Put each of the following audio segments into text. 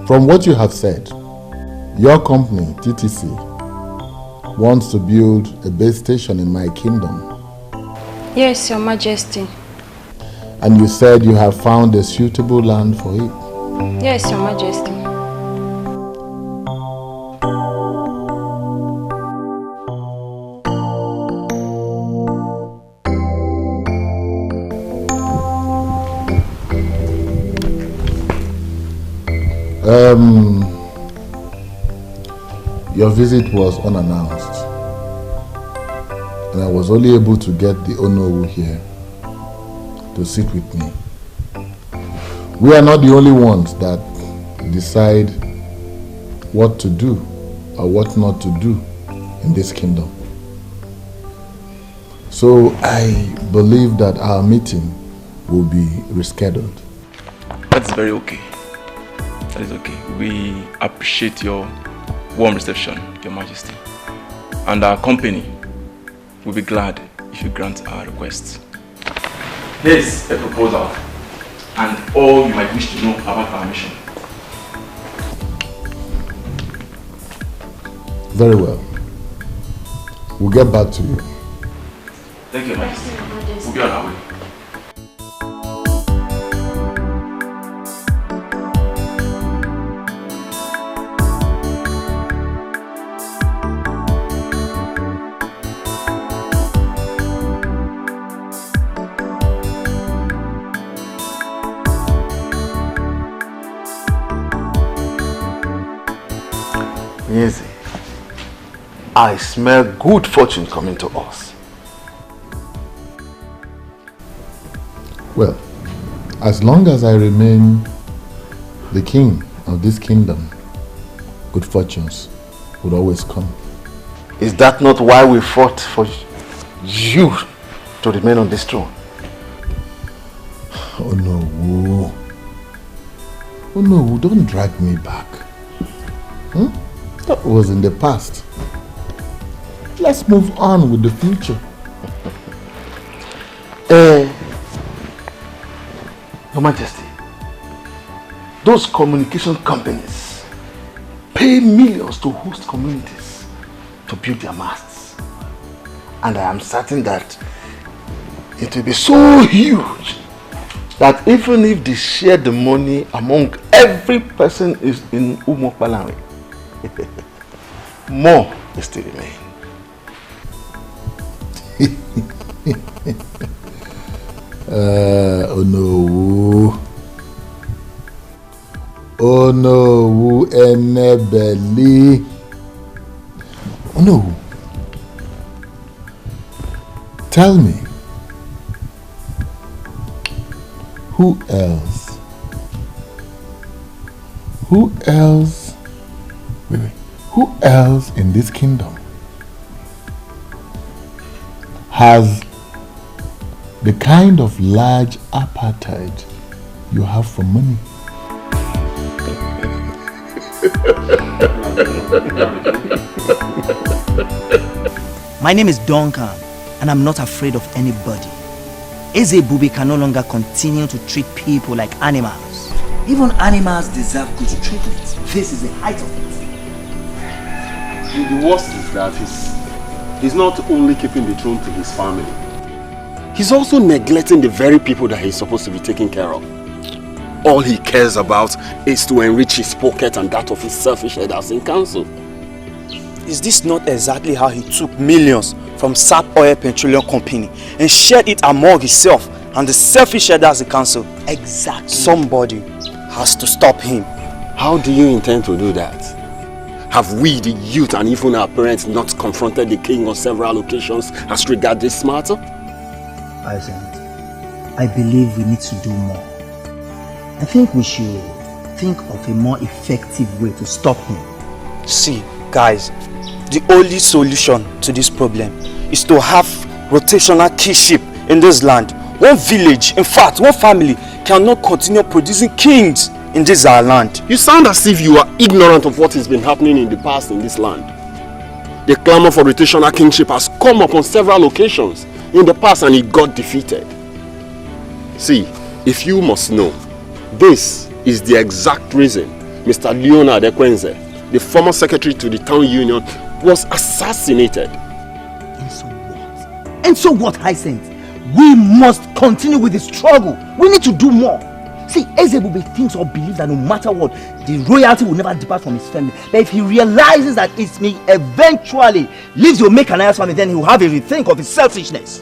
From what you have said, your company, TTC, wants to build a base station in my kingdom. Yes, Your Majesty. And you said you have found a suitable land for it. Yes, Your Majesty. Your visit was unannounced, and I was only able to get the Onowu here to sit with me. We are not the only ones that decide what to do or what not to do in this kingdom. So I believe that our meeting will be rescheduled. That's very okay. That is okay. We appreciate your warm reception, Your Majesty. And our company will be glad if you grant our request. Here's a proposal and all you might wish to know about our mission. Very well. We'll get back to you. Thank you, Your Majesty. We'll be on our way. Chizzy, I smell good fortune coming to us. Well, as long as I remain the king of this kingdom, good fortunes would always come. Is that not why we fought for you to remain on this throne? Oh no, oh no, don't drag me back. That was in the past. Let's move on with the future. Your Majesty, those communication companies pay millions to host communities to build their masts. And I am certain that it will be so huge that even if they share the money among every person is in Umokpalanwe, more will still remain. Oh no. Oh no, Enebeli. Oh no. Tell me, who else? Who else? Wait. Who else in this kingdom has the kind of large appetite you have for money? My name is Duncan, and I'm not afraid of anybody. Eze Bubi can no longer continue to treat people like animals. Even animals deserve good treatment. This is the height of it. The worst is that he's not only keeping the throne to his family, he's also neglecting the very people that he's supposed to be taking care of. All he cares about is to enrich his pocket and that of his selfish headers in council. Is this not exactly how he took millions from SAP Oil Petroleum Company and shared it among himself and the selfish headers in council? Exactly. Somebody has to stop him. How do you intend to do that? Have we, the youth, and even our parents not confronted the king on several occasions as regards this matter? I believe we need to do more. I think we should think of a more effective way to stop him. See, guys, the only solution to this problem is to have rotational kingship in this land. One village, in fact, one family cannot continue producing kings in this our land. You sound as if you are ignorant of what has been happening in the past in this land. The clamor for rotational kingship has come up on several occasions in the past and it got defeated. See, if you must know, this is the exact reason Mr. Leonard Ekwenze, the former secretary to the town union, was assassinated. And so what? And so what, Hyacinth? We must continue with the struggle. We need to do more. See, Ezebube thinks or believes that no matter what, the royalty will never depart from his family. But if he realizes that it may eventually leave the Omekanaya's family, then he will have a rethink of his selfishness.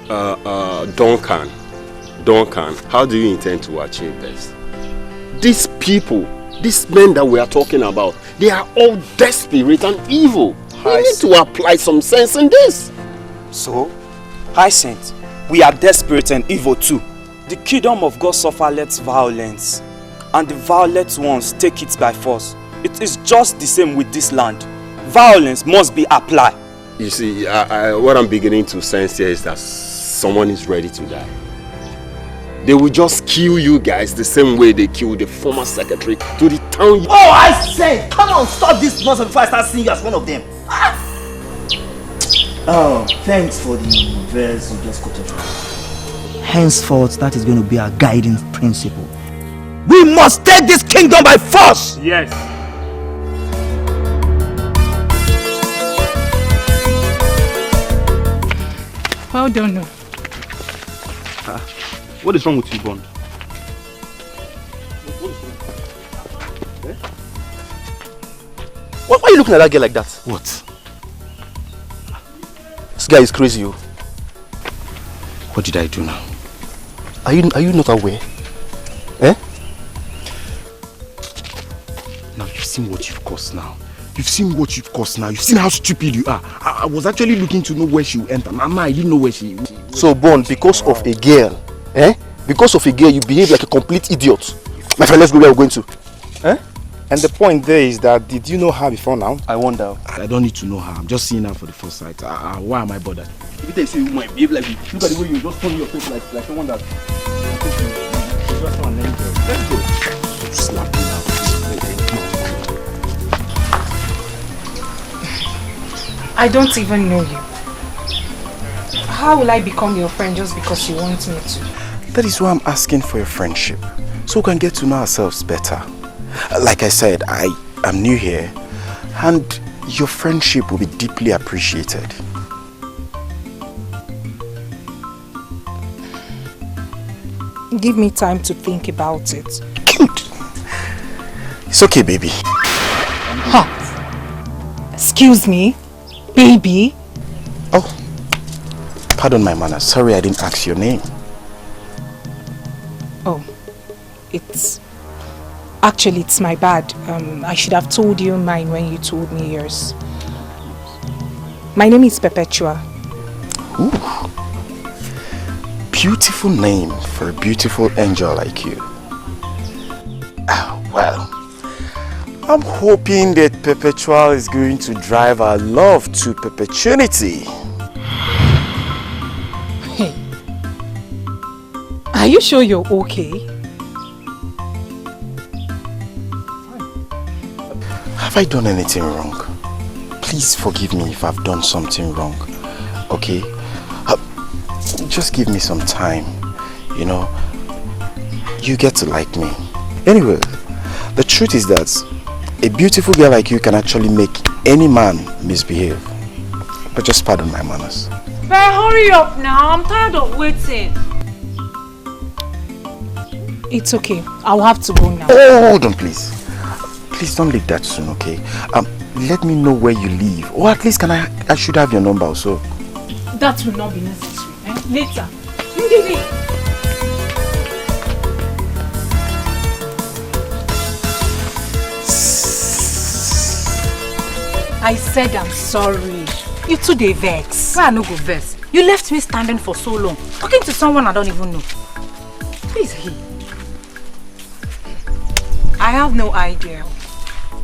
Duncan, how do you intend to achieve this? These people, these men that we are talking about, they are all desperate and evil. We need to apply some sense in this. So, Hyacinth, we are desperate and evil too. The kingdom of God suffer less violence, and the violent ones take it by force. It is just the same with this land. Violence must be applied. You see, what I'm beginning to sense here is that someone is ready to die. They will just kill you guys the same way they killed the former secretary to the town. Oh, I say, come on, stop this nonsense before I start seeing you as one of them. Oh, thanks for the verse you just quoted. Henceforth, that is going to be our guiding principle. We must take this kingdom by force! Yes. Well done. What is wrong with you, Bond? Why are you looking at that girl like that? What? This guy is crazy, yo. What did I do now? Are you not aware? Eh? Now you've seen what you've caused now. You've seen what you've caused now. You've seen how stupid you are. I was actually looking to know where she will enter. Mama, I didn't know where she will. So, Bond, because of a girl, eh? Because of a girl, you behave like a complete idiot. My friend, let's go where we're going to. Eh? And the point there is that, did you know her before now? I wonder. I don't need to know her. I'm just seeing her for the first sight. Why am I bothered? Every time you say you might behave like you, look at the way you just turn your face like someone that... Just an angel. Let's go. Slap me now. I don't even know you. How will I become your friend just because you want me to? That is why I'm asking for your friendship, so we can get to know ourselves better. Like I said, I am new here, and your friendship will be deeply appreciated. Give me time to think about it. Good. It's okay, baby. Huh? Excuse me? Baby? Oh, pardon my manners. Sorry I didn't ask your name. Oh, it's my bad. I should have told you mine when you told me yours. My name is Perpetua. Ooh. Beautiful name for a beautiful angel like you. Well, I'm hoping that Perpetual is going to drive our love to perpetuity. Hey, are you sure you're okay? Have I done anything wrong? Please forgive me if I've done something wrong, okay? Just give me some time, you know. You get to like me. Anyway, the truth is that a beautiful girl like you can actually make any man misbehave. But just pardon my manners. But hurry up now, I'm tired of waiting. It's okay, I'll have to go now. Oh, hold on please. Please don't leave that soon, okay? Let me know where you live. Or at least I should have your number also. That will not be necessary. Later. I said I'm sorry. You too dey vex. Why I no go vex? You left me standing for so long, talking to someone I don't even know. Please, I have no idea.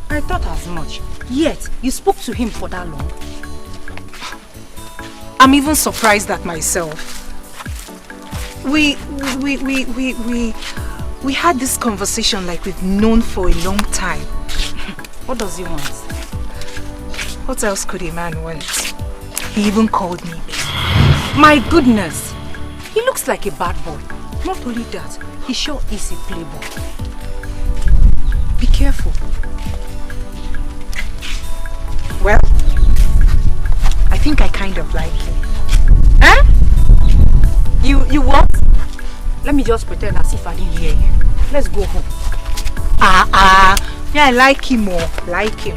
I thought as much. Yet, you spoke to him for that long. I'm even surprised at myself. We had this conversation like we've known for a long time. What does he want? What else could a man want? He even called me. My goodness! He looks like a bad boy. Not only that, he sure is a playboy. Be careful. Well, I think I kind of like him. Eh? You what? Let me just pretend as if I didn't hear you. Let's go home. Yeah, I like him more. Like him.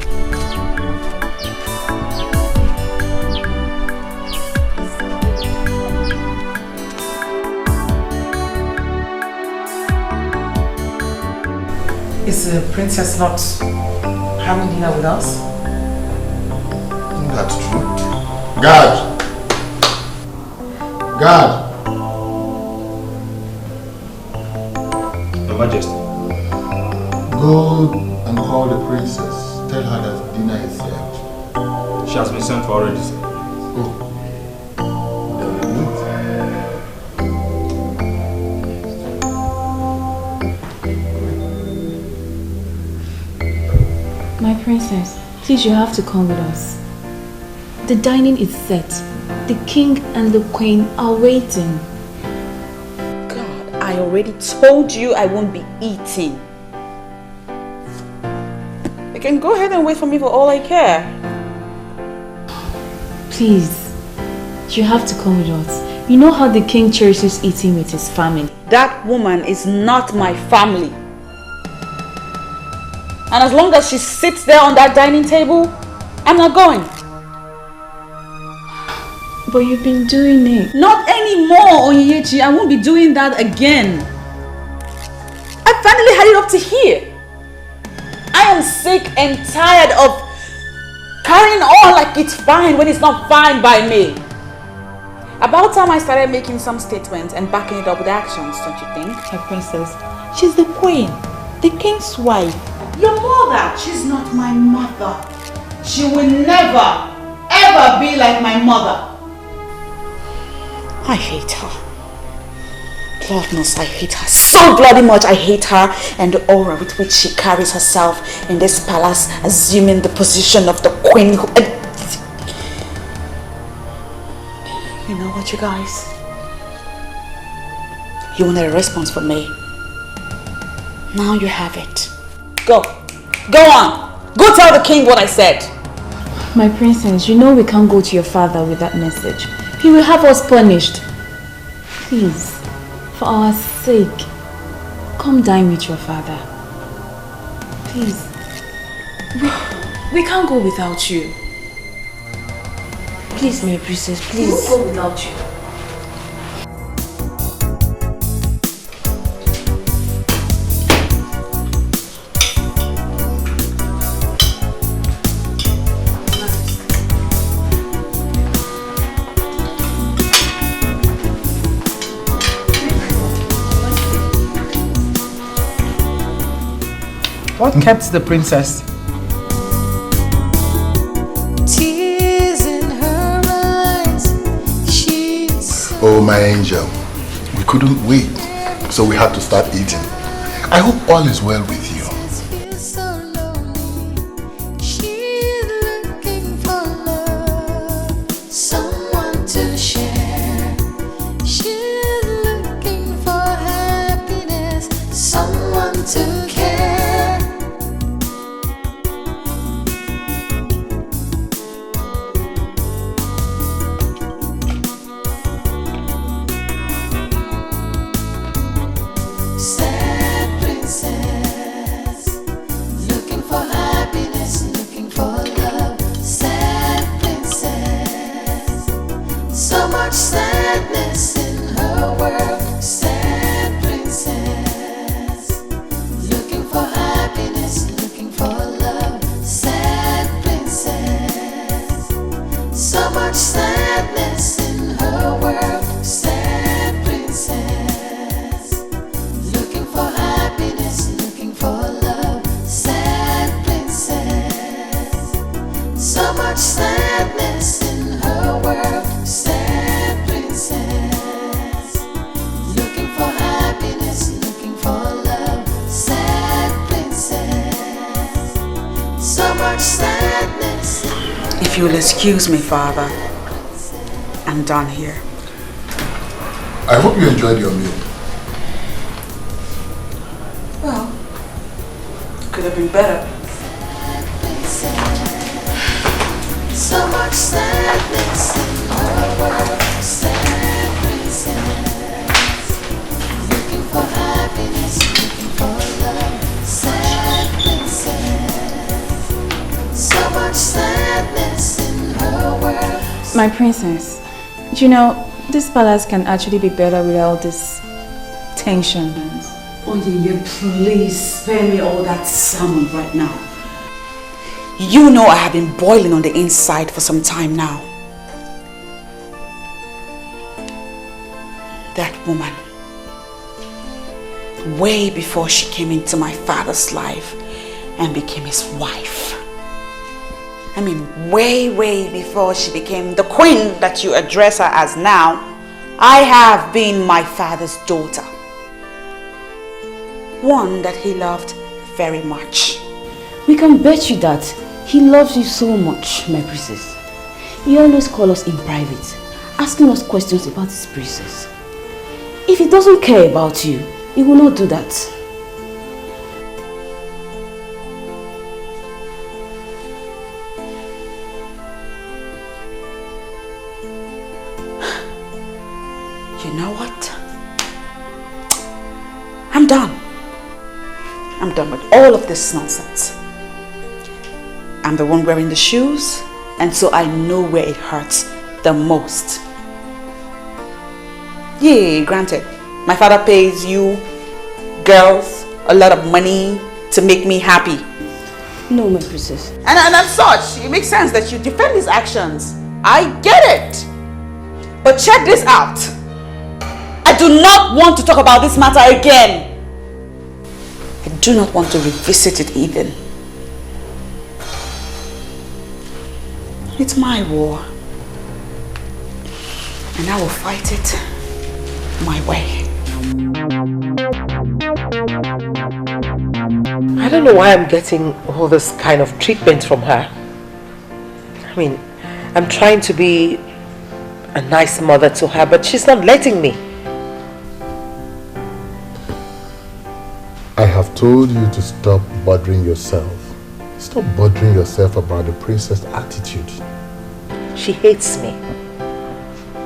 Is the princess not having dinner with us? That's true. Guard! Guard! Your Majesty. Go and call the princess. Tell her that dinner is served. She has been sent for already, sir. Oh. My princess, please, you have to come with us. The dining is set. The king and the queen are waiting. God, I already told you I won't be eating. You can go ahead and wait for me for all I care. Please, you have to come with us. You know how the king cherishes eating with his family. That woman is not my family. And as long as she sits there on that dining table, I'm not going. But you've been doing it. Not anymore, Onyechi. I won't be doing that again. I finally had it up to here. I am sick and tired of carrying on like it's fine when it's not fine by me. About time I started making some statements and backing it up with actions, don't you think? My princess, she's the queen, the king's wife. Your mother, she's not my mother. She will never, ever be like my mother. I hate her. Lord knows I hate her so bloody much. I hate her and the aura with which she carries herself in this palace, assuming the position of the queen. You know what, you guys? You wanted a response from me. Now you have it. Go. Go on. Go tell the king what I said. My princess, you know we can't go to your father with that message. He will have us punished. Please, for our sake, come dine with your father. Please. We can't go without you. Please, my princess, please. We won't go without you. What kept the princess? Tears in her eyes. She's Oh, my angel. We couldn't wait, so we had to start eating. I hope all is well with you. so lonely. She's looking for love, someone to share. She's looking for happiness, someone to care. Sad princess, looking for happiness, looking for love. Sad princess, so much sadness in her world. Sad princess, looking for happiness, looking for love. Sad princess, so much sadness in her world. Sad princess, looking for happiness, looking for love. Sad princess, so much sadness in her world. Sad princess, looking for happiness, looking for love. Sad princess, so much sadness. If you'll excuse me, Father, I'm done here. I hope you enjoyed your meal. Well, could could have been better. So much sadness in her world. Sad princess, looking for happiness, looking for love. Sad princess, so much sadness in her world. My princess, you know, this palace can actually be better without this tension. Oh yeah, please spare me all that salmon right now. You know I have been boiling on the inside for some time now. That woman, way before she came into my father's life and became his wife. I mean, way before she became the queen that you address her as now, I have been my father's daughter. One that he loved very much. We can bet you that he loves you so much, my princess. He always calls us in private, asking us questions about his princess. If he doesn't care about you, he will not do that. You know what? I'm done. I'm done with all of this nonsense. I'm the one wearing the shoes, and so I know where it hurts the most. Yeah, granted, my father pays you girls a lot of money to make me happy. No, my princess. And as such, it makes sense that you defend his actions. I get it. But check this out. I do not want to talk about this matter again. I do not want to revisit it even. It's my war. And I will fight it my way. I don't know why I'm getting all this kind of treatment from her. I mean, I'm trying to be a nice mother to her, but she's not letting me. I have told you to stop bothering yourself. Stop bothering yourself about the princess' attitude. She hates me.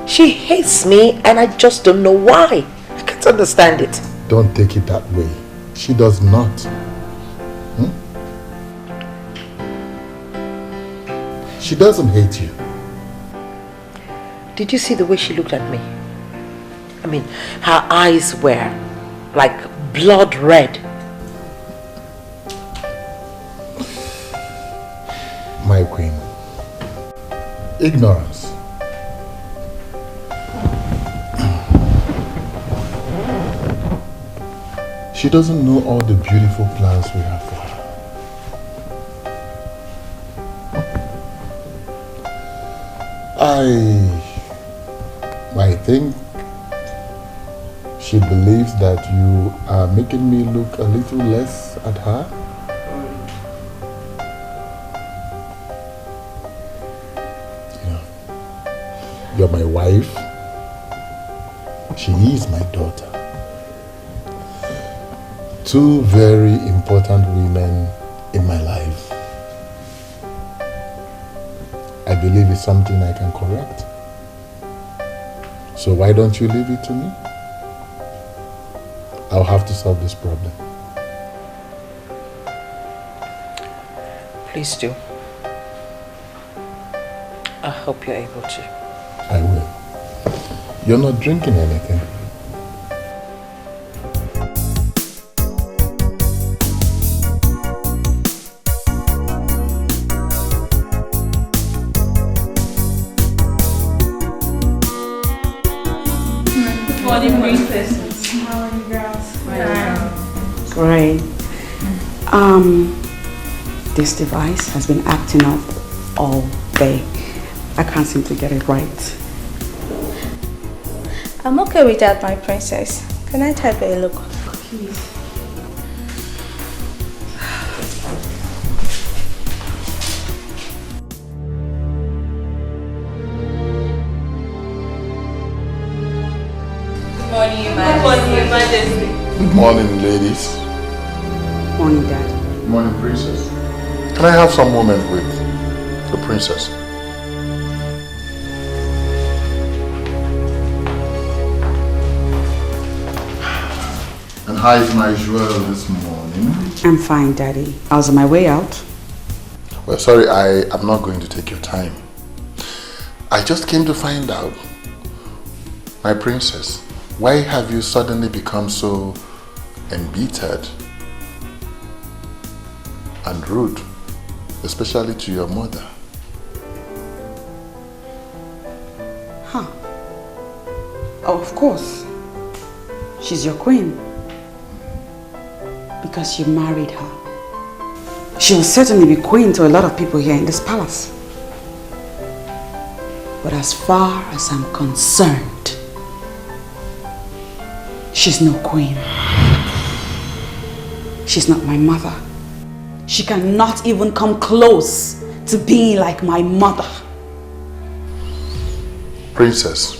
She hates me and I just don't know why. I can't understand it. Don't take it that way. She does not. She doesn't hate you. Did you see the way she looked at me? I mean, her eyes were like blood red. My queen. Ignorance. She doesn't know all the beautiful plans we have for her. I think she believes that you are making me look a little less at her. You know, you're my wife. She is my daughter. Two very important women in my life. I believe it's something I can correct. So why don't you leave it to me? I'll have to solve this problem. Please do. I hope you're able to. I will. You're not drinking anything. Great. This device has been acting up all day. I can't seem to get it right. I'm okay with that, my princess. Can I take a look? Please. Good morning, Your Majesty. Good morning, ladies. Morning, Dad. Morning, princess. Can I have some moment with the princess? And how is my jewel this morning? I'm fine, Daddy. I was on my way out. Well, sorry, I am not going to take your time. I just came to find out, my princess, why have you suddenly become so embittered and rude, especially to your mother? Huh. Oh, of course. She's your queen. Because you married her. She will certainly be queen to a lot of people here in this palace. But as far as I'm concerned, she's no queen. She's not my mother. She cannot even come close to being like my mother. Princess,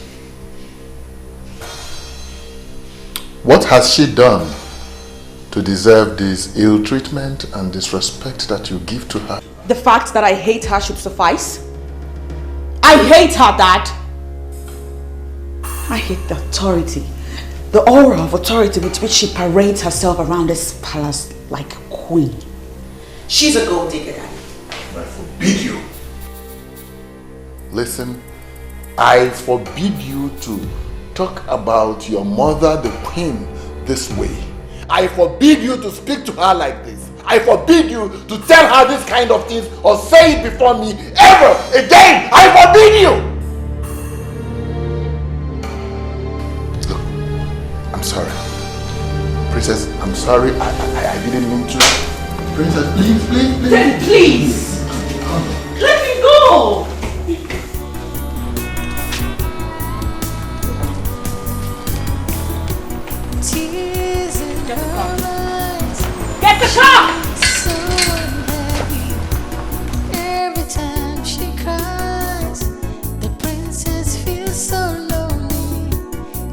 what has she done to deserve this ill treatment and disrespect that you give to her? The fact that I hate her should suffice. I hate her, Dad. I hate the authority, the aura of authority with which she parades herself around this palace like a queen. She's a gold digger, Daddy. I forbid you. Listen, I forbid you to talk about your mother, the queen, this way. I forbid you to speak to her like this. I forbid you to tell her this kind of things or say it before me ever again. I forbid you. Look, I'm sorry. Princess, I'm sorry. I didn't mean to. Princess, please. Then please, let me go. Get the car! So unhappy. Every time she cries, the princess feels so lonely.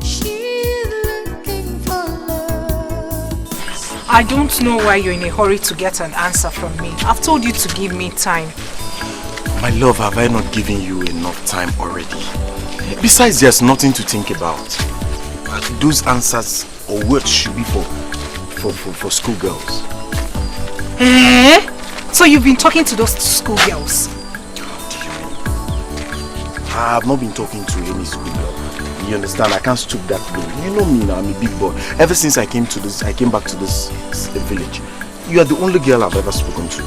She's looking for love. I don't know why you're in a hurry to get an answer from me. I've told you to give me time. My love, have I not given you enough time already? Besides, there's nothing to think about. Those answers or words should be for schoolgirls. Eh? So you've been talking to those schoolgirls? I've not been talking to any schoolgirl. You understand? I can't stoop that low. You know me now, I'm a big boy. Ever since I came back to this village, you are the only girl I've ever spoken to.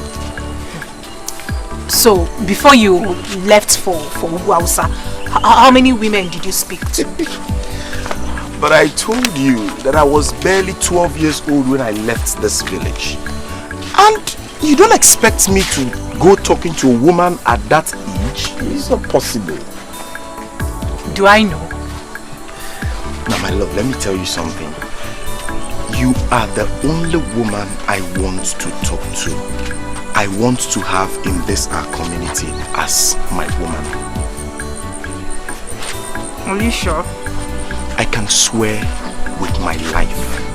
So, before you left for Hausa, how many women did you speak to? But I told you that I was barely 12 years old when I left this village. And you don't expect me to go talking to a woman at that age? It's not possible. Do I know? Now my love, let me tell you something. You are the only woman I want to talk to. I want to have in this our community as my woman. Are you sure? I can swear with my life.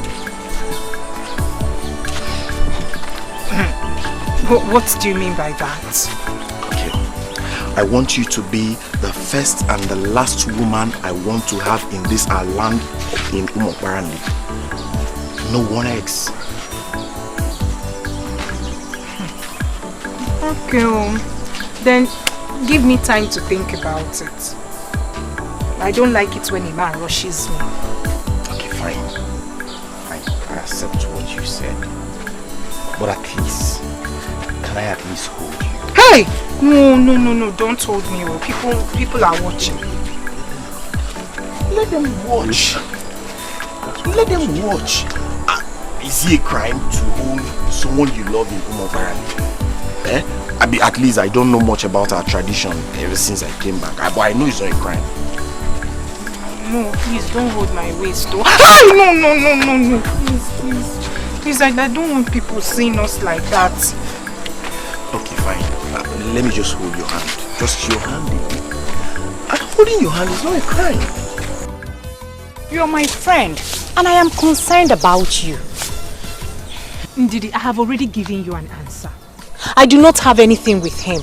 What do you mean by that? Okay. I want you to be the first and the last woman I want to have in this our land in Umokwarandi. No one else. Okay, then give me time to think about it. I don't like it when a man rushes me. Okay, fine. I accept what you said. But at least, can I at least hold you? Hey! No, don't hold me. People are watching. Let them watch. Let them watch. Is it a crime to hold someone you love in Umobarani? At least I don't know much about our tradition ever since I came back. But I know it's not a crime. No, please don't hold my waist though. No. Please, I don't want people seeing us like that. Okay, fine. Let me just hold your hand. Just your hand. And holding your hand is not a crime. You're my friend, and I am concerned about you. Ndidi, I have already given you an answer. I do not have anything with him.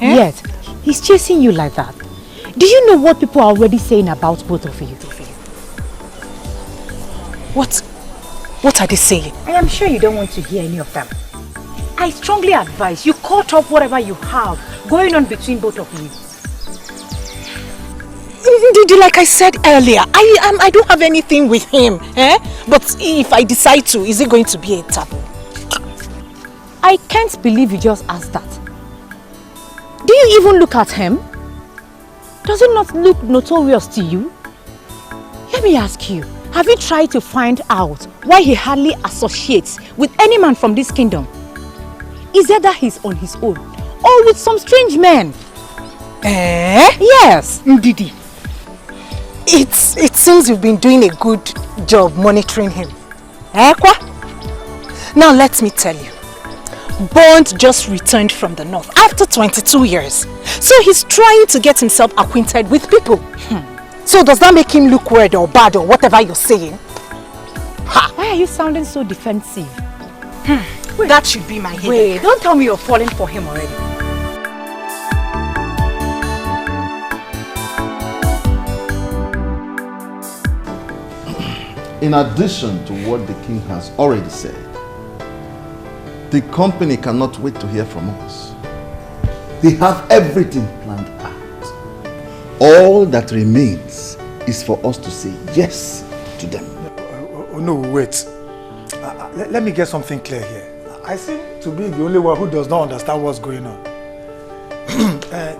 Eh? Yet, he's chasing you like that. Do you know what people are already saying about both of you? What are they saying? I am sure you don't want to hear any of them. I strongly advise you cut off whatever you have going on between both of you. Ndidi, like I said earlier, I don't have anything with him. Eh? But if I decide to, is it going to be a taboo? I can't believe you just asked that. Do you even look at him? Does it not look notorious to you? Let me ask you, have you tried to find out why he hardly associates with any man from this kingdom? Is it that he's on his own or with some strange men? Eh? Yes. Ndidi, it seems you've been doing a good job monitoring him. Eh, Kwa? Now let me tell you. Bond just returned from the north after 22 years. So he's trying to get himself acquainted with people. So does that make him look weird or bad or whatever you're saying? Ha. Why are you sounding so defensive? That should be my headache. Wait, don't tell me you're falling for him already. In addition to what the king has already said, the company cannot wait to hear from us. They have everything planned out. All that remains is for us to say yes to them. Oh, no, wait. Let me get something clear here. I seem to be the only one who does not understand what's going on.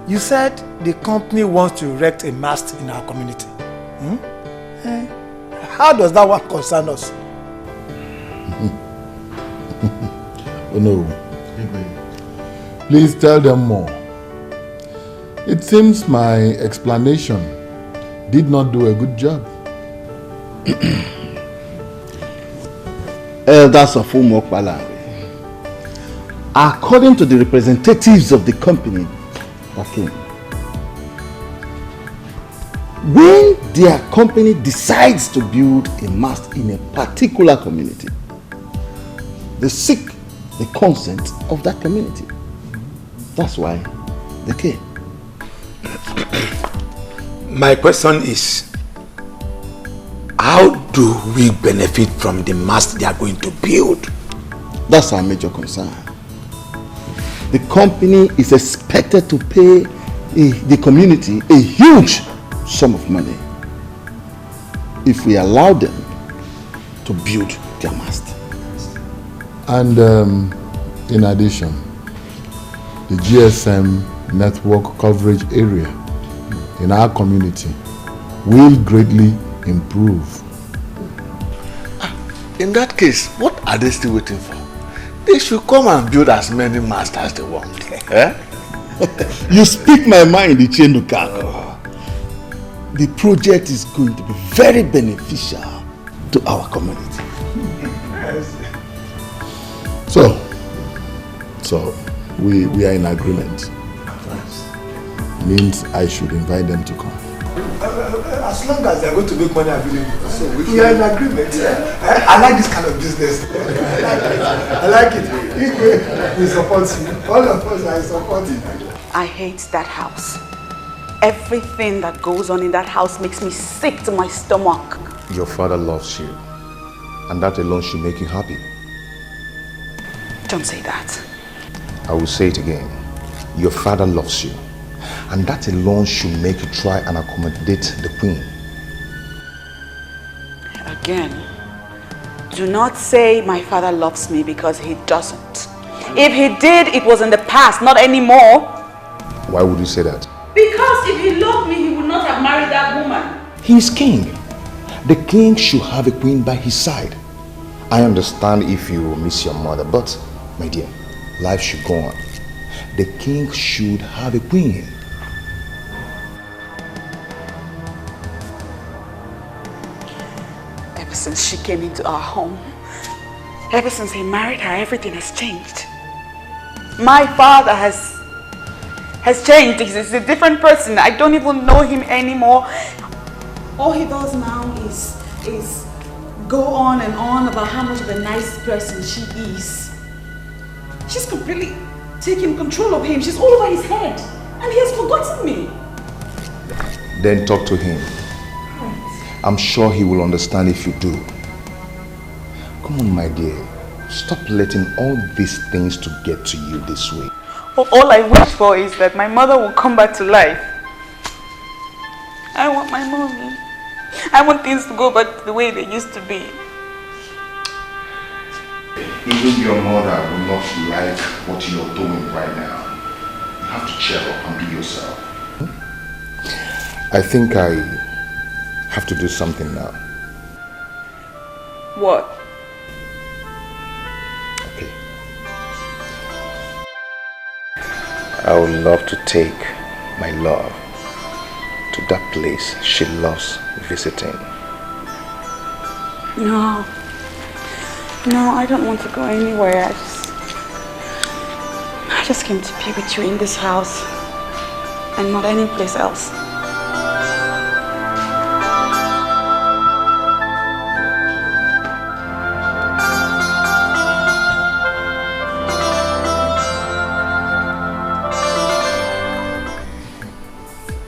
You said the company wants to erect a mast in our community. How does that one concern us? Oh no. Please tell them more. It seems my explanation did not do a good job. Elders of Umokbala, according to the representatives of the company that came, when their company decides to build a mast in a particular community, they seek the consent of that community. That's why they came. My question is, how do we benefit from the mast they are going to build? That's our major concern. The company is expected to pay the community a huge sum of money if we allow them to build their mast. And in addition, the GSM network coverage area in our community will greatly improve. In that case, what are they still waiting for? They should come and build as many masts as they want. Eh? You speak my mind, Ichenukako. The project is going to be very beneficial to our community. So we are in agreement. Means I should invite them to come. As long as they are going to make money available. So we are in agreement. I like this kind of business. I like it. We support you. All of us are supporting. I hate that house. Everything that goes on in that house makes me sick to my stomach. Your father loves you, and that alone should make you happy. Don't say that. I will say it again. Your father loves you, and that alone should make you try and accommodate the queen. Again, do not say my father loves me, because he doesn't. If he did, it was in the past, not anymore. Why would you say that? Because if he loved me, he would not have married that woman. He is king. The king should have a queen by his side. I understand if you miss your mother, but my dear, life should go on. The king should have a queen. Ever since she came into our home, ever since he married her, everything has changed. My father has changed. He's a different person. I don't even know him anymore. All he does now is go on and on about how much of a nice person she is. She's completely taking control of him. She's all over his head. And he has forgotten me. Then talk to him. I'm sure he will understand if you do. Come on, my dear. Stop letting all these things to get to you this way. All I wish for is that my mother will come back to life. I want my mommy. I want things to go back to the way they used to be. Even your mother will not like what you're doing right now. You have to cheer up and be yourself. I think I have to do something now. What? Okay. I would love to take my love to that place she loves visiting. No. No, I don't want to go anywhere. I just came to be with you in this house and not any place else.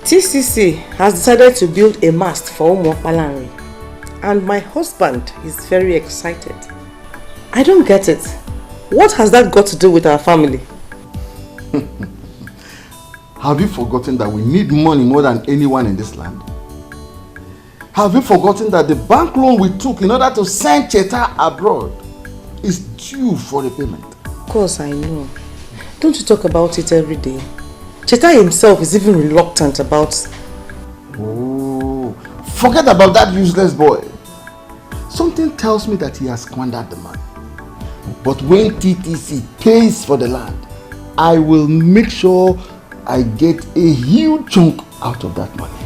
TCC has decided to build a mast for Umwokpalanri, and my husband is very excited. I don't get it. What has that got to do with our family? Have you forgotten that we need money more than anyone in this land? Have you forgotten that the bank loan we took in order to send Cheta abroad is due for repayment? Of course I know. Don't you talk about it every day? Cheta himself is even reluctant about... Oh, forget about that useless boy. Something tells me that he has squandered the money. But when TTC pays for the land, I will make sure I get a huge chunk out of that money.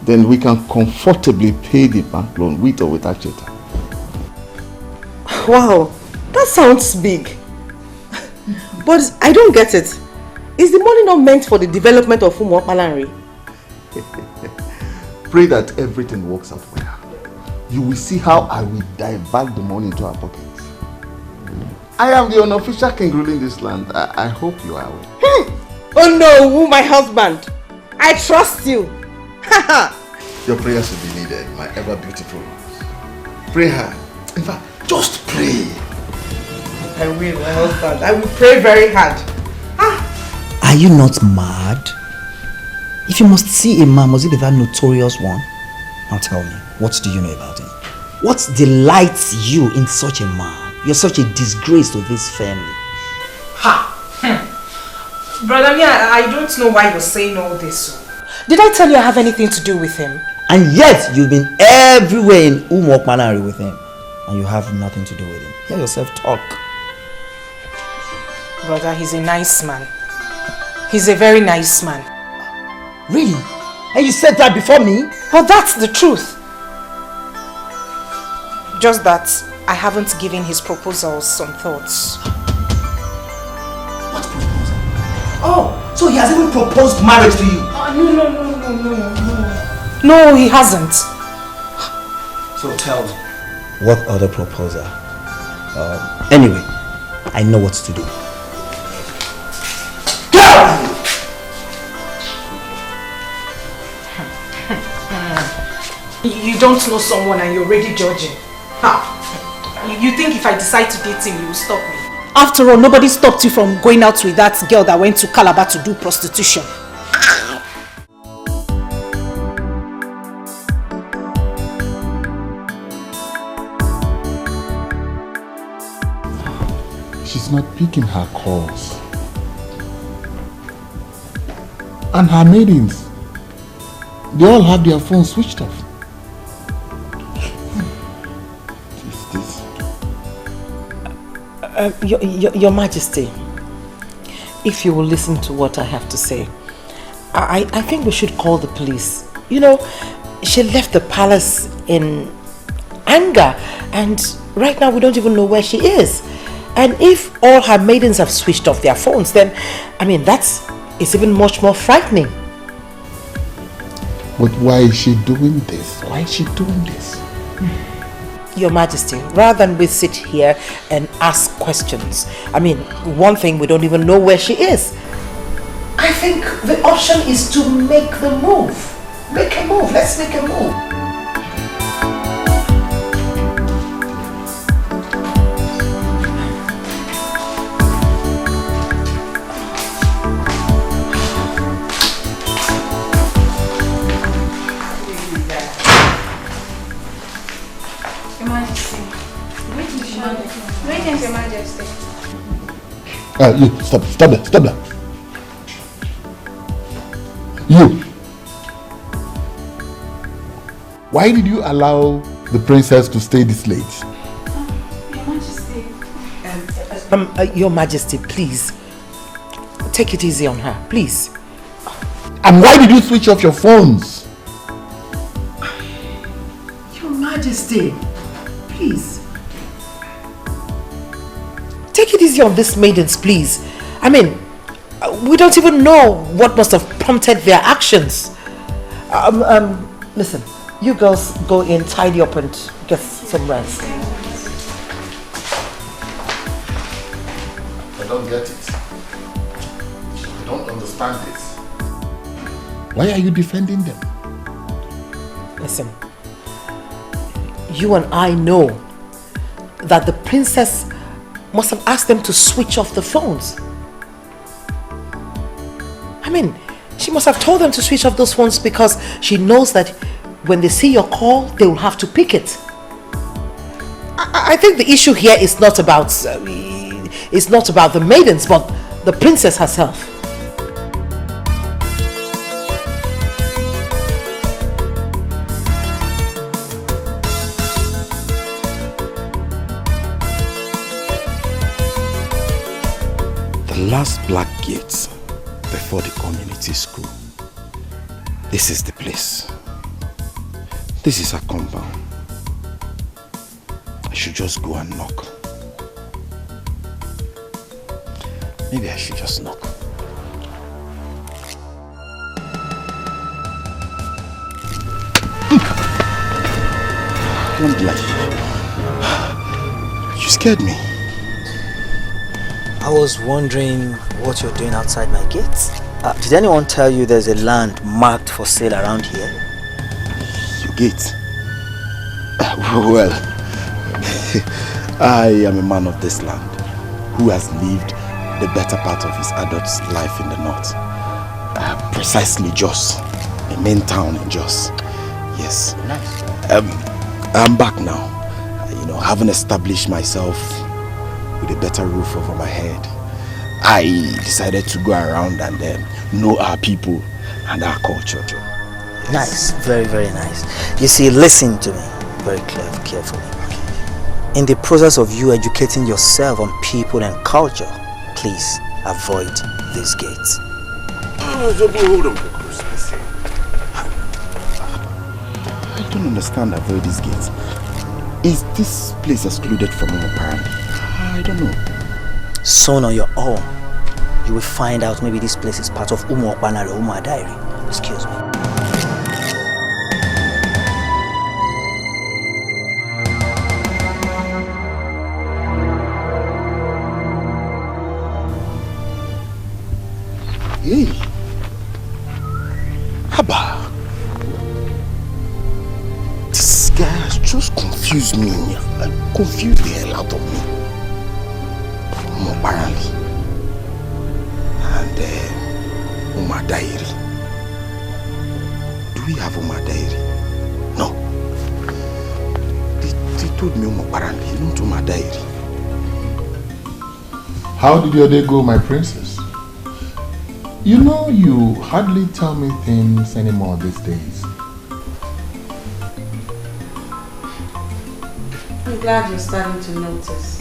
Then we can comfortably pay the bank loan with or without Cheta. Wow, that sounds big. But I don't get it. Is the money not meant for the development of Umwokpalanri? Pray that everything works out well. You will see how I will divert the money into our pockets. I am the unofficial king ruling this land. I hope you are aware. Oh no, my husband. I trust you. Your prayers will be needed, my ever beautiful. Pray hard. In fact, just pray. I will, my husband. I will pray very hard. Are you not mad? If you must see a man, must it be that notorious one? Now tell me, what do you know about him? What delights you in such a man? You're such a disgrace to this family. Brother, I don't know why you're saying all this. Did I tell you I have anything to do with him? And yet, you've been everywhere in Umwokpalanri with him. And you have nothing to do with him. Hear yourself talk. Brother, he's a nice man. He's a very nice man. Really? And you said that before me? Well, that's the truth. Just that I haven't given his proposals some thoughts. What proposal? Oh, so he has even proposed marriage to you? No, he hasn't. So tell me. What other proposal? Anyway, I know what to do. You don't know someone and you're already judging. You think if I decide to date him, you will stop me? After all, nobody stopped you from going out with that girl that went to Calabar to do prostitution. She's not picking her calls. And her maidens, they all have their phones switched off. Your Majesty, if you will listen to what I have to say, I think we should call the police. You know, she left the palace in anger, and right now we don't even know where she is. And if all her maidens have switched off their phones, then, I mean, it's even much more frightening. But why is she doing this? Why is she doing this? Your Majesty, rather than we sit here and ask questions, I mean, one thing, we don't even know where she is. I think the option is to make the move. Make a move. Let's make a move. Greetings, Your Majesty. You, stop there. You. Why did you allow the princess to stay this late? Your Majesty. Your Majesty, please. Take it easy on her, please. And why did you switch off your phones? Your Majesty, please. Take it easy on these maidens, please. I mean, we don't even know what must have prompted their actions. Listen, you girls go in, tidy up and get some rest. I don't get it. I don't understand this. Why are you defending them? Listen, you and I know that the princess must have asked them to switch off the phones. I mean, she must have told them to switch off those phones because she knows that when they see your call, they will have to pick it. I think the issue here is not about the maidens, but the princess herself. The last black gates before the community school. This is the place. This is her compound. I should just go and knock. Maybe I should just knock. Don't lie. You scared me. I was wondering what you're doing outside my gates. Did anyone tell you there's a land marked for sale around here? Your gate? Well, I am a man of this land who has lived the better part of his adult life in the north. Precisely Jos, the main town in Jos. Yes. Nice. I'm back now. Having established myself with a better roof over my head, I decided to go around and know our people and our culture. Yes. Nice, very, very nice. You see, listen to me very carefully. In the process of you educating yourself on people and culture, please avoid these gates. Hold on. I don't understand avoid these gates. Is this place excluded from Umoparan? I don't know. Soon on your own, you will find out maybe this place is part of Umuokwana or Umuadairi. Excuse me. Hey, Haba. This guy has just confused me. Confused the hell out of me. Apparently. And Umadairi. Do we have Umadairi? No. They told me apparently, not Umadairi. How did your day go, my princess? You know, you hardly tell me things anymore these days. I'm glad you're starting to notice.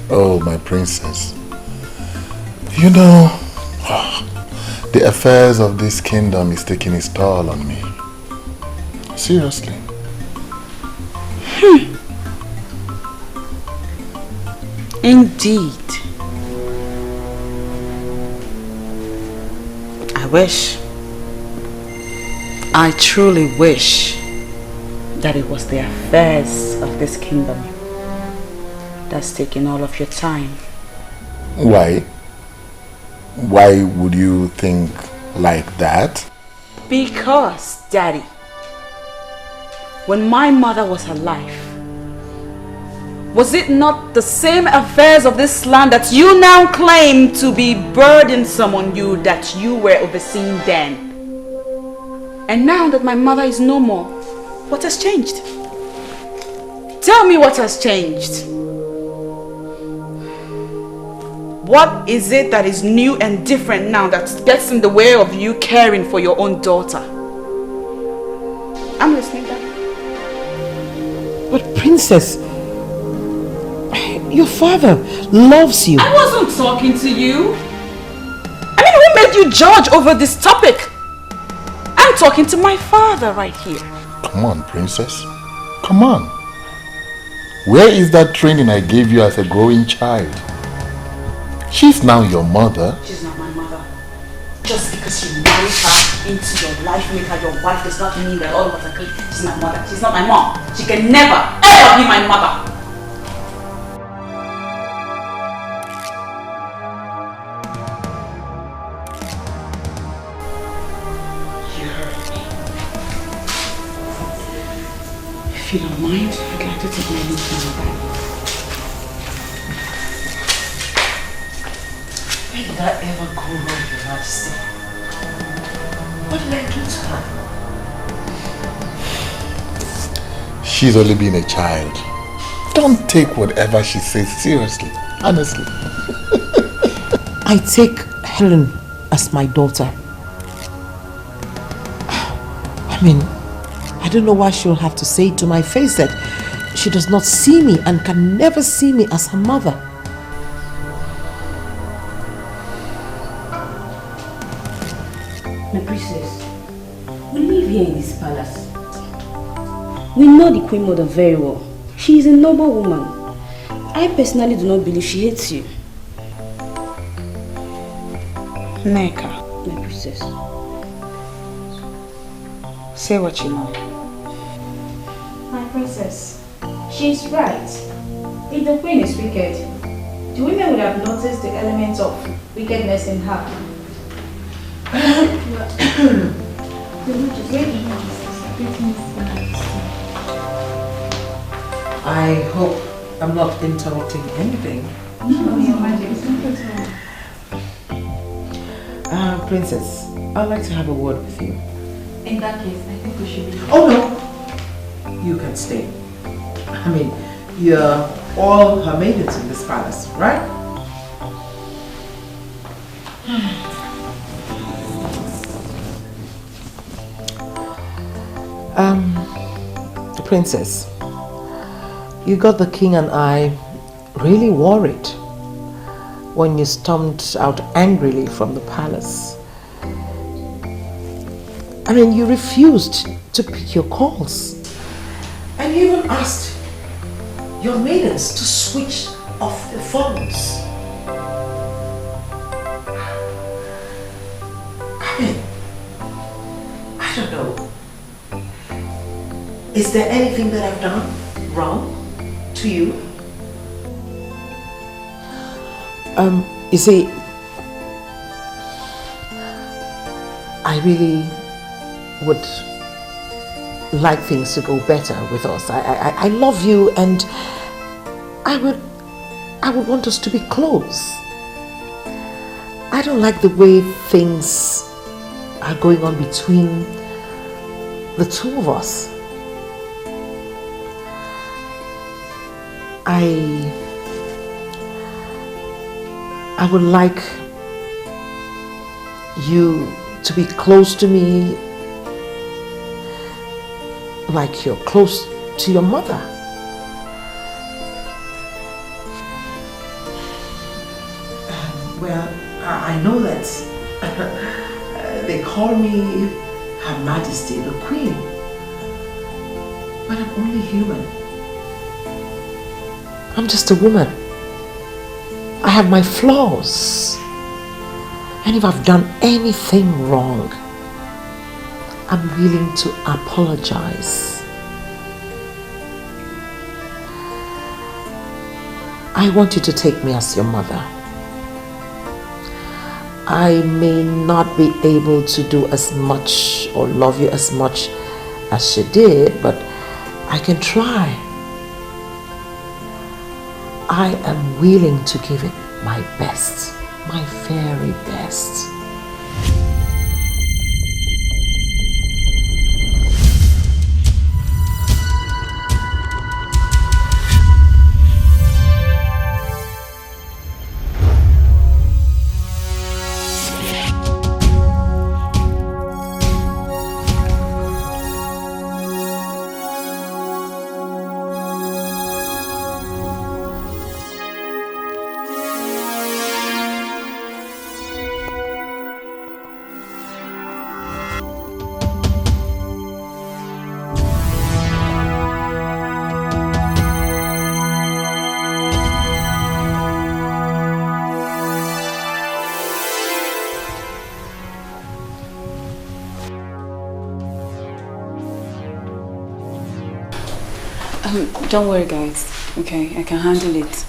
Oh, my princess. You know, the affairs of this kingdom is taking its toll on me. Seriously. Indeed. I truly wish that it was the affairs of this kingdom that's taking all of your time. Why? Why would you think like that? Because, Daddy, when my mother was alive, was it not the same affairs of this land that you now claim to be burdensome on you that you were overseeing then? And now that my mother is no more, what has changed? Tell me what has changed. What is it that is new and different now that gets in the way of you caring for your own daughter? I'm listening, Daddy. But Princess, your father loves you. I wasn't talking to you. I mean, who made you judge over this topic? I'm talking to my father right here. Come on, Princess. Come on. Where is that training I gave you as a growing child? She's now your mother. She's not my mother. Just because you married her into your life, make her your wife, does not mean that all of us agree she's my mother. She's not my mom. She can never, ever be my mother. You heard me. If you don't mind, I'd like to take my leave now. Where did I ever go wrong, Your Majesty? What did I do to her? She's only been a child. Don't take whatever she says seriously. Honestly. I take Helen as my daughter. I mean, I don't know why she'll have to say to my face that she does not see me and can never see me as her mother. My princess, we live here in this palace. We know the Queen Mother very well. She is a noble woman. I personally do not believe she hates you. Neka, my princess, say what you know. My princess, she's right. If the queen is wicked, the women would have noticed the element of wickedness in her. I hope I'm not interrupting anything. No, Your Majesty. Princess, I'd like to have a word with you. In that case, I think we should be... Oh no! You can stay. I mean, you're all her maidens in this palace, right? Princess, you got the king and I really worried when you stormed out angrily from the palace. I mean, you refused to pick your calls. And you even asked your maidens to switch off the phones. I mean, I don't know. Is there anything that I've done wrong to you? You see, I really would like things to go better with us. I love you, and I would want us to be close. I don't like the way things are going on between the two of us. I would like you to be close to me like you're close to your mother. Well, I know that they call me Her Majesty the Queen, but I'm only human. I'm just a woman. I have my flaws. And if I've done anything wrong, I'm willing to apologize. I want you to take me as your mother. I may not be able to do as much or love you as much as she did, but I can try. I am willing to give it my best, my very best. Don't worry, guys. Okay, I can handle it.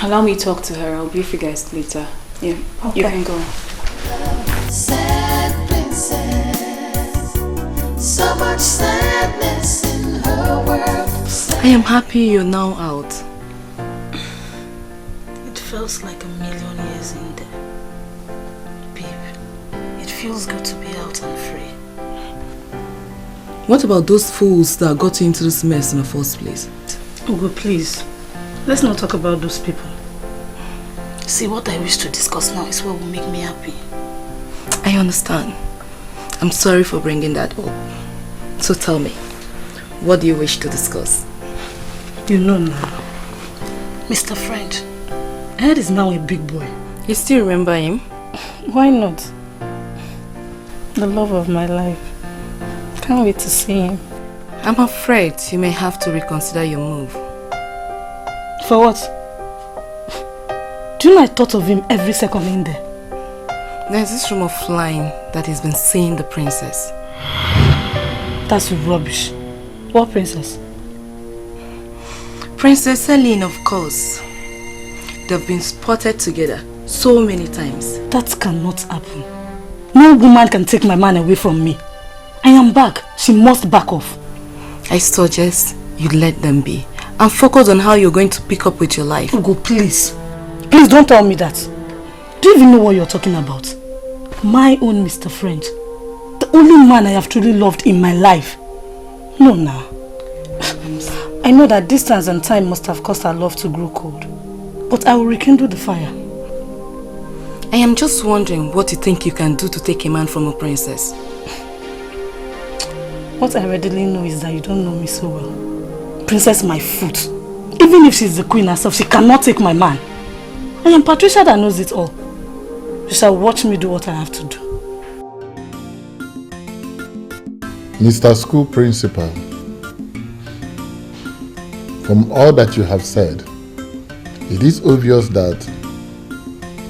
Allow me to talk to her. I'll brief you guys later. Yeah, okay. You can go. Sad princess, so much sadness in her world. I am happy you're now out. It feels like a million years in there. Babe, it feels good to be out and free. What about those fools that got you into this mess in the first place? Ugo, please. Let's not talk about those people. See, what I wish to discuss now is what will make me happy. I understand. I'm sorry for bringing that up. So tell me, what do you wish to discuss? You know now. Mr. French, Ed is now a big boy. You still remember him? Why not? The love of my life. Can't wait to see him. I'm afraid you may have to reconsider your move. For what? Do you know I thought of him every second in there? There's this rumor flying that he's been seeing the princess. That's rubbish. What princess? Princess Celine, of course. They've been spotted together so many times. That cannot happen. No woman can take my man away from me. I am back. She must back off. I suggest you let them be and focus on how you're going to pick up with your life. Ugo, please. Please don't tell me that. Do you even know what you're talking about? My own Mr. French. The only man I have truly loved in my life. No, now. I know that distance and time must have caused our love to grow cold. But I will rekindle the fire. I am just wondering what you think you can do to take a man from a princess. What I readily know is that you don't know me so well. Princess my foot. Even if she's the queen herself, she cannot take my man. I am Patricia that knows it all. You shall watch me do what I have to do. Mr. School Principal, from all that you have said, it is obvious that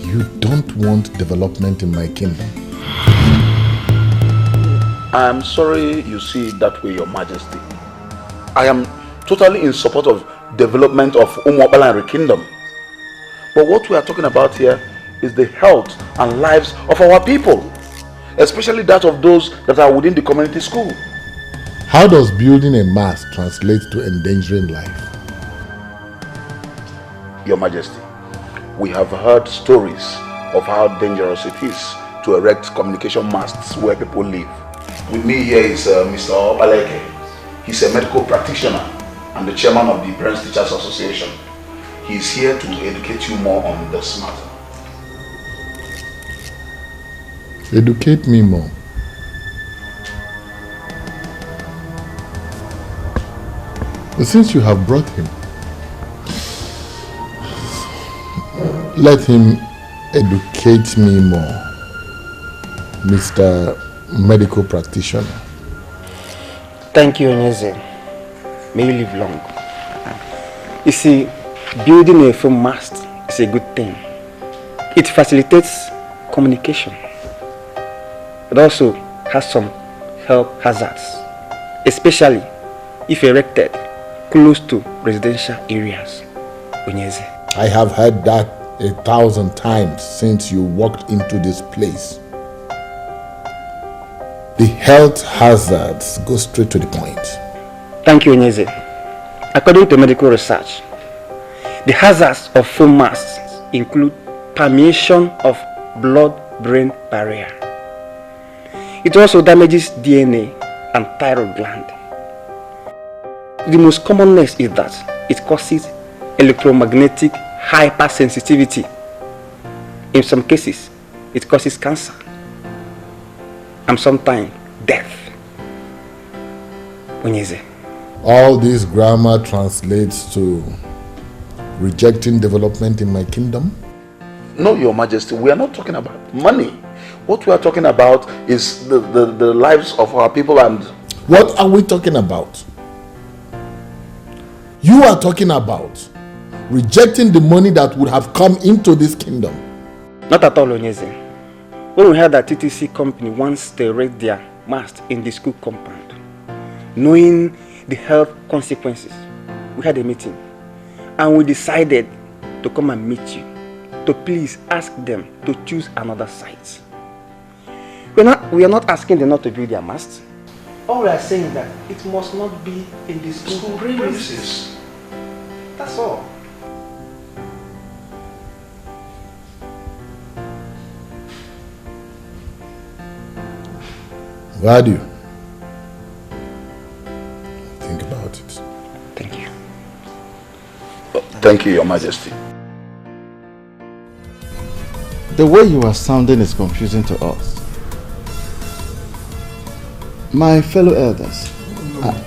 you don't want development in my kingdom. I am sorry you see it that way, Your Majesty. I am totally in support of development of Umuabalanri Kingdom. But what we are talking about here is the health and lives of our people, especially that of those that are within the community school. How does building a mast translate to endangering life? Your Majesty, we have heard stories of how dangerous it is to erect communication masts where people live. With me here is Mr. Alichi. He's a medical practitioner and the chairman of the Parents Teachers Association. He's here to educate you more on this matter. Educate me more. But since you have brought him, let him educate me more, Mr. Medical Practitioner. Thank you, Onyeze. May you live long. You see, building a phone mast is a good thing. It facilitates communication. It also has some health hazards, especially if erected close to residential areas. Onyeze. I have heard that 1,000 times since you walked into this place. The health hazards go straight to the point. Thank you, Onyeze. According to medical research, the hazards of foam masks include permeation of blood-brain barrier. It also damages DNA and thyroid gland. The most commonness is that it causes electromagnetic hypersensitivity. In some cases, it causes cancer and sometimes death. Onyeze. All this grammar translates to rejecting development in my kingdom? No, Your Majesty, we are not talking about money. What we are talking about is the lives of our people. And what are we talking about? You are talking about rejecting the money that would have come into this kingdom. Not at all, Onyeze. When we heard that TTC company wants to erect their mast in the school compound, knowing the health consequences, we had a meeting and we decided to come and meet you to please ask them to choose another site. We are not asking them not to build their mast. All we are saying is that it must not be in the school premises. That's all. Value. Think about it. Thank you. Thank you, Your Majesty. The way you are sounding is confusing to us. My fellow elders,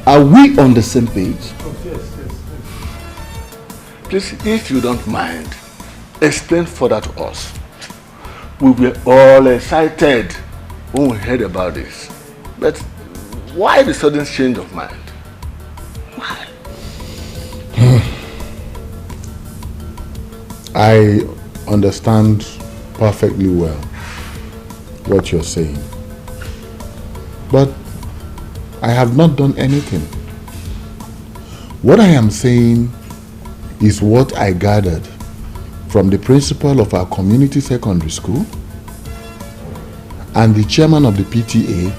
are we on the same page? Please, if you don't mind, explain further to us. We were all excited when we heard about this. But why the sudden change of mind? Why? I understand perfectly well what you're saying. But I have not done anything. What I am saying is what I gathered from the principal of our community secondary school and the chairman of the PTA,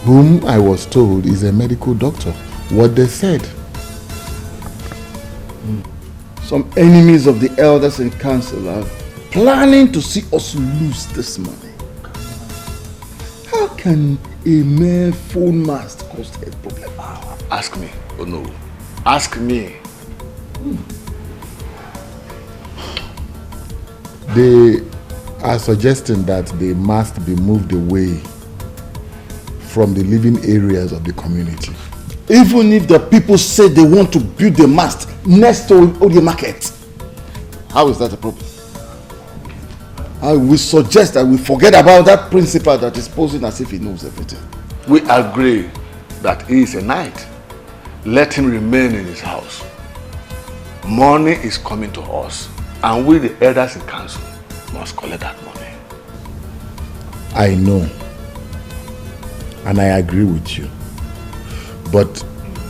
whom I was told is a medical doctor. What they said. Some enemies of the elders and council are planning to see us lose this money. How can a mere phone mast cause a problem? Ask me. Oh no. Ask me. They are suggesting that they must be moved away from the living areas of the community. Even if the people say they want to build the mast next to the market, how is that a problem? I will suggest that we forget about that principal that is posing as if he knows everything. We agree that he is a knight. Let him remain in his house. Money is coming to us, and we, the elders in council, must collect that money. I know, and I agree with you. But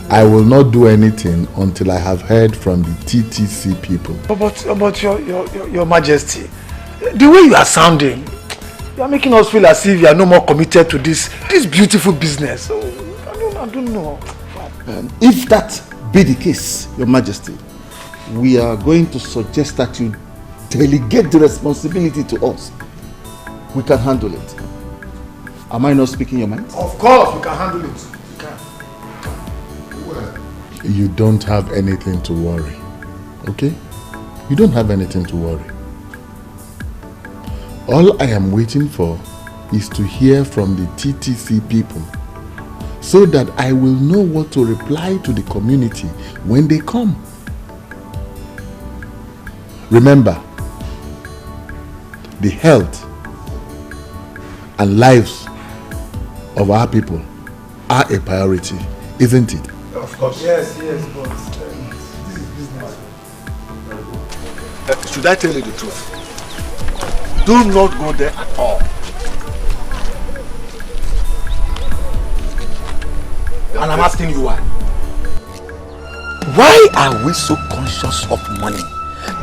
I will not do anything until I have heard from the TTC people. But your Majesty, the way you are sounding, you are making us feel as if you are no more committed to this beautiful business. So, I don't know. If that be the case, Your Majesty, we are going to suggest that you delegate the responsibility to us. We can handle it. Am I not speaking your mind? Of course, we can handle it. You don't have anything to worry, okay? You don't have anything to worry. All I am waiting for is to hear from the TTC people so that I will know what to reply to the community when they come. Remember, the health and lives of our people are a priority, isn't it? Of course. Yes, but this is business. Should I tell you the truth? Do not go there at all. And I'm asking you why. Why are we so conscious of money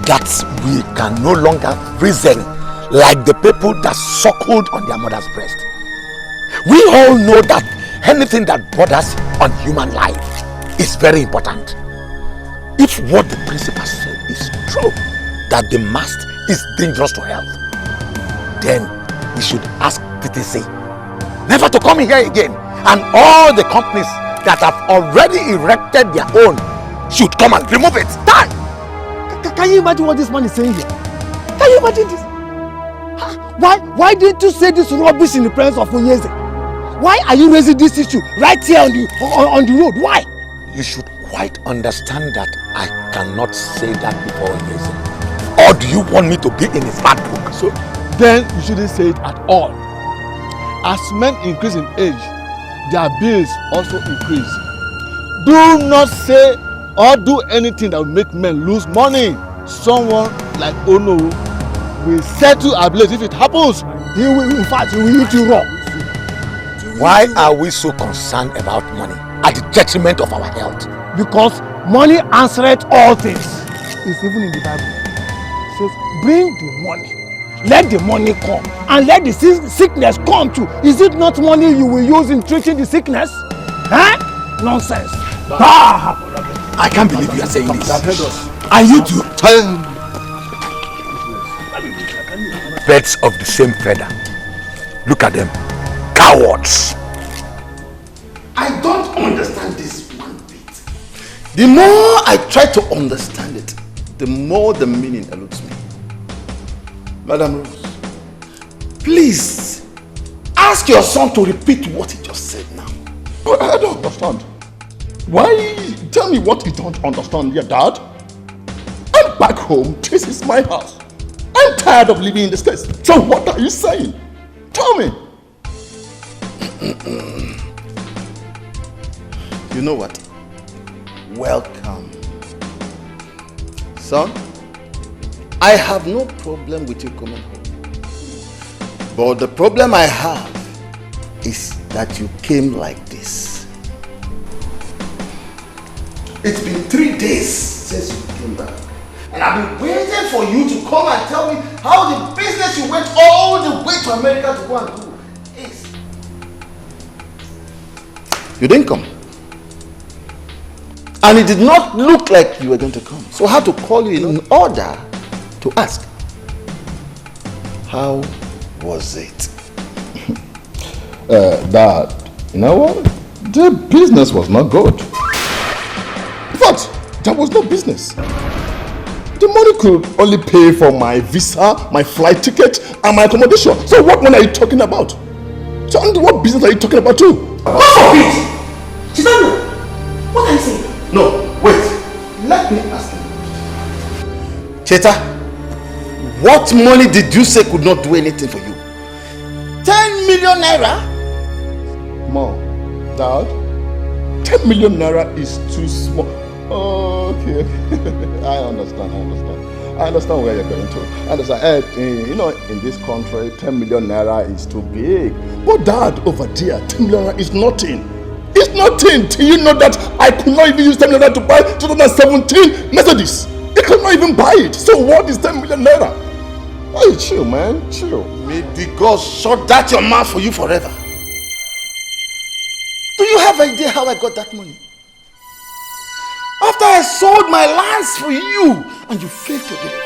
that we can no longer reason like the people that suckled on their mother's breast. We all know that anything that borders on human life is very important. If what the principal said is true, that the mast is dangerous to health, then we should ask TTC never to come here again, and all the companies that have already erected their own should come and remove it. Done! Can you imagine what this man is saying here? Can you imagine this? Why didn't you say this rubbish in the presence of Onyeze? Why are you raising this issue right here on the road? Why? You should quite understand that I cannot say that before Onyeze. Or do you want me to be in his bad book? So then you shouldn't say it at all. As men increase in age, their bills also increase. Do not say or do anything that will make men lose money. Someone like Ono will settle ablaze if it happens. He will, in fact, he will eat you raw. Why are we so concerned about money at the detriment of our health? Because money answereth all things. It's even in the Bible. It says, bring the money. Let the money come. And let the sickness come too. Is it not money you will use in treating the sickness? Huh? Nonsense. I can't believe you are saying this. Are you two birds of the same feather? Look at them. Cowards. I don't understand this one bit. The more I try to understand it, the more the meaning eludes me. Madam Rose, please ask your son to repeat what he just said now. But I don't understand. Why? Tell me what you don't understand, your dad. I'm back home. This is my house. I'm tired of living in the States. So what are you saying? Tell me. You know what? Welcome. Son, I have no problem with you coming home. But the problem I have is that you came like this. It's been 3 days since you came back. And I've been waiting for you to come and tell me how the business you went all the way to America to go and do is. You didn't come. And it did not look like you were going to come. So I had to call you in order to ask, how was it? Dad, you know what? The business was not good. In fact, there was no business. The money could only pay for my visa, my flight ticket, and my accommodation. So what money are you talking about? So what business are you talking about too? God forbid! Chizzy, what are you saying? No, wait. Let me ask you. Cheta, what money did you say could not do anything for you? 10 million naira? Mom, Dad, 10 million naira is too small. Okay. I understand. I understand where you're going to. I understand. You know, in this country, 10 million naira is too big. But Dad, over there, 10 million naira is nothing. It's nothing. Do you know that I could not even use 10 million naira to buy 2017 Mercedes? I could not even buy it. So what is 10 million naira? Hey, chill, man. Chill. May the gods shut that your mouth for you forever. Do you have an idea how I got that money? After I sold my lands for you and you failed to deliver,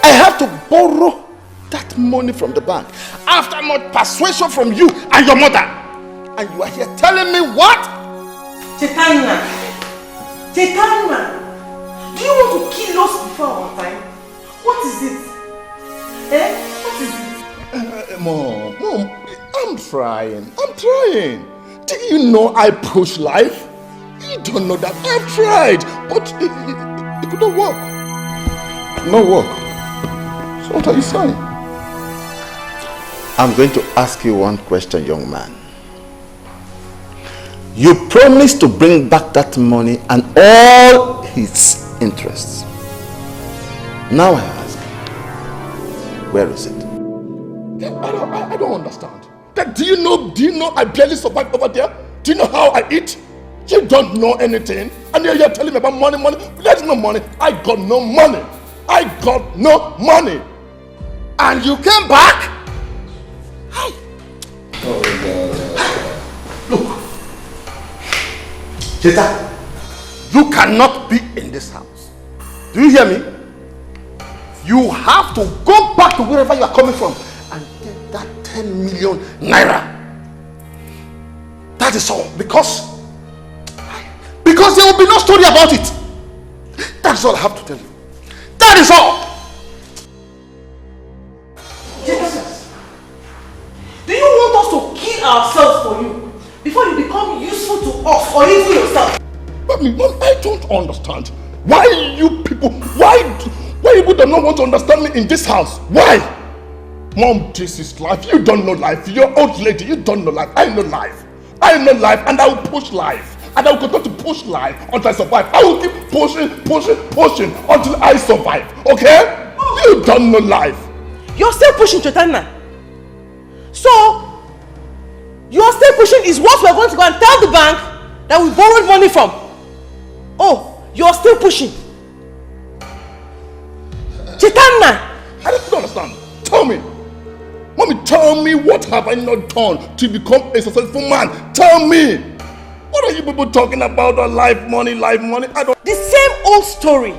I have to borrow that money from the bank after much persuasion from you and your mother. And you are here telling me what? Chetana, do you want to kill us before our time? What is it? What is it? Mom, I'm trying. Do you know I push life? You don't know that. I've tried, but it could not work. No work. So what are you saying? I'm going to ask you one question, young man. You promised to bring back that money and all its interests. Now I ask, where is it? I don't understand. Do you know I barely survive over there? Do you know how I eat? You don't know anything, and you're telling me about money. There's no money. I got no money. I got no money. And you came back? Hi. Look. Cheta, you cannot be in this house. Do you hear me? You have to go back to wherever you are coming from and get that 10 million naira. That is all. Because there will be no story about it. That's all I have to tell you. That is all. Jesus. Do you want us to kill ourselves for you before you become useful to us or even yourself? Mommy, I don't understand. Why you people do not want to understand me in this house? Why? Mom, this is life. You don't know life. You're old lady. You don't know life. I know life. I know life, and I will push life. And I will continue to push life until I survive. I will keep pushing until I survive. Okay? You don't know life. You're still pushing, Chetana. So, you're still pushing is what we're going to go and tell the bank that we borrowed money from. Oh, you're still pushing. Chetana! I don't understand. Tell me. Mommy, tell me, what have I not done to become a successful man? Tell me. What are you people talking about? Life money, I don't... The same old story.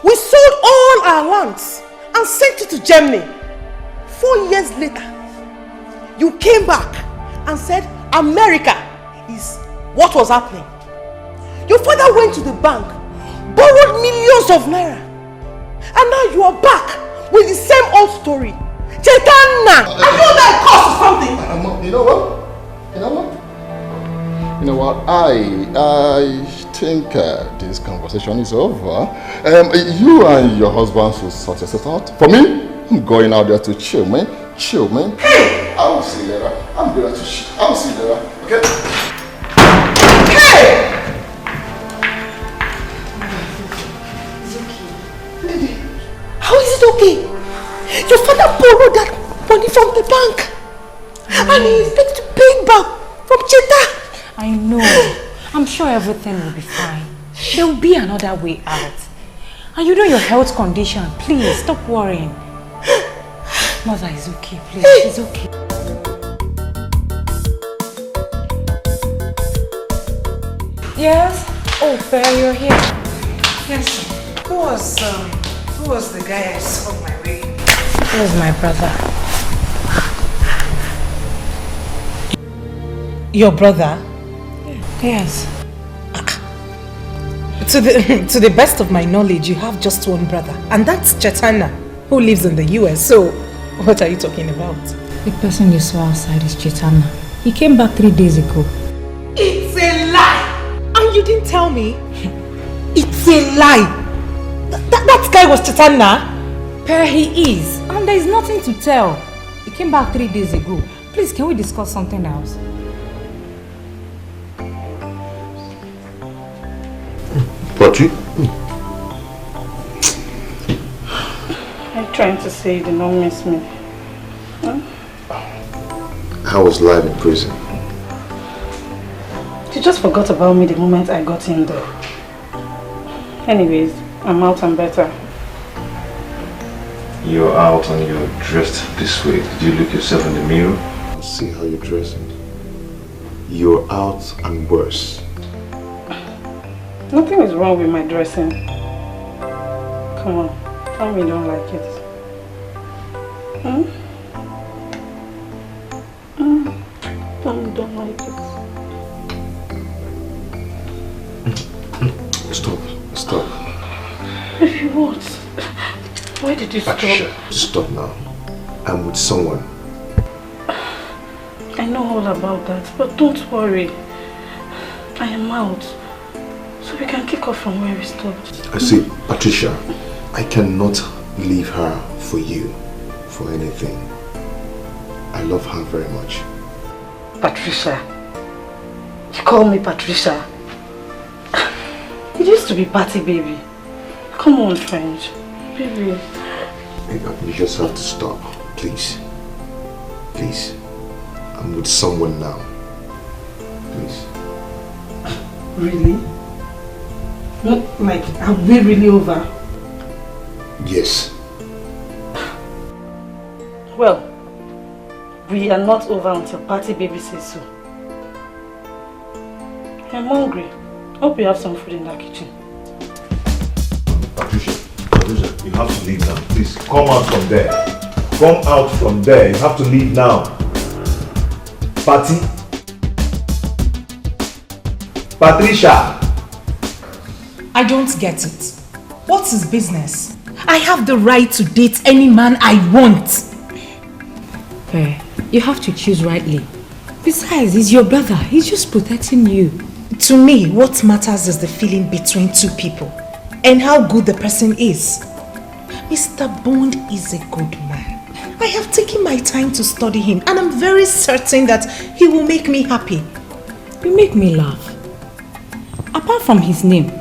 We sold all our lands and sent it to Germany. 4 years later, you came back and said America is what was happening. Your father went to the bank, borrowed millions of naira, and now you are back with the same old story. Chetana! Are you that cost something? You know what? I think this conversation is over. You and your husband should sort yourself out. For me, I'm going out there to chill, man. Hey! I will see you later. I'm going to chill. I will see you later. Okay? Hey! How is it okay? Your father borrowed that money from the bank. And he expects to pay it back from Cheta. I know. I'm sure everything will be fine. There will be another way out. And you know your health condition. Please, stop worrying. Mother is okay, please. She's okay. Yes? Oh, Fair, you're here. Yes. Who was the guy I saw on my way? He was my brother. Your brother? Yes. To the best of my knowledge, you have just one brother, and that's Chetana, who lives in the US. So, what are you talking about? The person you saw outside is Chetana. He came back 3 days ago. It's a lie! And you didn't tell me? It's a lie! That guy was Chetana? Per, he is. And there is nothing to tell. He came back 3 days ago. Please, can we discuss something else? Pochi? I'm trying to say you did not miss me. Huh? How was life in prison? You just forgot about me the moment I got in there. Anyways, I'm out and better. You're out and you're dressed this way. Did you look yourself in the mirror? See how you're dressing. You're out and worse. Nothing is wrong with my dressing. Come on, tell me you don't like it. Hmm? Tell me you don't like it. Stop. What? Why did you stop? Stop now. I'm with someone. I know all about that, but don't worry. I am out. So we can kick off from where we stopped. I see, Patricia, I cannot leave her for you, for anything. I love her very much. Patricia. You call me Patricia. It used to be Patty, baby. Come on, French. Baby. You just have to stop, please. Please. I'm with someone now. Please. Really? Like, are we really over? Yes. Well, we are not over until Party Baby says so. I'm hungry. Hope you have some food in that kitchen. Patricia, you have to leave now. Please, come out from there. Come out from there. You have to leave now. Patty? Patricia! I don't get it. What's his business? I have the right to date any man I want. Fair. You have to choose rightly. Besides, he's your brother. He's just protecting you. To me, what matters is the feeling between two people and how good the person is. Mr. Bond is a good man. I have taken my time to study him and I'm very certain that he will make me happy. You make me laugh. Apart from his name,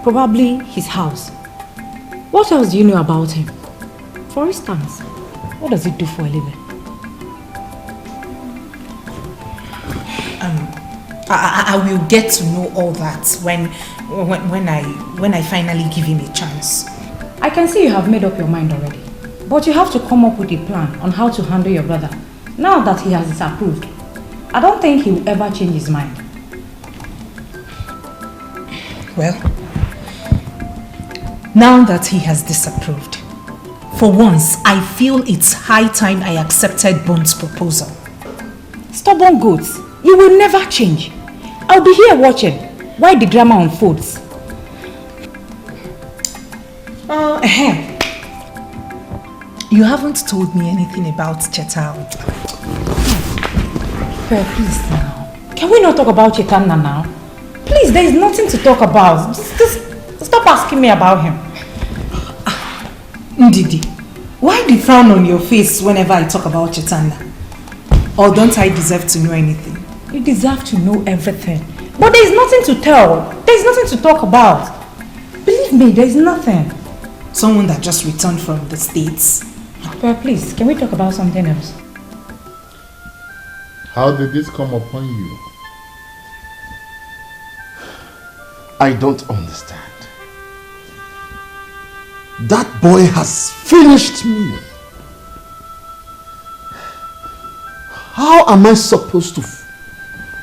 probably his house. What else do you know about him? For instance, what does he do for a living? I will get to know all that when I finally give him a chance. I can see you have made up your mind already. But you have to come up with a plan on how to handle your brother now that he has disapproved. I don't think he will ever change his mind. Well, now that he has disapproved, for once I feel it's high time I accepted Bond's proposal. Stubborn goats, you will never change. I'll be here watching while the drama unfolds. You haven't told me anything about Chetal. Please now. Can we not talk about Chetana now? Please, there is nothing to talk about. Just stop asking me about him. Ndidi, why the frown on your face whenever I talk about Chetana? Or don't I deserve to know anything? You deserve to know everything. But there is nothing to tell. There is nothing to talk about. Believe me, there is nothing. Someone that just returned from the States. Please, can we talk about something else? How did this come upon you? I don't understand. That boy has finished me. How am I supposed to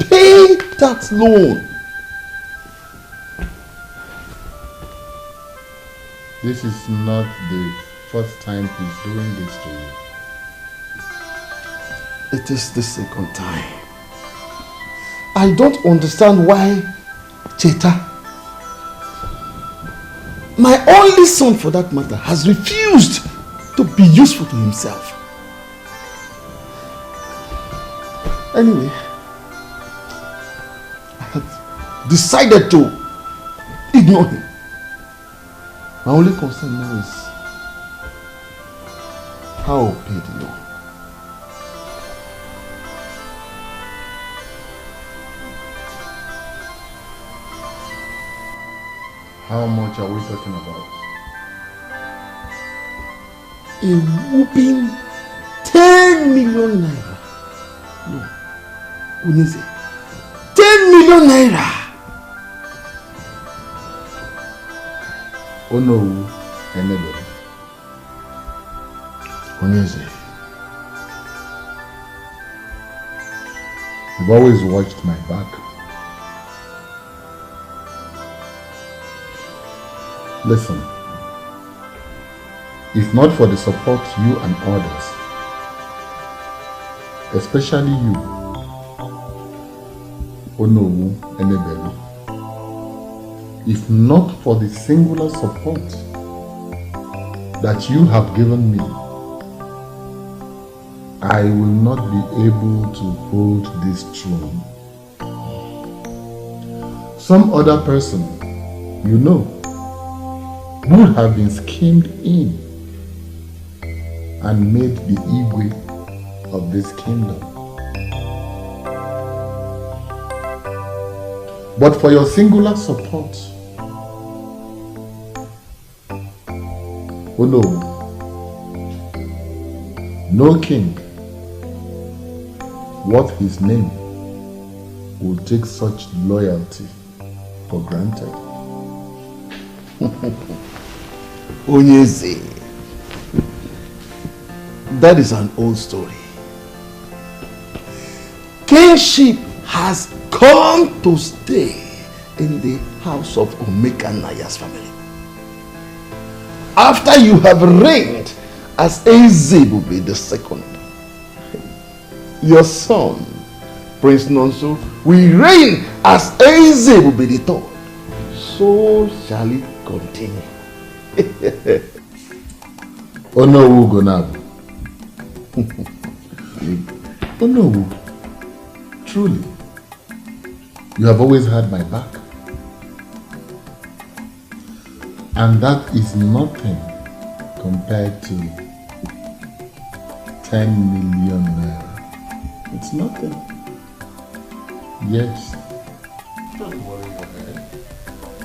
pay that loan? This is not the first time he's doing this to you. It is the second time. I don't understand why Cheta, my only son for that matter, has refused to be useful to himself. Anyway, I have decided to ignore him. My only concern now is how I'll pay the loan. How much are we talking about? A whooping 10 million naira. No, Unise, 10 million naira. Oh no, anybody. Unise, you've always watched my back. Listen, if not for the support you and others, especially you, Onowu Enebelu, if not for the singular support that you have given me, I will not be able to hold this throne. Some other person, you know, would have been schemed in and made the Igwe of this kingdom. But for your singular support, oh no king worth his name will take such loyalty for granted. Onyeze. That is an old story. Kingship has come to stay in the house of Omeka Naya's family. After you have reigned as Ezebube II, your son, Prince Nonso, will reign as Ezebube III. So shall it continue. Onowu Gonab. Onowu, truly, you have always had my back. And that is nothing compared to 10 million naira. It's nothing. Yes. Don't worry your head.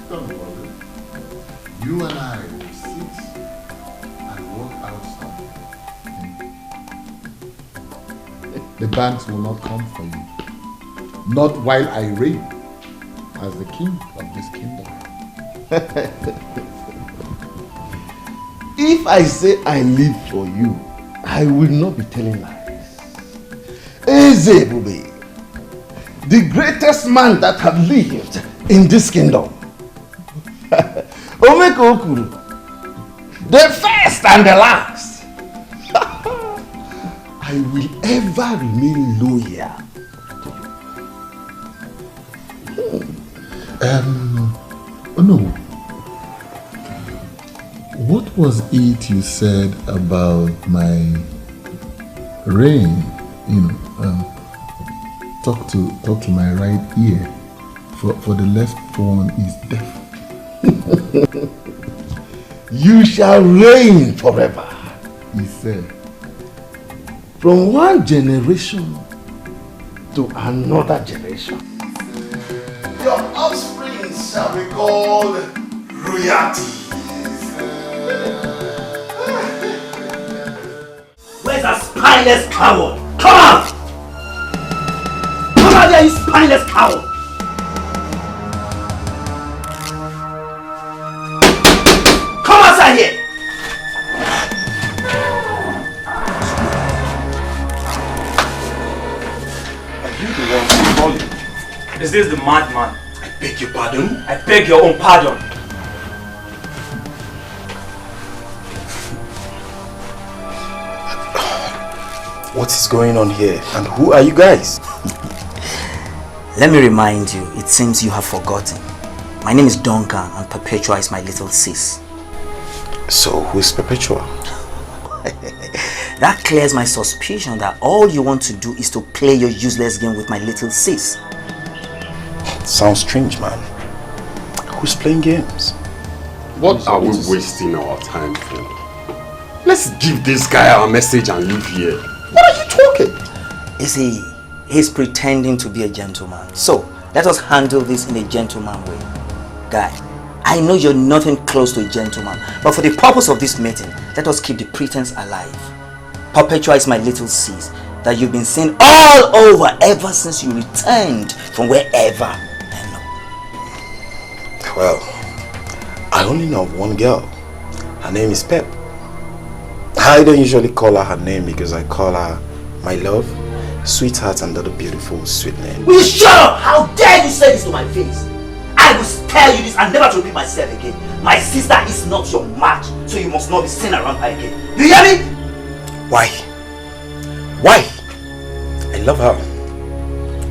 Don't worry. You and I will sit and work out something. The banks will not come for you. Not while I reign as the king of this kingdom. If I say I live for you, I will not be telling lies. Ezebube, the greatest man that have lived in this kingdom. Omeka Okuru, the first and the last. I will ever remain loyal to you. Oh no. What was it you said about my reign? Talk to my right ear, for the left one is deaf. You shall reign forever, he said. From one generation to another generation. Your offspring shall be called royalty. Where's that spineless coward? Come out! Come out there, you spineless coward! Come outside here! Are you the one who calling? Is this the madman? I beg your pardon? I beg your own pardon. What is going on here? And who are you guys? Let me remind you, it seems you have forgotten. My name is Duncan and Perpetua is my little sis. So, who is Perpetua? That clears my suspicion that all you want to do is to play your useless game with my little sis. Sounds strange, man. Who's playing games? What are we wasting our time for? Let's give this guy our message and leave here. What are you talking? You see, he's pretending to be a gentleman. So, let us handle this in a gentleman way. Guy, I know you're nothing close to a gentleman, but for the purpose of this meeting, let us keep the pretense alive. Perpetua is my little sis that you've been seeing all over ever since you returned from wherever. Well, I only know of one girl. Her name is Pep. I don't usually call her name because I call her my love, sweetheart, and other beautiful sweet name. Will you shut up? How dare you say this to my face? I will spare you this and never to repeat myself again. My sister is not your match, so you must not be seen around her again. You hear me? Why? Why? I love her.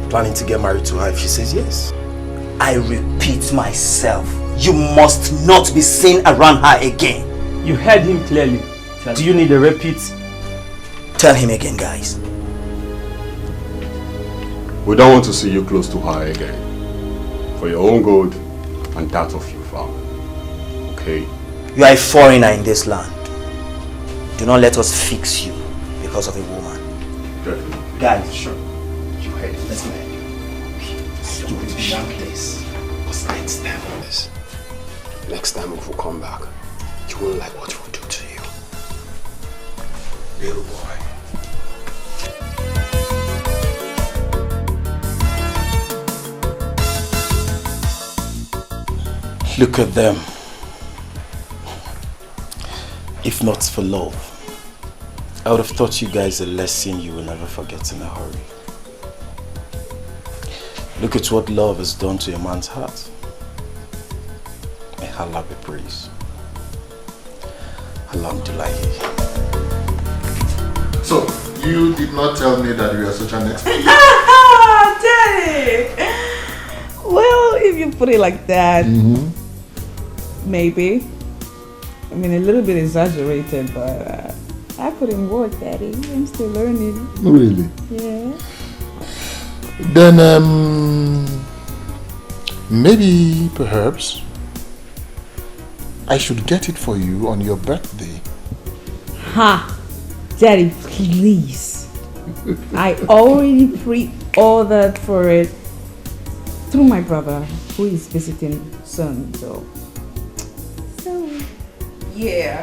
Planning to get married to her if she says yes. I repeat myself. You must not be seen around her again. You heard him clearly. Do you need a repeat? Tell him again, guys. We don't want to see you close to her again. For your own good and that of your family. Okay? You are a foreigner in this land. Do not let us fix you because of a woman. Definitely. Guys, sure. You heard. Let's go. Do it beyond this. What's next time on this? Next time if we come back, you won't like what we'll do to you. Little boy. Look at them. If not for love, I would have taught you guys a lesson you will never forget in a hurry. Look at what love has done to a man's heart. May Allah be praised. Alhamdulillah. So, you did not tell me that you are such an expert. Daddy! Well, if you put it like that, maybe. I mean, a little bit exaggerated, but I put in work, Daddy. I'm still learning. Really? Yeah. Then, maybe, perhaps, I should get it for you on your birthday. Ha! Daddy, please. I already pre-ordered for it through my brother, who is visiting soon, so yeah.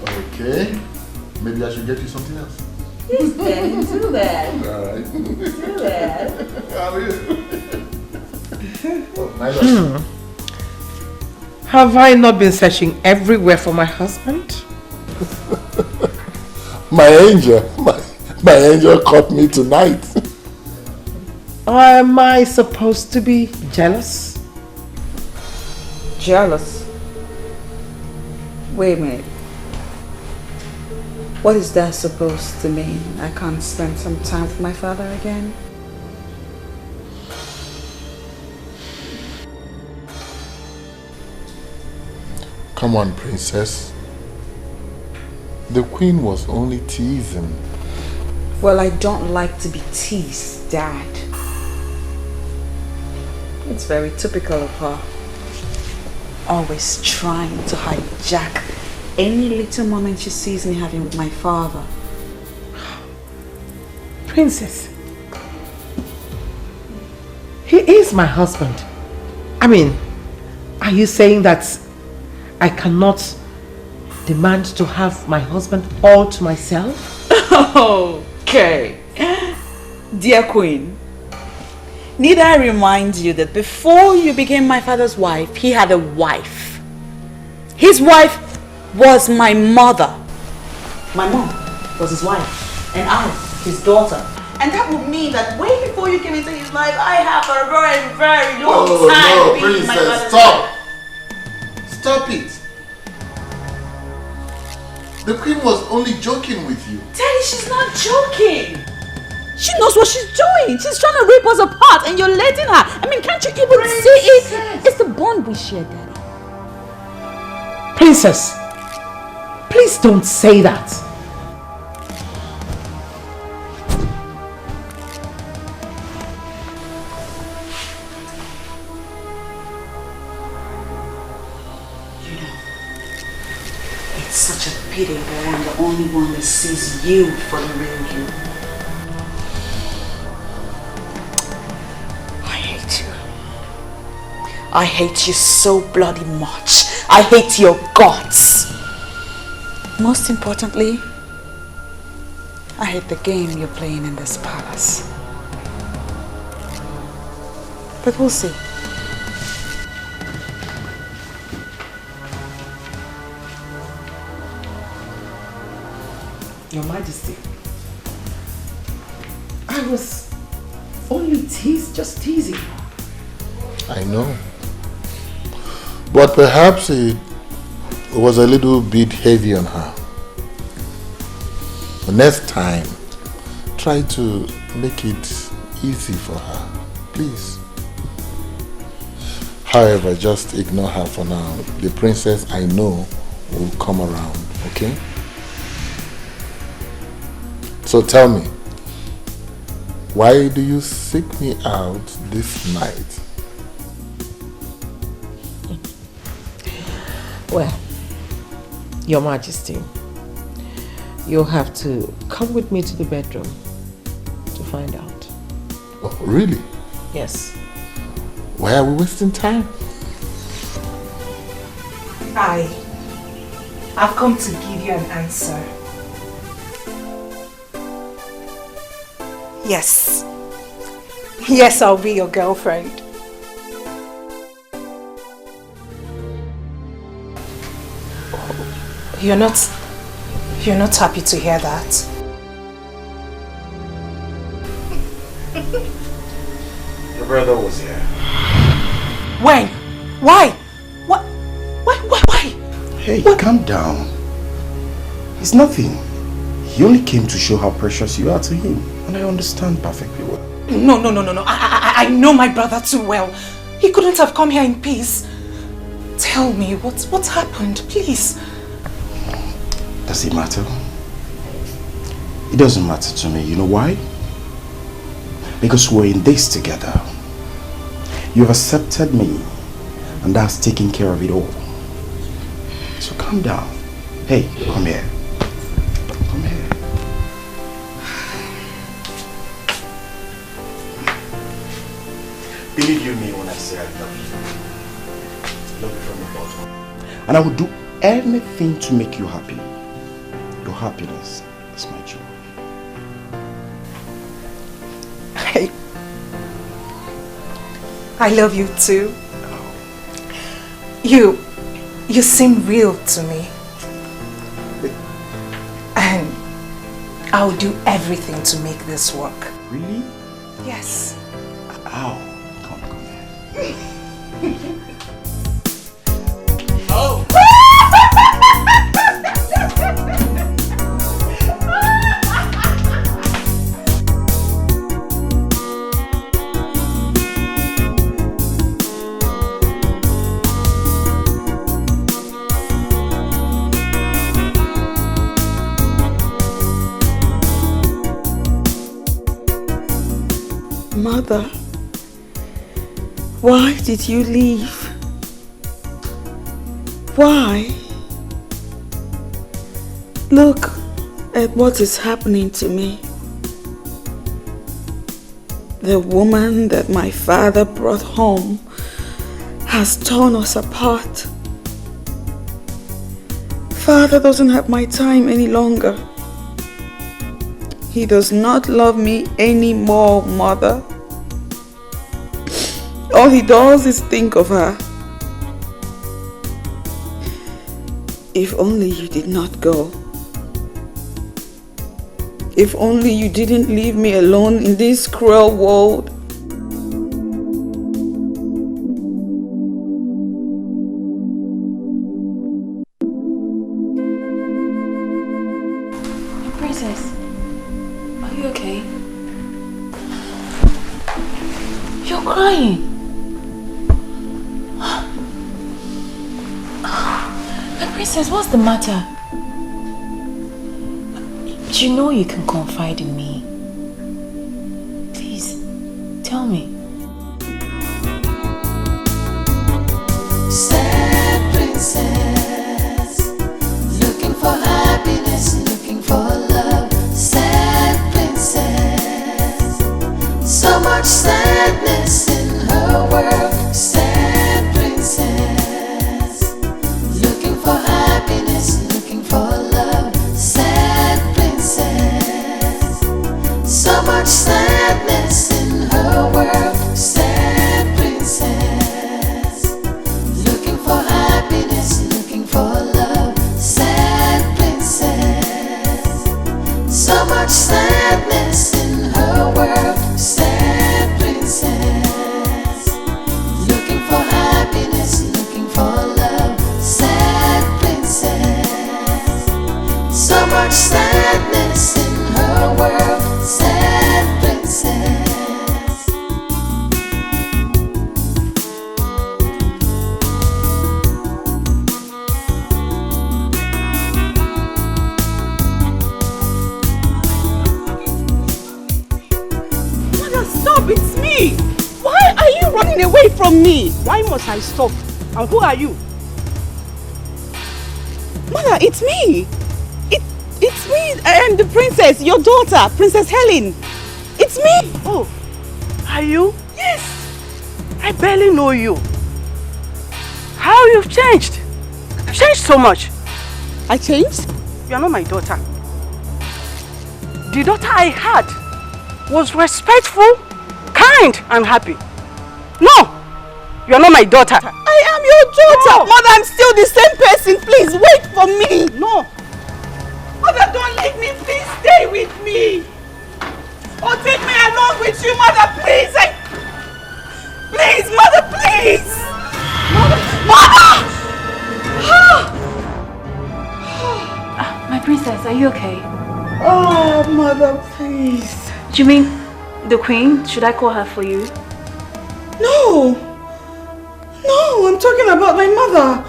Okay. Maybe I should get you something else. Yes, Daddy, do that. Alright. Do that. Have I not been searching everywhere for my husband? My angel caught me tonight. Am I supposed to be jealous? Jealous? Wait a minute. What is that supposed to mean? I can't spend some time with my father again? Come on, princess. The queen was only teasing. Well, I don't like to be teased, Dad. It's very typical of her. Always trying to hijack any little moment she sees me having with my father. Princess, he is my husband. I mean, are you saying that I cannot demand to have my husband all to myself? Okay. Dear Queen, need I remind you that before you became my father's wife, he had a wife. His wife was my mother. My mom was his wife, and I, his daughter. And that would mean that way before you came into his life, I have a very, very long time being my father's wife. Stop it. The queen was only joking with you. Daddy, she's not joking. She knows what she's doing. She's trying to rip us apart and you're letting her. I mean, can't you even see it? It's the bond we share, Daddy. Princess, please don't say that. It's such a pity that I'm the only one that sees you for the real you. I hate you. I hate you so bloody much. I hate your guts. Most importantly, I hate the game you're playing in this palace. But we'll see. Your Majesty, I was only just teasing. I know. But perhaps it was a little bit heavy on her. The next time, try to make it easy for her, please. However, just ignore her for now. The princess, I know, will come around, okay? So tell me, why do you seek me out this night? Well, Your Majesty, you'll have to come with me to the bedroom to find out. Oh, really? Yes. Why are we wasting time? I've come to give you an answer. Yes. Yes, I'll be your girlfriend. You're not happy to hear that? Your brother was here. When? Why? Why? Hey, calm down. It's nothing. He only came to show how precious you are to him. And I understand perfectly well. No. I know my brother too well. He couldn't have come here in peace. Tell me, what's happened, please? Does it matter? It doesn't matter to me. You know why? Because we're in this together. You've accepted me, and that's taking care of it all. So calm down. Hey, come here. Come here. Believe you me when I say I love you. I love you from the bottom. And I will do anything to make you happy. Your happiness is my joy. I love you too. You seem real to me. And I'll do everything to make this work. Really? Yes. Ow. Come here. Oh. Mother, why did you leave? Why? Look at what is happening to me. The woman that my father brought home has torn us apart. Father doesn't have my time any longer. He does not love me anymore, Mother. All he does is think of her. If only you did not go. If only you didn't leave me alone in this cruel world. Princess, are you okay? You're crying. Princess, what's the matter? You know you can confide in me. Please, tell me. Sad princess, looking for happiness, looking for love. Sad princess, so much sadness in her world. Sad princess, looking for happiness, looking for love. Sad princess, so much sadness in her world. Sad princess, looking for happiness, looking for love. Sad princess, so much sadness in her world. Sad princess, looking for happiness, looking for love. Sad princess, so much sadness in her world. Sad princess. Mother, stop! It's me! Why are you running away from me? Why must I stop? And who are you? Mother, it's me! It's me and the princess, your daughter, Princess Helen. It's me! Oh, are you? Yes! I barely know you. How you've changed? You've changed so much. I changed? You're not my daughter. The daughter I had was respectful, kind, and happy. No! You are not my daughter. I am your daughter. No. Mother, I'm still the same person. Please wait for me. No. Mother, don't leave me. Please stay with me. Or take me along with you, Mother, please. Please, Mother, please. Mother! My princess, are you okay? Oh, Mother, please. Do you mean the queen? Should I call her for you? No. No, I'm talking about my mother.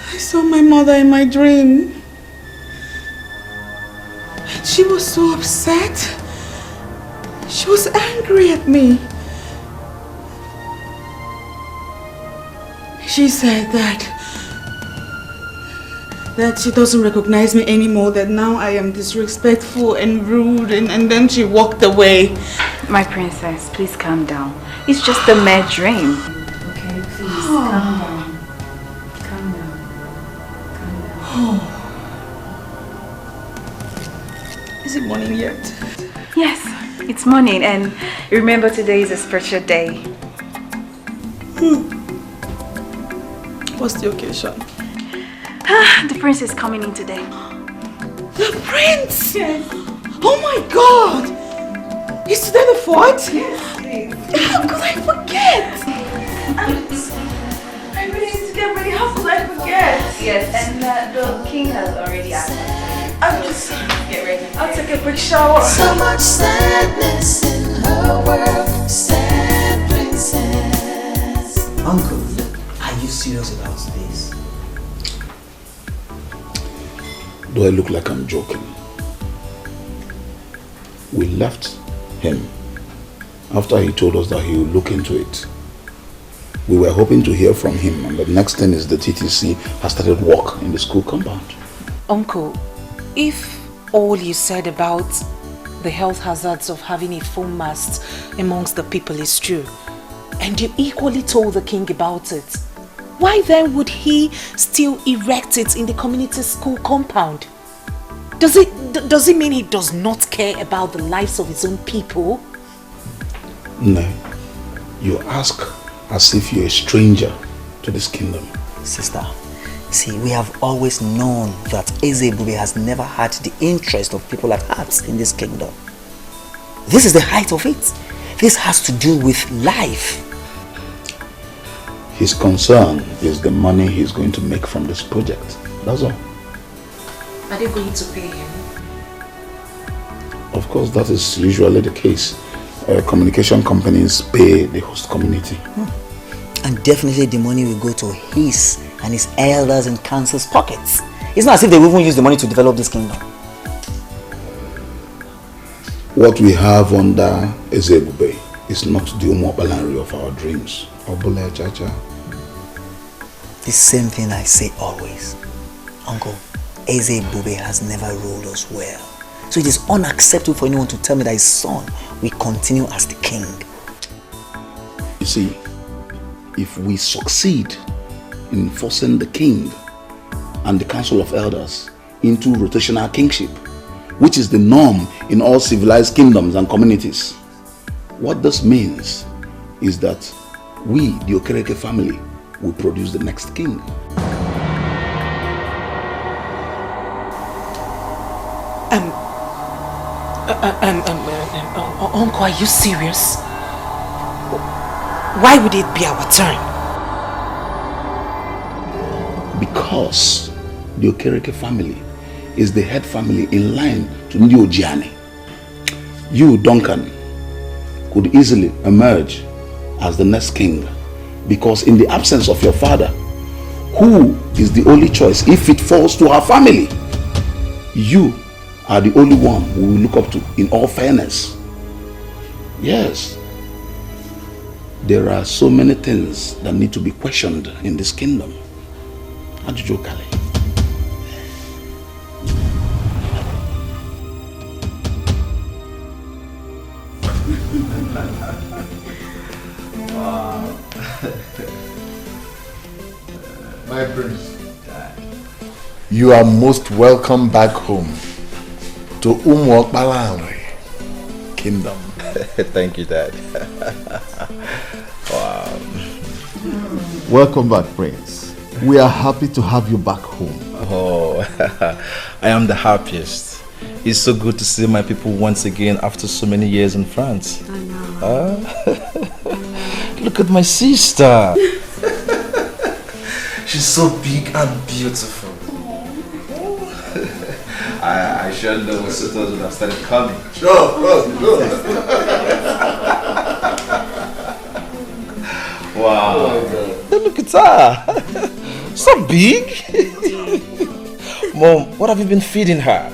I saw my mother in my dream. And she was so upset. She was angry at me. She said that she doesn't recognize me anymore, that now I am disrespectful and rude, and then she walked away. My princess, please calm down. It's just a mere dream. Okay, please calm down. Calm down. Calm down. Is it morning yet? Yes, it's morning, and remember today is a special day. What's the occasion? The prince is coming in today. The prince? Yes. Oh my God! Is today the 4th? Yes, please. How could I forget? I really need to get ready. How could I forget? Yes, and the king has already asked me. I'm just get ready. I'll take a quick shower. So much sadness in her world, sad princess. Uncle, are you serious about this? Do I look like I'm joking? We left him after he told us that he would look into it. We were hoping to hear from him, and the next thing is the TTC has started work in the school compound. Uncle, if all you said about the health hazards of having a foam mast amongst the people is true, and you equally told the king about it, why then would he still erect it in the community school compound? Does it mean he does not care about the lives of his own people? No. You ask as if you're a stranger to this kingdom. Sister, see, we have always known that Ezebube has never had the interest of people at heart in this kingdom. This is the height of it. This has to do with life. His concern is the money he's going to make from this project. That's all. Are they going to pay him? Of course, that is usually the case. Communication companies pay the host community. And definitely the money will go to his and his elders and council's pockets. It's not as if they will even use the money to develop this kingdom. What we have under Ezebube is not the umobalanri of our dreams. Obule Chacha. The same thing I say always. Uncle, Ezebube has never ruled us well. So it is unacceptable for anyone to tell me that his son will continue as the king. You see, if we succeed in forcing the king and the council of elders into rotational kingship, which is the norm in all civilized kingdoms and communities, what this means is that we, the Okereke family, will produce the next king. Uncle, are you serious? Why would it be our turn? Because the Okereke family is the head family in line to Ndi Ojiani. You, Duncan, could easily emerge as the next king, because in the absence of your father, who is the only choice if it falls to our family, you are the only one we will look up to in all fairness. Yes, there are so many things that need to be questioned in this kingdom. Ajujo Kale. Wow. My prince, You are most welcome back home to Umuokbalanri Kingdom. Thank you, Dad. Wow. Welcome back, Prince. We are happy to have you back home. Oh, I am the happiest. It's so good to see my people once again after so many years in France. I know. Look at my sister. She's so big and beautiful. I sure know my sisters would have started coming. Sure. Wow. Oh, look at her. So big. Mom, what have you been feeding her?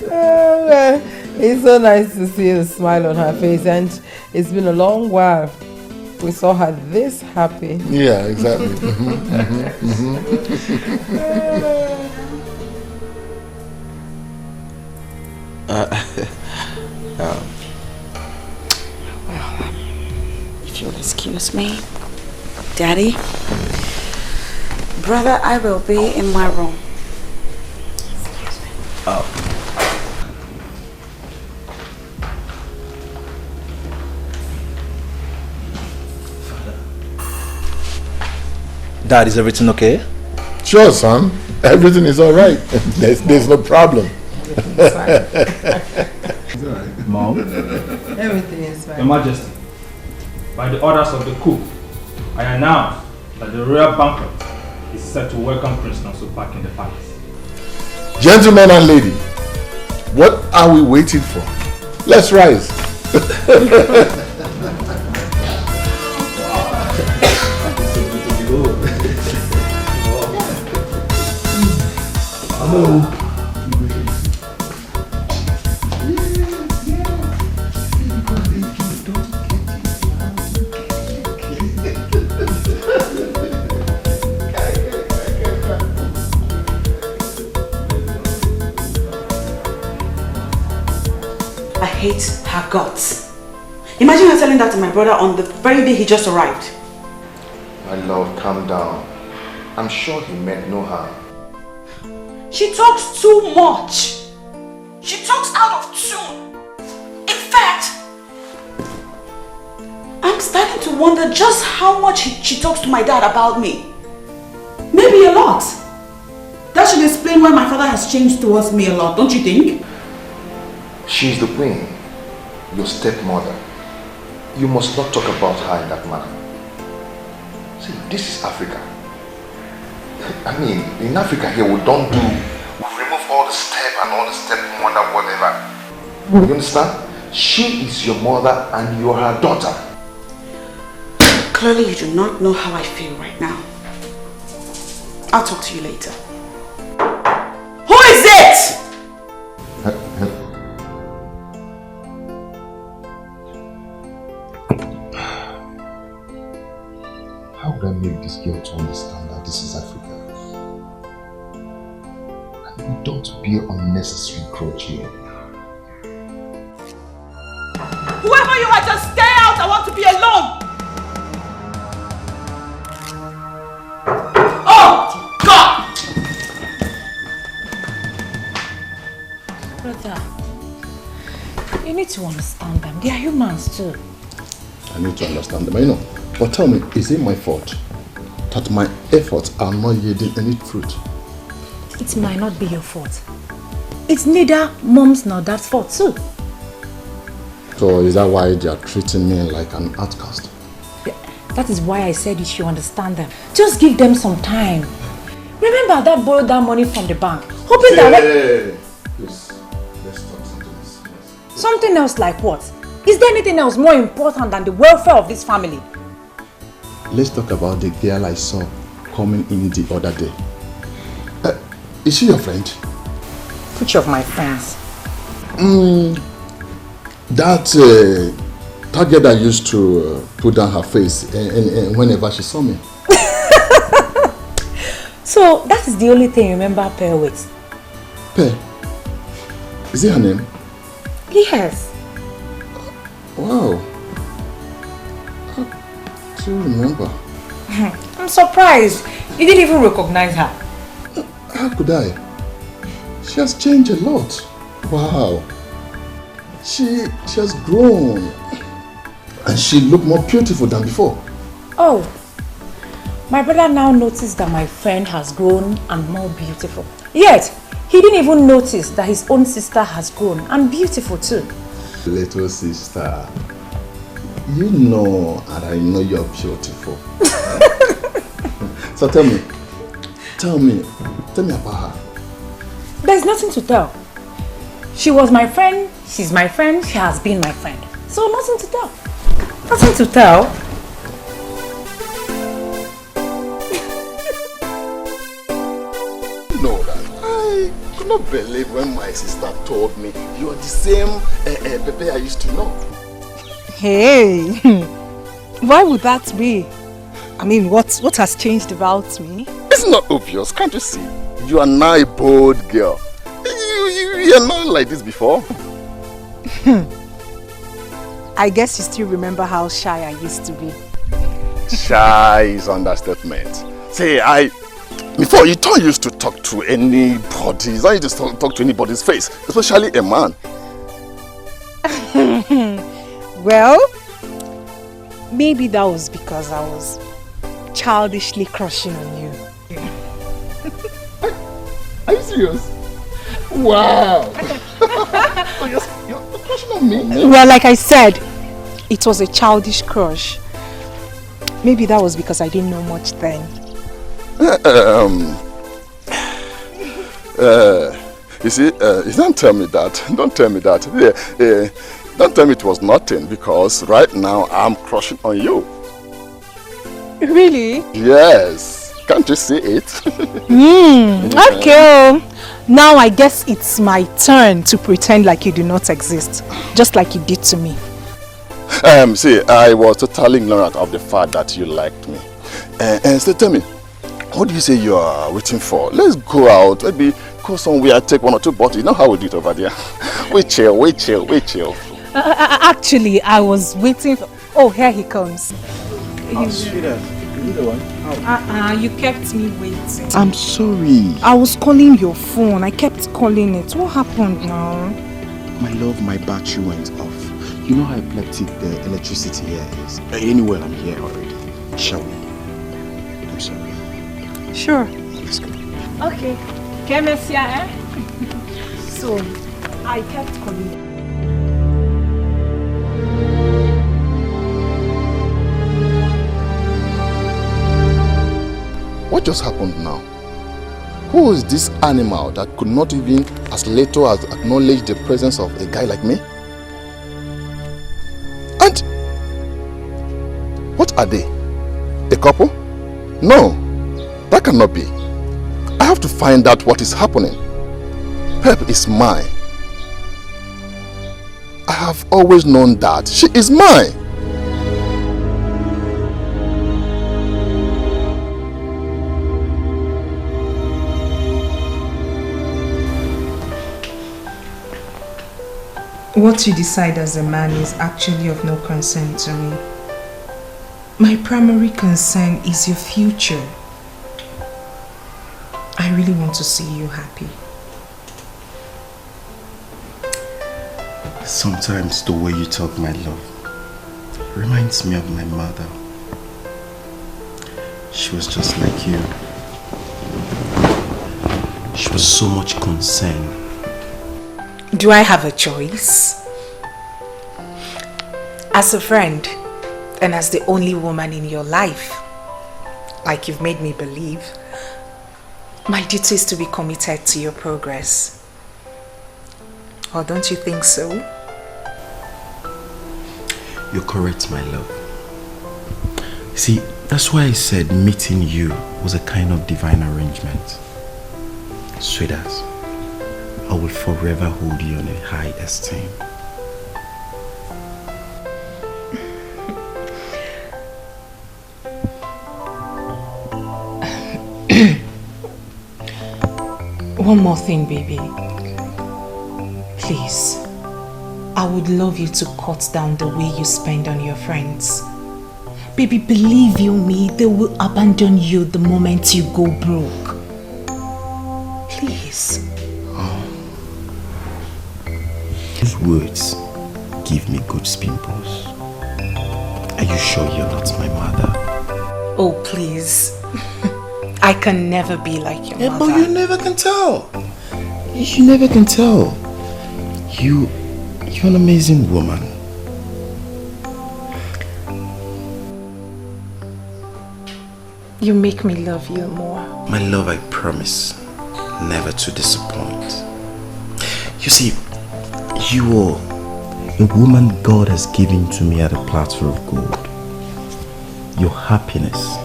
Well, it's so nice to see the smile on her face, and it's been a long while we saw her this happy. Yeah, exactly. If you'll excuse me, Daddy, brother, I will be in my room. Oh. Dad, is everything okay? Sure, son. Everything is all right. There's no problem. Mom. Everything is fine. Your Majesty, by the orders of the coup, I announce that the royal banquet is set to welcome Prince Nonso back in the palace. Gentlemen and lady, what are we waiting for? Let's rise. Hello. I hate her guts. Imagine her telling that to my brother on the very day he just arrived. My love, calm down. I'm sure he meant no harm. She talks too much. She talks out of tune. In fact, I'm starting to wonder just how much she talks to my dad about me. Maybe a lot. That should explain why my father has changed towards me a lot, don't you think? She's the queen, your stepmother. You must not talk about her in that manner. See, this is Africa. I mean, in Africa here, we don't do, we remove all the step and all the stepmother, whatever. You understand? She is your mother and you are her daughter. Clearly you do not know how I feel right now. I'll talk to you later. Who is it? How would I make this girl to understand that this is Africa? And we don't bear unnecessary grudge here. Whoever you are, just stay out. I want to be alone. Oh, God! Brother, you need to understand them. They are humans too. I need to understand them, I know. But tell me, is it my fault that my efforts are not yielding any fruit? It might not be your fault. It's neither mom's nor dad's fault too. So is that why they are treating me like an outcast? That is why I said you should understand them. Just give them some time. Remember that borrowed that money from the bank, hoping that... Please, let's talk something else. Something else like what? Is there anything else more important than the welfare of this family? Let's talk about the girl I saw coming in the other day. Is she your friend? Which of my friends? That girl that used to put down her face and whenever she saw me. So that is the only thing you remember Per with? Per? Is it her name? Yes. Wow. I do remember. I'm surprised. You didn't even recognize her. How could I? She has changed a lot. Wow. She has grown. And she looked more beautiful than before. Oh, my brother now noticed that my friend has grown and more beautiful. Yet, he didn't even notice that his own sister has grown and beautiful too. Little sister, you know and I know you're beautiful. So tell me about her. There's nothing to tell. She was my friend, she's my friend, she has been my friend. So nothing to tell. Nothing to tell. No, I could not believe when my sister told me you are the same Pepe I used to know. Hey, why would that be? I mean, what has changed about me? It's not obvious, can't you see? You are now a bold girl. You are not like this before. I guess you still remember how shy I used to be. Shy is understatement. See, before you don't used to talk to anybody. You don't used to talk to anybody's face, especially a man. Well, maybe that was because I was childishly crushing on you. Are you serious? Wow! Oh, you're crushing on me? Well, like I said, it was a childish crush. Maybe that was because I didn't know much then. You see, don't tell me that. Don't tell me that. Don't tell me it was nothing, because right now I'm crushing on you. Really? Yes. Can't you see it? Okay. Now I guess it's my turn to pretend like you do not exist, just like you did to me. See, I was totally ignorant of the fact that you liked me. And so tell me, what do you say you are waiting for? Let's go out, maybe go somewhere, take 1 or 2 bottles. You know how we do it over there. We chill. Actually, I was waiting for... Oh, here he comes. Oh, sweetheart, you the one? You kept me waiting. I'm sorry. I was calling your phone. I kept calling it. What happened now? My love, my battery went off. You know how epileptic the electricity here is. Anyway, I'm here already. Shall we? I'm sorry. Sure. Let's go. Okay. So, I kept calling you. What just happened now? Who is this animal that could not even as little as acknowledge the presence of a guy like me? And what are they? A couple? No, that cannot be. I have to find out what is happening. Pep is mine. I have always known that she is mine. What you decide as a man is actually of no concern to me. My primary concern is your future. I really want to see you happy. Sometimes the way you talk, my love, reminds me of my mother. She was just like you. She was so much concerned. Do I have a choice? As a friend, and as the only woman in your life, like you've made me believe, my duty is to be committed to your progress. Or don't you think so? You're correct, my love. See, that's why I said meeting you was a kind of divine arrangement. Sweetheart, I will forever hold you in a high esteem. One more thing, baby. Please. I would love you to cut down the way you spend on your friends. Baby, believe you me, they will abandon you the moment you go broke. Please. Those words give me good pimples. Are you sure you're not my mother? Oh, please. I can never be like your mother. But you never can tell. You never can tell. You're an amazing woman. You make me love you more. My love, I promise never to disappoint. You see, you are a woman God has given to me at a platter of gold. Your happiness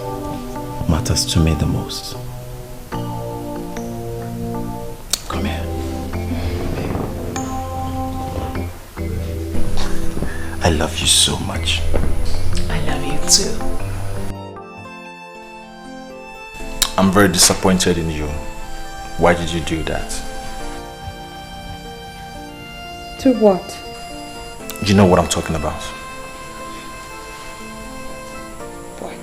matters to me the most. Come here. I love you so much. I love you too. I'm very disappointed in you. Why did you do that? To what? You know what I'm talking about. What?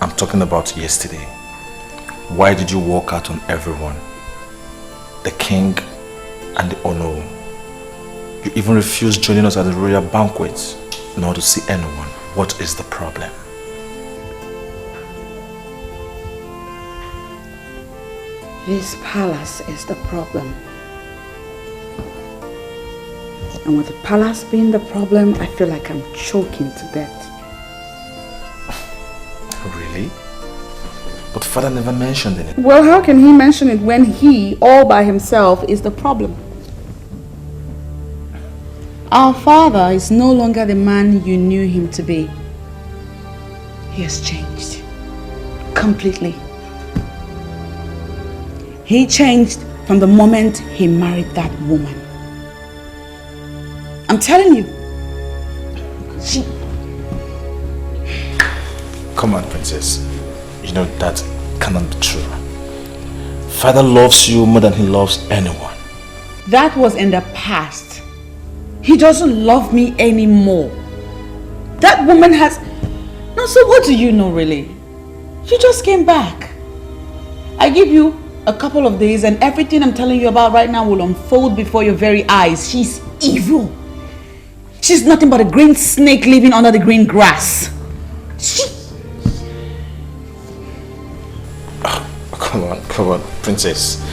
I'm talking about yesterday. Why did you walk out on everyone? The king and the Onno. You even refused joining us at the royal banquet, not to see anyone. What is the problem? This palace is the problem. And with the palace being the problem, I feel like I'm choking to death. Really? But father never mentioned it. Well, how can he mention it when he, all by himself, is the problem? Our father is no longer the man you knew him to be. He has changed. Completely. He changed from the moment he married that woman. I'm telling you. She... Come on, princess. You know that cannot be true. Father loves you more than he loves anyone. That was in the past. He doesn't love me anymore. That woman has... No, so what do you know really? You just came back. I give you a couple of days and everything I'm telling you about right now will unfold before your very eyes. She's evil. She's nothing but a green snake living under the green grass. Come on, princess.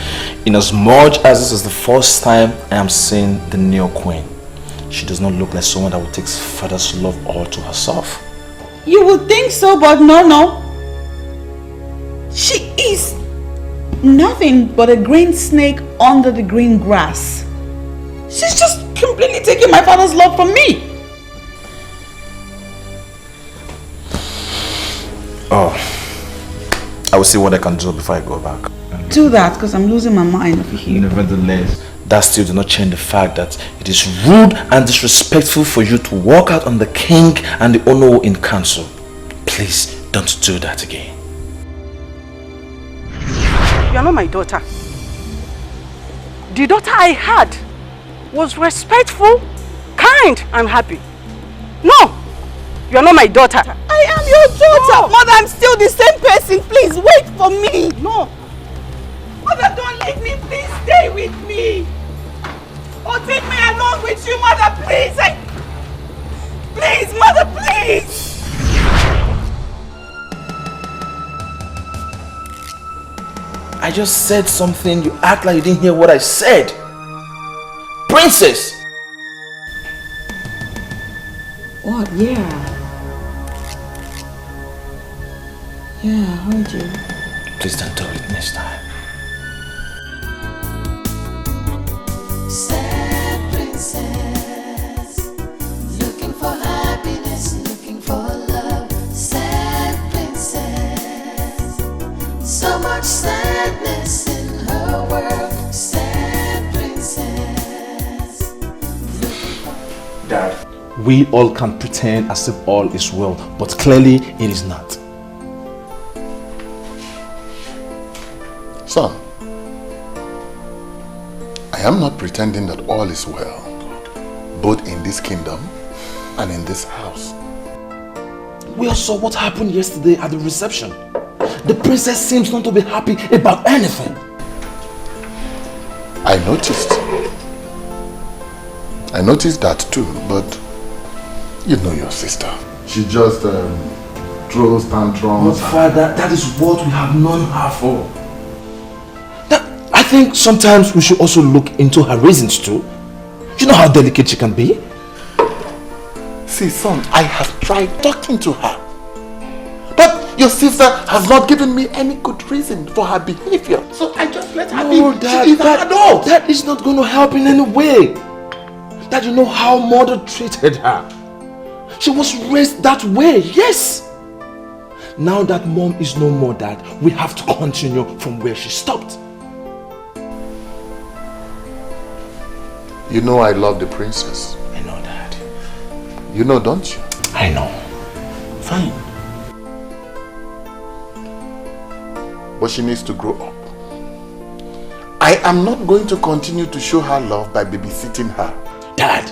In as much as this is the first time I am seeing the new queen, she does not look like someone that would take father's love all to herself. You would think so, but no. She is nothing but a green snake under the green grass. She's just completely taking my father's love from me. Oh, I will see what I can do before I go back. Do that, because I'm losing my mind over here. Nevertheless, that still does not change the fact that it is rude and disrespectful for you to walk out on the king and the Onno in council. Please don't do that again. You are not my daughter. The daughter I had was respectful, kind, and happy. No, you are not my daughter. I am your daughter. No. Mother, I'm still the same person. Please wait for me. No. Mother, don't leave me. Please stay with me. Or take me along with you, Mother, please. Please, Mother, please. I just said something. You act like you didn't hear what I said. Princess! What? Yeah. Yeah, I heard you. Please don't do it next time. Sad princess, looking for happiness, looking for love. Sad princess, so much sadness in her world. Sad princess. Dad, we all can pretend as if all is well, but clearly it is not. Son, I am not pretending that all is well, both in this kingdom and in this house. We all saw what happened yesterday at the reception. The princess seems not to be happy about anything. I noticed. I noticed that too, but you know your sister. She just throws tantrums. But Father, that is what we have known her for. I think sometimes we should also look into her reasons too. You know how delicate she can be? See, son, I have tried talking to her. But your sister has not given me any good reason for her behavior. So I just let her be. Dad, she is an adult. That is not going to help in any way. Dad, you know how mother treated her. She was raised that way, yes. Now that mom is no more, Dad, we have to continue from where she stopped. You know I love the princess. I know, Dad. You know, don't you? I know. Fine. But she needs to grow up. I am not going to continue to show her love by babysitting her. Dad,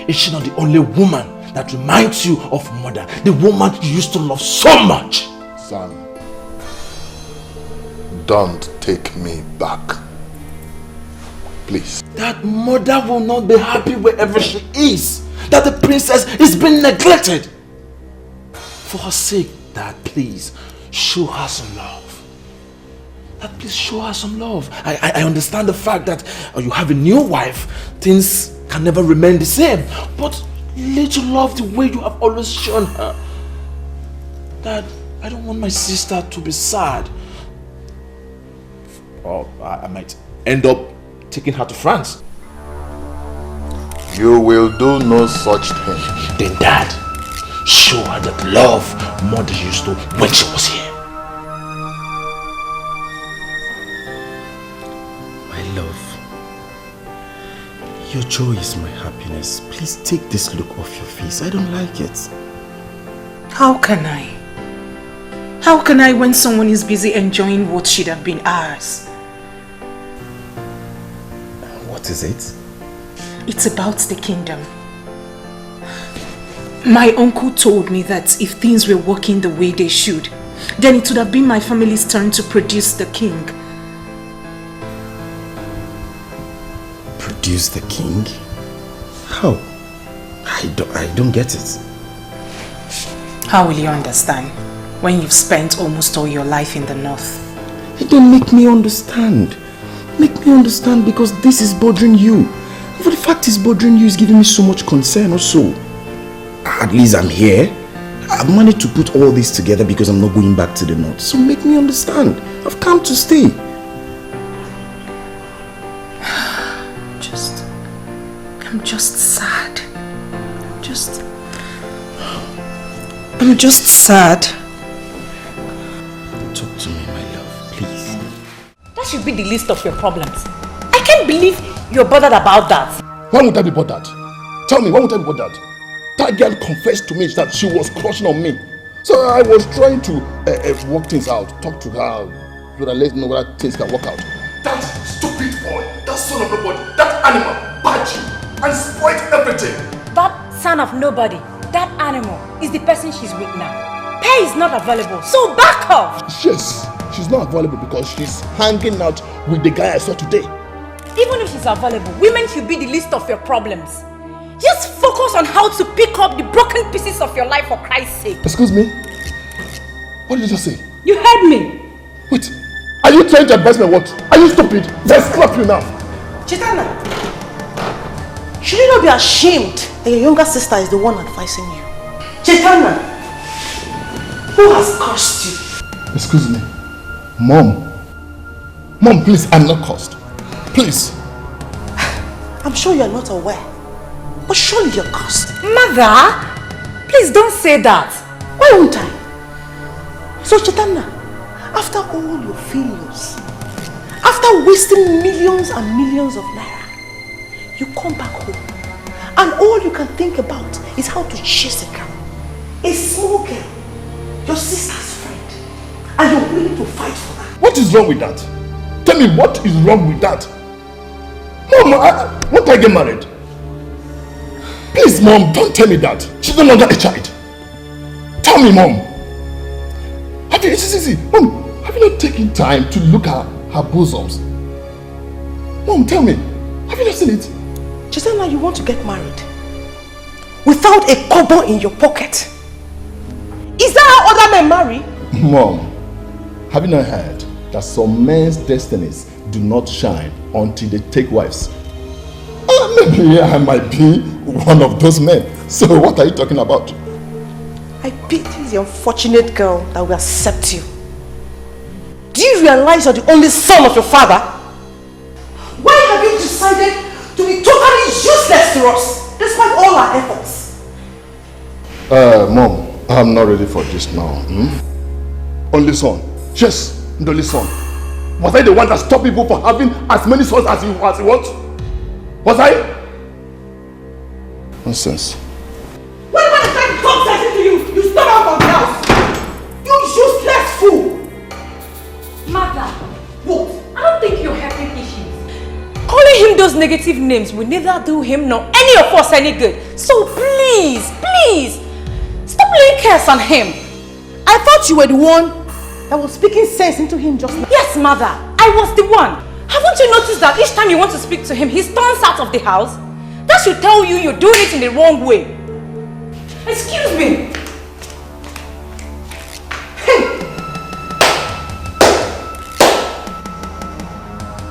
is she not the only woman that reminds you of mother? The woman you used to love so much. Son, don't take me back. Please. That mother will not be happy wherever she is. That the princess is being neglected. For her sake, Dad, please, show her some love. Dad, please show her some love. I understand the fact that you have a new wife. Things can never remain the same. But little love the way you have always shown her. Dad, I don't want my sister to be sad. Or I might end up taking her to France. You will do no such thing. Then Dad, show her that love mother used to when she was here. My love, your joy is my happiness. Please take this look off your face. I don't like it. How can I? How can I when someone is busy enjoying what should have been ours? What is it? It's about the kingdom. My uncle told me that if things were working the way they should, then it would have been my family's turn to produce the king. Produce the king? How? I don't get it. How will you understand when you've spent almost all your life in the north? You don't make me understand. Make me understand, because this is bothering you. But the fact is bothering you is giving me so much concern also. At least I'm here. I've managed to put all this together because I'm not going back to the north. So make me understand. I've come to stay. I'm just sad. I'm just sad. Talk to me, my love, please. That should be the least of your problems. I can't believe you're bothered about that. Why would I be bothered? Tell me, why would I be bothered? That girl confessed to me that she was crushing on me. So I was trying to work things out, talk to her, so that let me know whether things can work out. That stupid boy, that son of nobody, that animal, bite you and spoiled everything. That son of nobody, that animal, is the person she's with now. Pay is not available, so back off! Yes, she's not available because she's hanging out with the guy I saw today. Even if she's available, women should be the least of your problems. Just focus on how to pick up the broken pieces of your life for Christ's sake. Excuse me? What did you just say? You heard me. Wait, are you trying to advise me what? Are you stupid? Let's slap you now. Chitana, should you not be ashamed that your younger sister is the one advising you? Chitana, who has cursed you? Excuse me. Mom. Mom, please, I'm not cursed. Please. I'm sure you're not aware, but surely you're cursed. Mother, please don't say that. Why won't I? So Chitana, after all your failures, after wasting millions and millions of naira, you come back home and all you can think about is how to chase a girl, a small girl, your sister's friend, and you're willing to fight for her. What is wrong with that? Tell me, what is wrong with that? Mom, won't I get married? Please, Mom, don't tell me that. She's no longer a child. Tell me, Mom. Mom, have you not taken time to look at her bosoms? Mom, tell me, have you not seen it? Gisela, you want to get married without a kobo in your pocket? Is that how other men marry? Mom, have you not heard that some men's destinies do not shine until they take wives? Maybe I might be one of those men. So what are you talking about? I pity the unfortunate girl that will accept you. Do you realize you're the only son of your father? Why have you decided to be totally useless to us, despite all our efforts? Mom, I'm not ready for this now. Only son. Yes, the only son. Was I the one that stopped people from having as many sons as he wants? Was I? Nonsense. When I started talk sense to you, you stop out of the house. You useless fool. Mother, what? I don't think you're helping issues. Calling him those negative names will neither do him nor any of us any good. So please, please, stop laying curse on him. I thought you were the one that was speaking sense into him just now. Yes, mother, I was the one. Haven't you noticed that each time you want to speak to him, he storms out of the house? That should tell you you're doing it in the wrong way. Excuse me.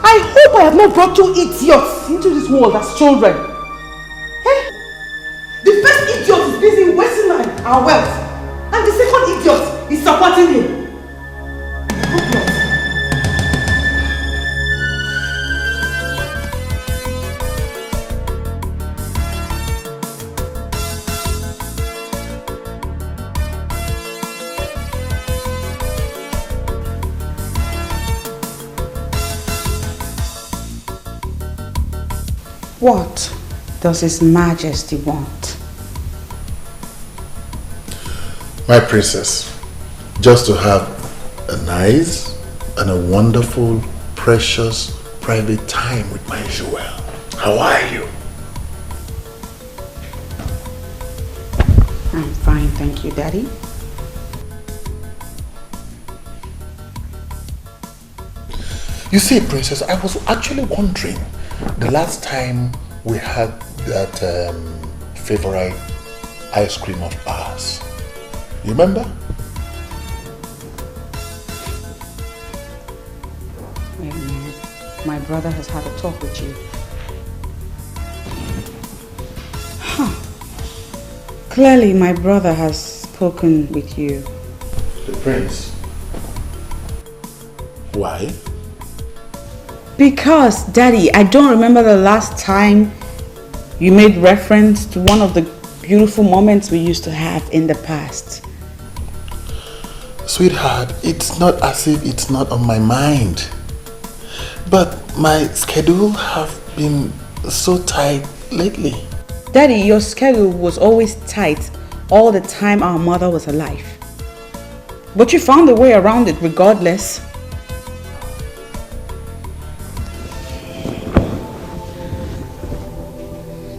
I hope I have not brought you idiots into this world as children. Hey? The first idiot is busy wasting our wealth, and the second idiot is supporting him. What does His Majesty want? My princess, just to have a nice and a wonderful, precious, private time with my Joel. How are you? I'm fine, thank you, Daddy. You see, princess, I was actually wondering, the last time we had that favorite ice cream of ours, you remember? Wait a minute. My brother has had a talk with you. Huh. Clearly, my brother has spoken with you. The prince. Why? Because, Daddy, I don't remember the last time you made reference to one of the beautiful moments we used to have in the past. Sweetheart, it's not as if it's not on my mind. But my schedule have been so tight lately. Daddy, your schedule was always tight all the time our mother was alive. But you found a way around it regardless.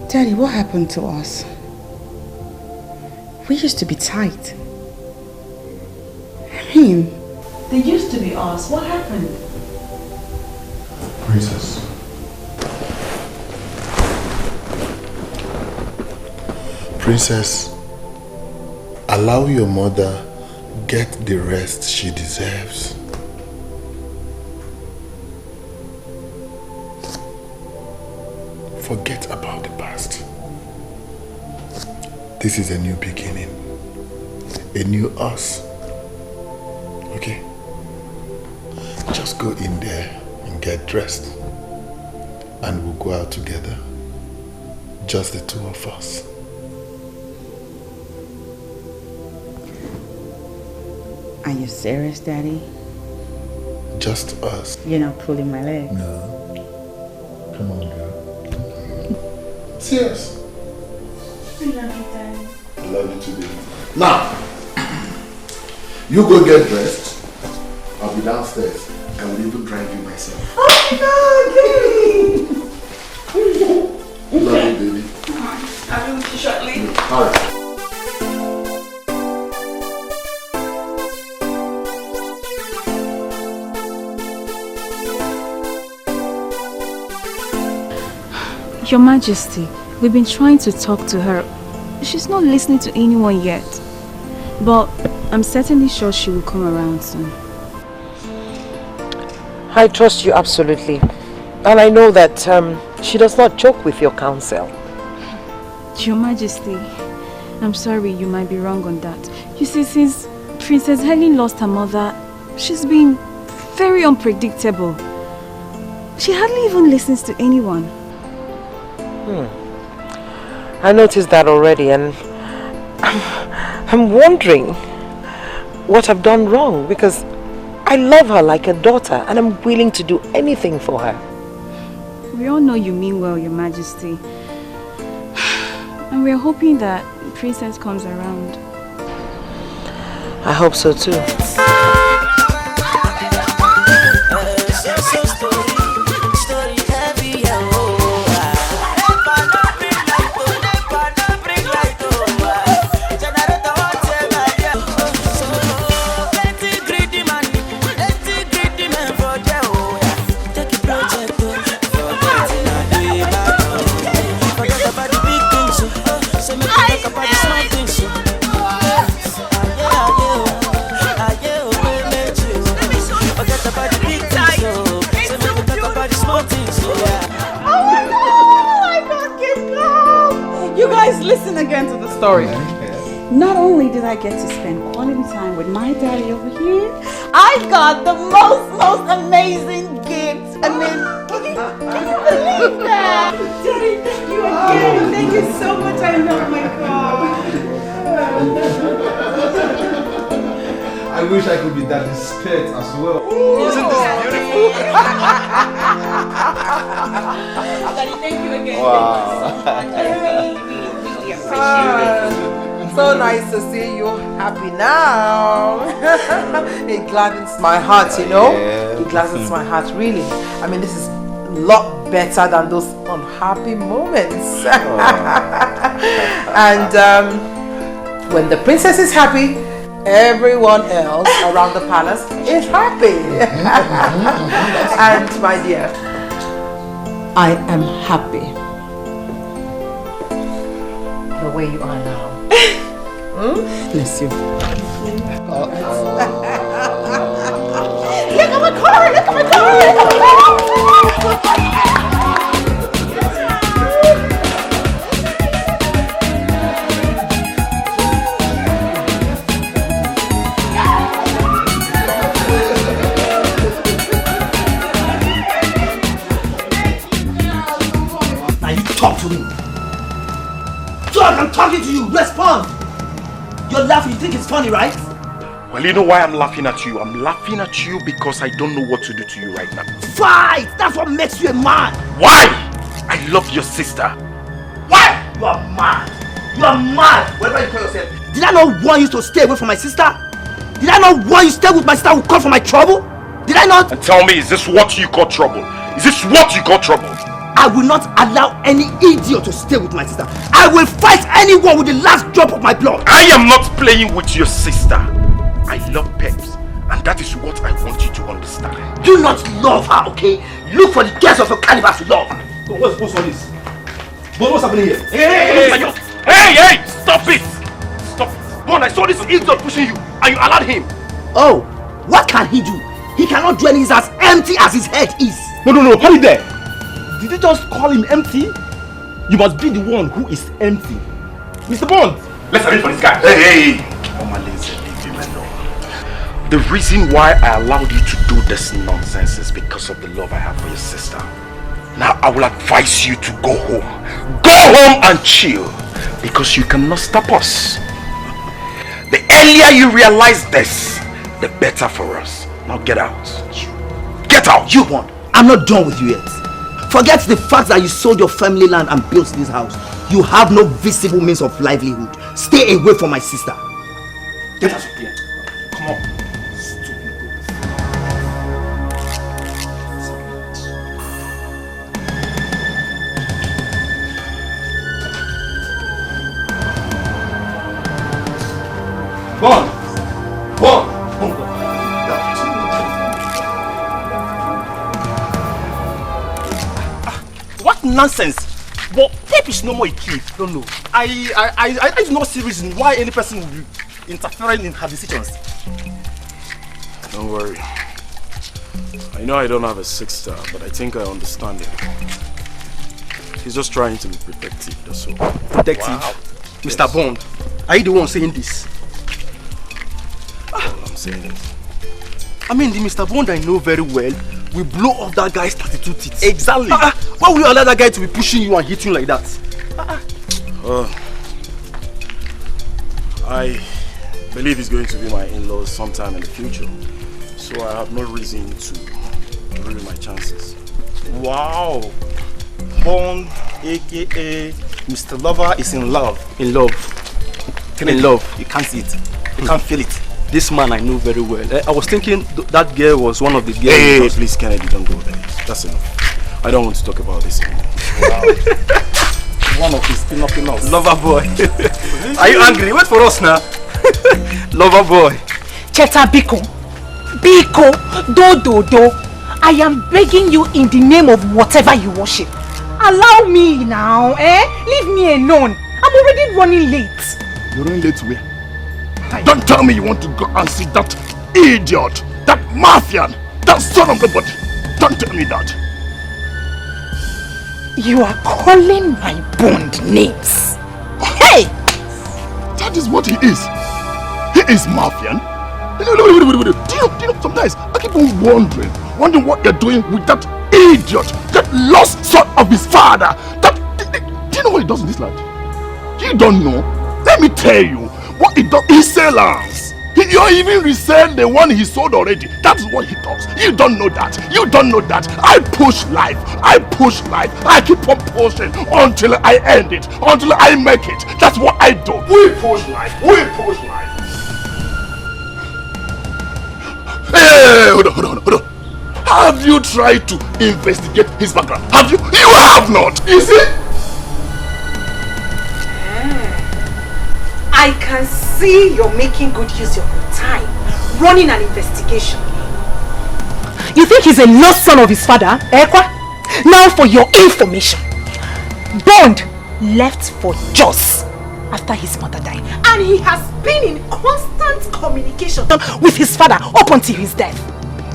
Daddy, what happened to us? We used to be tight. I mean, They used to be us. What happened? Princess. Princess, allow your mother get the rest she deserves. Forget about the past. This is a new beginning. A new us. Okay? Just go in there and get dressed. And we'll go out together. Just the two of us. are you serious, Daddy? Just us. You're not pulling my leg. No. Come on, girl. Serious. I love you, Daddy. I love you too, baby. Now, you go get dressed. I'll be downstairs. I will even drive you myself. Oh my God, Love you, baby. I'll be with you shortly. All right. Your Majesty, we've been trying to talk to her. She's not listening to anyone yet. But I'm certainly sure she will come around soon. I trust you absolutely. And I know that she does not joke with your counsel. Your Majesty, I'm sorry, you might be wrong on that. You see, since Princess Helen lost her mother, she's been very unpredictable. She hardly even listens to anyone. I noticed that already, and I'm wondering what I've done wrong, because I love her like a daughter and I'm willing to do anything for her. We all know you mean well, Your Majesty. And we're hoping that Princess comes around. I hope so too. Listen again to the story. Not only did I get to spend quality time with my daddy over here, I got the most amazing gift. I mean, can you believe that? Daddy, thank you again. Thank you so much. I love my God. I wish I could be daddy's pet as well. Isn't this beautiful? Daddy, thank you again. Wow. Thank you so much. So nice to see you happy now. It gladdens my heart, you know. Yeah. It gladdens my heart, really. I mean, this is a lot better than those unhappy moments. And when the princess is happy, everyone else around the palace is happy. And my dear, I am happy the way you are now. Bless you. Look at my car! Look at my car! Look at my car! Now you talk to me. Talk, I'm talking to you. Respond. You're laughing. You think it's funny, right? Well, you know why I'm laughing at you? I'm laughing at you because I don't know what to do to you right now. Fight! That's what makes you a man. Why? I love your sister. Why? You are mad. You are mad. Whatever you call yourself. Did I not want you to stay away from my sister? Did I not want you to stay with my sister who called for my trouble? Did I not? And tell me, is this what you call trouble? Is this what you call trouble? I will not allow any idiot to stay with my sister. I will fight anyone with the last drop of my blood. I am not playing with your sister. I love Peps, and that is what I want you to understand. Do not love her, okay? Look for the girls of your caliber to love. What's all this? What's happening here? Hey! Stop it! Stop it! One, I saw this idiot pushing you, and you allowed him. Oh, what can he do? He cannot do anything as empty as his head is. No, hold it there. Did you just call him empty? You must be the one who is empty. Mr. Bond! Let's arrange for this guy. Hey! Leave him alone. The reason why I allowed you to do this nonsense is because of the love I have for your sister. Now I will advise you to go home. Go home and chill. Because you cannot stop us. The earlier you realize this, the better for us. Now get out. Get out! You won. I'm not done with you yet. Forget the fact that you sold your family land and built this house. You have no visible means of livelihood. Stay away from my sister. Get out of here. Come on. Bond! What nonsense! Hope it's no more a kid. No. I do not see reason why any person will be interfering in her decisions. Don't worry. I know I don't have a 6-star, but I think I understand it. He's just trying to be protective, that's all. Protective? Wow. Mr. Yes. Bond, are you the one saying this? All I'm saying is... I mean, the Mr. Bond I know very well will blow off that guy's 32 teeth. Exactly. Why will you allow that guy to be pushing you and hitting you like that? I believe he's going to be my in-laws sometime in the future. So I have no reason to ruin my chances. Wow. Bond, aka Mr. Lover, is in love. In love. In love. You can't see it. You can't feel it. This man I know very well. I was thinking that girl was one of the girls. Hey, please, Kennedy, don't go there. That's enough. I don't want to talk about this anymore. Wow. One of his pinocchio. Lover boy. Are you angry? Wait for us now. Lover boy. Cheta Biko. Biko. Do. I am begging you in the name of whatever you worship. Allow me now, Leave me alone. I'm already running late. You're running late where? Don't tell me you want to go and see that idiot, that mafian, that son of the body. Don't tell me that. You are calling my Bond names. Hey! That is what he is. He is mafian. Do you know, sometimes I keep on wondering what you're doing with that idiot, that lost son of his father. Do you know what he does in this land? You don't know. Let me tell you. What he does, he sells. You even resell the one he sold already. That's what he does. You don't know that. You don't know that. I push life. I keep on pushing until I end it. Until I make it. That's what I do. We push life. Hey, hold on. Have you tried to investigate his background? Have you? You have not. You see? I can see you're making good use of your time, running an investigation. You think he's a lost son of his father, Ekwa? Now for your information, Bond left for Jos after his mother died. And he has been in constant communication with his father up until his death.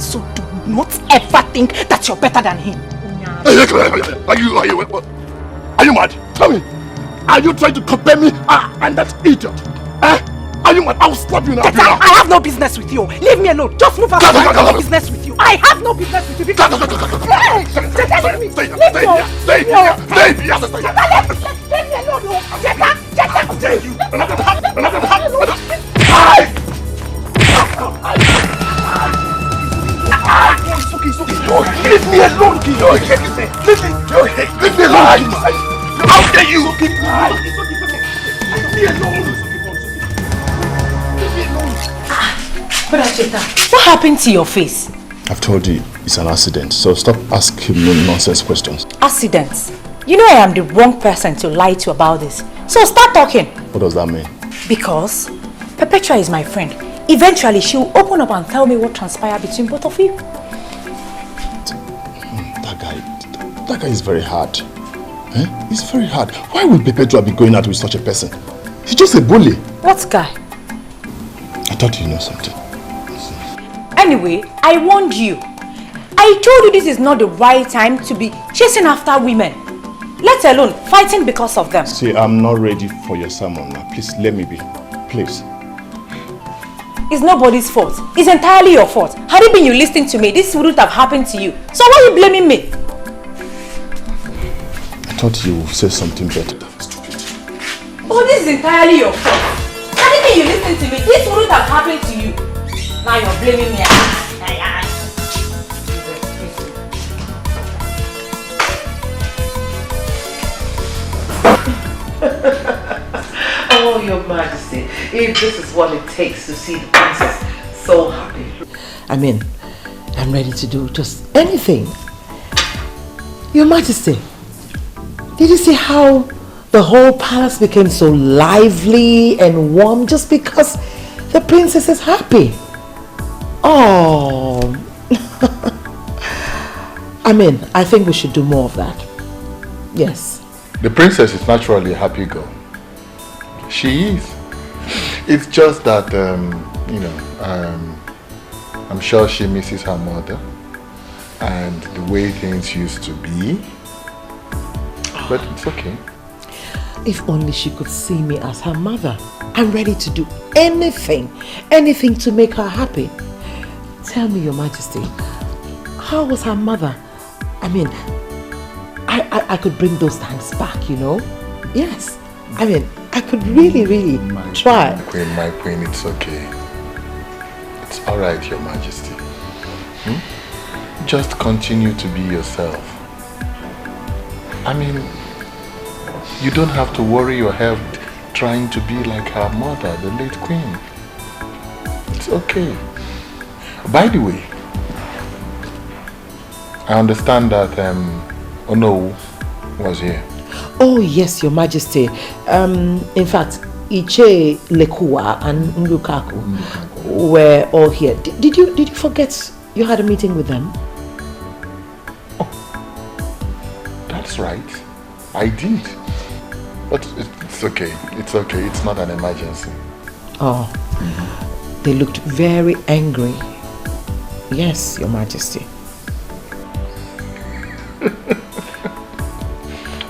So do not ever think that you're better than him. Are you mad? Tell me. Are you trying to compare me and that idiot? Are you mad? I'll slap you now. I have no business with you. Leave me alone. Just move out. I have no business with you. I have no business with you. Leave me alone. Leave me alone. How dare you? Leave me alone. But Acheta, what happened to your face? I've told you it's an accident, so stop asking me nonsense questions. Accidents? You know I am the wrong person to lie to about this. So start talking. What does that mean? Because Perpetua is my friend. Eventually she will open up and tell me what transpired between both of you. That guy is very hard. He's very hard. Why would Perpetua be going out with such a person? He's just a bully. What guy? I thought you know something. Anyway, I warned you. I told you this is not the right time to be chasing after women. Let alone fighting because of them. See, I'm not ready for your sermon now. Please, let me be. Please. It's nobody's fault. It's entirely your fault. Had it been you listening to me, this wouldn't have happened to you. So why are you blaming me? I thought you would say something better. Oh, this is entirely your fault. Had it been you listening to me, this wouldn't have happened to you. Now you're blaming me. Oh, Your Majesty, if this is what it takes to see the princess so happy. I mean, I'm ready to do just anything. Your Majesty, did you see how the whole palace became so lively and warm just because the princess is happy? Oh, I mean, I think we should do more of that. Yes. The princess is naturally a happy girl. She is. It's just that, I'm sure she misses her mother and the way things used to be. But it's okay. If only she could see me as her mother. I'm ready to do anything to make her happy. Tell me, Your Majesty, how was her mother? I mean, I could bring those times back, you know? Yes. I mean, I could really try. My queen, it's okay. It's alright, Your Majesty. Just continue to be yourself. I mean, you don't have to worry your head trying to be like her mother, the late queen. It's okay. By the way, I understand that Onny was here. Oh yes, Your Majesty. In fact, Iche, Lekua and Ndukaku were all here. Did you forget you had a meeting with them? Oh, that's right. I did. But it's okay. It's okay. It's not an emergency. Oh, they looked very angry. Yes, Your Majesty.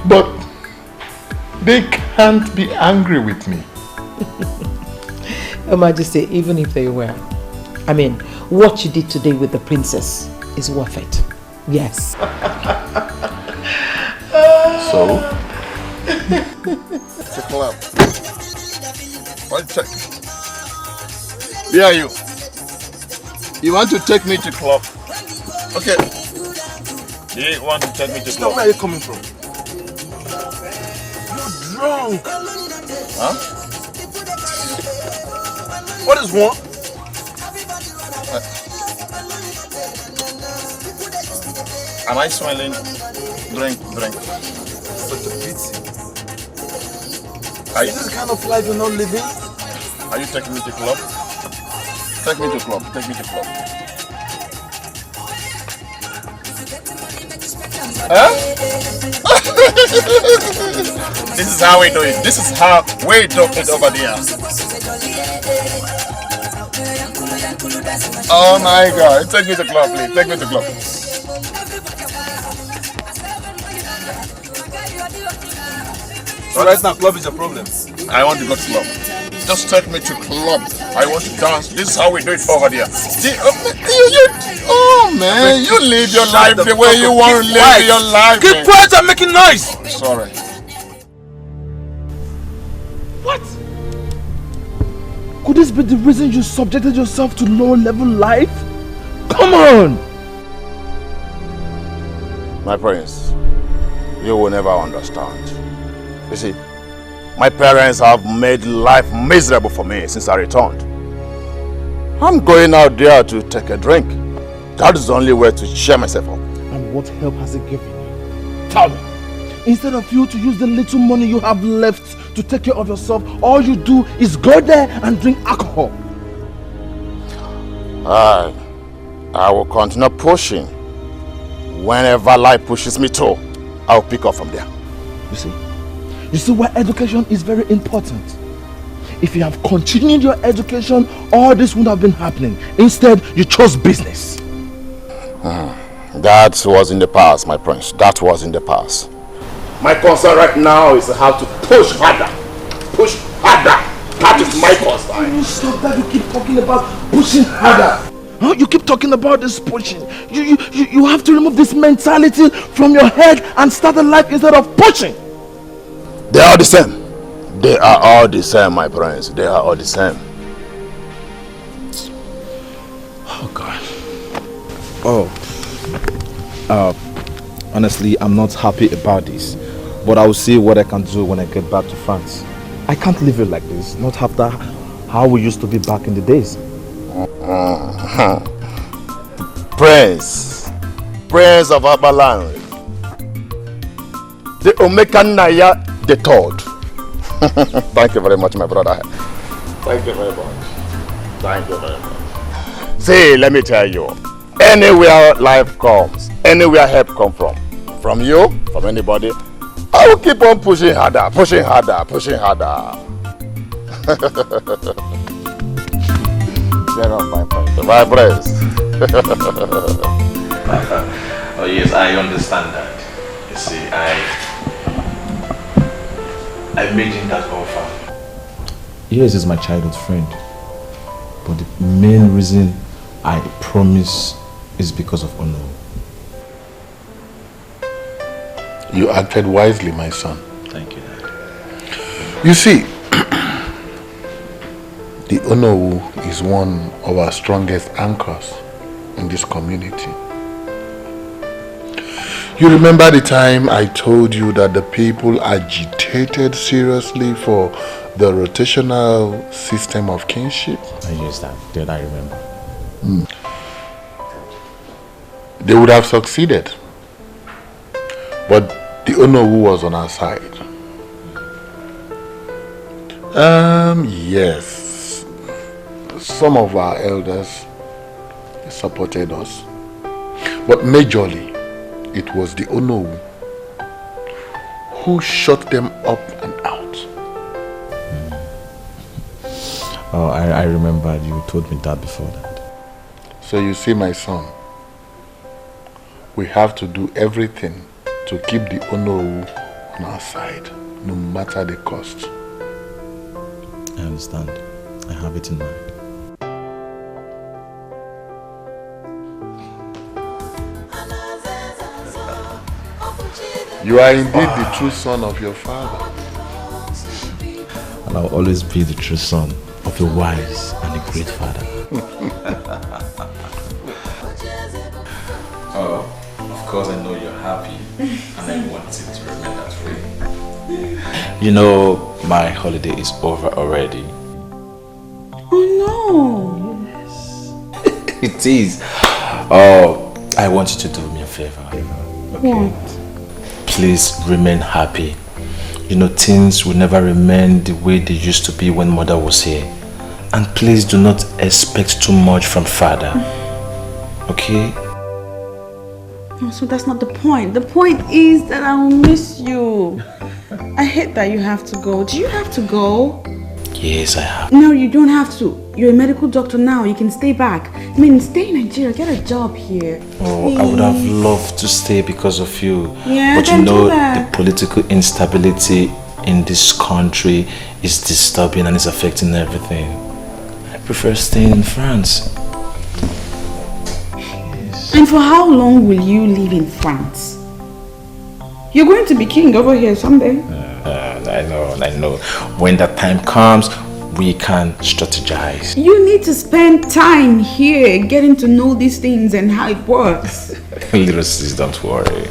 But they can't be angry with me. Your Majesty, even if they were, I mean, what you did today with the princess is worth it. Yes. So? It's a club. One check. Where are you? You want to take me to club? Okay. You want to take me to club? Where are you coming from? You're drunk. Huh? What is wrong? Am I smelling? Drink. Such a pity. Are you, is this kind of life you're not living? Are you taking me to club? Take me to club. Huh? This is how we do it. This is how we do it over there. Oh my God. Take me to club, please. Take me to club. So right now, club is a problem. I want to go to club. Just take me to club. I want to dance. This is how we do it over there. Oh man, you live your life the way you want to live your life. Keep quiet and making noise. Sorry. What? Could this be the reason you subjected yourself to low-level life? Come on! My prince, you will never understand. You see, my parents have made life miserable for me since I returned. I'm going out there to take a drink. That is the only way to cheer myself up. And what help has it given you? Tell me. Instead of you to use the little money you have left to take care of yourself, all you do is go there and drink alcohol. I will continue pushing. Whenever life pushes me to, I'll pick up from there. You see why education is very important. If you have continued your education, all this would have been happening. Instead, you chose business. That was in the past, my prince. That was in the past. My concern right now is how to push harder. Push harder. That is my concern. You stop that. You keep talking about pushing harder. Huh? You keep talking about this pushing. You have to remove this mentality from your head and start a life instead of pushing. They are the same. They are all the same, my friends. They are all the same. Oh God. Honestly, I'm not happy about this. But I will see what I can do when I get back to France. I can't live it like this. Not after how we used to be back in the days. Prince of Abalan. The Omekanaya the third. Thank you very much, my brother. Thank you very much. Thank you very much. See, let me tell you, anywhere life comes, anywhere help comes from you, from anybody, I will keep on pushing harder, pushing harder, pushing harder. Get off my breast. My breast. Oh yes, I understand that. You see, I made him that offer. Yes, he's my childhood friend. But the main reason I promise is because of honor. You acted wisely, my son. Thank you, Dad. You see, the Onowu is one of our strongest anchors in this community. You remember the time I told you that the people agitated seriously for the rotational system of kinship? Yes, Dad, I remember. They would have succeeded, but the Onowu was on our side. Yes, some of our elders supported us, but majorly it was the Onowu who shut them up and out. Oh, I remember you told me that before that. So you see, my son, we have to do everything to keep the Onowu on our side, no matter the cost. I understand. I have it in mind. You are indeed the true son of your father. And I'll always be the true son of a wise and a great father. Oh, of course I know you're happy and I want it to remain that way. You know, my holiday is over already. Oh no! It is. Oh, I want you to do me a favor. Okay. What? Please remain happy. You know, things will never remain the way they used to be when mother was here. And please do not expect too much from father. Okay? No, so that's not the point. The point is that I will miss you. I hate that you have to go. Do you have to go? Yes, I have. No, you don't have to. You're a medical doctor now. You can stay back. I mean, stay in Nigeria. Get a job here. Oh, I would have loved to stay because of you. Yeah, but you then know, do that. the political instability in this country is disturbing and is affecting everything. I prefer staying in France. And for how long will you live in France? You're going to be king over here someday. I know. When that time comes, we can strategize. You need to spend time here getting to know these things and how it works. Little sis, don't worry.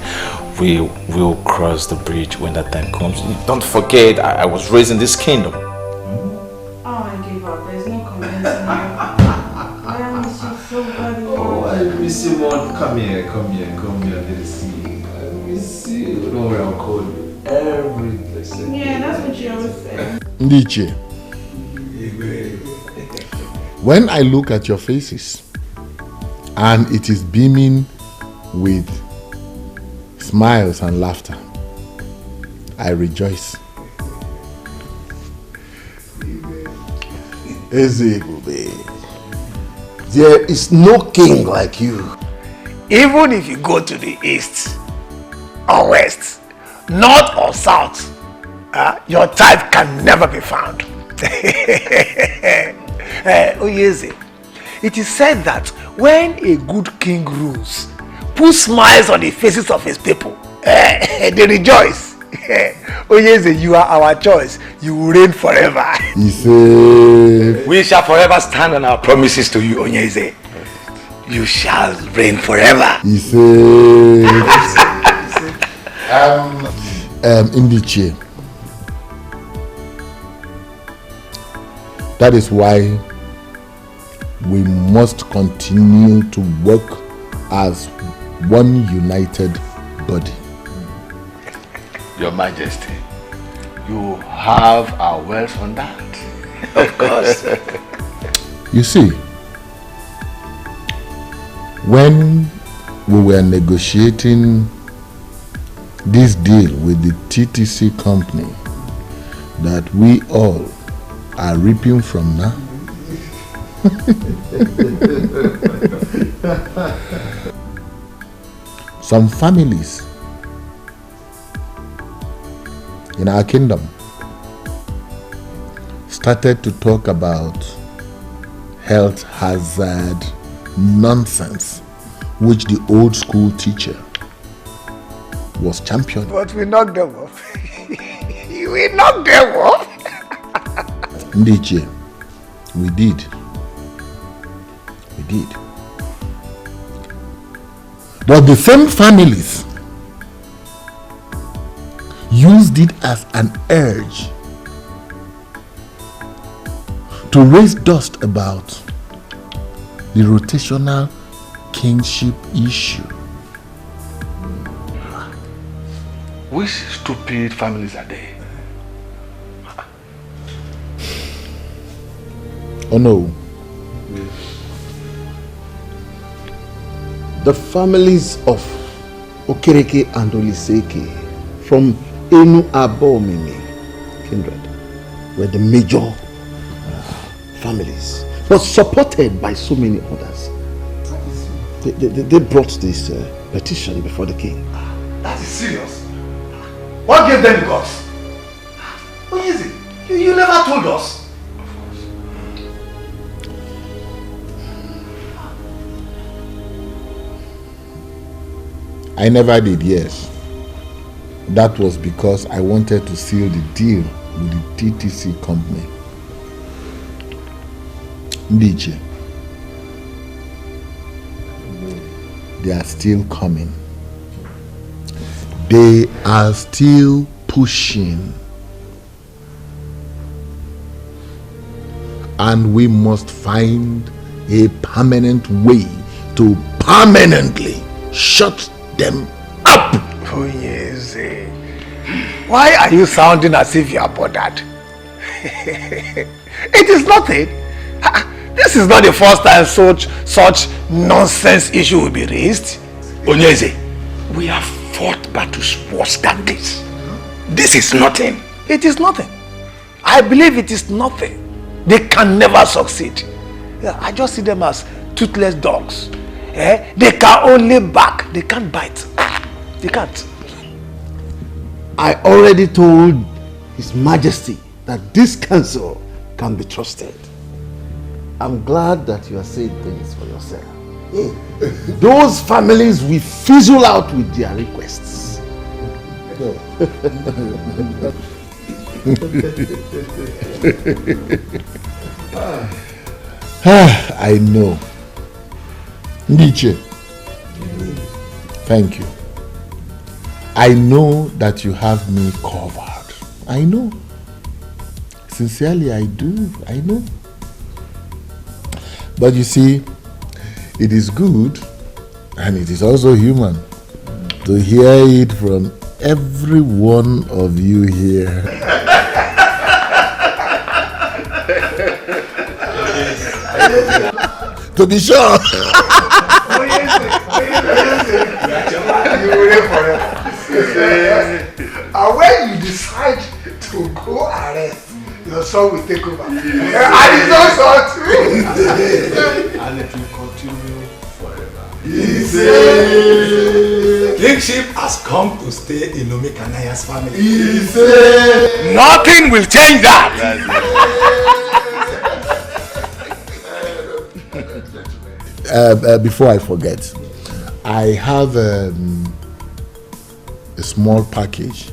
We will cross the bridge when that time comes. Don't forget, I was raised in this kingdom. Oh, I gave up. There's no convincing you. I miss you so badly. Oh, I miss you, Mom. Come here, little sis. I miss you. Don't worry, I'll call you every blessed day. Yeah, that's what you always say. Ndiche, when I look at your faces and it is beaming with smiles and laughter, I rejoice. There is no king like you. Even if you go to the east or west, north or south, your type can never be found. Oyeze, it is said that when a good king rules, puts smiles on the faces of his people, they rejoice. Oyeze, you are our choice. You will reign forever. We shall forever stand on our promises to you, Onyeze. You shall reign forever. Ndiche, that is why we must continue to work as one united body. Your Majesty, you have our words on that. Of course. You see, when we were negotiating this deal with the TTC company that we all are reaping from now. Some families in our kingdom started to talk about health hazard nonsense, which the old school teacher was championing. But we knocked them off. We knocked them off. Ndiche, we did. We did. But the same families used it as an urge to raise dust about the rotational kingship issue. Which stupid families are they? Oh no. The families of Okereke and Oliseke from Enu Abomimi kindred were the major families, but supported by so many others. They brought this petition before the king. That is serious. What gave them the guts? What is it? You never told us. I never did, yes. That was because I wanted to seal the deal with the TTC company. Ndiche, they are still coming. They are still pushing. And we must find a permanent way to permanently shut them up. Oh yes. Why are you sounding as if you are bothered? It is nothing. This is not the first time such nonsense issue will be raised. Onyeze, we have fought battles worse than this. This is nothing. It is nothing. I believe it is nothing. They can never succeed. I just see them as toothless dogs. They can only bark. They can't bite. They can't. I already told His Majesty that this council can be trusted. I'm glad that you are saying things for yourself. Those families will fizzle out with their requests. I know. Ndiche, thank you. I know that you have me covered. I know. Sincerely, I do. I know. But you see, it is good and it is also human to hear it from every one of you here. To be sure. And when you decide to go arrest, your son will take over. And it's not son too. And it will continue forever. Kingship has come to stay in Omekanaya's family. Nothing will change that. Before I forget, I have a small package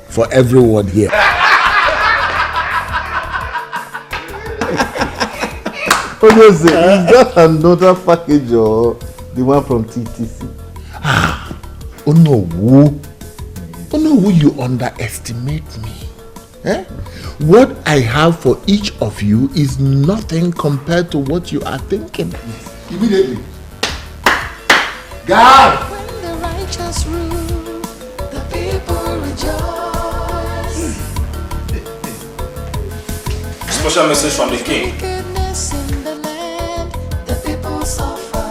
for everyone here. Is that another package or the one from TTC? Oh no, you underestimate me. What I have for each of you is nothing compared to what you are thinking. Immediately. God! When the righteous rule, the people rejoice. Special message from the king. Wickedness in the land, the people suffer.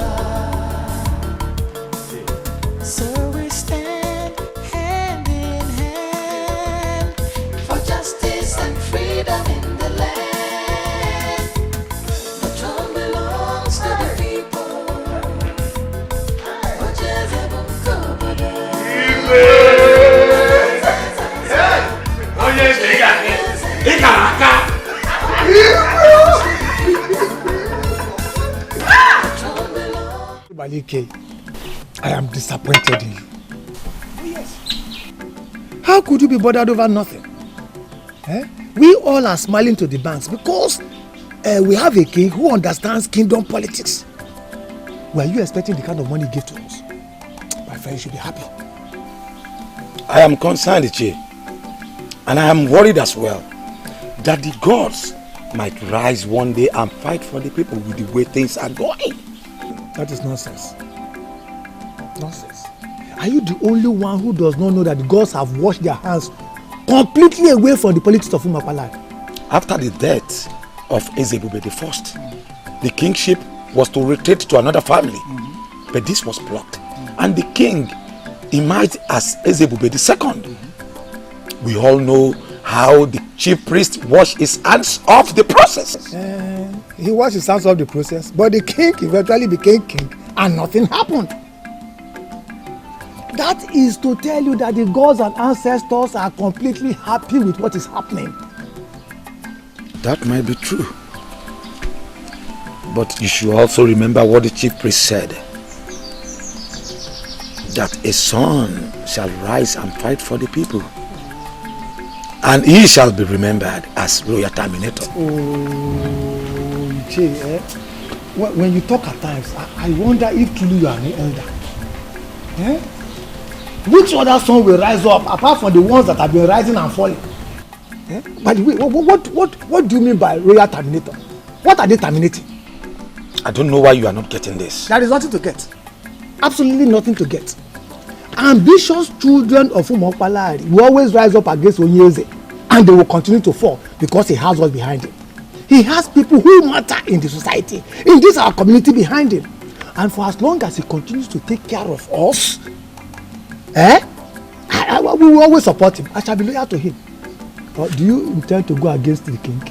Alichi, I am disappointed in you. Oh yes. How could you be bothered over nothing? Eh? We all are smiling to the banks because we have a king who understands kingdom politics. Were you expecting the kind of money he gave to us? My friend, you should be happy. I am concerned, Ichi, and I am worried as well that the gods might rise one day and fight for the people with the way things are going. That is nonsense. Nonsense. Are you the only one who does not know that the gods have washed their hands completely away from the politics of Umapala? After the death of Ezebube I, the kingship was to retreat to another family, but this was blocked, and the king emerged as Ezebube II. We all know how the chief priest washed his hands off the process. He washed his hands off the process, but the king eventually became king and nothing happened. That is to tell you that the gods and ancestors are completely happy with what is happening. That might be true. But you should also remember what the chief priest said. That a son shall rise and fight for the people. And he shall be remembered as royal terminator. Oh, Che, when you talk at times, I wonder if truly you are an elder. Eh? Which other son will rise up apart from the ones that have been rising and falling? Eh? By the way, what do you mean by royal terminator? What are they terminating? I don't know why you are not getting this. There is nothing to get. Absolutely nothing to get. Ambitious children of Umokpala will always rise up against Onyeze, and they will continue to fall because he has what's behind him. He has people who matter in the society, in this our community behind him. And for as long as he continues to take care of us, we will always support him. I shall be loyal to him. But do you intend to go against the king?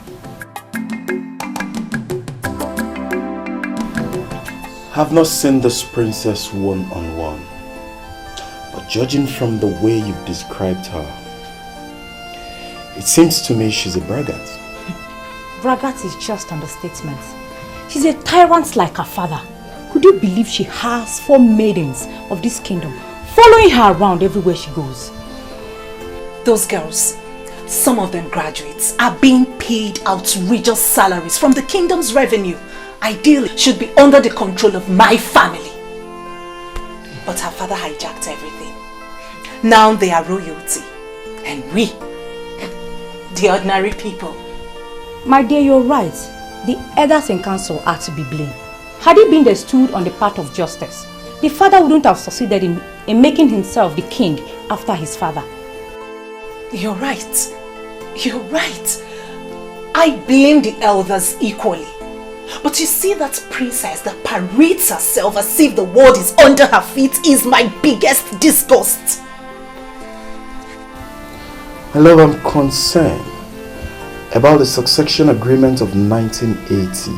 I've not seen this princess one-on-one, but judging from the way you've described her, it seems to me she's a braggart. Braggart is just understatement. She's a tyrant like her father. Could you believe she has 4 maidens of this kingdom following her around everywhere she goes? Those girls, some of them graduates, are being paid outrageous salaries from the kingdom's revenue. Ideally, should be under the control of my family. But her father hijacked everything. Now they are royalty. And we, the ordinary people. My dear, you're right. The elders in council are to be blamed. Had it been they stood on the path of justice, the father wouldn't have succeeded in making himself the king after his father. You're right. You're right. I blame the elders equally. But you see, that princess that parades herself as if the world is under her feet is my biggest disgust. My love, I'm concerned about the succession agreement of 1980.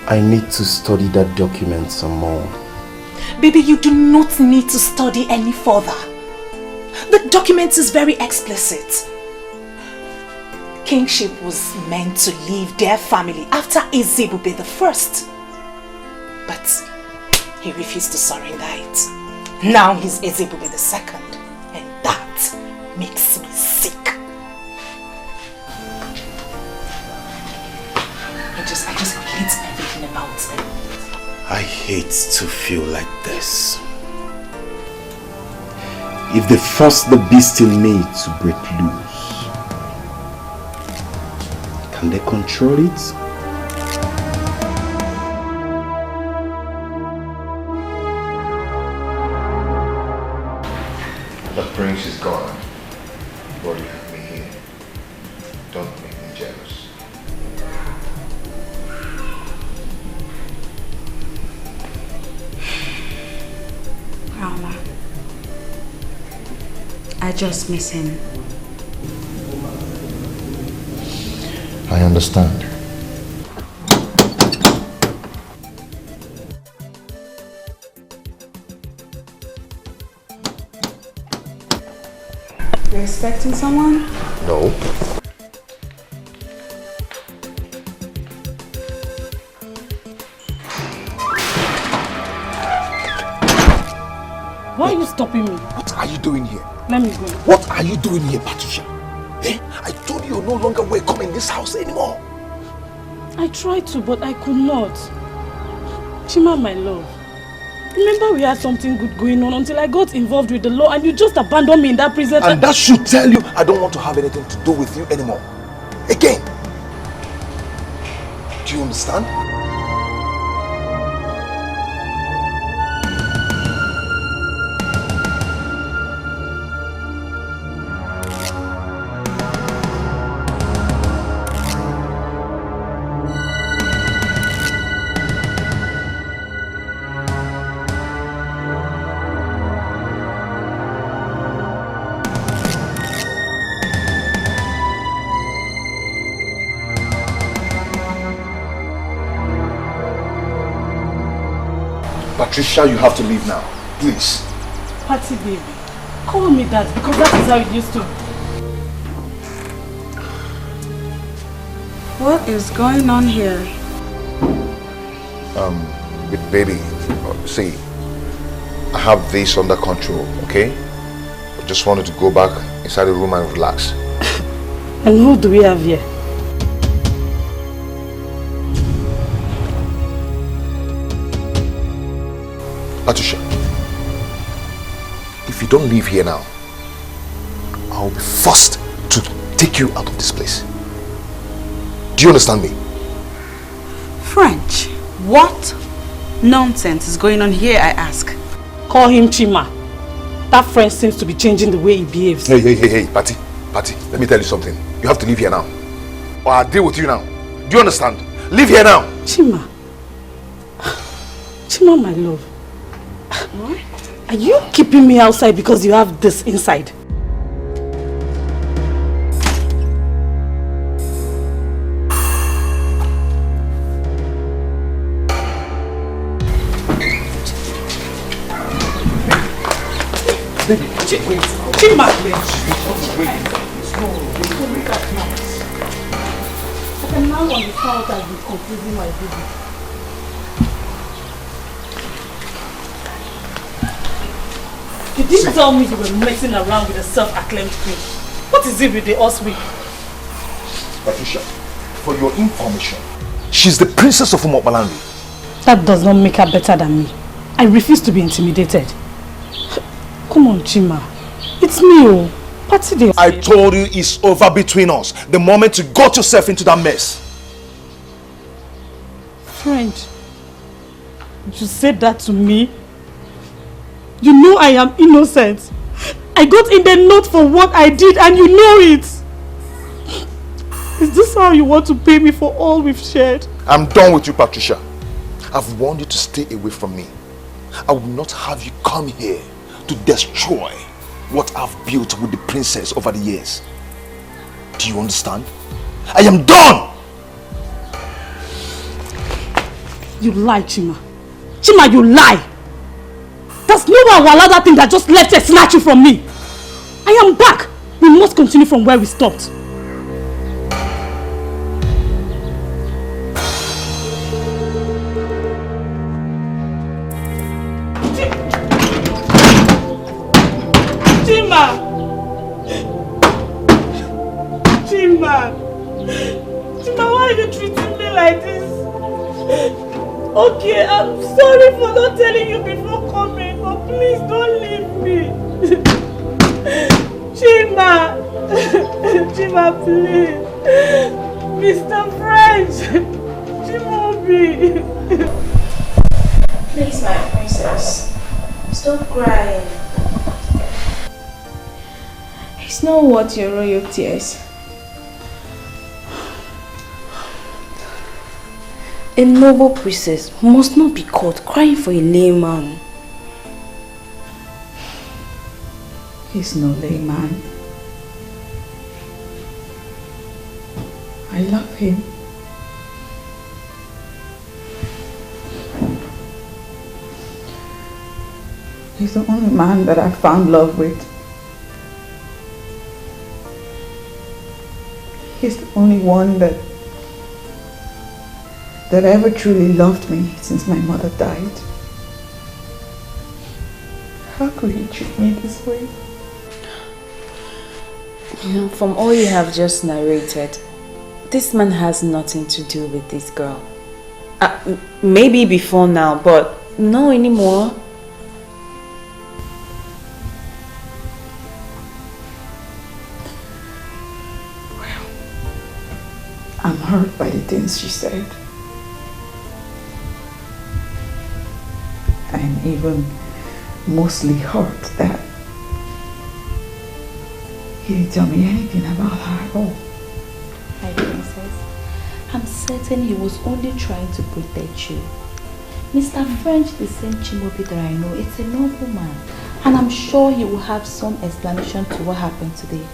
I need to study that document some more. Baby, you do not need to study any further. The document is very explicit. Kingship was meant to leave their family after Ezebube I. But he refused to surrender it. Now he's Ezebube II. And that makes me sick. I just hate everything about him. I hate to feel like this. If they force the beast in me to break loose, can they control it? The prince is gone, but you have me here. Don't make me jealous. Rama, I just miss him. I understand. You're expecting someone? No. Why are you stopping me? What are you doing here? Let me go. What are you doing here, Patricia? Eh? I told you you're no longer welcome in this house anymore. I tried to, but I could not. Chima, my love. Remember we had something good going on until I got involved with the law and you just abandoned me in that prison. And that should tell you I don't want to have anything to do with you anymore. Again. Do you understand? Patricia, you have to leave now. Please. Patty baby, call me that because that is how it used to. What is going on here? Baby, see, I have this under control, okay? I just wanted to go back inside the room and relax. And who do we have here? Patricia, if you don't leave here now, I'll be forced to take you out of this place. Do you understand me? French, what nonsense is going on here, I ask? Call him Chima. That French seems to be changing the way he behaves. Hey, Patty, let me tell you something. You have to leave here now. Or I'll deal with you now. Do you understand? Leave here now. Chima. Chima, my love. What? Are you keeping me outside because you have this inside? Chima! I can now understand what I've been confusing my baby. You didn't tell me you were messing around with a self-acclaimed queen. What is it with the Oswig? Patricia, for your information, she's the princess of Umobalanri. That does not make her better than me. I refuse to be intimidated. Come on, Chima. It's me, oh. Patty day. I told you it's over between us the moment you got yourself into that mess. French, you said that to me? You know I am innocent. I got in the note for what I did and you know it. Is this how you want to pay me for all we've shared? I'm done with you, Patricia. I've warned you to stay away from me. I will not have you come here to destroy what I've built with the princess over the years. Do you understand? I am done! You lie, Chima. Chima, you lie! There's no one will allow that thing that just left and snatch you from me. I am back. We must continue from where we stopped. Chima! Chima! Chima, why are you treating me like this? Okay, I'm sorry for not telling you before coming, but please don't leave me. Chima! Chima, please. Mr. French! Chimobi! Please, my princess, stop crying. It's not worth your royal tears. A noble princess must not be caught crying for a layman. He's no layman. I love him. He's the only man that I found love with. He's the only one that ever truly loved me since my mother died. How could he treat me this way? You know, from all you have just narrated, this man has nothing to do with this girl. Maybe before now, but no anymore. Well, I'm hurt by the things she said. I'm even mostly hurt that he didn't tell me anything about her at all. My princess, I'm certain he was only trying to protect you. Mr. French, the same Chimobi that I know, it's a noble man. And I'm sure he will have some explanation to what happened today.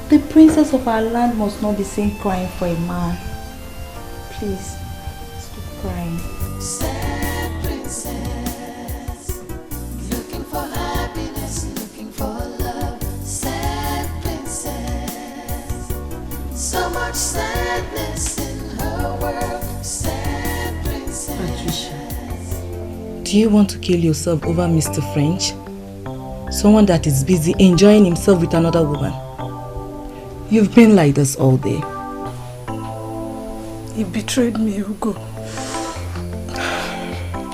The princess of our land must not be seen crying for a man. Please, stop crying. Sad princess, looking for happiness, looking for love. Sad princess, so much sadness in her world. Sad princess. Patricia, do you want to kill yourself over Mr. French? Someone that is busy enjoying himself with another woman. You've been like this all day. He betrayed me, Hugo.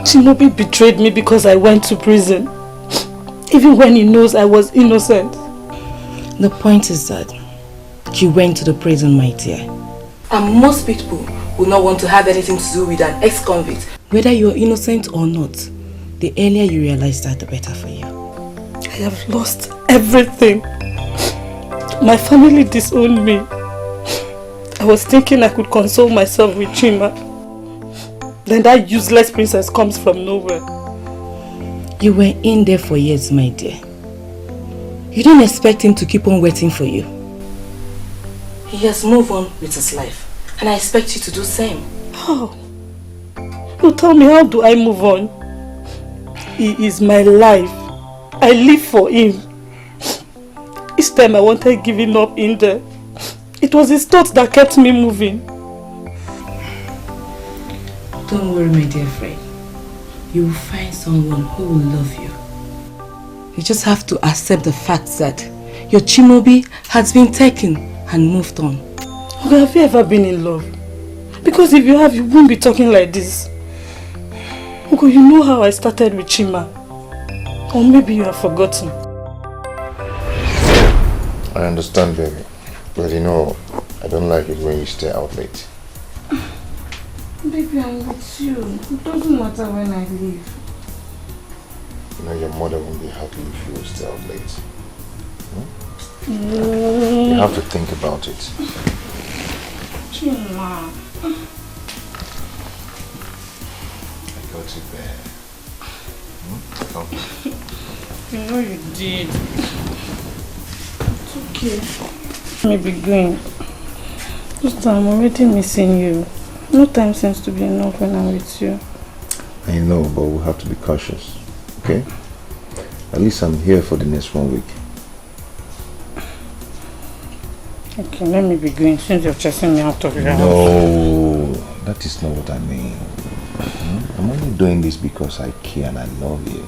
Chimobi betrayed me because I went to prison. Even when he knows I was innocent. The point is that you went to the prison, my dear. And most people will not want to have anything to do with an ex-convict. Whether you're innocent or not, the earlier you realize that, the better for you. I have lost everything. My family disowned me. I was thinking I could console myself with Chima. Then that useless princess comes from nowhere. You were in there for years, my dear. You didn't expect him to keep on waiting for you. He has moved on with his life, and I expect you to do the same. How? No, tell me, how do I move on? He is my life. I live for him. Each time I wanted giving up in there, it was his thoughts that kept me moving. Don't worry, my dear friend. You will find someone who will love you. You just have to accept the fact that your Chimobi has been taken and moved on. Okay, have you ever been in love? Because if you have, you won't be talking like this. Uncle, you know how I started with Chima. Or maybe you have forgotten. I understand, baby. But you know, I don't like it when you stay out late. Baby, I'm with you. It doesn't matter when I leave. You know, your mother won't be happy if you stay out late. Mm. You have to think about it. Chima. I got you there. Come. You know you did. It's okay. Let me be going. Just I'm already missing you. No time seems to be enough when I'm with you. I know, but we'll have to be cautious. Okay? At least I'm here for the next 1 week. Okay, let me be going since you're chasing me out of your house. No, that is not what I mean. I'm only doing this because I care and I love you.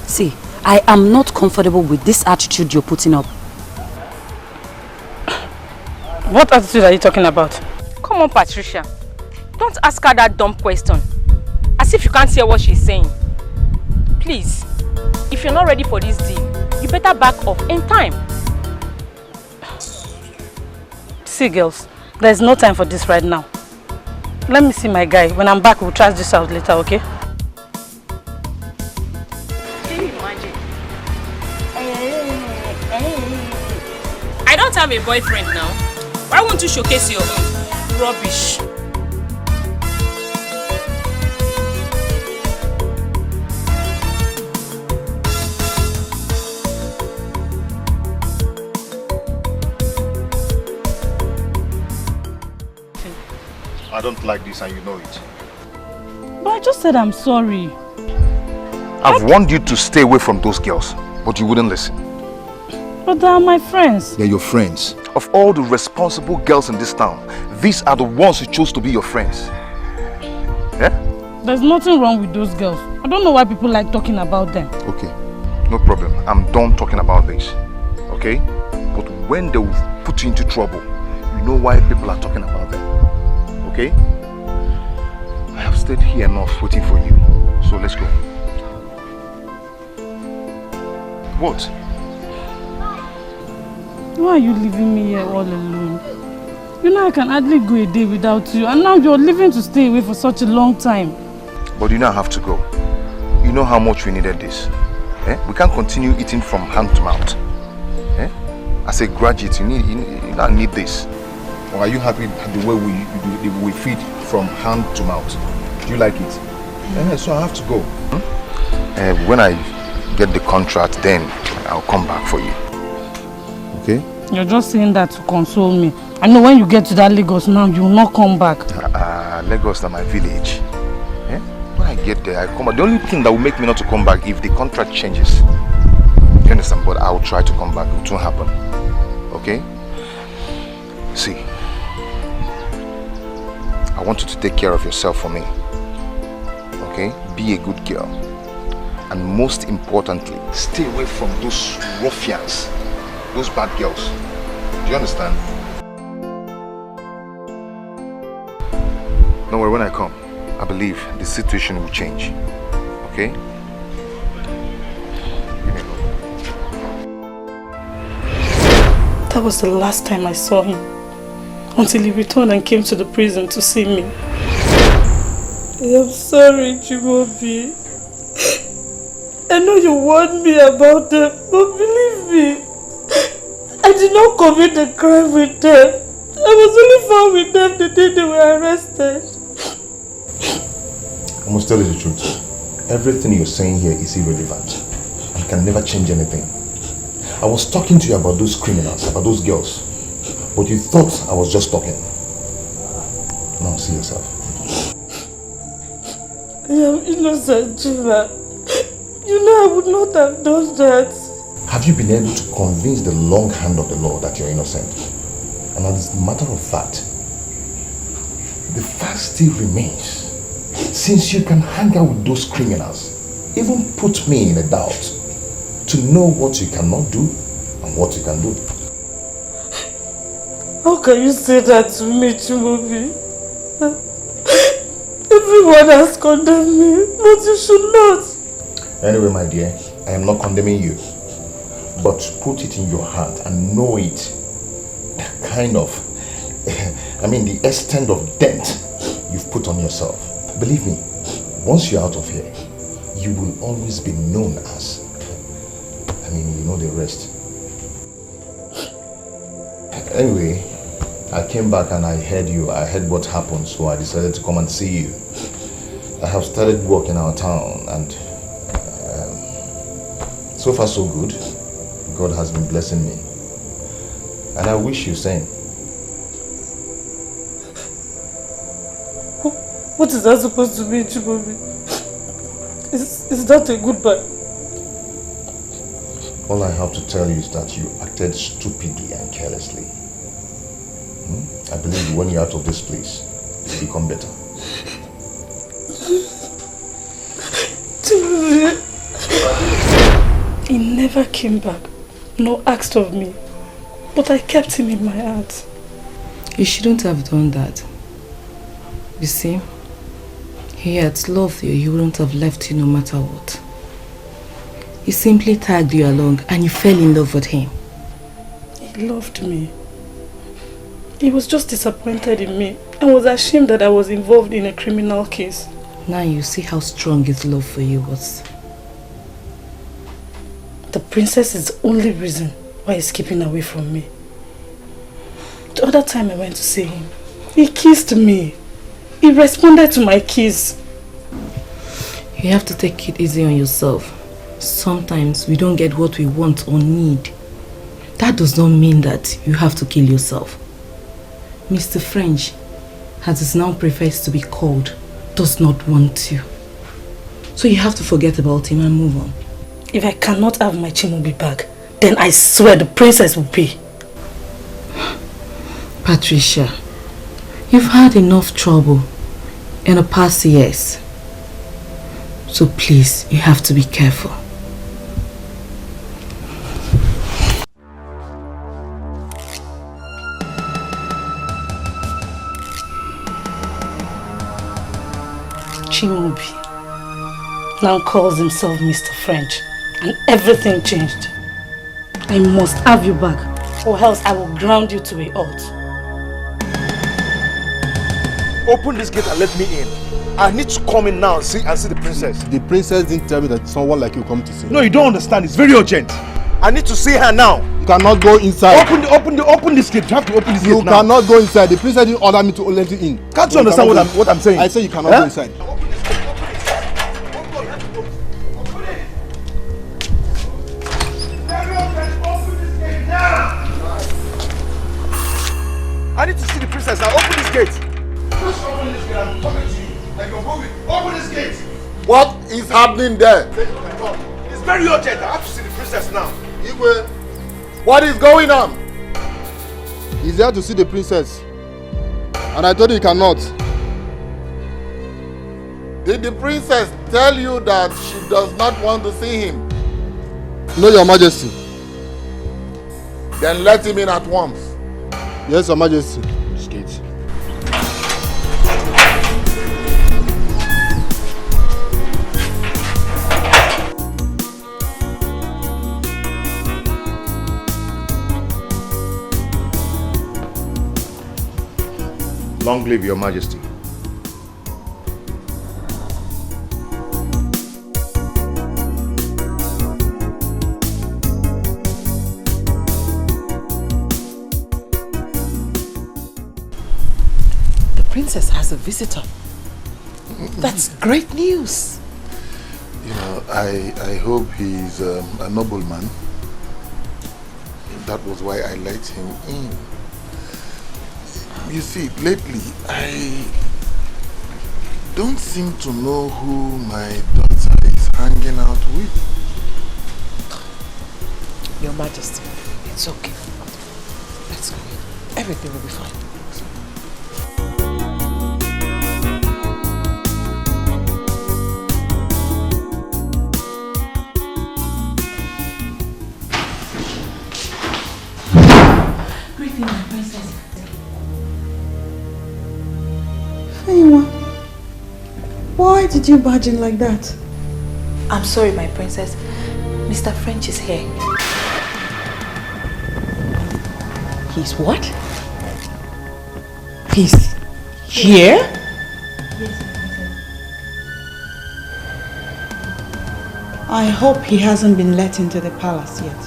See, I am not comfortable with this attitude you're putting up. What attitude are you talking about? Come on, Patricia. Don't ask her that dumb question. As if you can't hear what she's saying. Please, if you're not ready for this deal, you better back off in time. See, girls, there's no time for this right now. Let me see my guy. When I'm back, we'll trash this out later, okay? I don't have a boyfriend now. Why won't you showcase your own? Rubbish. don't like this and you know it. But I just said I'm sorry. I've warned you to stay away from those girls, but you wouldn't listen. But they are my friends. They're your friends. Of all the responsible girls in this town, these are the ones who chose to be your friends. Yeah? There's nothing wrong with those girls. I don't know why people like talking about them. Okay, no problem. I'm done talking about this. Okay? But when they will put you into trouble, you know why people are talking about them. Okay? I have stayed here enough waiting for you. So let's go. What? Why are you leaving me here all alone? You know I can hardly go a day without you, and now you're leaving to stay away for such a long time. But you now have to go. You know how much we needed this. Eh? We can't continue eating from hand to mouth. Eh? As a graduate, you now need this. Or are you happy the way we feed from hand to mouth? Do you like it? So I have to go. When I get the contract, then I'll come back for you. Okay? You're just saying that to console me. I know when you get to that Lagos now, you will not come back. Lagos is my village. Eh? When I get there, I come back. The only thing that will make me not to come back if the contract changes. You understand? But I will try to come back. It won't happen. Okay? See, I want you to take care of yourself for me. Okay? Be a good girl. And most importantly, stay away from those ruffians, those bad girls. Do you understand? Don't worry, when I come, I believe the situation will change. Okay? That was the last time I saw him. Until he returned and came to the prison to see me. I'm sorry, Chimaobi. I know you warned me about them, but believe me, I did not commit the crime with them. I was only found with them the day they were arrested. I must tell you the truth. Everything you're saying here is irrelevant and can never change anything. I was talking to you about those criminals, about those girls, but you thought I was just talking. Now see yourself. I am innocent, Chima. You know I would not have done that. Have you been able to convince the long hand of the law that you're innocent? And as a matter of fact, the fact still remains. Since you can hang out with those criminals, even put me in a doubt to know what you cannot do and what you can do. How can you say that to me, Chimaobi? Everyone has condemned me, but you should not. Anyway, my dear, I am not condemning you. But put it in your heart and know it. The kind of, the extent of dent you've put on yourself. Believe me, once you're out of here, you will always be known as, you know the rest. Anyway, I came back and I heard what happened, so I decided to come and see you. I have started work in our town and so far so good. God has been blessing me. And I wish you same. What is that supposed to mean, Chimaobi? Is that a goodbye? All I have to tell you is that you acted stupidly and carelessly. I believe when you're out of this place, you become better. He never came back, nor asked of me, but I kept him in my heart. You shouldn't have done that. You see, he had loved you, he wouldn't have left you no matter what. He simply tagged you along and you fell in love with him. He loved me. He was just disappointed in me and was ashamed that I was involved in a criminal case. Now you see how strong his love for you was. The princess is the only reason why he's keeping away from me. The other time I went to see him, he kissed me. He responded to my kiss. You have to take it easy on yourself. Sometimes we don't get what we want or need. That does not mean that you have to kill yourself. Mr. French as it now prefers to be called, does not want you. So you have to forget about him and move on. If I cannot have my Chimobi back, then I swear the princess will pay. Patricia, you've had enough trouble in the past years. So please, you have to be careful. Chimobi now calls himself Mr. French, and everything changed. I must have you back, or else I will ground you to a halt. Open this gate and let me in. I need to come in now and see the princess. The princess didn't tell me that someone like you come to see. No, you don't understand. It's very urgent. I need to see her now. You cannot go inside. Open this gate. You have to open this gate now. You cannot go inside. The princess didn't order me to let you in. Can't you understand what I'm saying? I say you cannot go inside. I need to see the princess now. Open this gate. Just open this gate. I'm coming to you. Like you're moving. Open this gate. What is happening there? It's very urgent. I have to see the princess now. Igwe, what is going on? He's there to see the princess. And I told you he cannot. Did the princess tell you that she does not want to see him? No, Your Majesty. Then let him in at once. Yes, Your Majesty. This gate. Long live Your Majesty. The princess has a visitor. That's great news. You know, I hope he's a nobleman. That was why I let him in. You see, lately, I don't seem to know who my daughter is hanging out with. Your Majesty, it's okay. Let's go in. Everything will be fine. Greeting, my princess. Why did you barge in like that? I'm sorry, my princess. Mr. French is here. He's what? He's here? Yes, my princess. I hope he hasn't been let into the palace yet.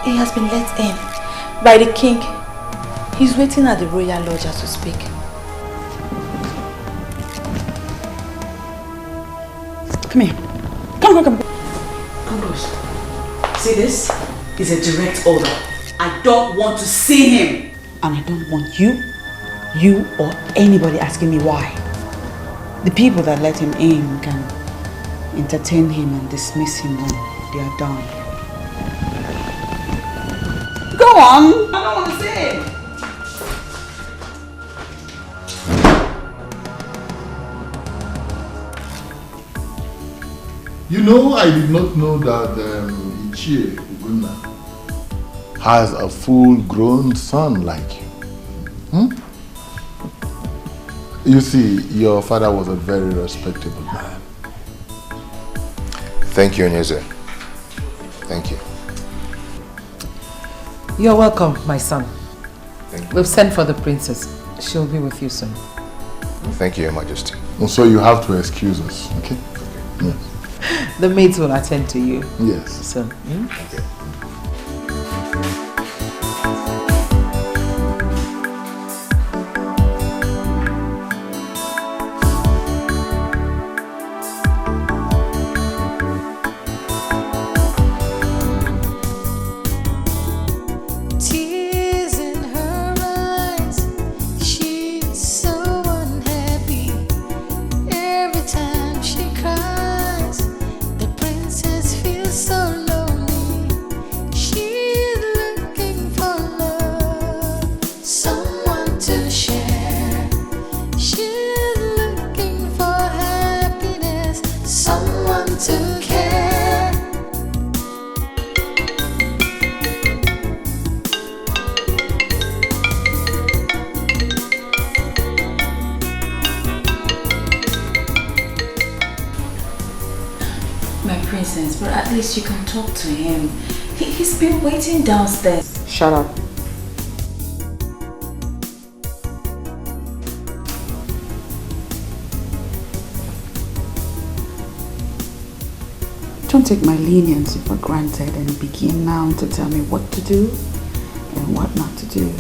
He has been let in by the king. He's waiting at the royal lodge to speak. Come here. Come. Ambrose, see this? It's a direct order. I don't want to see him. And I don't want you or anybody asking me why. The people that let him in can entertain him and dismiss him when they are done. Go on! I don't want to see him. You know, I did not know that Ichie Uguna has a full-grown son like you. You see, your father was a very respectable man. Thank you, Onyeze. Thank you. You're welcome, my son. Thank you. We've sent for the princess. She'll be with you soon. Thank you, Your Majesty. And so you have to excuse us, okay? Yes. The maids will attend to you. Yes. So, Okay. Tears in her eyes, she My princess, but at least you can talk to him. He's been waiting downstairs. Shut up. Don't take my leniency for granted and begin now to tell me what to do and what not to do.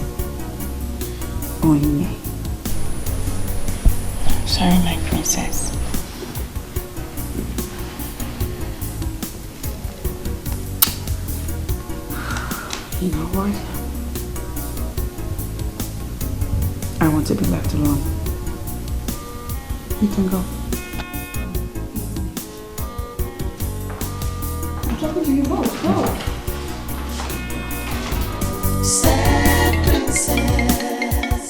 Onny. Sorry, my princess. You know what? I want to be left alone. You can go. I'm talking to you both. Go. Sad princess,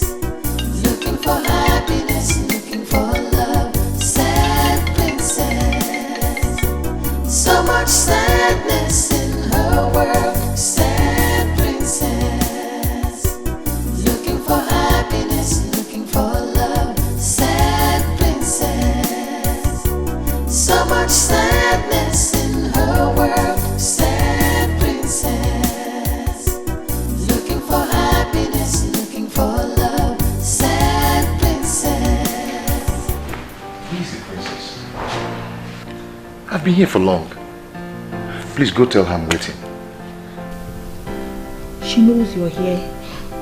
looking for happiness, looking for love. Sad princess, so much sadness in her world. Sad princess, looking for happiness, looking for love. Sad princess, so much sadness in her world. Sad princess, looking for happiness, looking for love. Sad princess. Easy, princess. I've been here for long. Please go tell her I'm waiting. She knows you're here.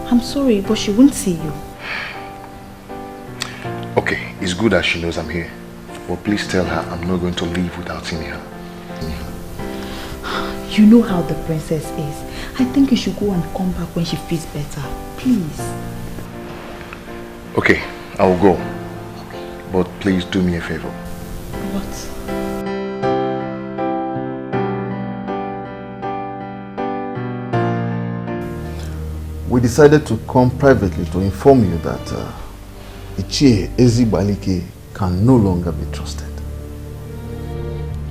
I'm sorry, but she won't see you. Okay, it's good that she knows I'm here. But please tell her I'm not going to leave without seeing her. You know how the princess is. I think you should go and come back when she feels better. Please. Okay, I will go. But please do me a favor. What? We decided to come privately to inform you that Ichie Ezibalike can no longer be trusted.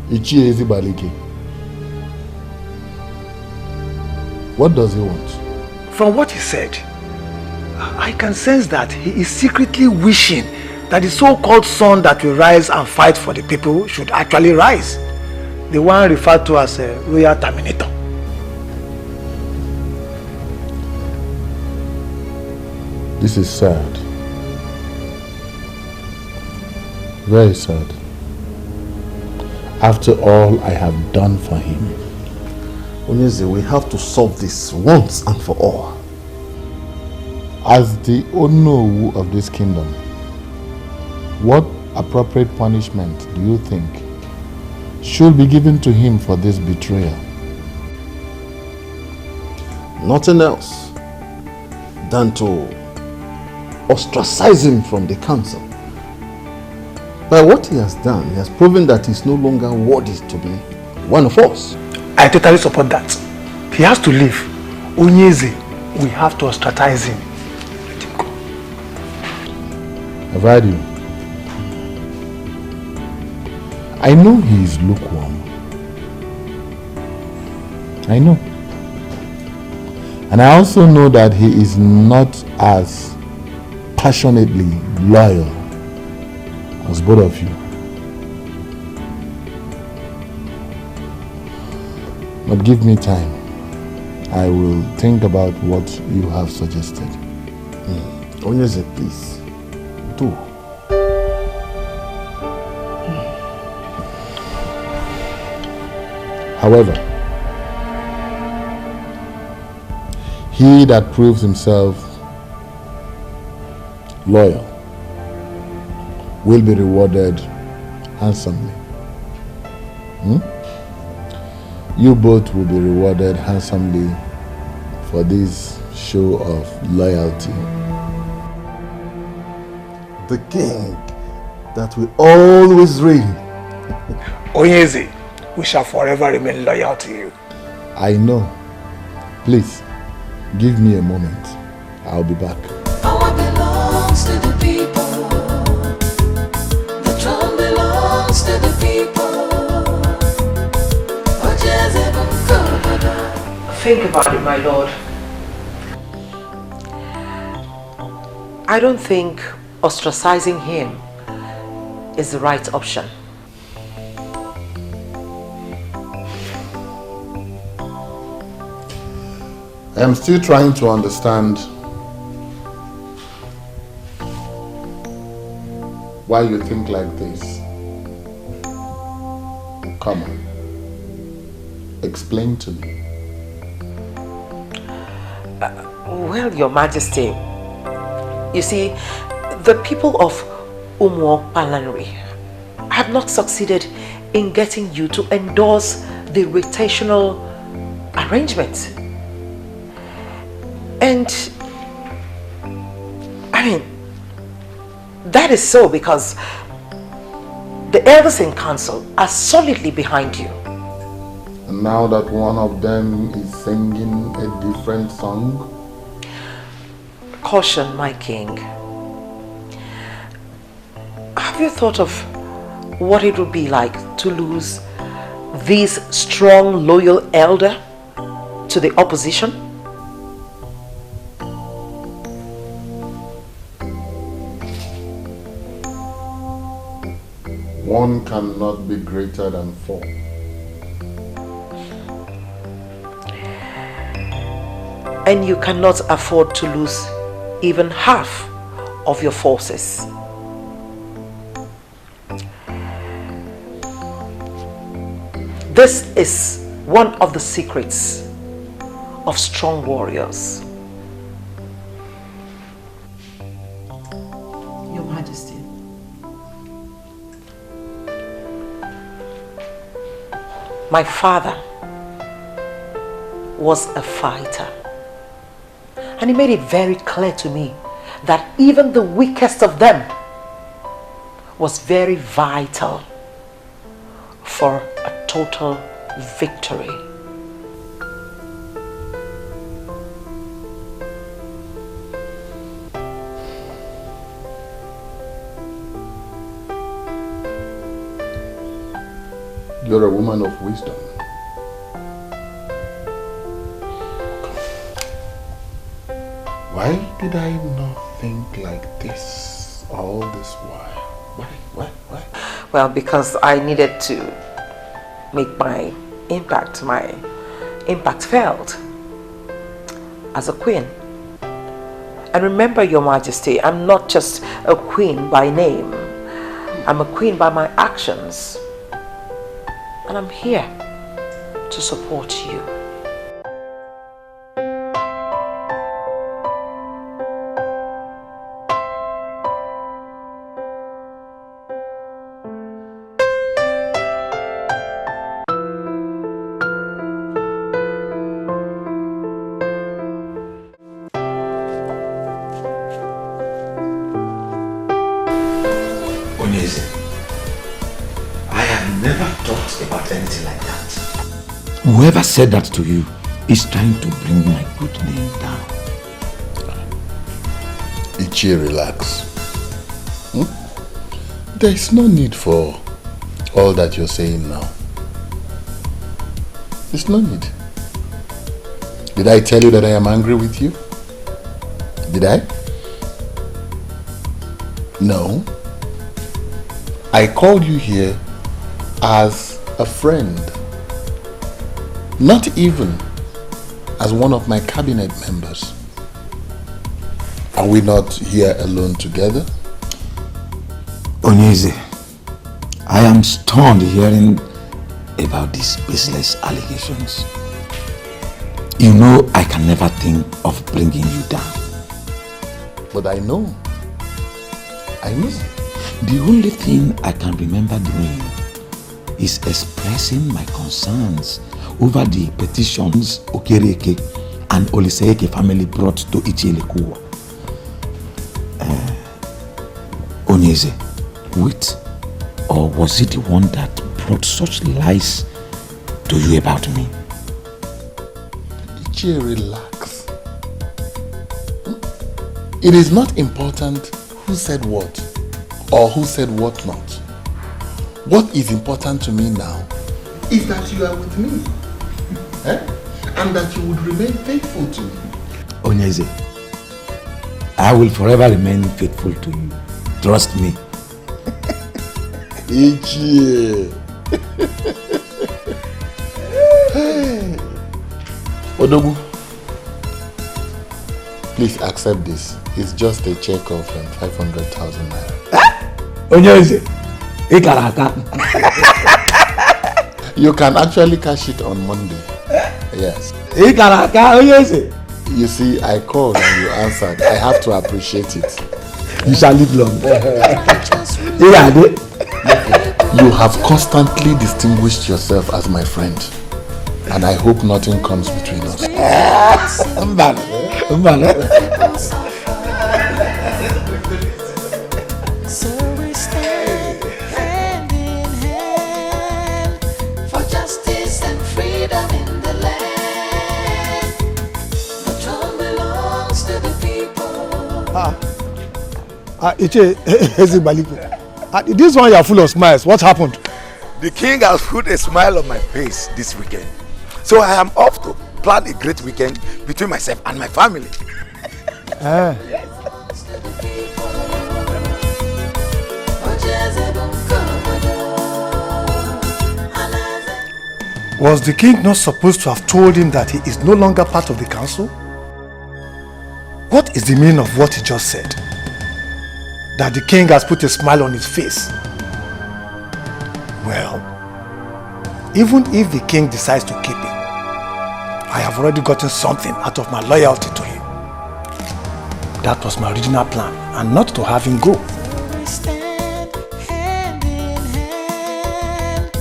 Ichie Ezibalike? What does he want? From what he said, I can sense that he is secretly wishing that the so-called son that will rise and fight for the people should actually rise. The one referred to as a royal terminator. This is sad. Very sad. After all I have done for him. Onyeze, we have to solve this once and for all. As the Onowu of this kingdom, what appropriate punishment do you think should be given to him for this betrayal? Nothing else than to ostracize him from the council. By what he has done, he has proven that he is no longer worthy to be one of us. I totally support that. He has to leave. Onyeze, we have to ostracize him. Let him go. I've heard you. I know he is lukewarm. I know. And I also know that he is not as passionately loyal as both of you. But give me time. I will think about what you have suggested. Onyeze, please. Do. However, he that proves himself loyal will be rewarded handsomely. You both will be rewarded handsomely for this show of loyalty. The king that will always reign. Onyeze, we shall forever remain loyal to you. I know. Please, give me a moment. I'll be back. Power belongs to the people. The throne belongs to the people. Think about it, my lord. I don't think ostracizing him is the right option. I am still trying to understand why you think like this. Come on. Explain to me. Well, Your Majesty, you see, the people of Umuok Palanri have not succeeded in getting you to endorse the rotational arrangement. And, I mean, that is so because the elders in council are solidly behind you. And now that one of them is singing a different song? Caution, my king. Have you thought of what it would be like to lose this strong, loyal elder to the opposition? One cannot be greater than four. And you cannot afford to lose even half of your forces. This is one of the secrets of strong warriors. Your Majesty. My father was a fighter. And he made it very clear to me that even the weakest of them was very vital for a total victory. You're a woman of wisdom. Why did I not think like this all this while? Why? Well, because I needed to make my impact felt as a queen. And remember, Your Majesty, I'm not just a queen by name. I'm a queen by my actions. And I'm here to support you. Whoever said that to you is trying to bring my good name down. Ichie, relax. There is no need for all that you're saying now. There's no need. Did I tell you that I am angry with you? Did I? No. I called you here as a friend. Not even as one of my cabinet members. Are we not here alone together? Onyeze, I am stunned hearing about these baseless allegations. You know I can never think of bringing you down. But I know. The only thing I can remember doing is expressing my concerns over the petitions Okereke and Oliseeke family brought to Ichielekuwa. Onyeze, wait, or was it the one that brought such lies to you about me? Ichie, relax. It is not important who said what or who said what not. What is important to me now is that you are with me. And that you would remain faithful to me. Onyeze, I will forever remain faithful to you. Trust me. Ichie. Odogu, Please accept this. It's just a check of 500,000 naira. You can actually cash it on Monday. Yes. You see, I called and you answered. I have to appreciate it. You shall live long. You have constantly distinguished yourself as my friend. And I hope nothing comes between us. So we stand hand in hand for justice and freedom in the land. The throne belongs to the people. This one you are full of smiles. What happened? The king has put a smile on my face this weekend. So I am off to plan a great weekend between myself and my family. Was the king not supposed to have told him that he is no longer part of the council? What is the meaning of what he just said? That the king has put a smile on his face. Well, even if the king decides to keep him, I have already gotten something out of my loyalty to him. That was my original plan, and not to have him go. We stand hand in hand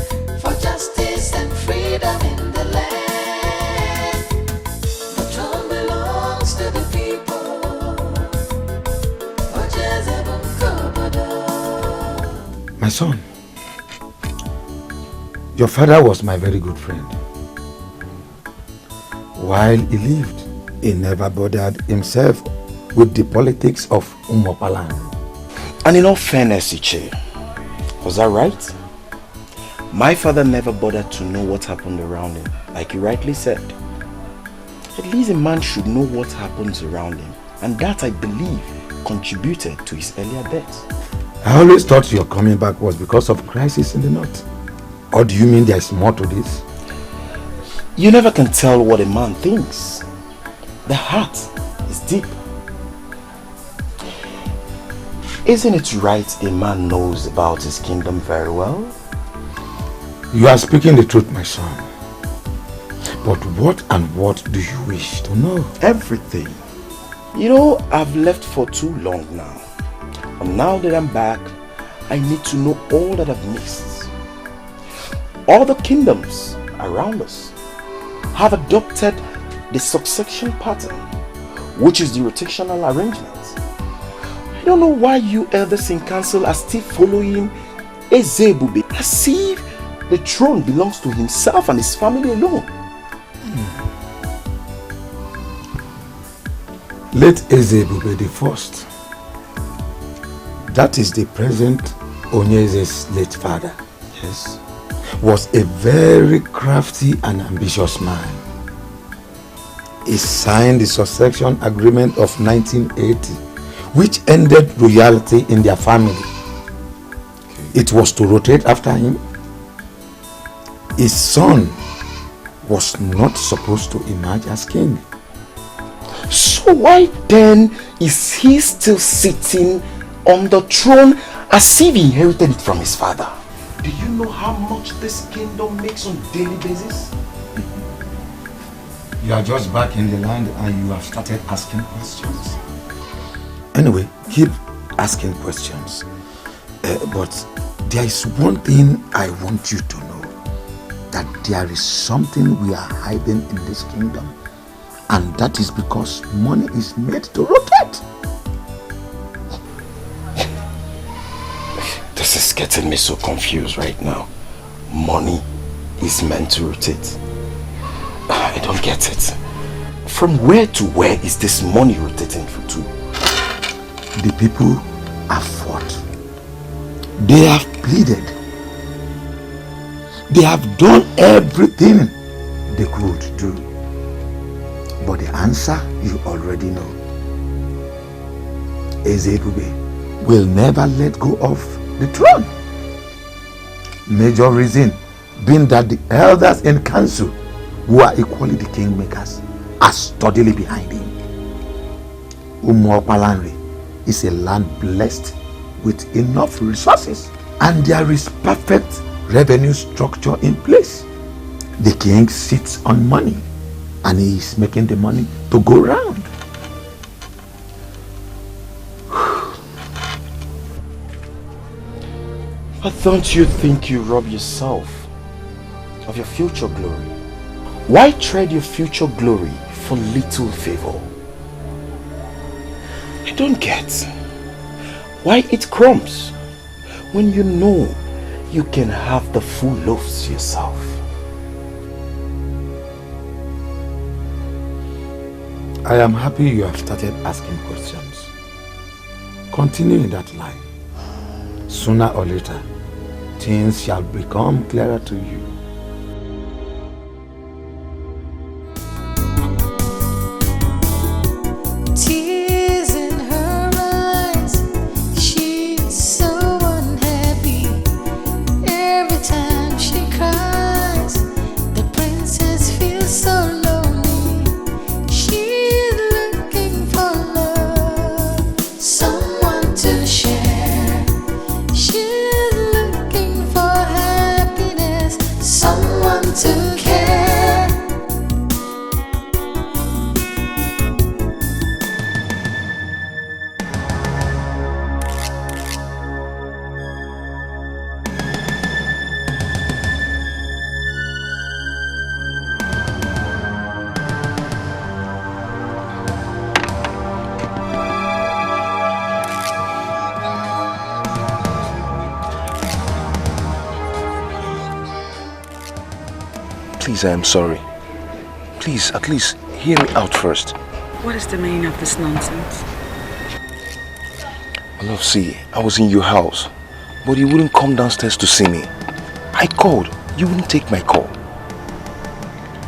for justice and freedom in the land. The throne belongs to the people. My son, your father was my very good friend. While he lived, he never bothered himself with the politics of Umopalan. And in all fairness, Iche, was that right? My father never bothered to know what happened around him, like you rightly said. At least a man should know what happens around him, and that, I believe, contributed to his earlier death. I always thought your coming back was because of crisis in the north. Or do you mean there is more to this? You never can tell what a man thinks. The heart is deep. Isn't it right a man knows about his kingdom very well? You are speaking the truth, my son. But what and what do you wish to know? Everything. You know, I've left for too long now. And now that I'm back, I need to know all that I've missed. All the kingdoms around us have adopted the succession pattern, which is the rotational arrangement. I don't know why you elders in council are still following Ezebube as if the throne belongs to himself and his family alone. Let Ezebube the first. That is the present Onyeze's late father. Yes. Was a very crafty and ambitious man. He signed the succession agreement of 1980, which ended royalty in their family. It was to rotate after him. His son was not supposed to emerge as king. So why then is he still sitting on the throne as if he inherited it from his father? Do you know how much this kingdom makes on a daily basis? You are just back in the land and you have started asking questions. Anyway, keep asking questions. But there is one thing I want you to know. That there is something we are hiding in this kingdom. And that is because money is made to rotate. This is getting me so confused right now. Money is meant to rotate. I don't get it. From where to where is this money rotating to? The people have fought. They have pleaded. They have done everything they could do. But the answer you already know. Ezebube will never let go of the throne. Major reason being that the elders in council, who are equally the kingmakers, are steadily behind him. Umuokwalanri is a land blessed with enough resources, and there is perfect revenue structure in place. The king sits on money, and he is making the money to go round. But don't you think you rob yourself of your future glory? Why trade your future glory for little favor? I don't get why eat crumbs when you know you can have the full loaves yourself. I am happy you have started asking questions. Continue in that line. Sooner or later, things shall become clearer to you. Tears in her eyes, she's so unhappy. Every time she cries, the princess feels so lonely. She's looking for love, someone to share. She's looking for happiness, someone to care. Please, I am sorry. Please, at least hear me out first. What is the meaning of this nonsense? My love, see, I was in your house, but you wouldn't come downstairs to see me. I called, you wouldn't take my call.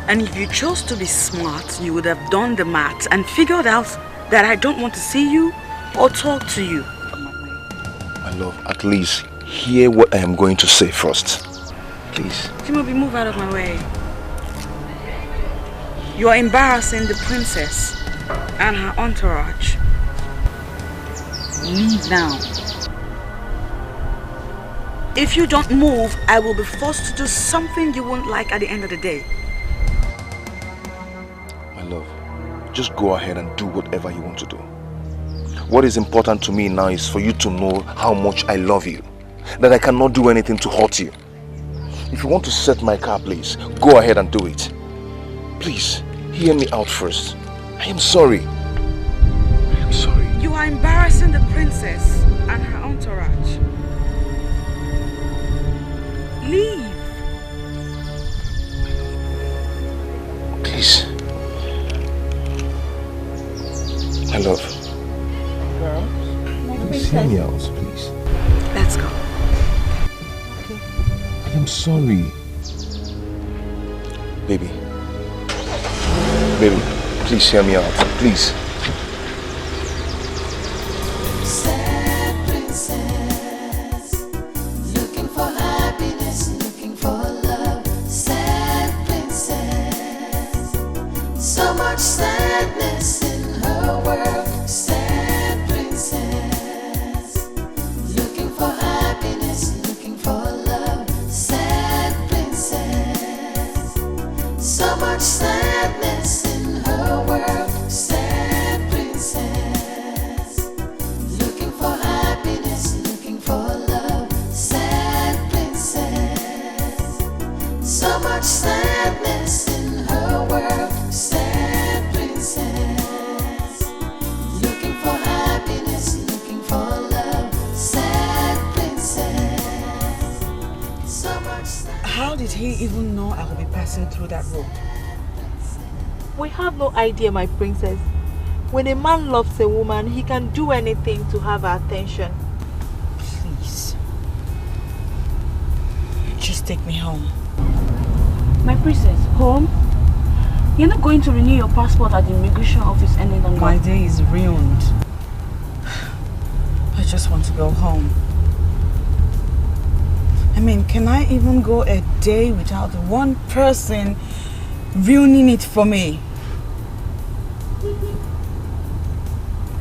And if you chose to be smart, you would have done the math and figured out that I don't want to see you or talk to you. My love, at least hear what I am going to say first. Please. Timothy, move out of my way. You are embarrassing the princess and her entourage. Leave now. If you don't move, I will be forced to do something you won't like at the end of the day. My love, just go ahead and do whatever you want to do. What is important to me now is for you to know how much I love you. That I cannot do anything to hurt you. If you want to set my car, please, go ahead and do it. Please, hear me out first. I am sorry. I am sorry. You are embarrassing the princess and her entourage. Leave. Please. My love. Please hear me out, please. Let's go. I am sorry. Baby. Baby, please hear me out. Please. Sad princess, looking for happiness, looking for love. Sad princess, so much sadness in her world. Sad princess, looking for happiness, looking for love. Sad princess, so much sadness in her world. Sad princess, looking for happiness, looking for love. Sad princess, so much sadness in her world. Sad princess, looking for happiness, looking for love. Sad princess, so much sadness. How did he even know I would be passing through that road? We have no idea, my princess. When a man loves a woman, he can do anything to have her attention. Please. Just take me home. My princess, home? You're not going to renew your passport at the immigration office any longer. My day is ruined. I just want to go home. I mean, can I even go a day without one person ruining it for me?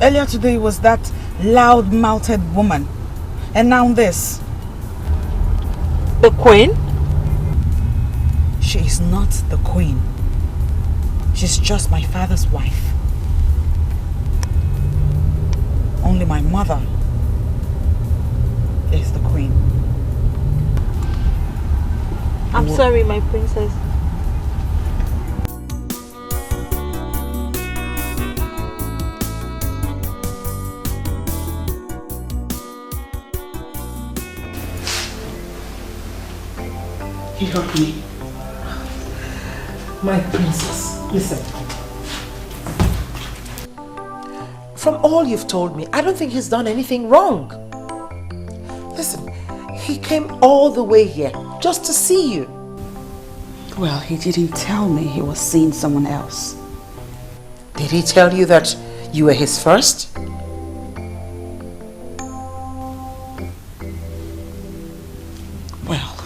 Earlier today was that loud-mouthed woman. And now this. The queen? She is not the queen. She's just my father's wife. Only my mother is the queen. I'm sorry, my princess. He hurt me. My princess, listen. From all you've told me, I don't think he's done anything wrong. Listen, he came all the way here just to see you. Well, he didn't tell me he was seeing someone else. Did he tell you that you were his first? Well,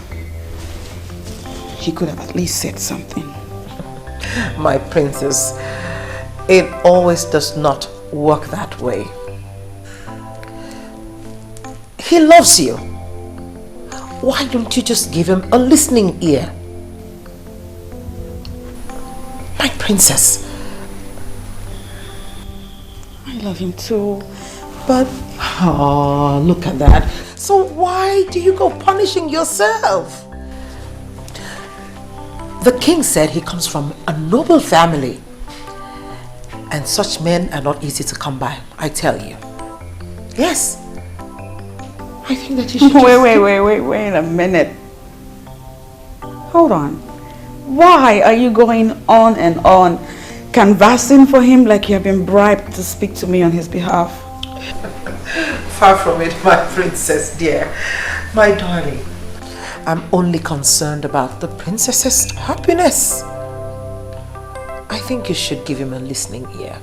he could have at least said something. My princess, it always does not work that way. He loves you. Why don't you just give him a listening ear? My princess. I love him too, but... Oh, look at that. So why do you go punishing yourself? The king said he comes from a noble family. And such men are not easy to come by, I tell you. Yes. I think that you should Wait a minute. Hold on. Why are you going on and on canvassing for him like you have been bribed to speak to me on his behalf? Far from it, my princess dear. My darling. I'm only concerned about the princess's happiness. I think you should give him a listening ear.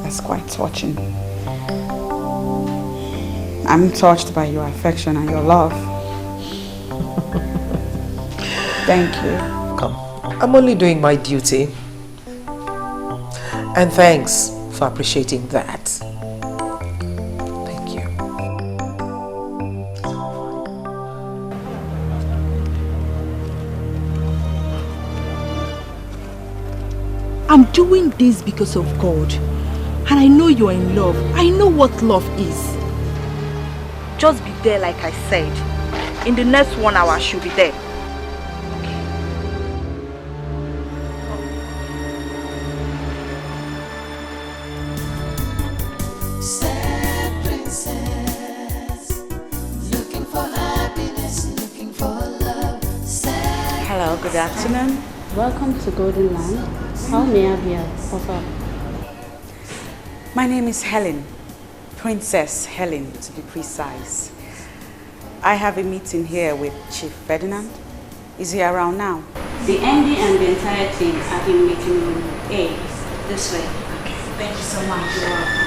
That's quite touching. I'm touched by your affection and your love. Thank you. Come, I'm only doing my duty. And thanks for appreciating that. Thank you. I'm doing this because of God. And I know you're in love. I know what love is. Just be there like I said. In the next 1 hour, she'll be there. Sad princess, looking for happiness, looking for love. Sad Hello, good afternoon. Welcome to Golden Land. How may I be of help? My name is Helen, Princess Helen to be precise. I have a meeting here with Chief Ferdinand. Is he around now? The MD and the entire team are in meeting room A. This way. Okay, thank you so much. You're welcome.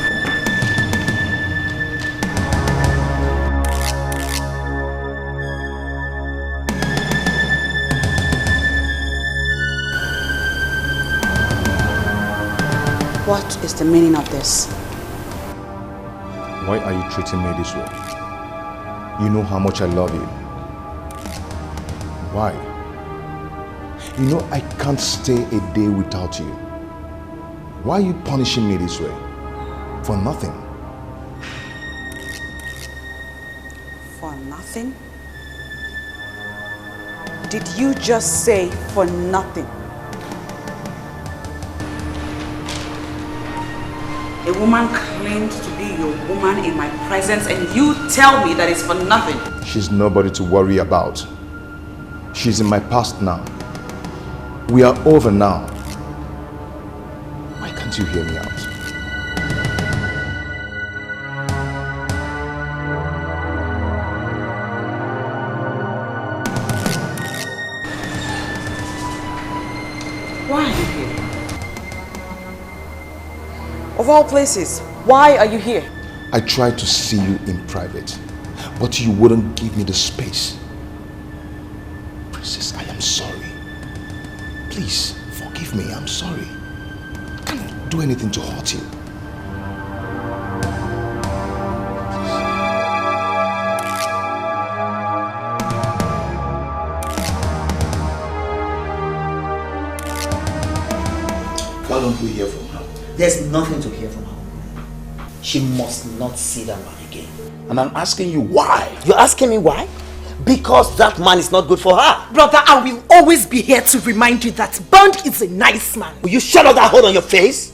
What is the meaning of this? Why are you treating me this way? You know how much I love you. Why? You know I can't stay a day without you. Why are you punishing me this way? For nothing. For nothing? Did you just say for nothing? A woman claimed to be your woman in my presence and you tell me that it's for nothing. She's nobody to worry about. She's in my past now. We are over now. Why can't you hear me out? Why are you here? Of all places, why are you here? I tried to see you in private, but you wouldn't give me the space. Princess, I am sorry. Please, forgive me, I'm sorry. I can't do anything to hurt you. Why don't we hear from her? There's nothing to hear from her. She must not see that man again. And I'm asking you why? You're asking me why? Because that man is not good for her. Brother, I will always be here to remind you that Bond is a nice man. Will you shut up that hole on your face?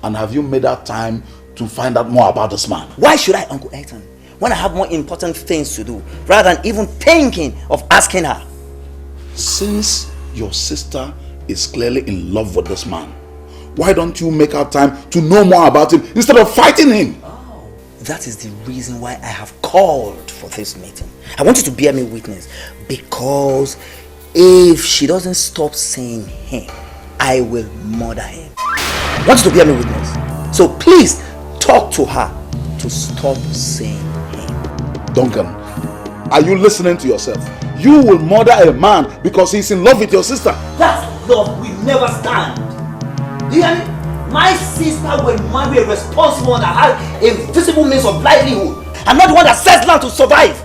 And have you made that time to find out more about this man? Why should I, Uncle Ethan, when I have more important things to do, rather than even thinking of asking her? Since your sister is clearly in love with this man, why don't you make out time to know more about him instead of fighting him? Oh, that is the reason why I have called for this meeting. I want you to bear me witness, because if she doesn't stop saying him, I will murder him. I want you to bear me witness. So please talk to her to stop saying him. Duncan, are you listening to yourself? You will murder a man because he's in love with your sister. That love will never stand. Do you hear me? My sister will marry a responsible one that has a visible means of livelihood. I'm not the one that sets land to survive.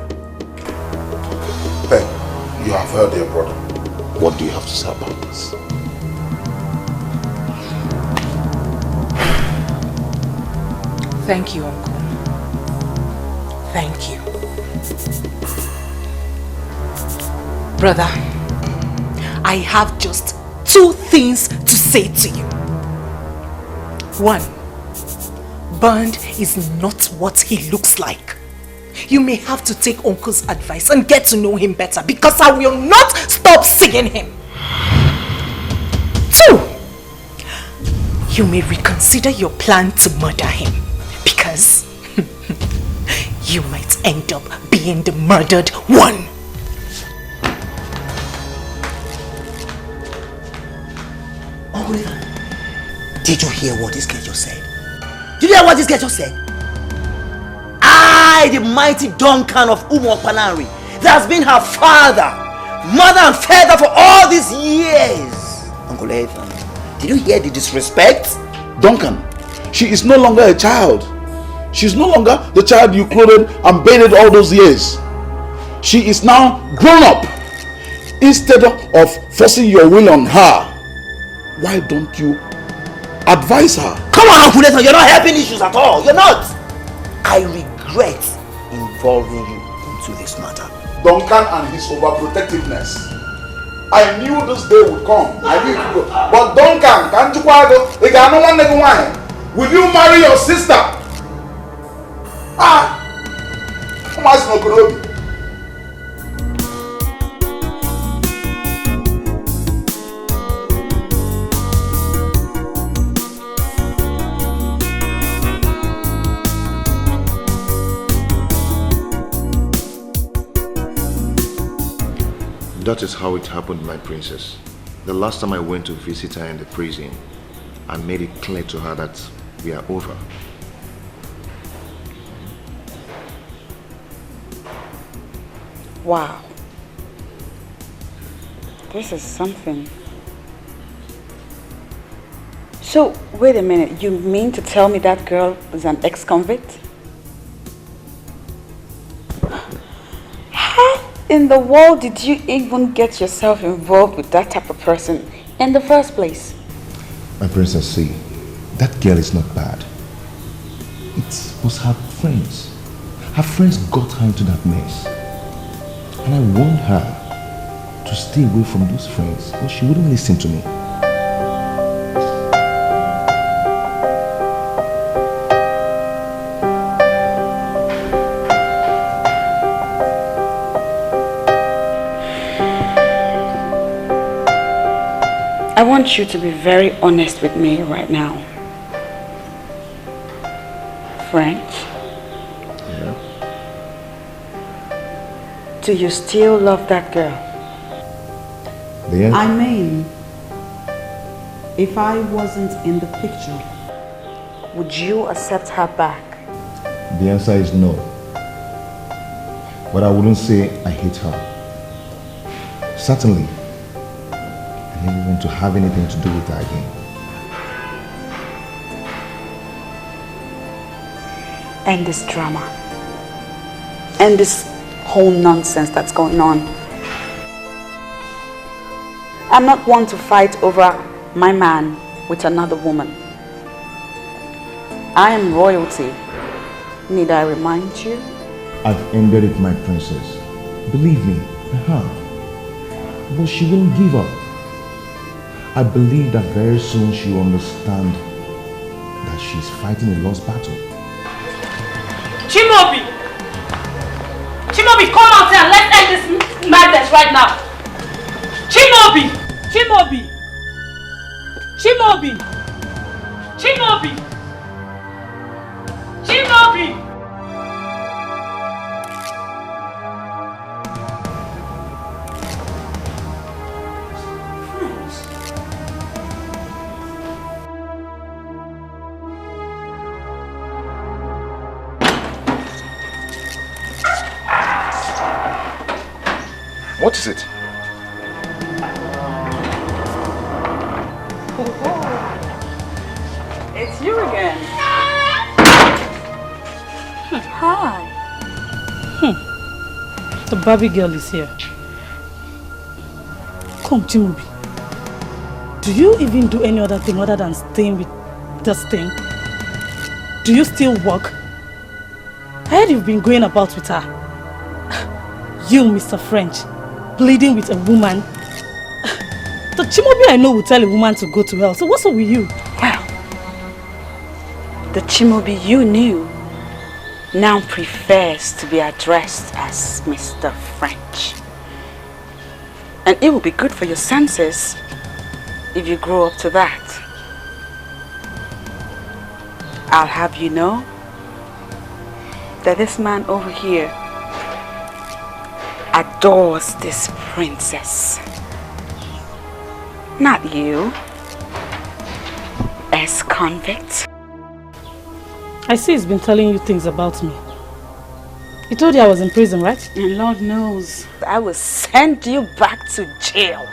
Hey, you have heard your brother. What do you have to say about this? Thank you, Uncle. Thank you. Brother, I have just 2 things to say to you. 1, Bond is not what he looks like. You may have to take Uncle's advice and get to know him better, because I will not stop seeing him. 2, you may reconsider your plan to murder him, because you might end up being the murdered one. Uncle Ethan, did you hear what this girl just said? Did you hear what this girl just said? I, the mighty Duncan of Umokpanari, that has been her father, mother and father for all these years. Uncle Ethan, did you hear the disrespect? Duncan, she is no longer a child. She's no longer the child you clothed and bathed all those years. She is now grown up. Instead of forcing your will on her, why don't you advise her? Come on, Uncle Ethan, you're not helping issues at all. You're not. I regret involving you into this matter. Duncan and his overprotectiveness. I knew this day would come. I knew it would. But Duncan, can't you will you marry your sister? Come on, That is how it happened, my princess. The last time I went to visit her in the prison, I made it clear to her that we are over. Wow. This is something. So, wait a minute. You mean to tell me that girl is an ex-convict? How in the world did you even get yourself involved with that type of person in the first place? My princess, see, that girl is not bad. It was her friends. Her friends got her into that mess. And I warned her to stay away from those friends, but she wouldn't listen to me. I want you to be very honest with me right now. French? Yeah? Do you still love that girl? Yeah? I mean, if I wasn't in the picture, would you accept her back? The answer is no. But I wouldn't say I hate her. Certainly, I never want to have anything to do with her again. End this drama. End this whole nonsense that's going on. I'm not one to fight over my man with another woman. I am royalty. Need I remind you? I've ended it, my princess. Believe me, I have. But she won't give up. I believe that very soon she will understand that she's fighting a lost battle. Chimobi! Chimobi, come out here and let's end this madness right now! Chimobi! Chimobi! Chimobi! Chimobi! Chimobi! What is it? It's you again. Hi. The Barbie girl is here. Come, Chimobi. Do you even do any other thing other than staying with this thing? Do you still work? I heard you've been going about with her. You, Mr. French, pleading with a woman. The Chimobi I know will tell a woman to go to hell. So what's up with you? Well, the Chimobi you knew now prefers to be addressed as Mr. French. And it will be good for your senses if you grow up to that. I'll have you know that this man over here adores this princess. Not you, ex-convict. I see he's been telling you things about me. He told you I was in prison, right? And Lord knows, I will send you back to jail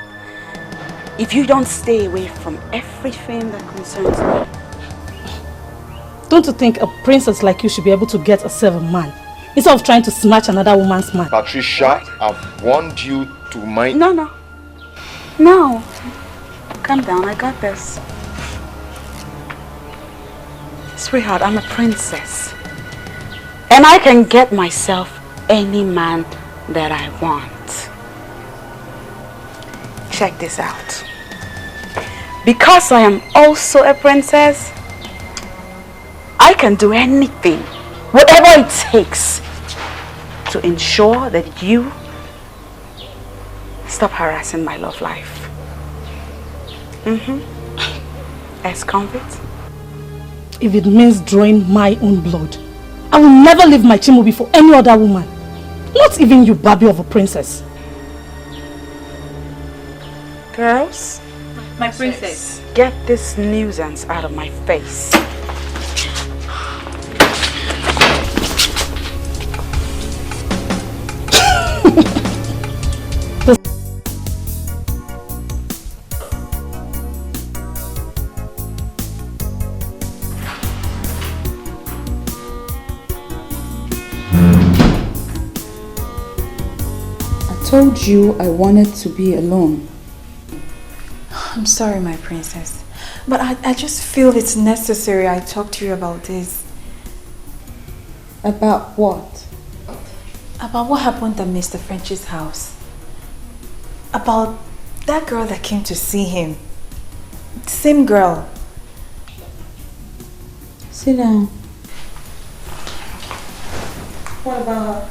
if you don't stay away from everything that concerns me. Don't you think a princess like you should be able to get herself a man instead of trying to snatch another woman's man? Patricia, I've warned you to mind... No. Calm down, I got this. Sweetheart, I'm a princess. And I can get myself any man that I want. Check this out. Because I am also a princess, I can do anything, whatever it takes, to ensure that you stop harassing my love life. Ex-convict? If it means drawing my own blood, I will never leave my Chimobi for any other woman. Not even you, Barbie of a princess. Girls, My princess. get this nuisance out of my face. I told you I wanted to be alone. I'm sorry, my princess. But I just feel it's necessary I talk to you about this. About what? About what happened at Mr. French's house. About that girl that came to see him. Same girl. Sit down. What about her?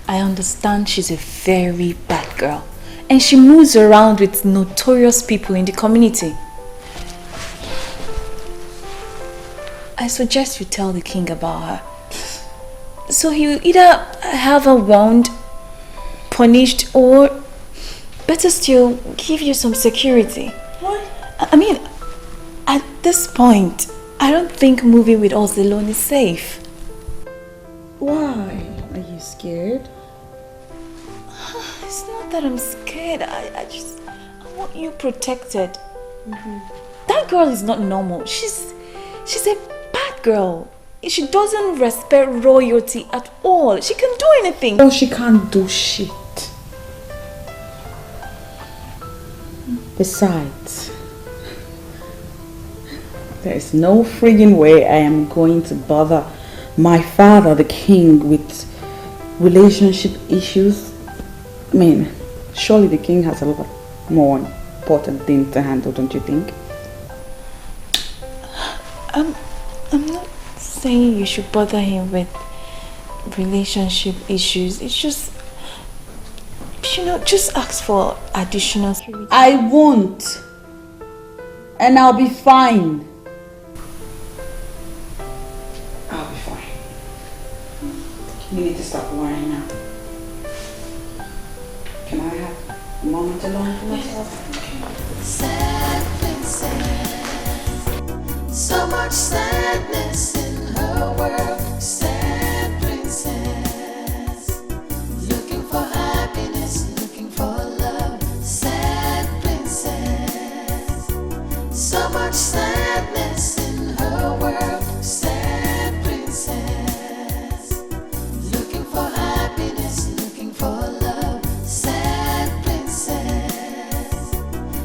I understand she's a very bad girl. And she moves around with notorious people in the community. I suggest you tell the king about her. So he will either have her wound, punished, or better still, give you some security. What? I mean, at this point, I don't think moving with us alone is safe. Why? Are you scared? It's not that I'm scared. I want you protected. That girl is not normal. She's a bad girl. She doesn't respect royalty at all. She can do anything. No, she can't do shit. Besides, there is no friggin' way I am going to bother my father, the king, with relationship issues. I mean, surely the king has a lot more important things to handle, don't you think? I'm not saying you should bother him with relationship issues. It's just, just ask for additional security. I won't. And I'll be fine. I'll be fine. You need to stop worrying now. Can I have a moment alone for myself? Sad princess, so much sadness in her world. Sad princess, looking for happiness, looking for love. Sad princess, so much sadness in her world. Sad princess, looking for happiness, looking for love. Sad princess,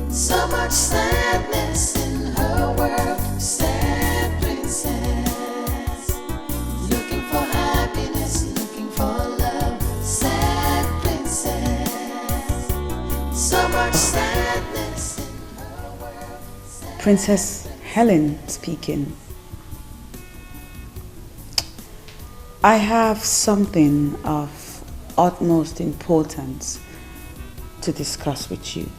so much sadness in her world. Sad princess, looking for happiness, looking for love. Sad princess, so much sadness in her world. Princess Helen speaking. I have something of utmost importance to discuss with you.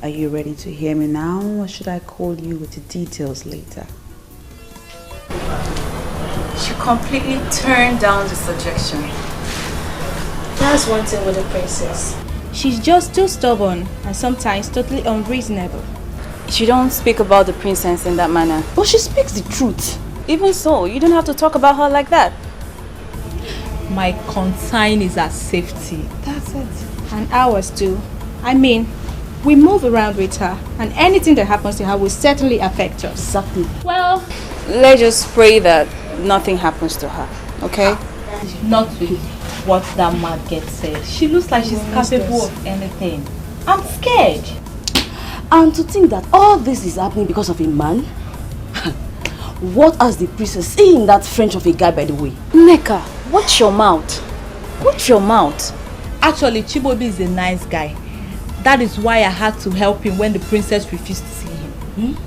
Are you ready to hear me now, or should I call you with the details later? She completely turned down the suggestion. That's one thing with the princess. She's just too stubborn and sometimes totally unreasonable. You don't speak about the princess in that manner. But she speaks the truth. Even so, you don't have to talk about her like that. My concern is her safety. That's it. And ours too. I mean, we move around with her, and anything that happens to her will certainly affect us. Exactly. Well, let's just pray that nothing happens to her, okay? Not with what that maggot says. She looks like she's capable of anything. I'm scared. And to think that all this is happening because of a man? What has the princess seen that French of a guy, by the way? Neka, watch your mouth. Watch your mouth. Actually, Chibobi is a nice guy. That is why I had to help him when the princess refused to see him.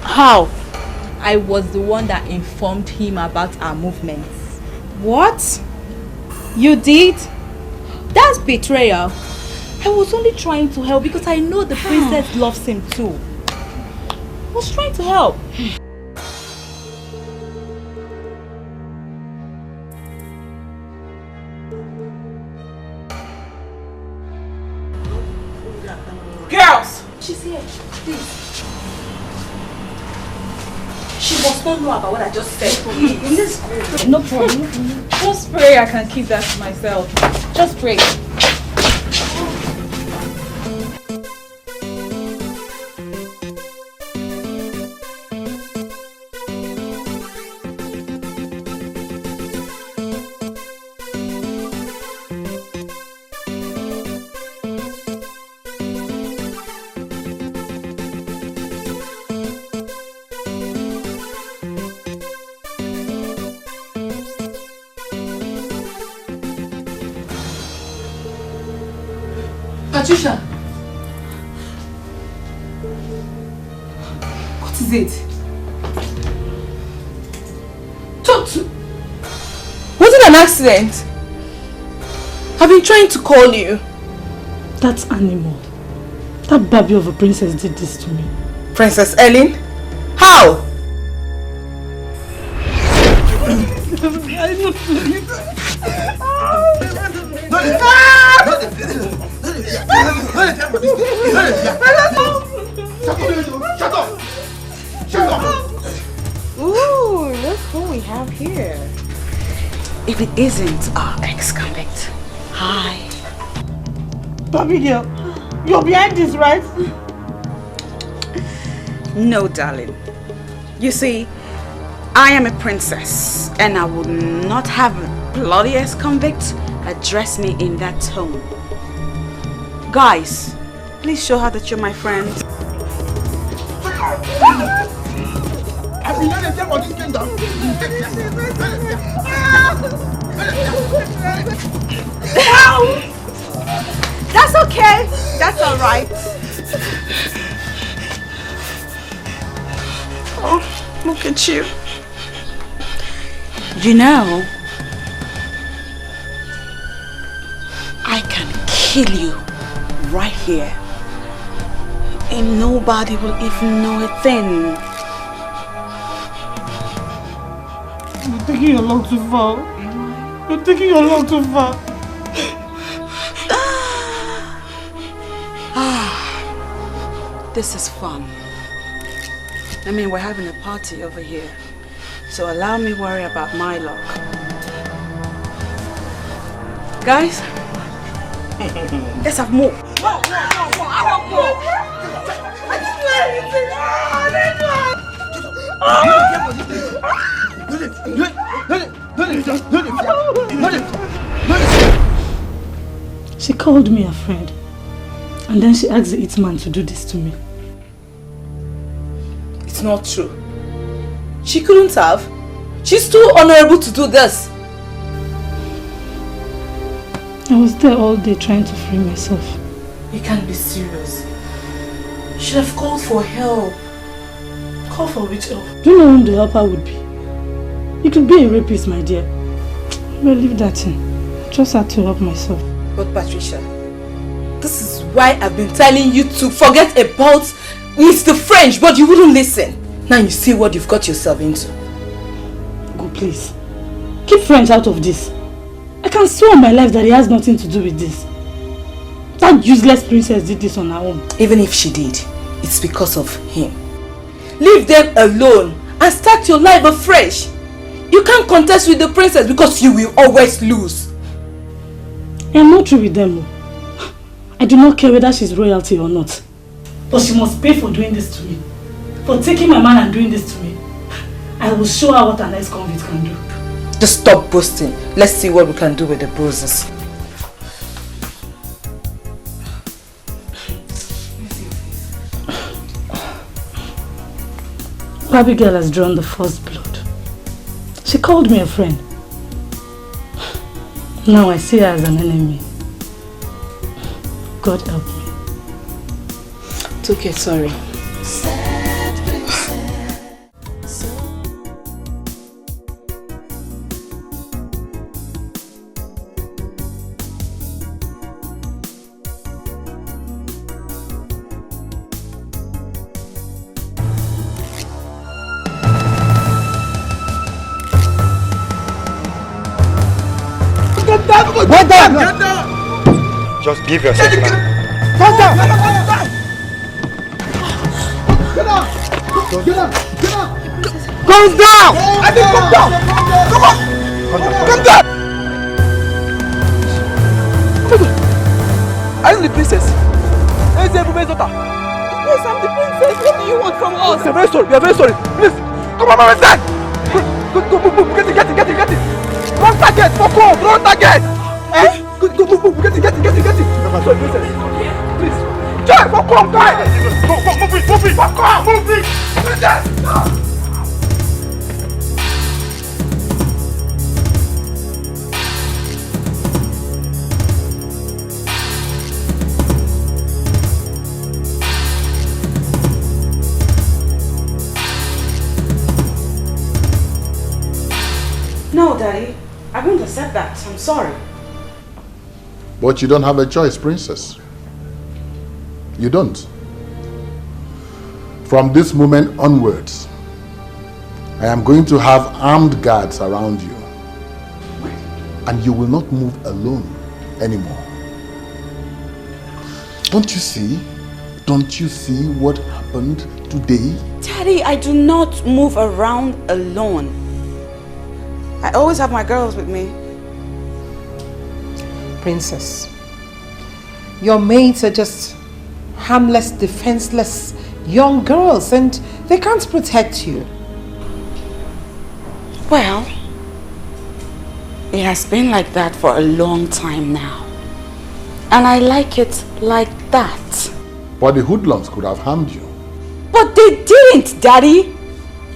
How? I was the one that informed him about our movements. What? You did? That's betrayal. I was only trying to help because I know the princess loves him too. I was trying to help. Girls! She's here, please. She must not know about what I just said. Let's go. No problem. Just pray I can keep that to myself. Just pray. Patricia! What is it? Talk to... Was it an accident? I've been trying to call you. That animal, that baby of a princess did this to me. Princess Ellen? How? Shut up! Shut up! Ooh, look who we have here. If it isn't our ex-convict. Hi. Baby girl, you're behind this, right? No, darling. You see, I am a princess and I would not have a bloody ex-convict address me in that tone. Guys, please show her that you're my friend. I've been letting them on this kingdom. That's okay. That's all right. Oh, look at you. You know, I can kill you right here. And nobody will even know a thing. You're taking a long too far. You're taking a long too far. This is fun. I mean, we're having a party over here. So allow me worry about my luck. Guys, let's have more. No, I want more. I didn't do anything. She called me a friend. And then she asked the hitman to do this to me. It's not true. She couldn't have. She's too honorable to do this. I was there all day trying to free myself. You can't be serious. You should have called for help. Call for which help? Do you know whom the helper would be? It could be a rapist, my dear. Well, leave that in. I just had to help myself. But Patricia, this is why I've been telling you to forget about Mr. French, but you wouldn't listen. Now you see what you've got yourself into. Go, please. Keep French out of this. I can swear on my life that he has nothing to do with this. That useless princess did this on her own. Even if she did, it's because of him. Leave them alone and start your life afresh. You can't contest with the princess because you will always lose. I am not through with them. I do not care whether she's royalty or not. But she must pay for doing this to me. For taking my man and doing this to me. I will show her what an ex-convict can do. Just stop boasting. Let's see what we can do with the bruises. Abigail has drawn the first blood. She called me a friend. Now I see her as an enemy. God help me. It's okay, sorry. Get down! Just give yourself time. Come down! Get down! Get down! Get down! Come down! I think come down! Come on! Come down! Are you the princess? Yes, I'm the princess. What do you want from us? We are very sorry. We are very sorry. Please, come on, my son. Go, get it. Wrong target. Focus. Wrong target. Eh? Go, get it. Sorry, princess. Please. Joy, focus, guy. Move it. Focus, move it. Princess. No, Daddy. I won't accept that. I'm sorry. But you don't have a choice, princess. You don't. From this moment onwards, I am going to have armed guards around you. And you will not move alone anymore. Don't you see? Don't you see what happened today? Daddy, I do not move around alone. I always have my girls with me. Princess, your maids are just harmless, defenseless young girls and they can't protect you. Well, it has been like that for a long time now. And I like it like that. But the hoodlums could have harmed you. But they didn't, Daddy.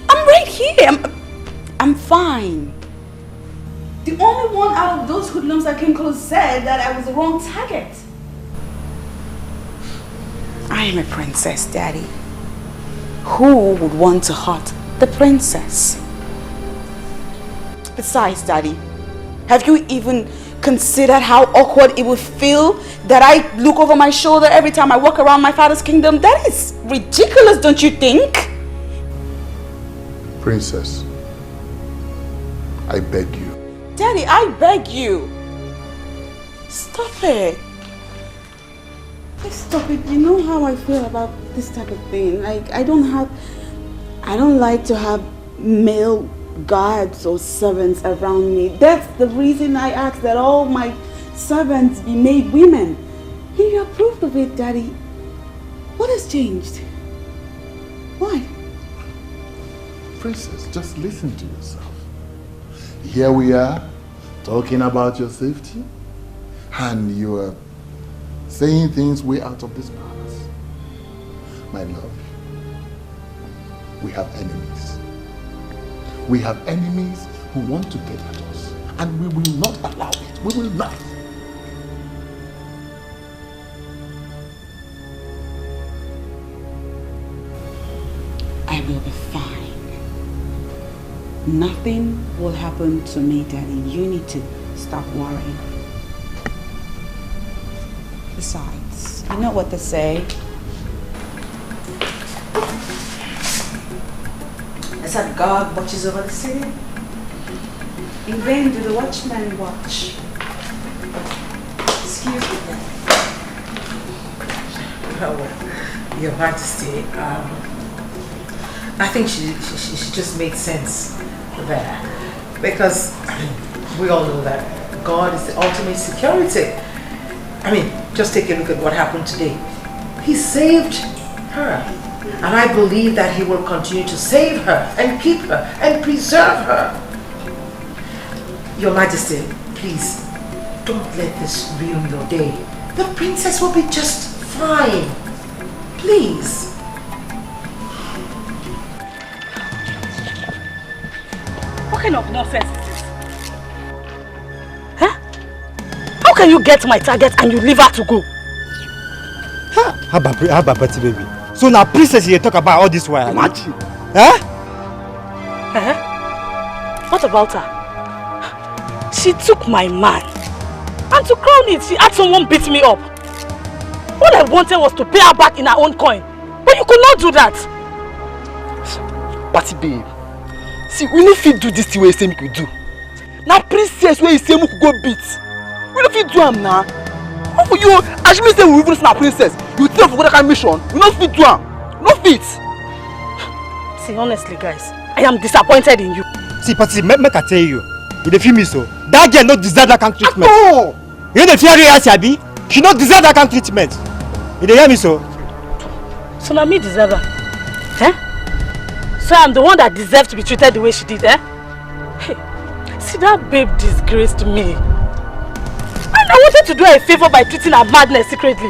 I'm right here. I'm fine. The only one out of those hoodlums that came close said that I was the wrong target. I am a princess, Daddy. Who would want to hurt the princess? Besides, Daddy, have you even considered how awkward it would feel that I look over my shoulder every time I walk around my father's kingdom? That is ridiculous, don't you think? Princess, I beg you. Daddy, I beg you. Stop it. Please stop it. You know how I feel about this type of thing. Like, I don't like to have male guards or servants around me. That's the reason I asked that all my servants be made women. And you approved of it, Daddy. What has changed? Why? Princess, just listen to yourself. Here we are, talking about your safety, and you are saying things way out of this palace. My love, we have enemies. We have enemies who want to get at us, and we will not allow it. We will not. I will be fine. Nothing will happen to me, Daddy. You need to stop worrying. Besides, you know what they say. I said God watches over the city. In vain do the watchmen watch. Excuse me, Daddy. Oh, well, Your Majesty, I think she just made sense there, because we all know that God is the ultimate security. I mean, just take a look at what happened today. He saved her, and I believe that He will continue to save her and keep her and preserve her. Your Majesty, please don't let this ruin your day. The princess will be just fine. Please. What kind of nonsense is this? Huh? How can you get my target and you leave her to go? How about Betty, baby? So now princess you talk about all this while. Imagine. Huh? What about her? She took my man. And to crown it, she had someone beat me up. All I wanted was to pay her back in her own coin. But you could not do that. Patty, babe. See, we no fit do this thing where you say we could do. Now princess where you say we could go beat. We no fit do am now. How for you? As you say we even see our princess, you think for that kind of mission? We no fit do am. No fit. See, honestly, guys, I am disappointed in you. See, Patty, make I tell you, you dey feel me so. That girl no deserve that kind of treatment. No. You dey fear her, Sabi? She no deserve that kind of treatment. You dey hear me so? So now me deserve her. Eh? So I'm the one that deserves to be treated the way she did, eh? Hey, see, that babe disgraced me. And I wanted to do her a favor by treating her madness secretly.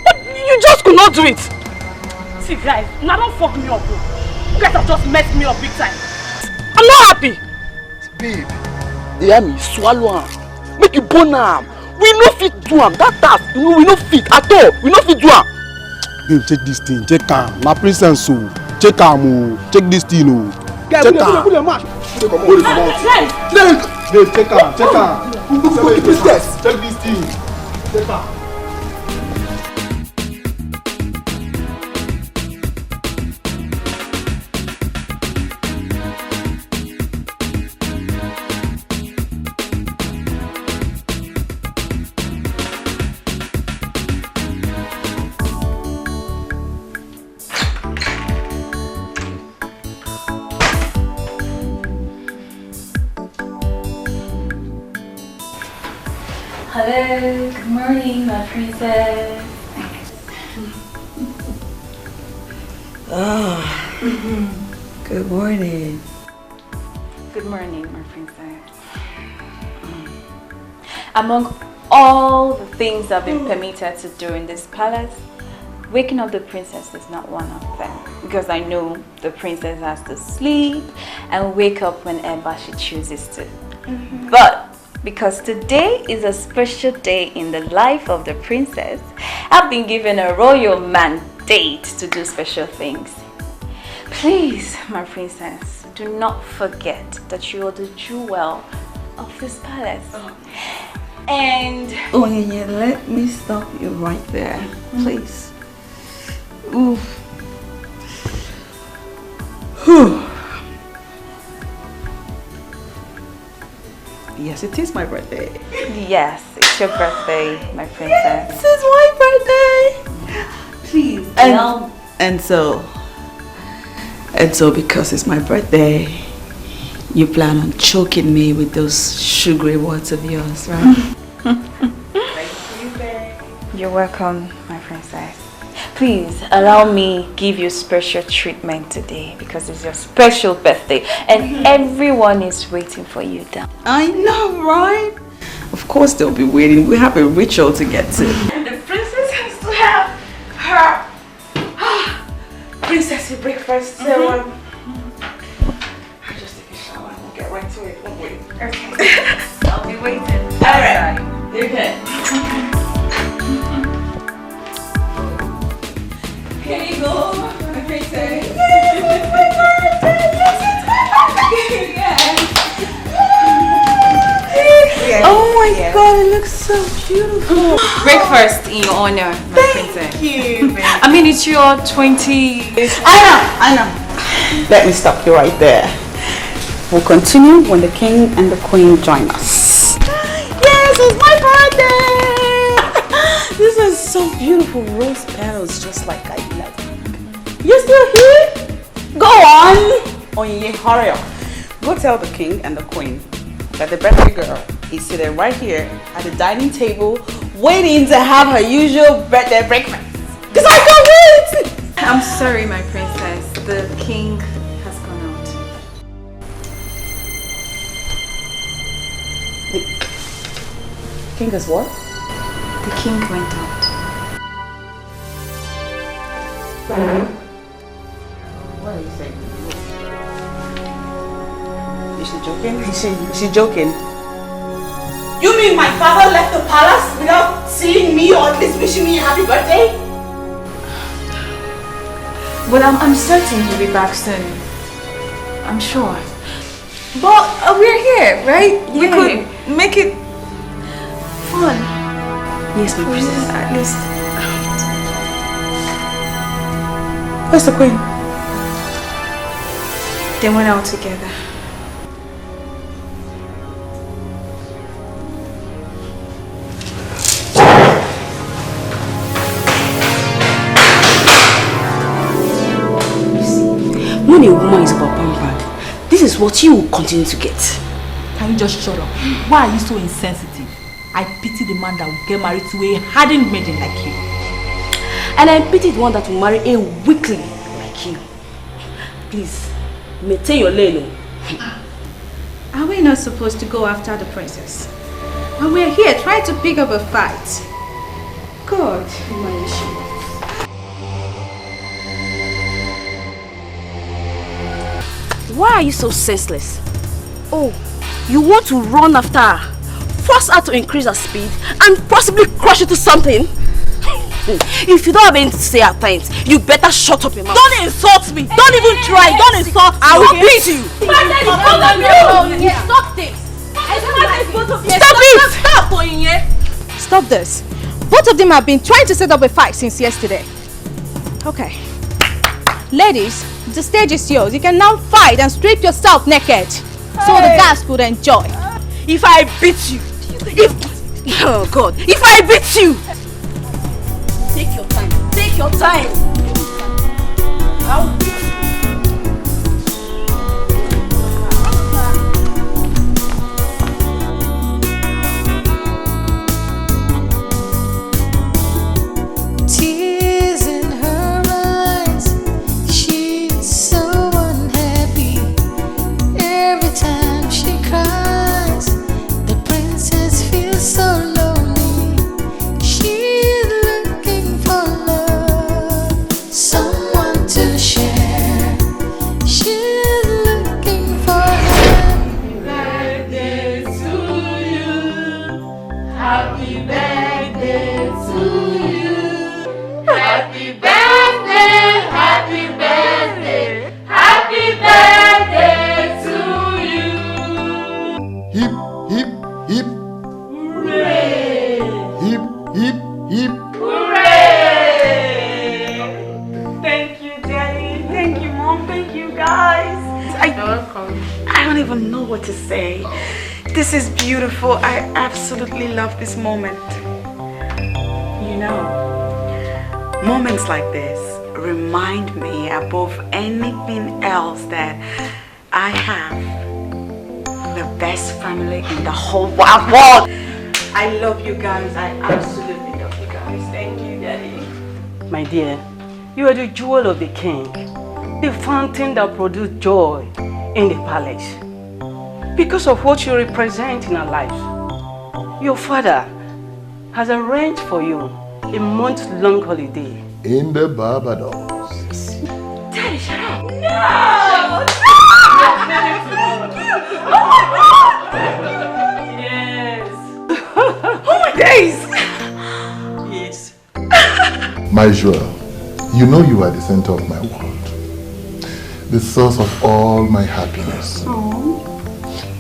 But you just could not do it. See, guys, now don't fuck me up, bro. You guys have just messed me up big time. I'm not happy. Babe, you hear me? Swallow am. Make you burn am. We no fit do am. That task, we no fit at all. We no fit do am. Babe, take this thing. Check am. Na princess so. Check am o. Check this thing o. Check am. Put your match. Babe, check am. Check am. Princess. Check this thing. Check am. Hello, good morning, my princess. Good morning. Good morning, my princess. Among all the things I've been permitted to do in this palace, waking up the princess is not one of them. Because I know the princess has to sleep and wake up whenever she chooses to. But because today is a special day in the life of the princess, I've been given a royal mandate to do special things. Please, my princess, do not forget that you are the jewel of this palace. And Oh yeah, let me stop you right there, please. Ooh. Whew. Yes, it is my birthday. yes, it's your birthday, my princess. This is my birthday. Please. And so because it's my birthday, you plan on choking me with those sugary words of yours, right? You're welcome, my princess. Please allow me give you special treatment today because it's your special birthday and everyone is waiting for you down. I know, right? Of course they'll be waiting. We have a ritual to get to. The princess has to have her princessy breakfast. So I'll just take a shower and we'll get right to it, won't we? Okay. I'll be waiting. Alright. Okay. Here you go, my princess. Yay, it's my birthday! Yes, it's my birthday! Oh my god, it looks so beautiful. Breakfast in your honor, my princess. Thank you, baby. I mean, it's your 20... I know. Let me stop you right there. We'll continue when the king and the queen join us. Yes, it's my birthday! This is so beautiful. Rose petals, just like I love. You're still here? Go on! Onye, hurry up. Go tell the king and the queen that the birthday girl is sitting right here at the dining table waiting to have her usual birthday breakfast. Because I can't wait! I'm sorry, my princess. The king has gone out. The king is what? The king went out. What are you saying? Is she joking? Is she joking? You mean my father left the palace without seeing me or at least wishing me a happy birthday? Well, I'm certain he'll be back soon. I'm sure. But we're here, right? We could make it fun. Yes, my princess, at least. Where's the queen? They went out together. When a woman is overpampered, this is what you will continue to get. Can you just shut up? Why are you so insensitive? I pity the man that will get married to a hardened maiden like you. And I pity the one that will marry a weakling like you. Please, maintain your lane. Are we not supposed to go after the princess? And we're here trying to pick up a fight. God, my issue. Why are you so senseless? Oh, you want to run after her, force her to increase her speed, and possibly crush into something? If you don't have anything to say at times, you better shut up your mouth. Don't insult me! Don't even try! Don't insult me! I will beat you! Stop this! Stop it! Stop this. Both of them have been trying to set up a fight since yesterday. Okay. Ladies, the stage is yours. You can now fight and strip yourself naked. So the guys could enjoy. If I beat you, oh God, if I beat you, take your time. Take your time. I'll beat you. hip. Hooray! Thank you, Daddy. Thank you, Mom. Thank you, guys. I don't even know what to say. This is beautiful. I absolutely love this moment. You know, moments like this remind me above anything else that I have the best family in the whole wide world. I love you guys. I absolutely love you guys. Thank you, Daddy. My dear, you are the jewel of the king, the fountain that produced joy in the palace. Because of what you represent in our lives, your father has arranged for you a month-long holiday in the Barbados. Daddy, shut up. No! Yes. Oh my days! Yes. My jewel, you know you are the center of my world, the source of all my happiness.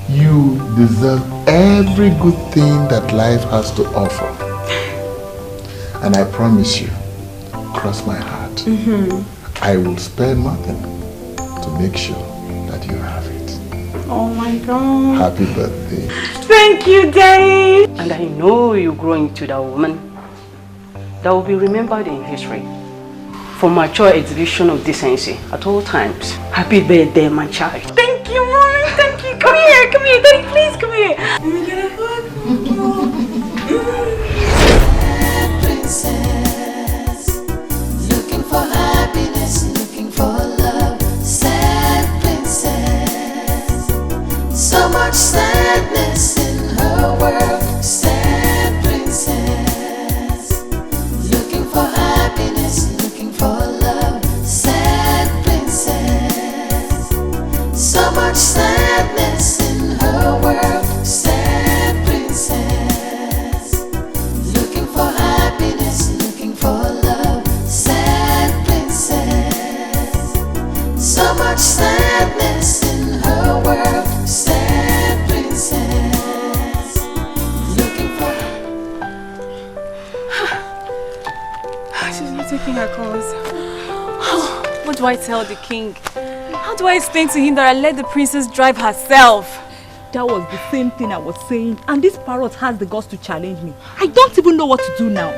You deserve every good thing that life has to offer. And I promise you, cross my heart, I will spare nothing to make sure that you have it. Oh my God. Happy birthday. Thank you, Daddy. And I know you grow into that woman that will be remembered in history for mature exhibition of decency at all times. Happy birthday, my child. Thank you, Mommy. Thank you. Come here, Daddy. Please come here. Let me get a hug. Princess, looking for happiness, looking for love. Sad princess, so much sadness in her world. Sad princess, looking for happiness, looking for love. Sad princess, so much sadness in her world. Sad princess, looking for happiness, looking for love. Sad princess, so much sadness in her world. Sad princess, looking for. She's not taking her calls. What do I tell the king? How do I explain to him that I let the princess drive herself? That was the same thing I was saying, and this parrot has the guts to challenge me. I don't even know what to do now.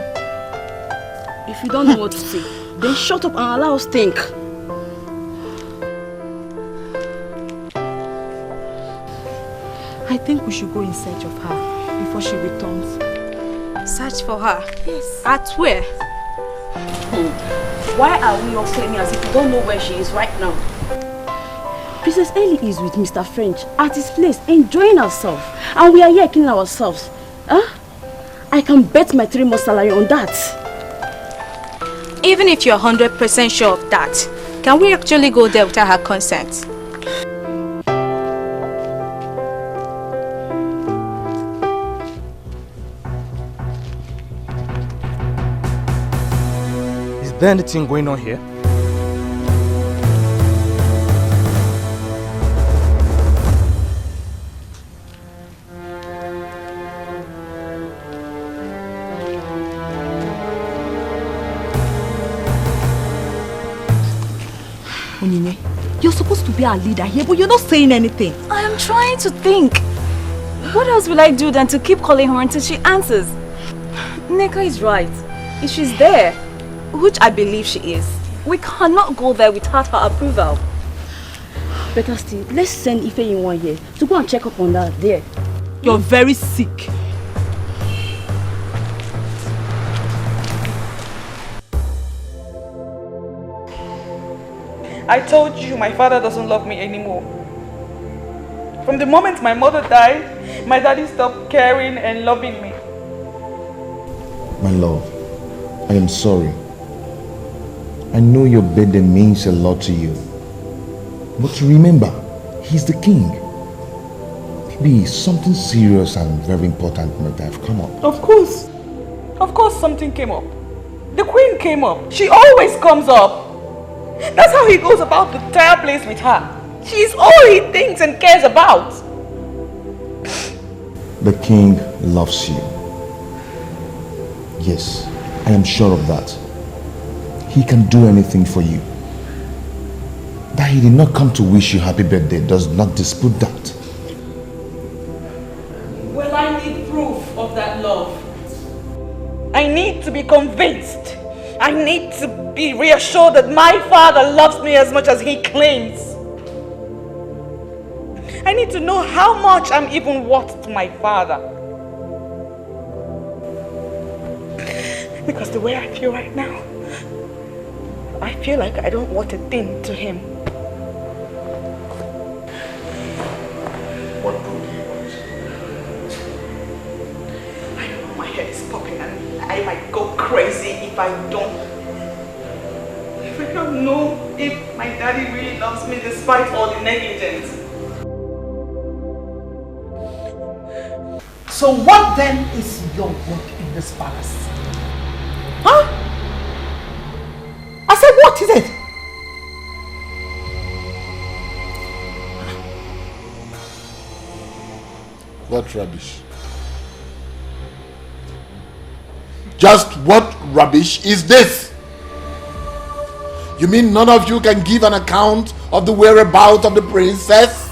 If you don't know what to say, then shut up and allow us think. I think we should go in search of her before she returns. Search for her? Yes. At where? Why are we all claiming as if we don't know where she is right now? Princess Ellie is with Mr. French at his place, enjoying herself. And we are here killing ourselves. Huh? I can bet my 3 months salary on that. Even if you're 100% sure of that, can we actually go there without her consent? Is there anything going on here? Onyinye, you're supposed to be our leader here, but you're not saying anything. I am trying to think. What else will I do than to keep calling her until she answers? Neka is right. If she's there, which I believe she is, we cannot go there without her approval. Better still, let's send Ife in one here to go and check up on that there. You're very sick. I told you my father doesn't love me anymore. From the moment my mother died, my daddy stopped caring and loving me. My love, I am sorry. I know your burden means a lot to you. But remember, he's the king. Maybe something serious and very important might have come up. Of course something came up. The queen came up. She always comes up. That's how he goes about the entire place with her. She's all he thinks and cares about. The king loves you. Yes, I am sure of that. He can do anything for you. That he did not come to wish you happy birthday does not dispute that. Well, I need proof of that love. I need to be convinced. I need to be reassured that my father loves me as much as he claims. I need to know how much I'm even worth to my father. Because the way I feel right now, I feel like I don't want a thing to him. What proof do you want? I know my head is popping and I might go crazy if I don't. If I don't know if my daddy really loves me despite all the negligence. So what then is your work in this palace? Huh? I said, what is it? What rubbish? Just what rubbish is this? You mean none of you can give an account of the whereabouts of the princess?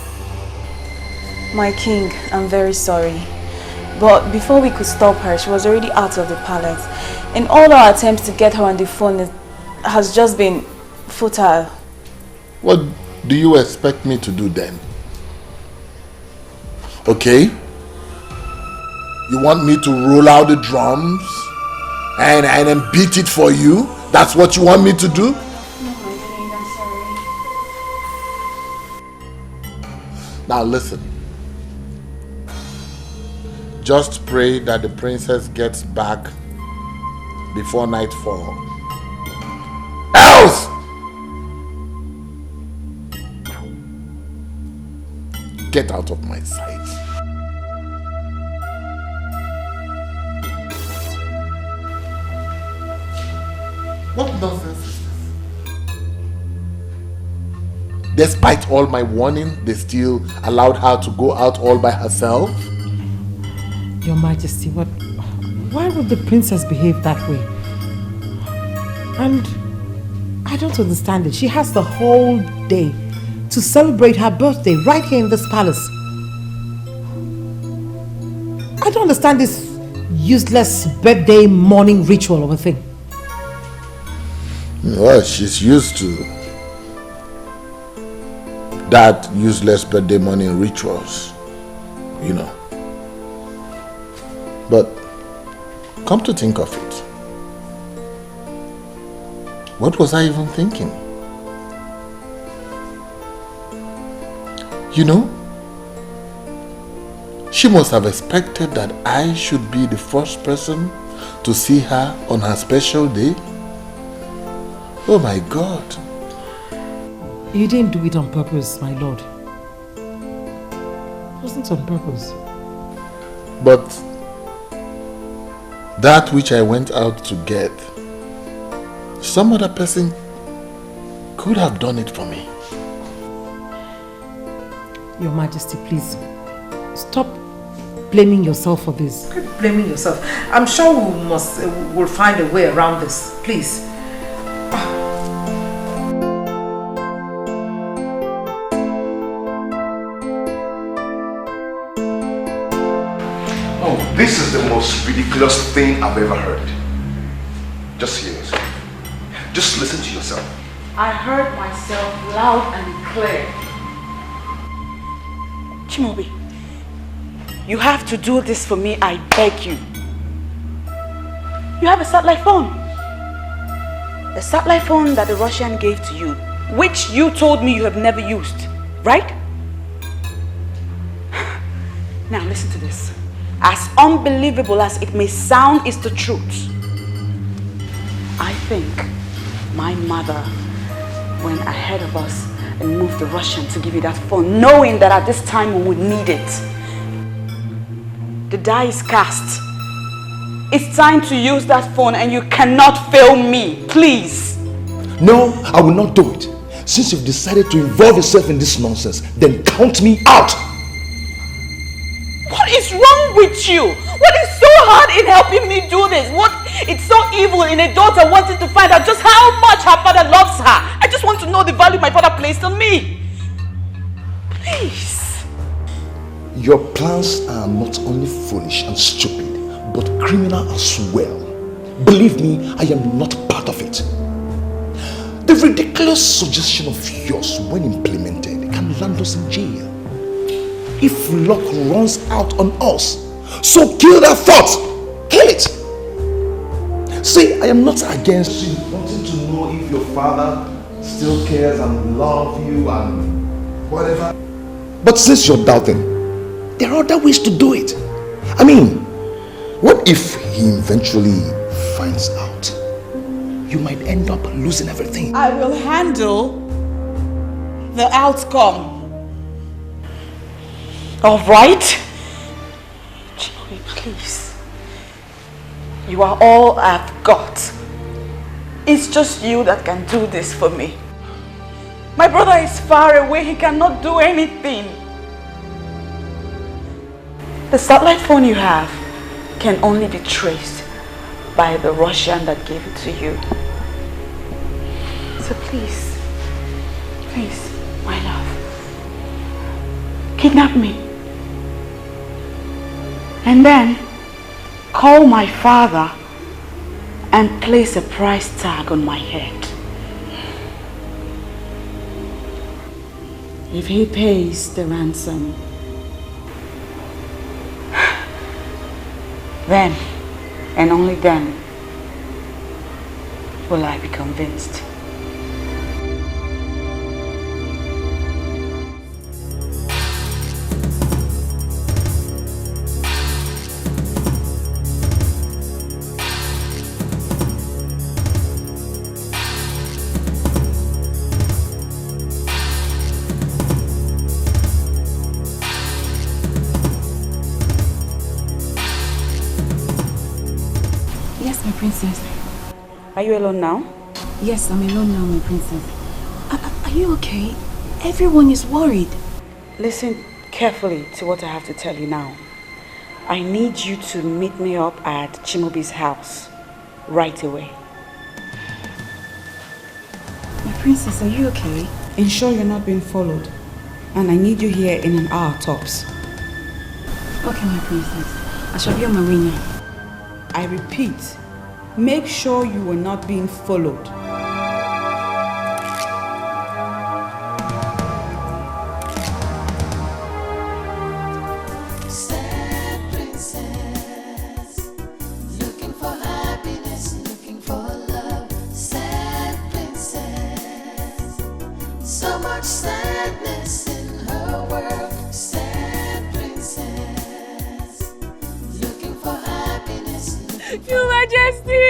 My king, I'm very sorry. But before we could stop her, she was already out of the palace. And all our attempts to get her on the phone has just been futile. What do you expect me to do then? Okay? You want me to roll out the drums and then beat it for you? That's what you want me to do? No, my king, I'm sorry. Now listen. Just pray that the princess gets back before nightfall. Else! Get out of my sight. What nonsense is this? Despite all my warning, they still allowed her to go out all by herself? Your Majesty, why would the princess behave that way? And I don't understand it. She has the whole day to celebrate her birthday right here in this palace. I don't understand this useless birthday morning ritual of a thing. Well, she's used to that useless birthday morning rituals, you know. But come to think of it, what was I even thinking? You know, she must have expected that I should be the first person to see her on her special day. Oh my God. You didn't do it on purpose, my lord. It wasn't on purpose. But that which I went out to get, some other person could have done it for me. Your Majesty, please stop blaming yourself for this. Quit blaming yourself. I'm sure we'll find a way around this. Please. Oh, this is the most ridiculous thing I've ever heard. Just hear yourself. Just listen to yourself. I heard myself loud and clear. Chimobi, you have to do this for me, I beg you. You have a satellite phone. The satellite phone that the Russian gave to you, which you told me you have never used, right? Now listen to this. As unbelievable as it may sound, it's the truth. I think my mother went ahead of us and moved the Russian to give you that phone, knowing that at this time we would need it. The die is cast. It's time to use that phone and you cannot fail me, please. No, I will not do it. Since you've decided to involve yourself in this nonsense, then count me out. What is wrong with you? What is so hard in helping me do this? What It's so evil in a daughter wanting to find out just how much her father loves her. I just want to know the value my father placed on me. Please. Your plans are not only foolish and stupid, but criminal as well. Believe me, I am not part of it. The ridiculous suggestion of yours, when implemented, can land us in jail. If luck runs out on us, so kill that thought. Kill it. See, I am not against you wanting to know if your father still cares and loves you and whatever. But since you're doubting, there are other ways to do it. I mean, what if he eventually finds out? You might end up losing everything. I will handle the outcome. All right? Chloe, please. You are all I've got. It's just you that can do this for me. My brother is far away. He cannot do anything. The satellite phone you have can only be traced by the Russian that gave it to you. So please, my love, kidnap me. And then call my father and place a price tag on my head. If he pays the ransom, then and only then will I be convinced. Princess. Are you alone now? Yes, I'm alone now, my princess. Are you okay? Everyone is worried. Listen carefully to what I have to tell you now. I need you to meet me up at Chimobi's house right away. My princess, are you okay? Ensure you're not being followed. And I need you here in an hour tops. Okay, my princess. I shall be on my way now. I repeat, make sure you are not being followed. Your Majesty!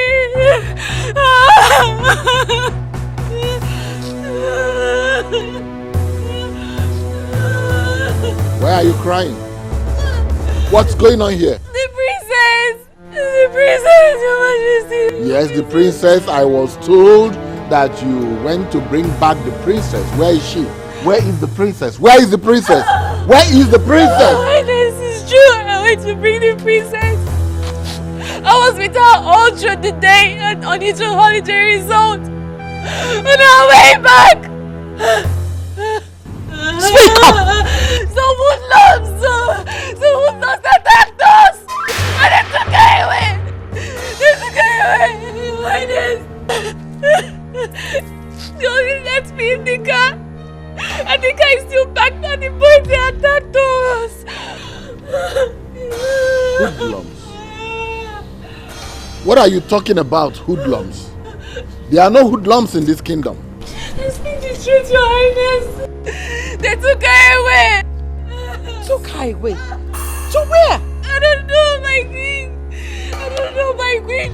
Why are you crying? What's going on here? The princess! The princess, Your Majesty! Yes, the princess. I was told that you went to bring back the princess. Where is she? Where is the princess? Where is the princess? Where is the princess? Oh, this is true. I went to bring the princess. I was with her all through the day at Onny holiday resort. On our way back. Speak up! Some hoodlums attacked us. And they took her away. They took her away. Like this. They only left me in the car. And the car is still packed on the boat. They attacked us. Hoodlums. What are you talking about, hoodlums? There are no hoodlums in this kingdom. I speak the truth, Your Highness. They took her away. Took her away? To where? I don't know, my queen. I don't know, my queen.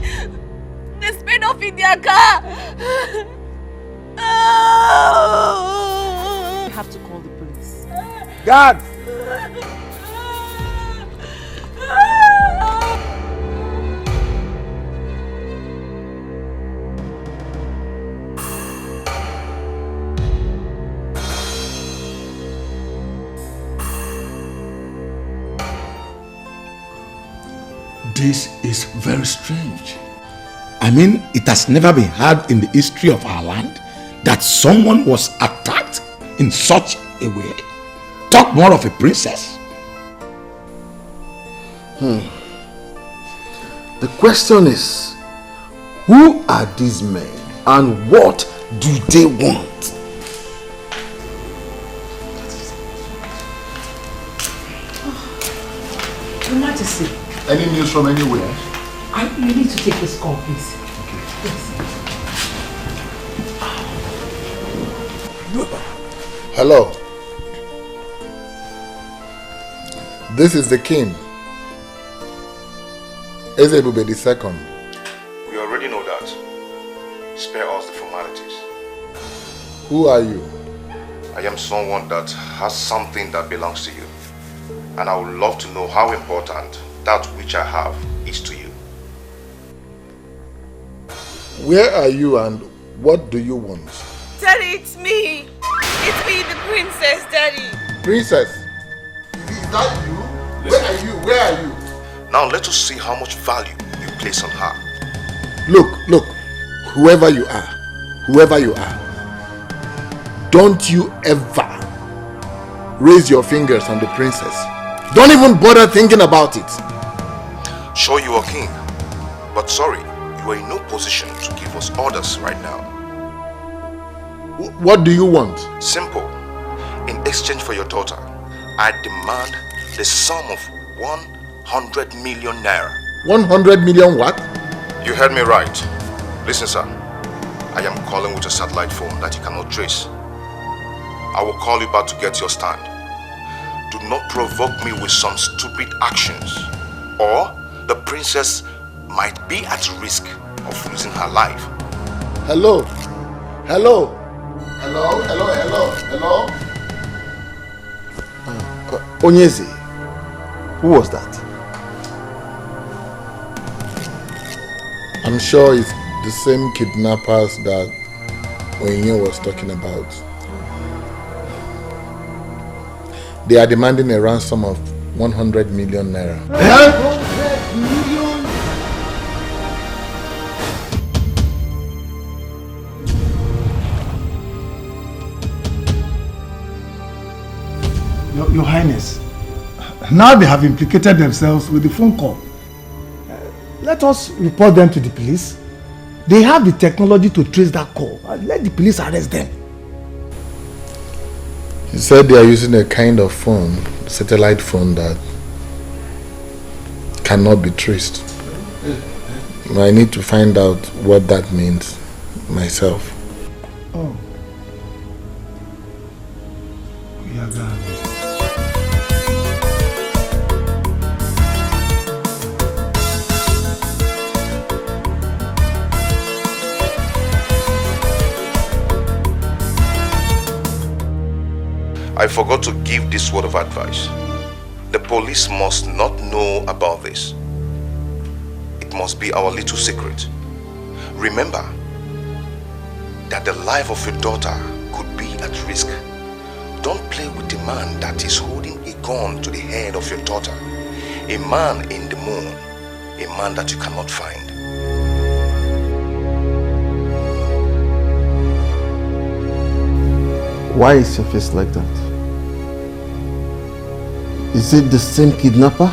They sped off in their car. Oh. We have to call the police. Guards! This is very strange. I mean, it has never been heard in the history of our land that someone was attacked in such a way. Talk more of a princess. The question is, who are these men and what do they want? Your Majesty. Any news from anywhere? You need to take this call, please. Yes. Hello. This is the king. Ezebube II. We already know that. Spare us the formalities. Who are you? I am someone that has something that belongs to you. And I would love to know how important that which I have is to you. Where are you and what do you want? Daddy, it's me. It's me, the princess, Daddy. Princess? Is that you? Where are you? Where are you? Now let us see how much value you place on her. Look, whoever you are, don't you ever raise your fingers on the princess. Don't even bother thinking about it. Sure, you are king, but sorry, you are in no position to give us orders right now. What do you want? Simple. In exchange for your daughter, I demand the sum of 100 million naira. 100 million what? You heard me right. Listen, sir. I am calling with a satellite phone that you cannot trace. I will call you back to get your stand. Do not provoke me with some stupid actions, or the princess might be at risk of losing her life. Hello? Onyeze, who was that? I'm sure it's the same kidnappers that Onye was talking about. They are demanding a ransom of 100 million naira. 100 million? Your Highness, now they have implicated themselves with the phone call. Let us report them to the police. They have the technology to trace that call. Let the police arrest them. He said they are using a kind of phone, satellite phone, that cannot be traced. I need to find out what that means myself. Oh. We are gone. I forgot to give this word of advice. The police must not know about this. It must be our little secret. Remember that the life of your daughter could be at risk. Don't play with the man that is holding a gun to the head of your daughter. A man in the moon, a man that you cannot find. Why is your face like that? Is it the same kidnapper?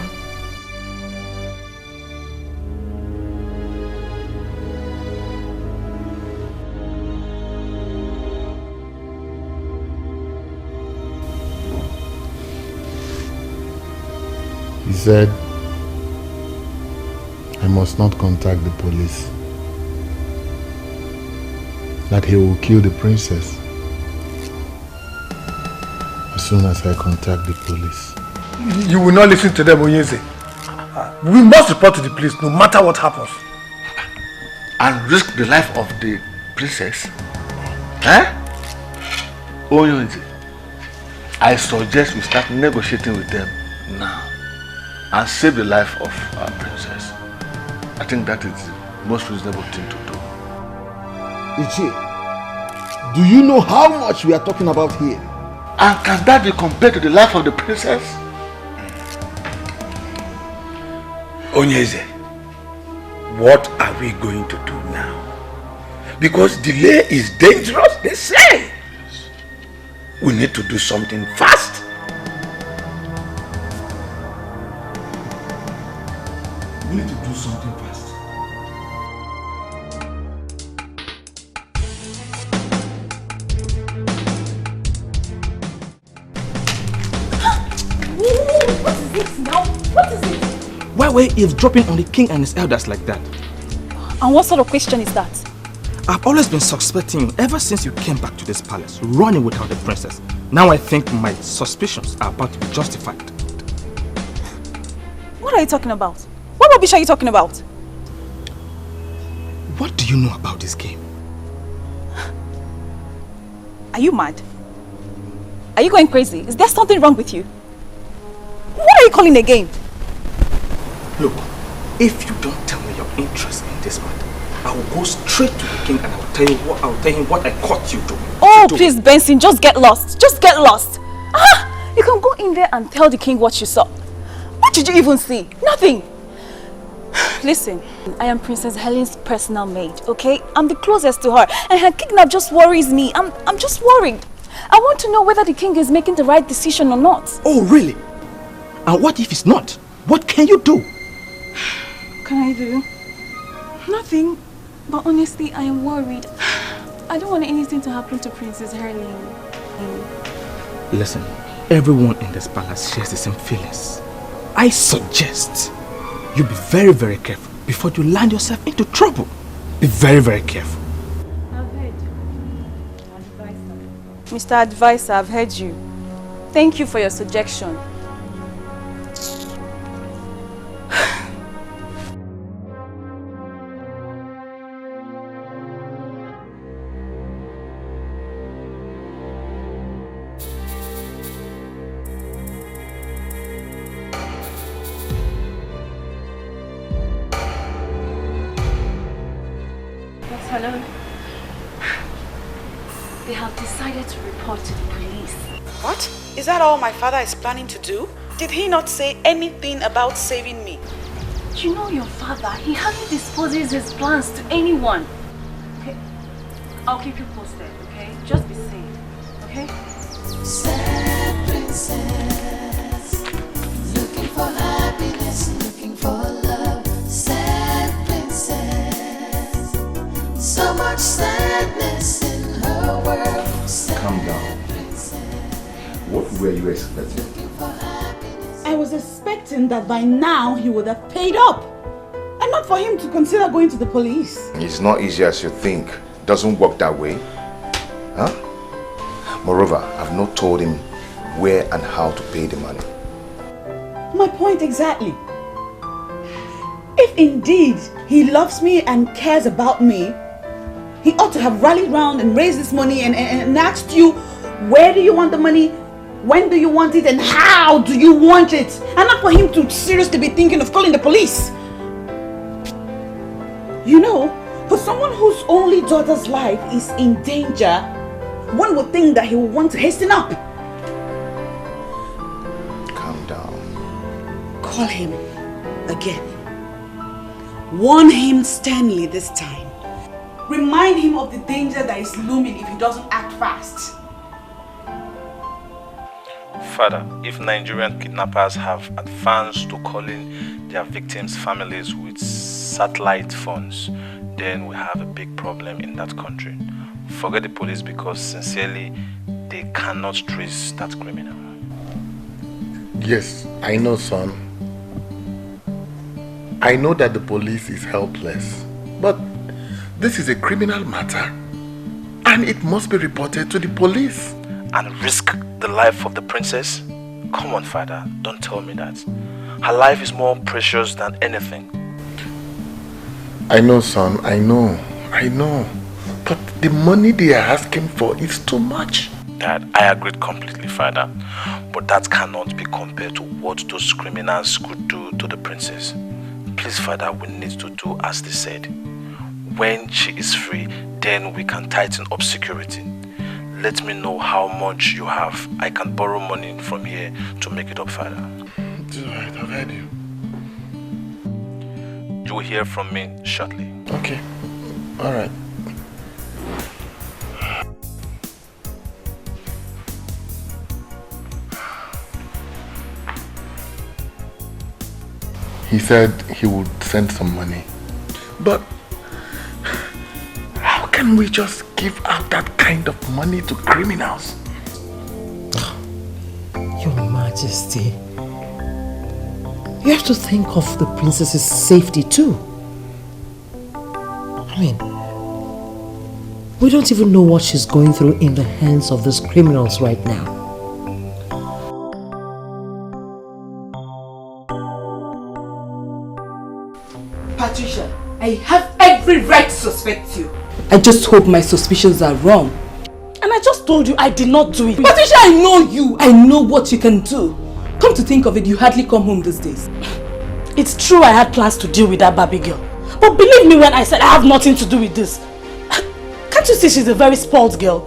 He said, I must not contact the police. That he will kill the princess as soon as I contact the police. You will not listen to them, Onyeze. We must report to the police no matter what happens. And risk the life of the princess? Onyeze, I suggest we start negotiating with them now and save the life of our princess. I think that is the most reasonable thing to do. Ichi, do you know how much we are talking about here? And can that be compared to the life of the princess? Onyeze, What are we going to do now? Because delay is dangerous, they say. We need to do something fast. We need to do something fast. What is it now? What is it? Why were you eavesdropping on the king and his elders like that? And what sort of question is that? I've always been suspecting you ever since you came back to this palace, running without the princess. Now I think my suspicions are about to be justified. What are you talking about? What rubbish are you talking about? What do you know about this game? Are you mad? Are you going crazy? Is there something wrong with you? What are you calling a game? Look, if you don't tell me your interest in this matter, I will go straight to the king and I will tell him what I caught you doing. Oh, please, Benson, just get lost. Just get lost. You can go in there and tell the king what you saw. What did you even see? Nothing. Listen, I am Princess Helen's personal maid, okay? I'm the closest to her, and her kidnap just worries me. I'm just worried. I want to know whether the king is making the right decision or not. Oh, really? And what if it's not? What can you do? What can I do? Nothing. But honestly, I am worried. I don't want anything to happen to Princess Helen. Listen, everyone in this palace shares the same feelings. I suggest you be very, very careful before you land yourself into trouble. Be very, very careful. I've heard. Mr. Advisor, I've heard you. Thank you for your suggestion. Hello. They have decided to report to the police. What? Is that all my father is planning to do? Did he not say anything about saving me? You know your father, he hardly disposes his plans to anyone. Okay, I'll keep you posted, okay? Just be safe, okay? Sad princess, looking for happiness, looking for love. Sad princess, so much sadness in her world. Sad Calm down. What were you expecting? I was expecting that by now he would have paid up. And not for him to consider going to the police. It's not easy as you think. Doesn't work that way. Huh? Moreover, I've not told him where and how to pay the money. My point exactly. If indeed he loves me and cares about me, he ought to have rallied round and raised this money and asked you, where do you want the money? When do you want it? And how do you want it? And not for him to seriously be thinking of calling the police. You know, for someone whose only daughter's life is in danger, one would think that he would want to hasten up. Calm down. Call him again. Warn him sternly this time. Remind him of the danger that is looming if he doesn't act fast. Father, if Nigerian kidnappers have advanced to calling their victims' families with satellite phones, then we have a big problem in that country. Forget the police, because sincerely, they cannot trace that criminal. Yes, I know, son. I know that the police is helpless, but this is a criminal matter and it must be reported to the police. And risk the life of the princess? Come on, Father, don't tell me that. Her life is more precious than anything. I know, son, I know. But the money they are asking for is too much. Dad, I agreed completely, Father. But that cannot be compared to what those criminals could do to the princess. Please, Father, we need to do as they said. When she is free, then we can tighten up security. Let me know how much you have. I can borrow money from here to make it up, Father. It's alright, I've heard you. You will hear from me shortly. Okay. Alright. He said he would send some money. But how can we just give out that kind of money to criminals? Your Majesty, you have to think of the princess's safety too. I mean, we don't even know what she's going through in the hands of these criminals right now. Patricia, I have every right to suspect you. I just hope my suspicions are wrong. And I just told you I did not do it. Patricia, I know you. I know what you can do. Come to think of it, you hardly come home these days. It's true I had plans to deal with that Barbie girl. But believe me when I said I have nothing to do with this. Can't you see she's a very spoiled girl?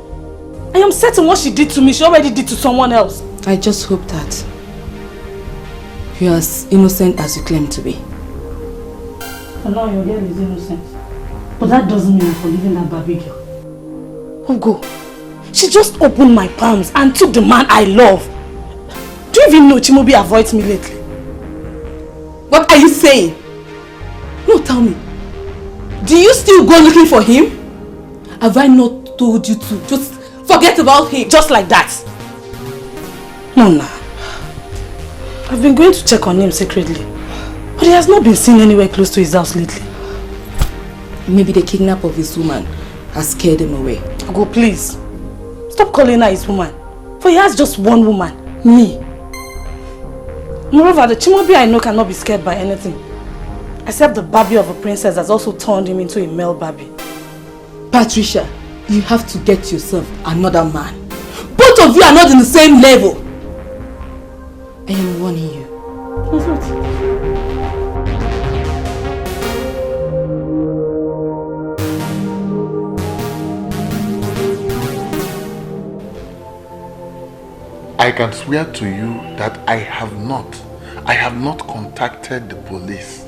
I am certain what she did to me, she already did to someone else. I just hope that you're as innocent as you claim to be. I know your girl is innocent. But that doesn't mean I'm forgiving that Barbie girl. Ugo, she just opened my palms and took the man I love. Do you even know Chimobi avoids me lately? What are you saying? No, tell me. Do you still go looking for him? Have I not told you to just forget about him just like that? No, nah. I've been going to check on him secretly. But he has not been seen anywhere close to his house lately. Maybe the kidnap of his woman has scared him away. Go, please. Stop calling her his woman. For he has just one woman, me. Moreover, the Chimobi I know cannot be scared by anything. Except the Barbie of a princess has also turned him into a male Barbie. Patricia, you have to get yourself another man. Both of you are not in the same level. I am warning you. That's what? I can swear to you that I have not contacted the police.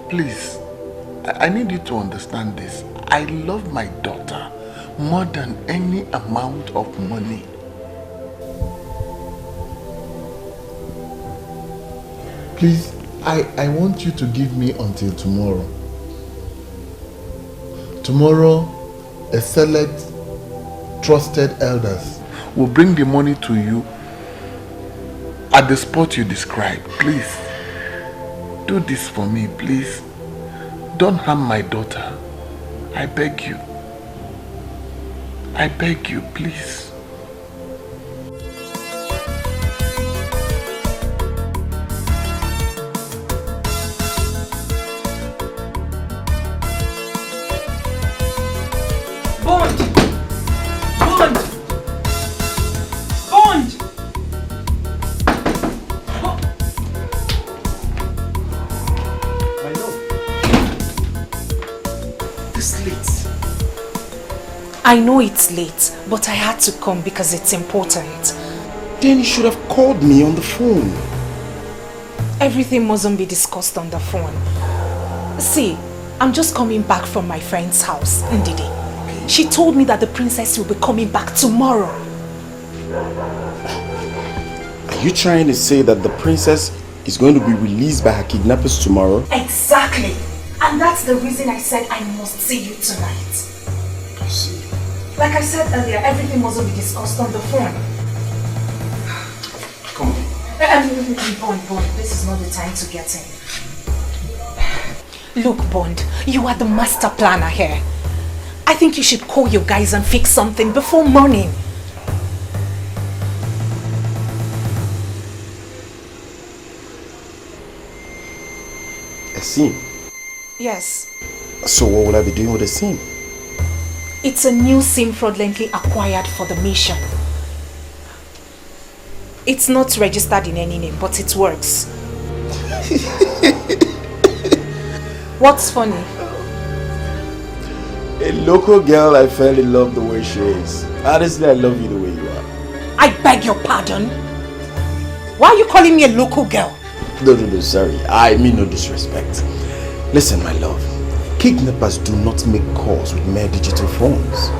Please, I need you to understand this. I love my daughter more than any amount of money. Please, I want you to give me until tomorrow. Tomorrow, a select trusted elders will bring the money to you at the spot you described. Please, do this for me, please. Don't harm my daughter. I beg you. I beg you, please. I know it's late, but I had to come because it's important. Then you should have called me on the phone. Everything mustn't be discussed on the phone. See, I'm just coming back from my friend's house, Ndidi. She told me that the princess will be coming back tomorrow. Are you trying to say that the princess is going to be released by her kidnappers tomorrow? Exactly. And that's the reason I said I must see you tonight. I see. Like I said earlier, everything mustn't be discussed on the phone. Come on. Bond, this is not the time to get in. Look, Bond, you are the master planner here. I think you should call your guys and fix something before morning. A SIM? Yes. So what will I be doing with the SIM? It's a new SIM fraudulently acquired for the mission. It's not registered in any name, but it works. What's funny? A local girl I fell in love the way she is. Honestly, I love you the way you are. I beg your pardon? Why are you calling me a local girl? No, sorry. I mean no disrespect. Listen, my love. Kidnappers do not make calls with mere digital phones.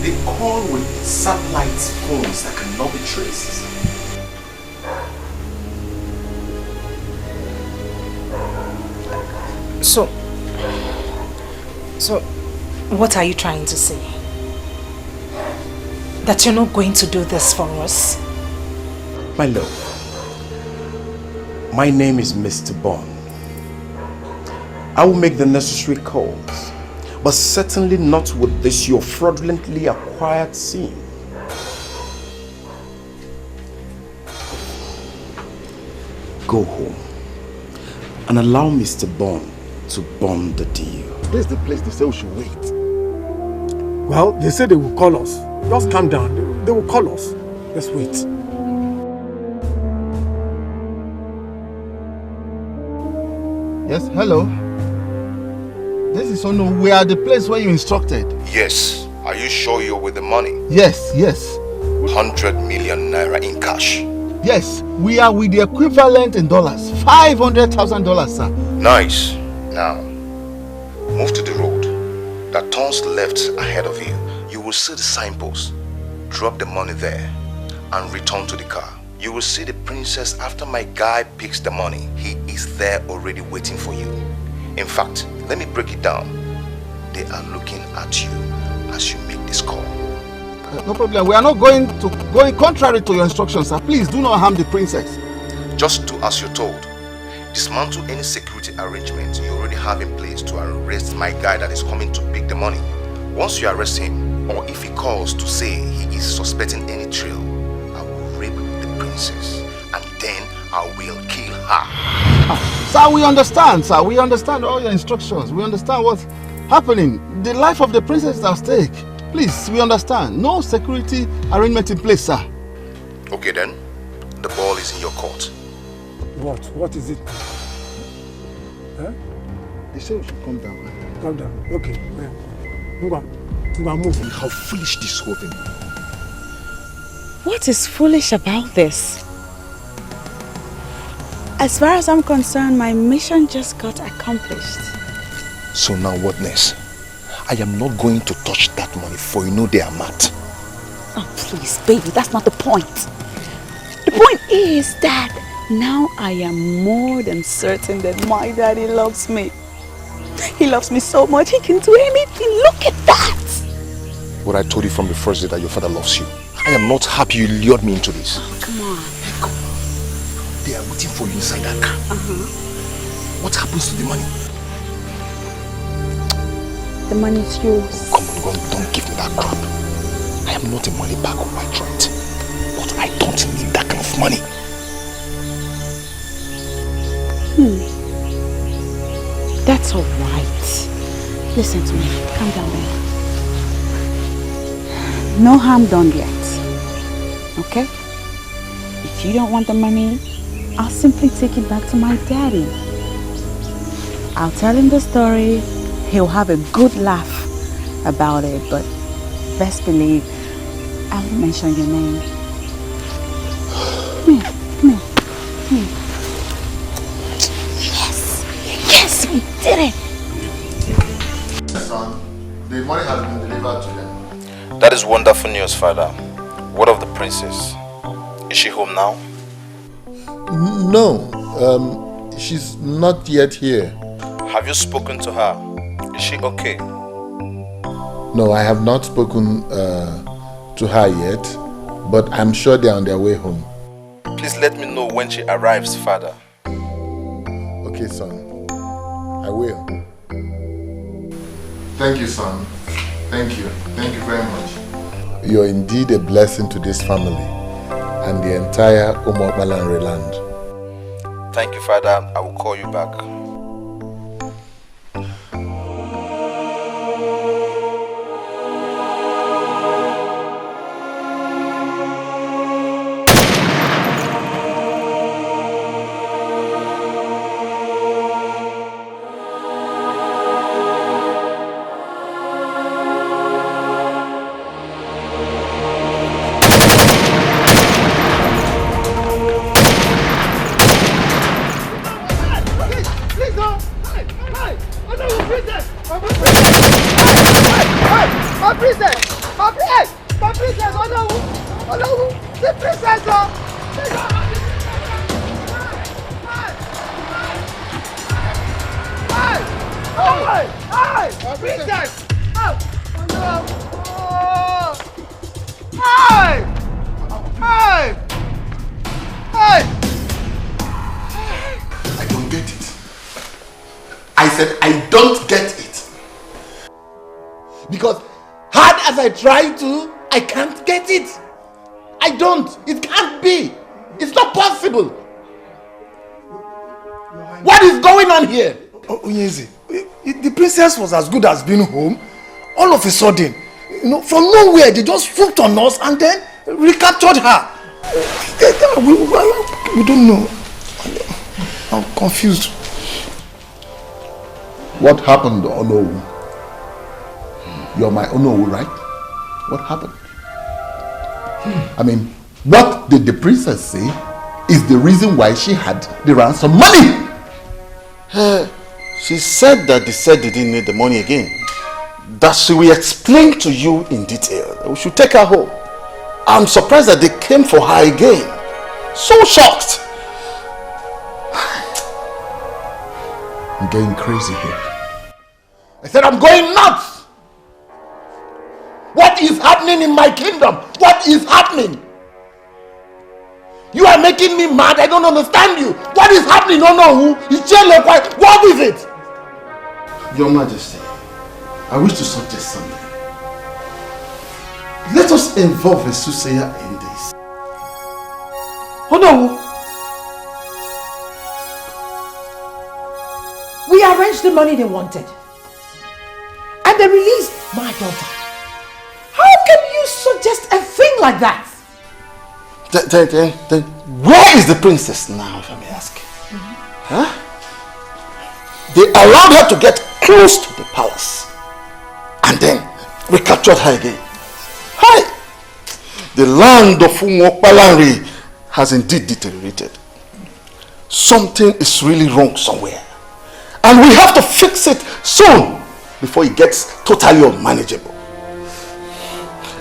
They call with satellite phones that cannot be traced. So, what are you trying to say? That you're not going to do this for us? My love, my name is Mr. Bond. I will make the necessary calls, but certainly not with this your fraudulently acquired SIM. Go home and allow Mr. Bond to bomb the deal. This is the place they say we should wait. Well, they say they will call us. Just calm down. They will call us. Let's wait. Yes, hello. This is Onny. We are at the place where you instructed. Yes. Are you sure you're with the money? Yes, yes. 100 million naira in cash. Yes, we are with the equivalent in dollars. $500,000, sir. Nice. Now, move to the road that turns left ahead of you. You will see the signpost. Drop the money there and return to the car. You will see the princess after my guy picks the money. He is there already waiting for you. In fact, let me break it down. They are looking at you as you make this call. No problem. We are not going contrary to your instructions, sir. Please do not harm the princess. Just do as you're told. Dismantle any security arrangement you already have in place to arrest my guy that is coming to pick the money. Once you arrest him, or if he calls to say he is suspecting any trail, I will rape the princess and then I will kill her. Sir, we understand, sir. We understand all your instructions. We understand what's happening. The life of the princess is at stake. Please, we understand. No security arrangement in place, sir. Okay then, the ball is in your court. What? What is it? Huh? They say we should come down. Calm down. Okay. Move. How foolish this whole thing. What is foolish about this? As far as I'm concerned, my mission just got accomplished. So now what next? I am not going to touch that money, for you know they are mad. Oh, please, baby, that's not the point. The point is that now I am more than certain that my daddy loves me. He loves me so much, he can do anything. Look at that. What I told you from the first day that your father loves you. I am not happy you lured me into this. Oh, come on. They are waiting for you inside that car. What happens to the money? The money is yours. Come on, don't give me that crap. I am not a money bag of white right. But I don't need that kind of money. That's all right. Listen to me. Calm down there. No harm done yet. Okay? If you don't want the money, I'll simply take it back to my daddy. I'll tell him the story. He'll have a good laugh about it, but best believe I won't mention your name. Come here, come here, come here. Yes, we did it. Son, the money has been delivered to them. That is wonderful news, Father. What of the princess? Is she home now? No, she's not yet here. Have you spoken to her? Is she okay? No, I have not spoken to her yet, but I'm sure they're on their way home. Please let me know when she arrives, Father. Okay, son. I will. Thank you, son. Thank you. Thank you very much. You're indeed a blessing to this family and the entire Umokbalanre land. Thank you, Father. I will call you back. princess! My princess! My princess! Oh no! The princess! Hi! Princess! Oh no! Hi! I don't get it. I said I don't get it. Because hard as I try to, I can't get it. I don't. It can't be. It's not possible. What is going on here? Onyezi, the princess was as good as being home. All of a sudden, from nowhere, they just swooped on us and then recaptured her. We don't know. I'm confused. What happened, Onowu? You're my Onowu, right? What happened? I mean, what did the princess say is the reason why she had the ransom money? She said that they didn't need the money again. That she will explain to you in detail. We should take her home. I'm surprised that they came for her again. So shocked. I'm getting crazy here. I said I'm going nuts. What is happening in my kingdom? What is happening? You are making me mad. I don't understand you. What is happening? No, no. What is it? Your Majesty, I wish to suggest something. Let us involve a soothsayer in this. Oh no! We arranged the money they wanted. And they released my daughter. How can you suggest a thing like that? Then where is the princess now, if I may ask? Huh? They allowed her to get close to the palace and then recaptured her again. Hi! The land of Umokpalanri has indeed deteriorated. Something is really wrong somewhere. And we have to fix it soon before it gets totally unmanageable.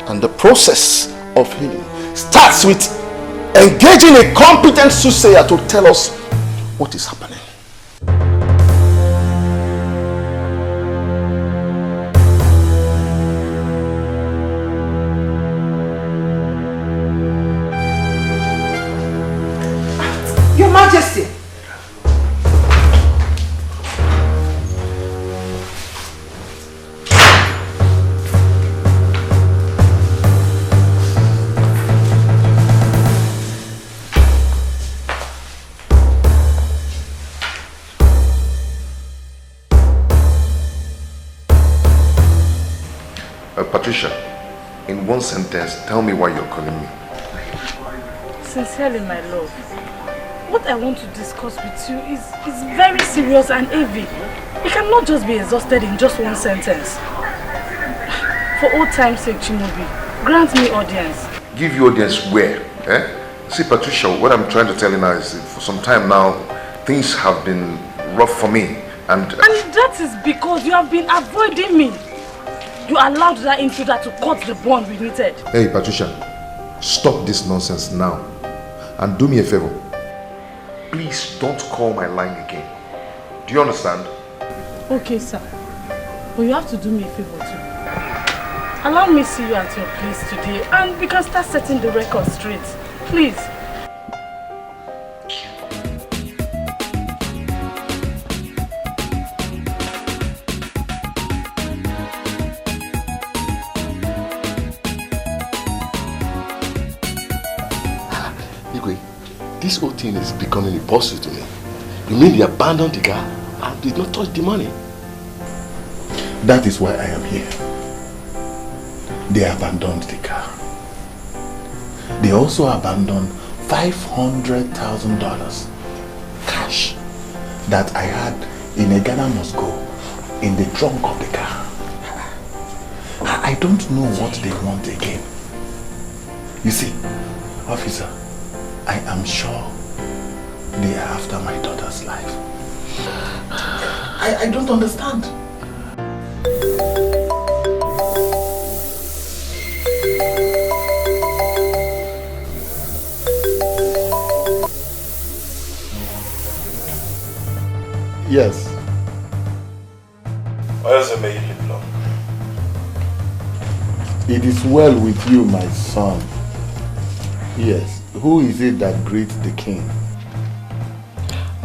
And the process of healing starts with engaging a competent soothsayer to tell us what is happening. Your Majesty! Patricia, in one sentence, tell me why you're calling me. Sincerely, my love, what I want to discuss with you is very serious and heavy. You cannot just be exhausted in just one sentence. For old time's sake, Chimobi, grant me audience. Give you audience where? Eh? See, Patricia, what I'm trying to tell you now is for some time now, things have been rough for me. And that is because you have been avoiding me. You allowed that intruder to cut the bond we needed. Hey, Patricia, stop this nonsense now. And do me a favor. Please don't call my line again. Do you understand? Okay, sir. But you have to do me a favor too. Allow me to see you at your place today and we can start setting the record straight. Please. This whole thing is becoming impossible to me. You mean they abandoned the car and did not touch the money? That is why I am here. They abandoned the car. They also abandoned $500,000 cash that I had in a Ghana must go in the trunk of the car. I don't know what they want again. You see, officer, I am sure they are after my daughter's life. I don't understand. Yes. Why does it make you live long? It is well with you, my son. Yes. Who is it that greets the king?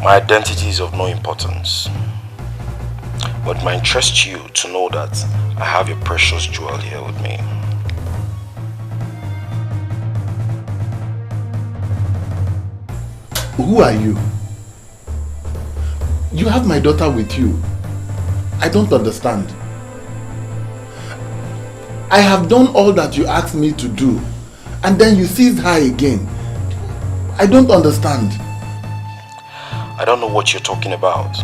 My identity is of no importance. But it might interest you to know that I have your precious jewel here with me. Who are you? You have my daughter with you. I don't understand. I have done all that you asked me to do, and then you seized her again. I don't understand. I don't know what you're talking about,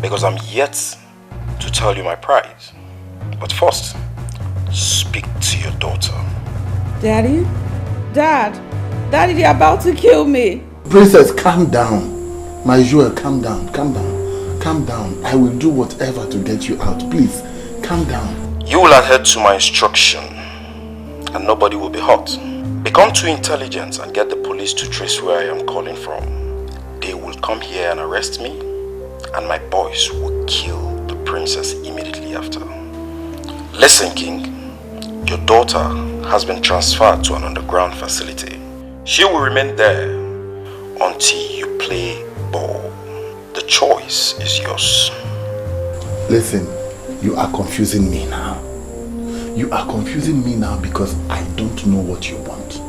because I'm yet to tell you my prize. But first, speak to your daughter. Daddy? Dad, they're about to kill me. Princess, calm down. My jewel, calm down, calm down, calm down. I will do whatever to get you out. Please, calm down. You will adhere to my instruction, and nobody will be hurt. Become too intelligent and get the police to trace where I am calling from. They will come here and arrest me, and my boys will kill the princess immediately after. Listen, King, your daughter has been transferred to an underground facility. She will remain there until you play ball. The choice is yours. Listen, you are confusing me now. You are confusing me now because I don't know what you want.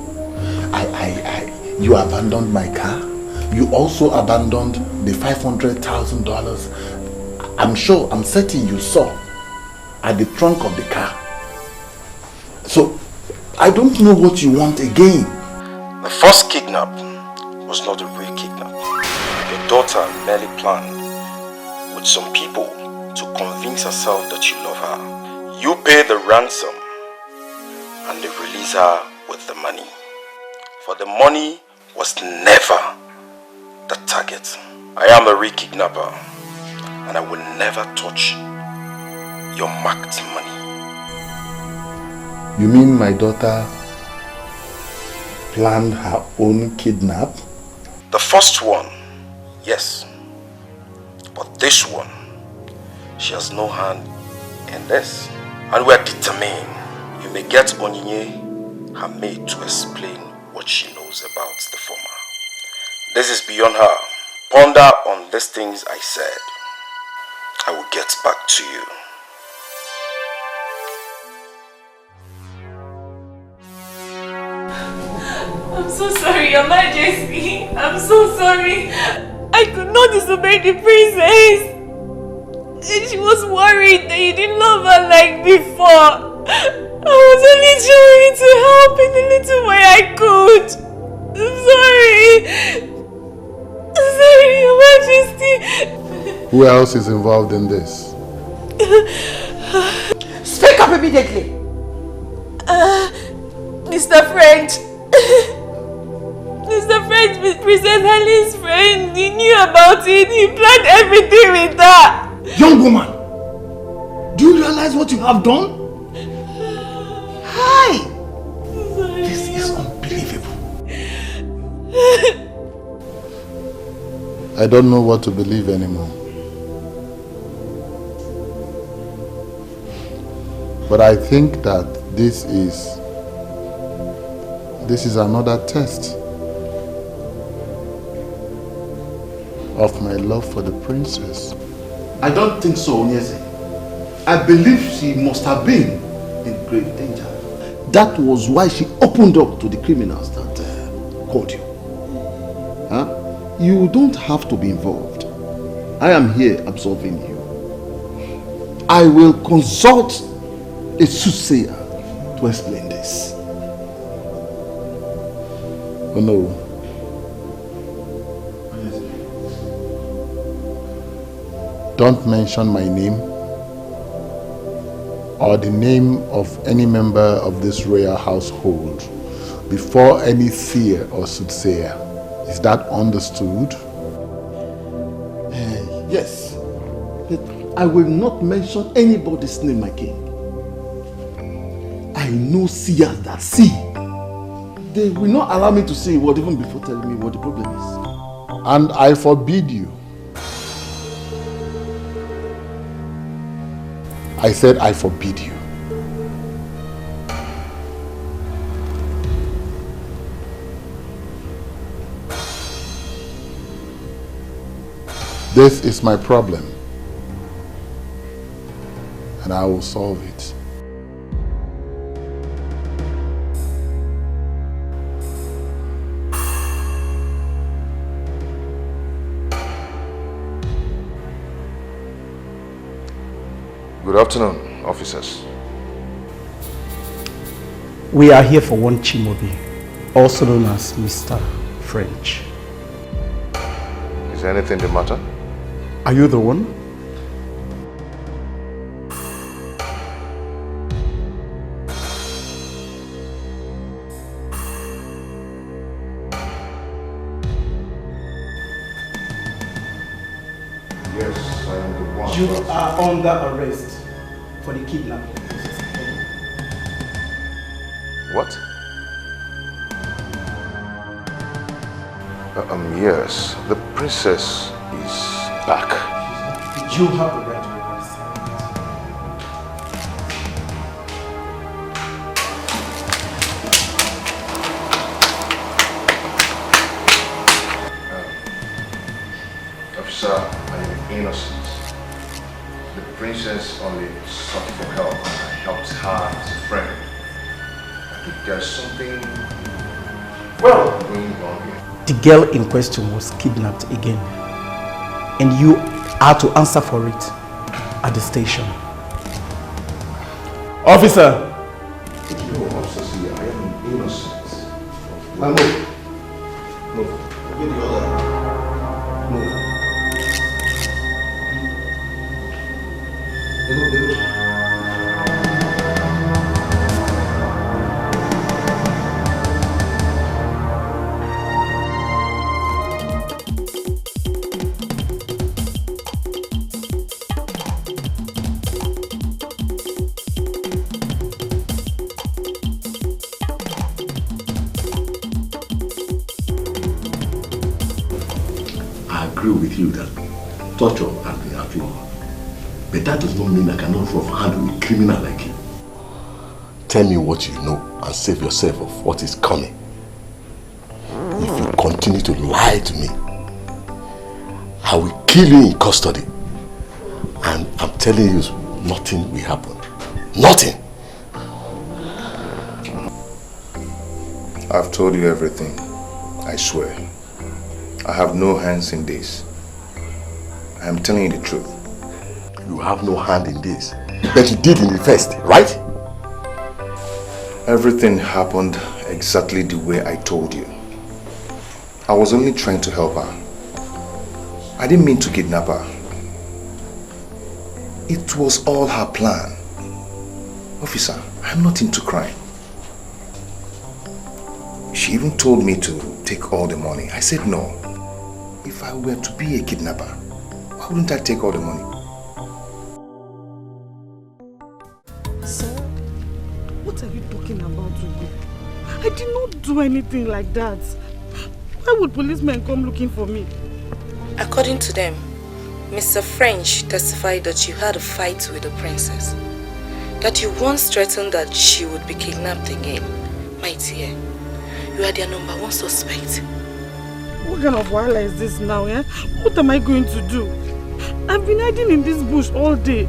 You abandoned my car. You also abandoned the $500,000. I'm certain you saw at the trunk of the car. So, I don't know what you want again. The first kidnap was not a real kidnap. Your daughter merely planned with some people to convince herself that you love her. You pay the ransom and they release her with the money. For the money was never the target. I am the real kidnapper and I will never touch your marked money. You mean my daughter planned her own kidnap? The first one, yes. But this one, she has no hand in this. And we are determined. You may get Onyinye, her maid, to explain what she knows about the former. This is beyond her. Ponder on these things I said. I will get back to you. I'm so sorry, Your Majesty. I'm so sorry. I could not disobey the princess. She was worried that you didn't love her like before. I was only trying to help in the little way I could. I'm sorry. I'm sorry, Your Majesty. Who else is involved in this? Speak up immediately. Mr. French. Mr. French, Princess Helen's friend. He knew about it. He planned everything with her. Young woman, do you realize what you have done? Hi! This is unbelievable. I don't know what to believe anymore. But I think that this is another test of my love for the princess. I don't think so, Onyeze. I believe she must have been in great danger. That was why she opened up to the criminals that called you. Huh? You don't have to be involved. I am here absolving you. I will consult a soothsayer to explain this. Oh no. Don't mention my name or the name of any member of this royal household before any seer or soothsayer. Is that understood? Yes. I will not mention anybody's name, my king. I know seers that see. They will not allow me to say a word even before telling me what the problem is. And I forbid you. I said I forbid you. This is my problem, and I will solve it. Good afternoon, officers. We are here for one Chimobi, also known as Mr. French. Is there anything the matter? Are you the one? Yes, I am the one. You are under arrest for the kidnapping. What? Yes, the princess is back. You have the right to remain silent. Officer, I am innocent. The princess only sought for help and I helped her as a friend. I think there's something going on here. The girl in question was kidnapped again, and you are to answer for it at the station. Officer! No, officer, I am innocent. Move. Get the other. Move. With you that torture has been happening, but that does not mean I cannot handle a criminal like you. Tell me what you know and save yourself of what is coming. If you continue to lie to me, I will kill you in custody. And I'm telling you, nothing will happen. Nothing. I've told you everything, I swear. I have no hands in this. I am telling you the truth. You have no hand in this, but you did in the first, right? Everything happened exactly the way I told you. I was only trying to help her. I didn't mean to kidnap her. It was all her plan. Officer, I'm not into crime. She even told me to take all the money. I said no. If I were to be a kidnapper, why wouldn't I take all the money? Sir, what are you talking about, Ugo? I did not do anything like that. Why would policemen come looking for me? According to them, Mr. French testified that you had a fight with the princess. That you once threatened that she would be kidnapped again. My dear, you are their #1 suspect. What kind of wahala is this now, eh? What am I going to do? I've been hiding in this bush all day.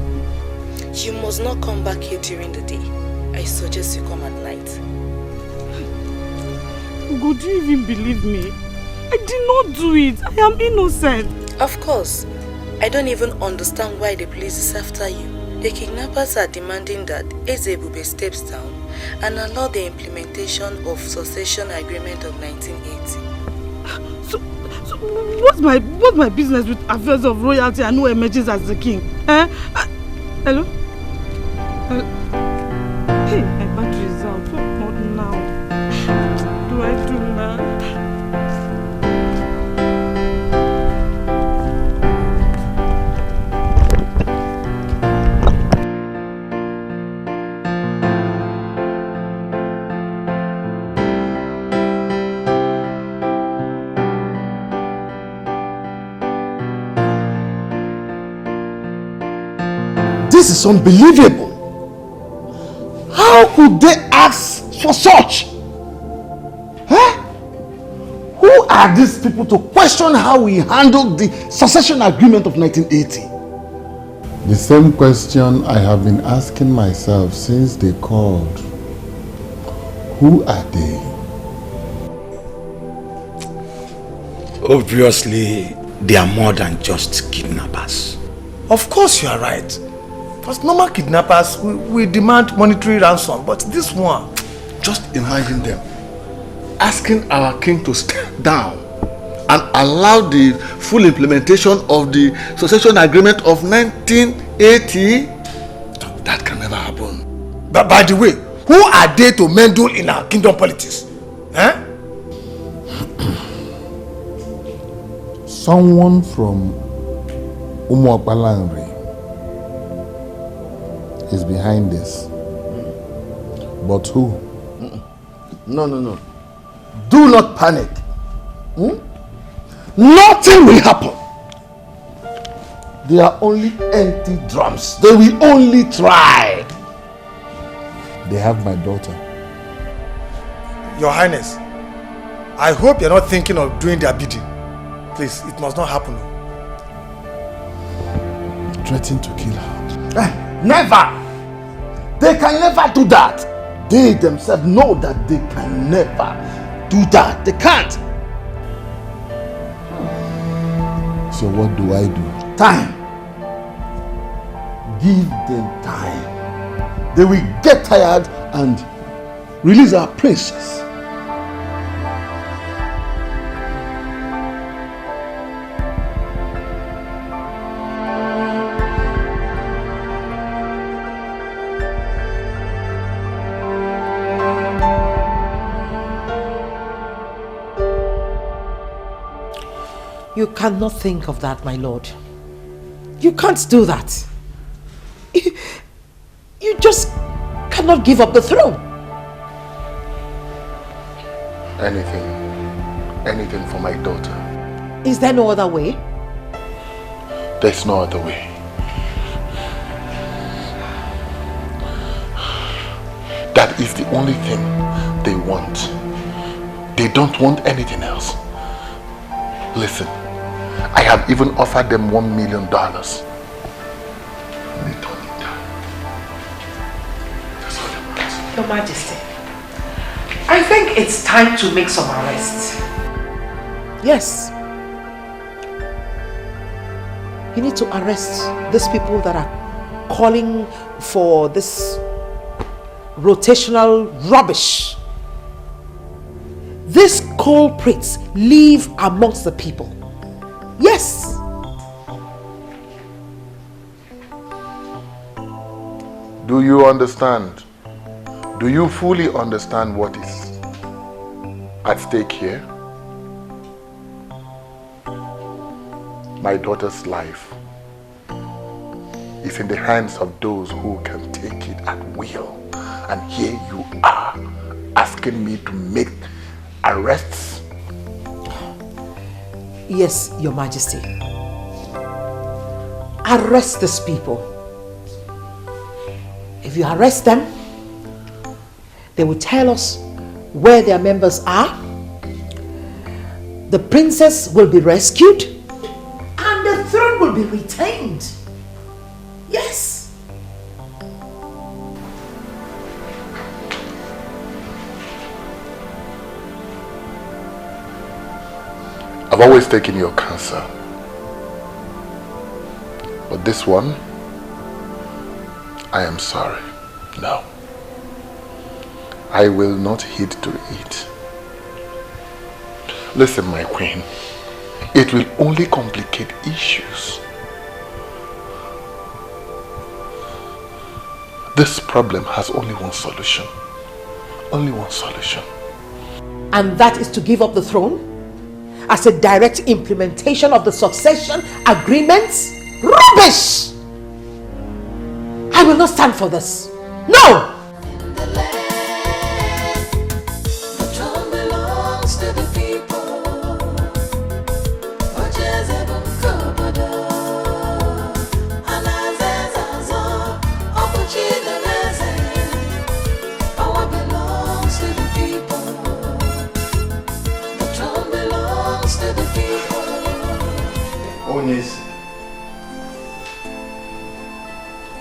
You must not come back here during the day. I suggest you come at night. Ugo, do you even believe me? I did not do it. I am innocent. Of course. I don't even understand why the police is after you. The kidnappers are demanding that Ezebube steps down and allow the implementation of Succession Agreement of 1980. So what's my business with affairs of royalty and who emerges as the king? Eh? Hello? Hey, my battery is out. Not now. What do I do now? This is unbelievable. How could they ask for such? Huh? Who are these people to question how we handled the succession agreement of 1980? The same question I have been asking myself since they called. Who are they? Obviously, they are more than just kidnappers. Of course you are right. Because normal kidnappers, we demand monetary ransom, but this one... Just imagine them asking our king to step down and allow the full implementation of the succession agreement of 1980. That can never happen. But by the way, who are they to meddle in our kingdom politics? Eh? Someone from Umuapalanri is behind this. But who? No. Do not panic. Nothing will happen. They are only empty drums. They will only try. They have my daughter. Your Highness, I hope you're not thinking of doing their bidding. Please, it must not happen. Threatening to kill her. Never! They can never do that. They themselves know that they can never do that. They can't. So what do I do? Time. Give them time. They will get tired and release our princess. You cannot think of that, my lord. You can't do that. You just cannot give up the throne. Anything for my daughter. Is there no other way? There's no other way. That is the only thing they want. They don't want anything else. Listen, I have even offered them $1 million. They don't need that. That's all they want. Your Majesty, I think it's time to make some arrests. Yes. You need to arrest these people that are calling for this rotational rubbish. These culprits live amongst the people. Yes. Do you understand? Do you fully understand what is at stake here? My daughter's life is in the hands of those who can take it at will. And here you are asking me to make arrests? Yes, Your Majesty. Arrest these people. If you arrest them, they will tell us where their members are. The princess will be rescued and the throne will be retained. Yes. I've always taken your counsel. But this one, I am sorry. No. I will not heed to it. Listen, my queen. It will only complicate issues. This problem has only one solution. Only one solution. And that is to give up the throne as a direct implementation of the succession agreements? Rubbish! I will not stand for this. No!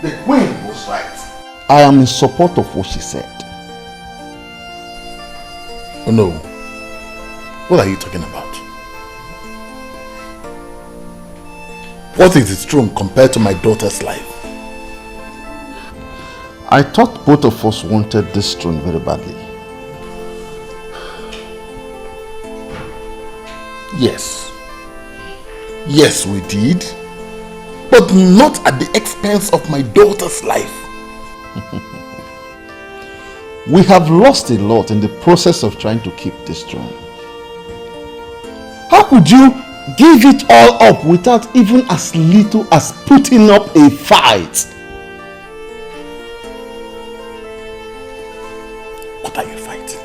The queen was right. I am in support of what she said. Oh no. What are you talking about? What is its throne compared to my daughter's life? I thought both of us wanted this throne very badly. Yes. Yes, we did. But not at the expense of my daughter's life. We have lost a lot in the process of trying to keep this throne. How could you give it all up without even as little as putting up a fight? What are you fighting?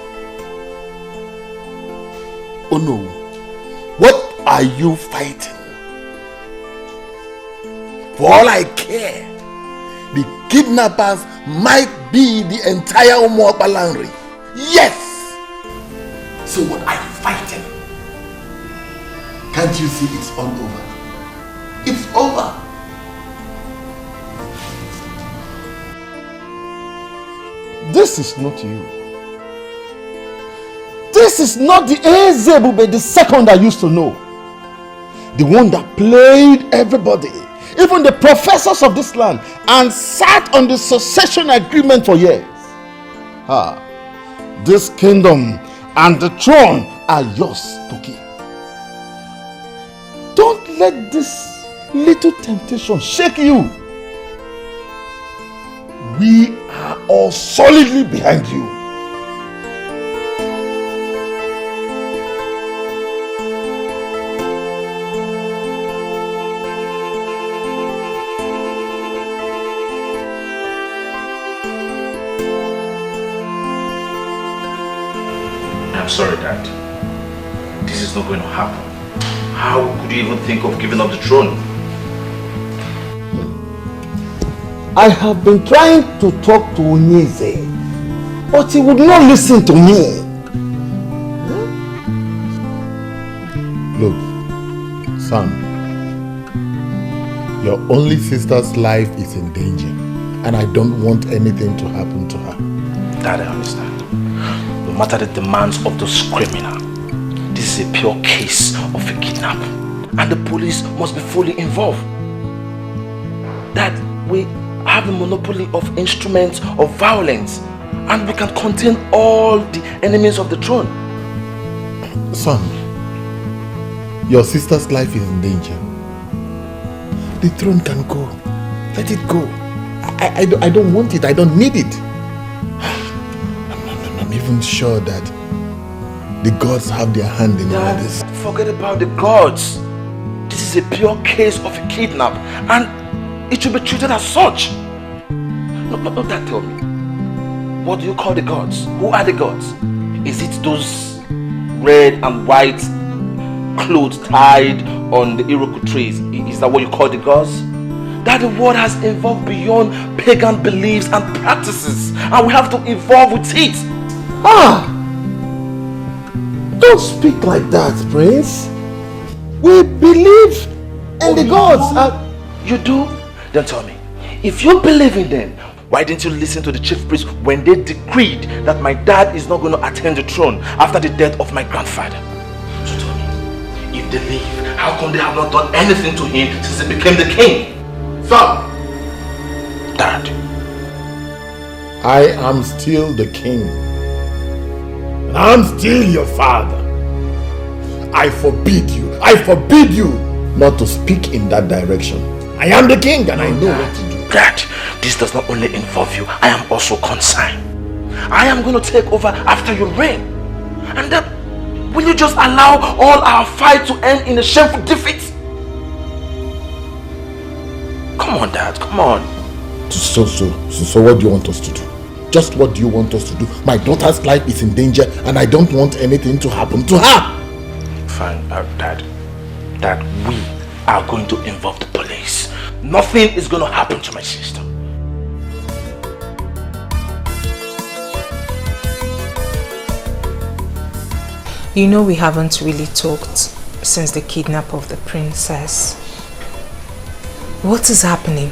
Oh no. What are you fighting? For all I care, the kidnappers might be the entire Umuokpalanri. Yes! So what are you fighting? Can't you see it's all over? It's over. This is not you. This is not the Ezebube the second I used to know. The one that played everybody, even the professors of this land, and sat on the succession agreement for years. This kingdom and the throne are yours to keep. Don't let this little temptation shake you. We are all solidly behind you. I'm sorry, Dad. This is not going to happen. How could you even think of giving up the throne? I have been trying to talk to Onyeze, but he would not listen to me. Look, son, your only sister's life is in danger, and I don't want anything to happen to her. Dad, I understand. No matter the demands of those criminals, this is a pure case of a kidnap, and the police must be fully involved. Dad, we have the monopoly of instruments of violence, and we can contain all the enemies of the throne. Son, your sister's life is in danger. The throne can go. Let it go. I don't want it. I don't need it. I'm even sure that the gods have their hand in all this. Forget about the gods. This is a pure case of a kidnap, and it should be treated as such. No, Dad, tell me. What do you call the gods? Who are the gods? Is it those red and white clothes tied on the Iroko trees? Is that what you call the gods? That the world has evolved beyond pagan beliefs and practices, and we have to evolve with it. Don't speak like that, Prince. We believe in the gods. You do? Then tell me, if you believe in them, why didn't you listen to the chief priest when they decreed that my dad is not going to attain the throne after the death of my grandfather? So tell me, if they leave, how come they have not done anything to him since he became the king? Son! Dad. I am still the king. And I'm still your father. I forbid you not to speak in that direction. I am the king and I know what to do. Dad, this does not only involve you, I am also concerned. I am going to take over after your reign. And then, will you just allow all our fight to end in a shameful defeat? Come on, Dad, come on. So what do you want us to do? Just what do you want us to do? My daughter's life is in danger and I don't want anything to happen to her. Fine, Dad, we are going to involve the police. Nothing is going to happen to my sister. You know we haven't really talked since the kidnap of the princess. What is happening?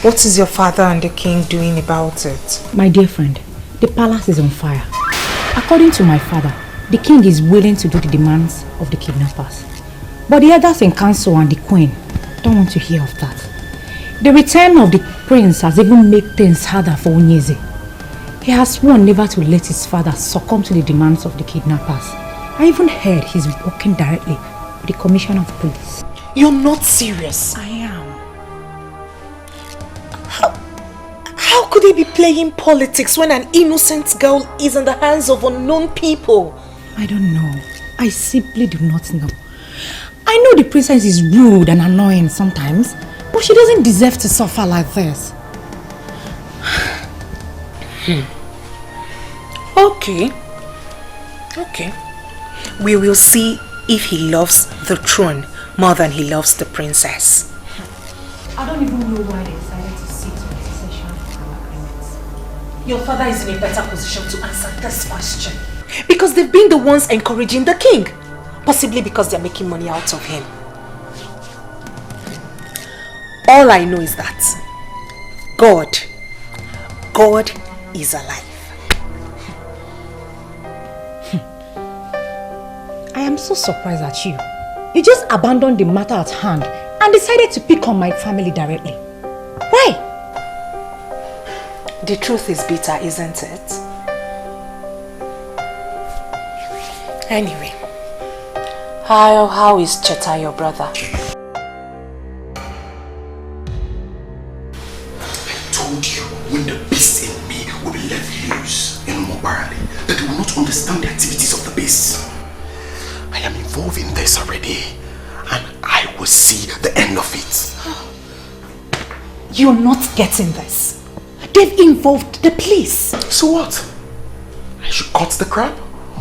What is your father and the king doing about it? My dear friend, the palace is on fire. According to my father, the king is willing to do the demands of the kidnappers. But the others in council and the queen don't want to hear of that. The return of the prince has even made things harder for Onyeze. He has sworn never to let his father succumb to the demands of the kidnappers. I even heard he's working directly with the commissioner of police. You're not serious. I am. How could he be playing politics when an innocent girl is in the hands of unknown people? I don't know. I simply do not know. I know the princess is rude and annoying sometimes, but she doesn't deserve to suffer like this. Okay. We will see if he loves the throne more than he loves the princess. I don't even know why they decided to sit on the session of our agreements. Your father is in a better position to answer this question. Because they've been the ones encouraging the king. Possibly because they're making money out of him. All I know is that God is alive. I am so surprised at you. You just abandoned the matter at hand and decided to pick on my family directly. Why? The truth is bitter, isn't it? Anyway, how is Cheta, your brother? I told you, when the beast in me will be let loose in Mobarali, that you will not understand the activities of the beast. I am involved in this already, and I will see the end of it. You're not getting this. They've involved the police. So what? I should cut the crap?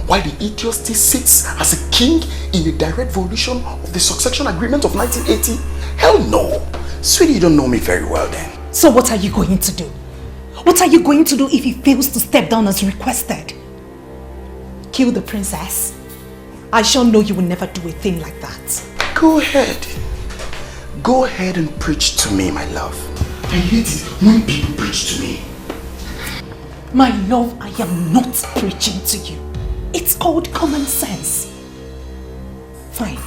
While the idiot still sits as a king in a direct violation of the succession agreement of 1980? Hell no. Sweetie, you don't know me very well then. So what are you going to do? What are you going to do if he fails to step down as requested? Kill the princess? I sure know you will never do a thing like that. Go ahead. Go ahead and preach to me, my love. I hate it when people preach to me. My love, I am not preaching to you. It's called common sense. Fine.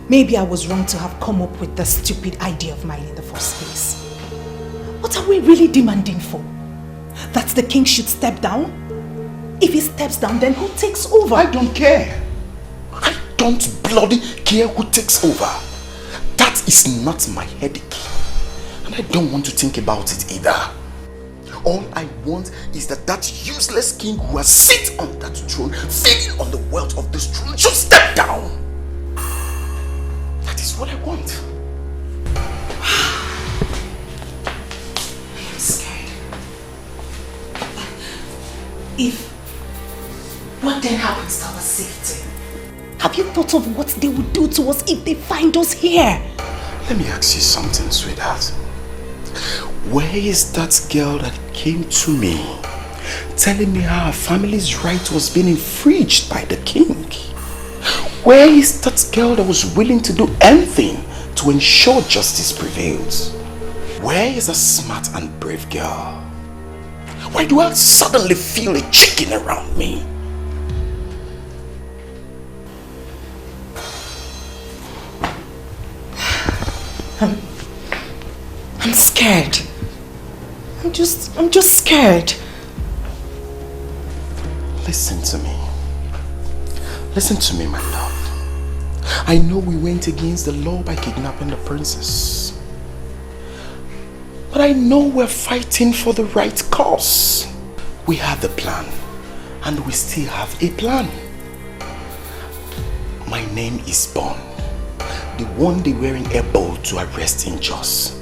Maybe I was wrong to have come up with this stupid idea of mine in the first place. What are we really demanding for? That the king should step down? If he steps down, then who takes over? I don't care. I don't bloody care who takes over. That is not my headache. And I don't want to think about it either. All I want is that useless king who has sit on that throne, feeding on the wealth of this throne, should step down. That is what I want. I'm scared. What then happens to our safety? Have you thought of what they would do to us if they find us here? Let me ask you something, sweetheart. Where is that girl that came to me telling me how her family's right was being infringed by the king? Where is that girl that was willing to do anything to ensure justice prevails? Where is a smart and brave girl? Why do I suddenly feel a chicken around me? I'm scared. I'm just scared. Listen to me. Listen to me, my love. I know we went against the law by kidnapping the princess. But I know we're fighting for the right cause. We have the plan. And we still have a plan. My name is Bond. The one they were able to arrest in Jos.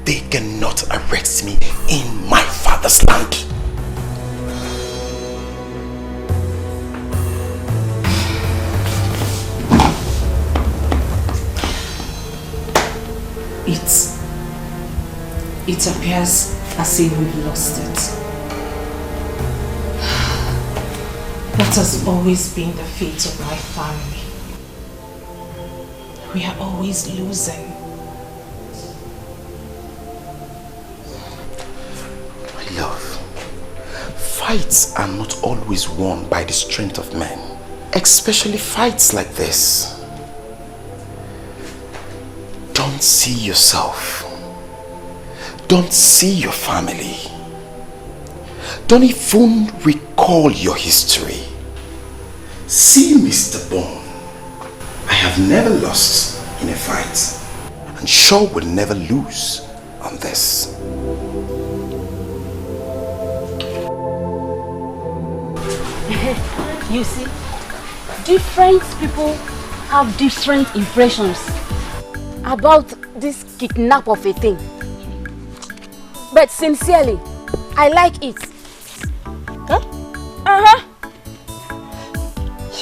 They cannot arrest me in my father's land. It appears as if we've lost it. That has always been the fate of my family. We are always losing. Fights are not always won by the strength of men, especially fights like this. Don't see yourself. Don't see your family. Don't even recall your history. See Mr. Bone. I have never lost in a fight, and sure will never lose on this. You see, different people have different impressions about this kidnap of a thing. But sincerely, I like it. Huh?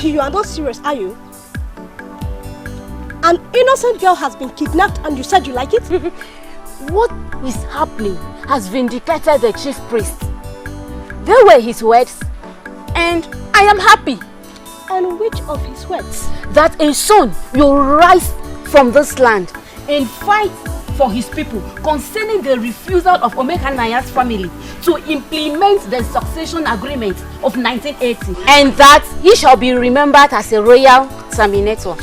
You are not serious, are you? An innocent girl has been kidnapped and you said you like it? What is happening has vindicated the chief priest. They were his words and I am happy. And which of his words? That a son will rise from this land and fight for his people concerning the refusal of Omeka Naya's family to implement the succession agreement of 1980, and that he shall be remembered as a royal terminator.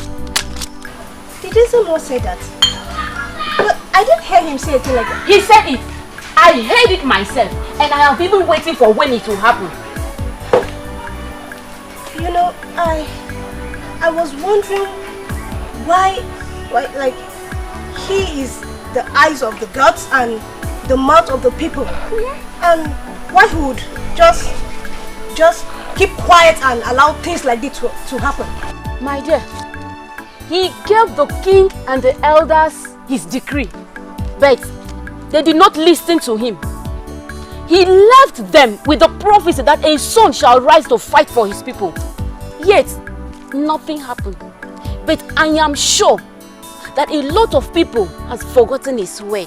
Did Izumo say that? But I didn't hear him say anything like that. He said it. I heard it myself, and I have been waiting for when it will happen. You know, I was wondering why like he is the eyes of the gods and the mouth of the people, and why he would just keep quiet and allow things like this to happen. My dear, he gave the king and the elders his decree, but they did not listen to him. He left them with the prophecy that a son shall rise to fight for his people. Yet, nothing happened. But I am sure that a lot of people has forgotten his word.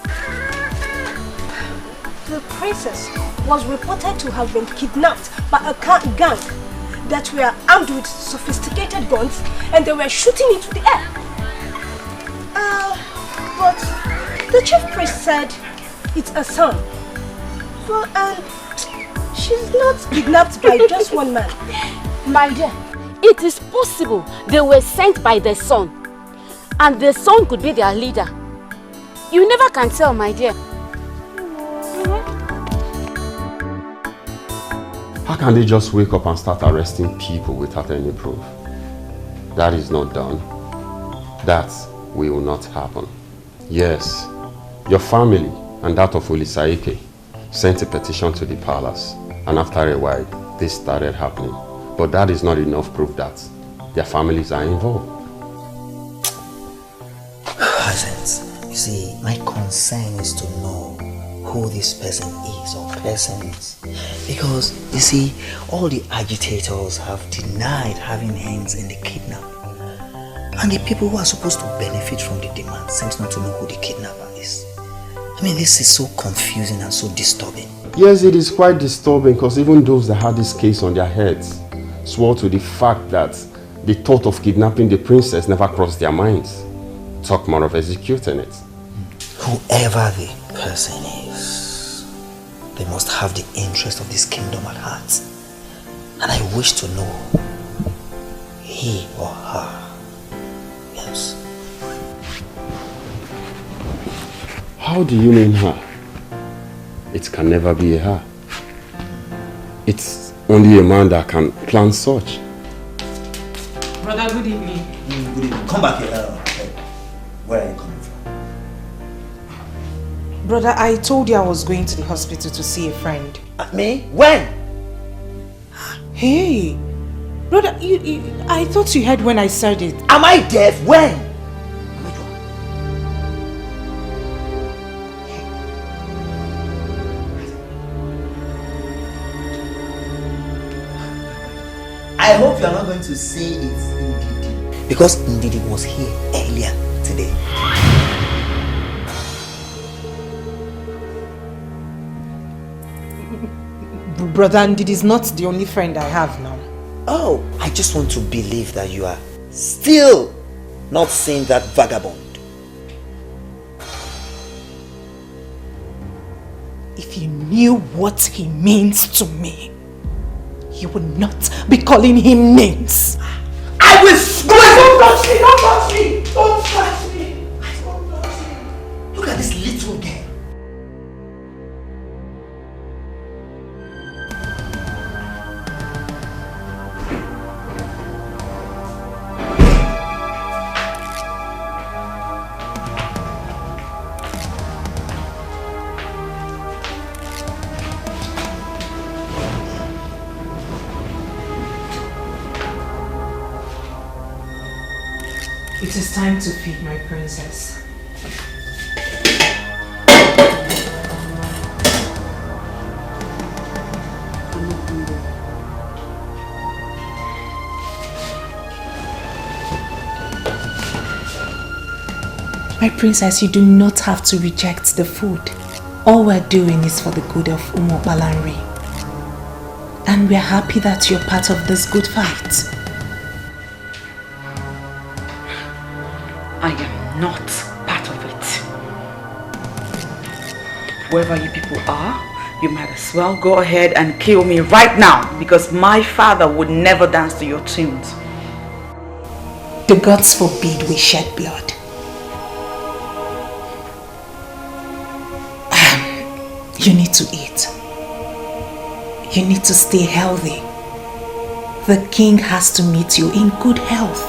The princess was reported to have been kidnapped by a gang that were armed with sophisticated guns and they were shooting into the air. But the chief priest said it's a son. So, she's not kidnapped by just one man. My dear, it is possible they were sent by the son, and the son could be their leader. You never can tell, my dear. How can they just wake up and start arresting people without any proof? That is not done. That will not happen. Yes, your family and that of Olisaike sent a petition to the palace, and after a while, this started happening. But that is not enough proof that their families are involved. Hasn't. You see, my concern is to know who this person is or persons. Because, you see, all the agitators have denied having hands in the kidnap. And the people who are supposed to benefit from the demand seems not to know who the kidnapper is. I mean, this is so confusing and so disturbing. Yes, it is quite disturbing because even those that had this case on their heads swore to the fact that the thought of kidnapping the princess never crossed their minds. Talk more of executing it. Whoever the person is, they must have the interest of this kingdom at heart. And I wish to know he or her. Yes. How do you mean her? It can never be a her. It's only a man that can plan such. Brother, good evening. Good evening. Come back here. Where are you coming from? Brother, I told you I was going to the hospital to see a friend. Me? When? Hey, brother, I thought you heard when I said it. Am I deaf? When? I hope you are not going to say it's Ndidi. Because Ndidi was here earlier today. Brother, Ndidi is not the only friend I have now. Oh, I just want to believe that you are still not seeing that vagabond. If you knew what he means to me. you will not be calling him names. I will swear! Don't touch me! Don't touch me! Don't touch me! Don't touch me! Look at this little girl. It is time to feed my princess. My princess, you do not have to reject the food. All we're doing is for the good of Umo Balanri. And we're happy that you're part of this good fight. I am not part of it. Whoever you people are, you might as well go ahead and kill me right now, because my father would never dance to your tunes. The gods forbid we shed blood. You need to eat. You need to stay healthy. The king has to meet you in good health.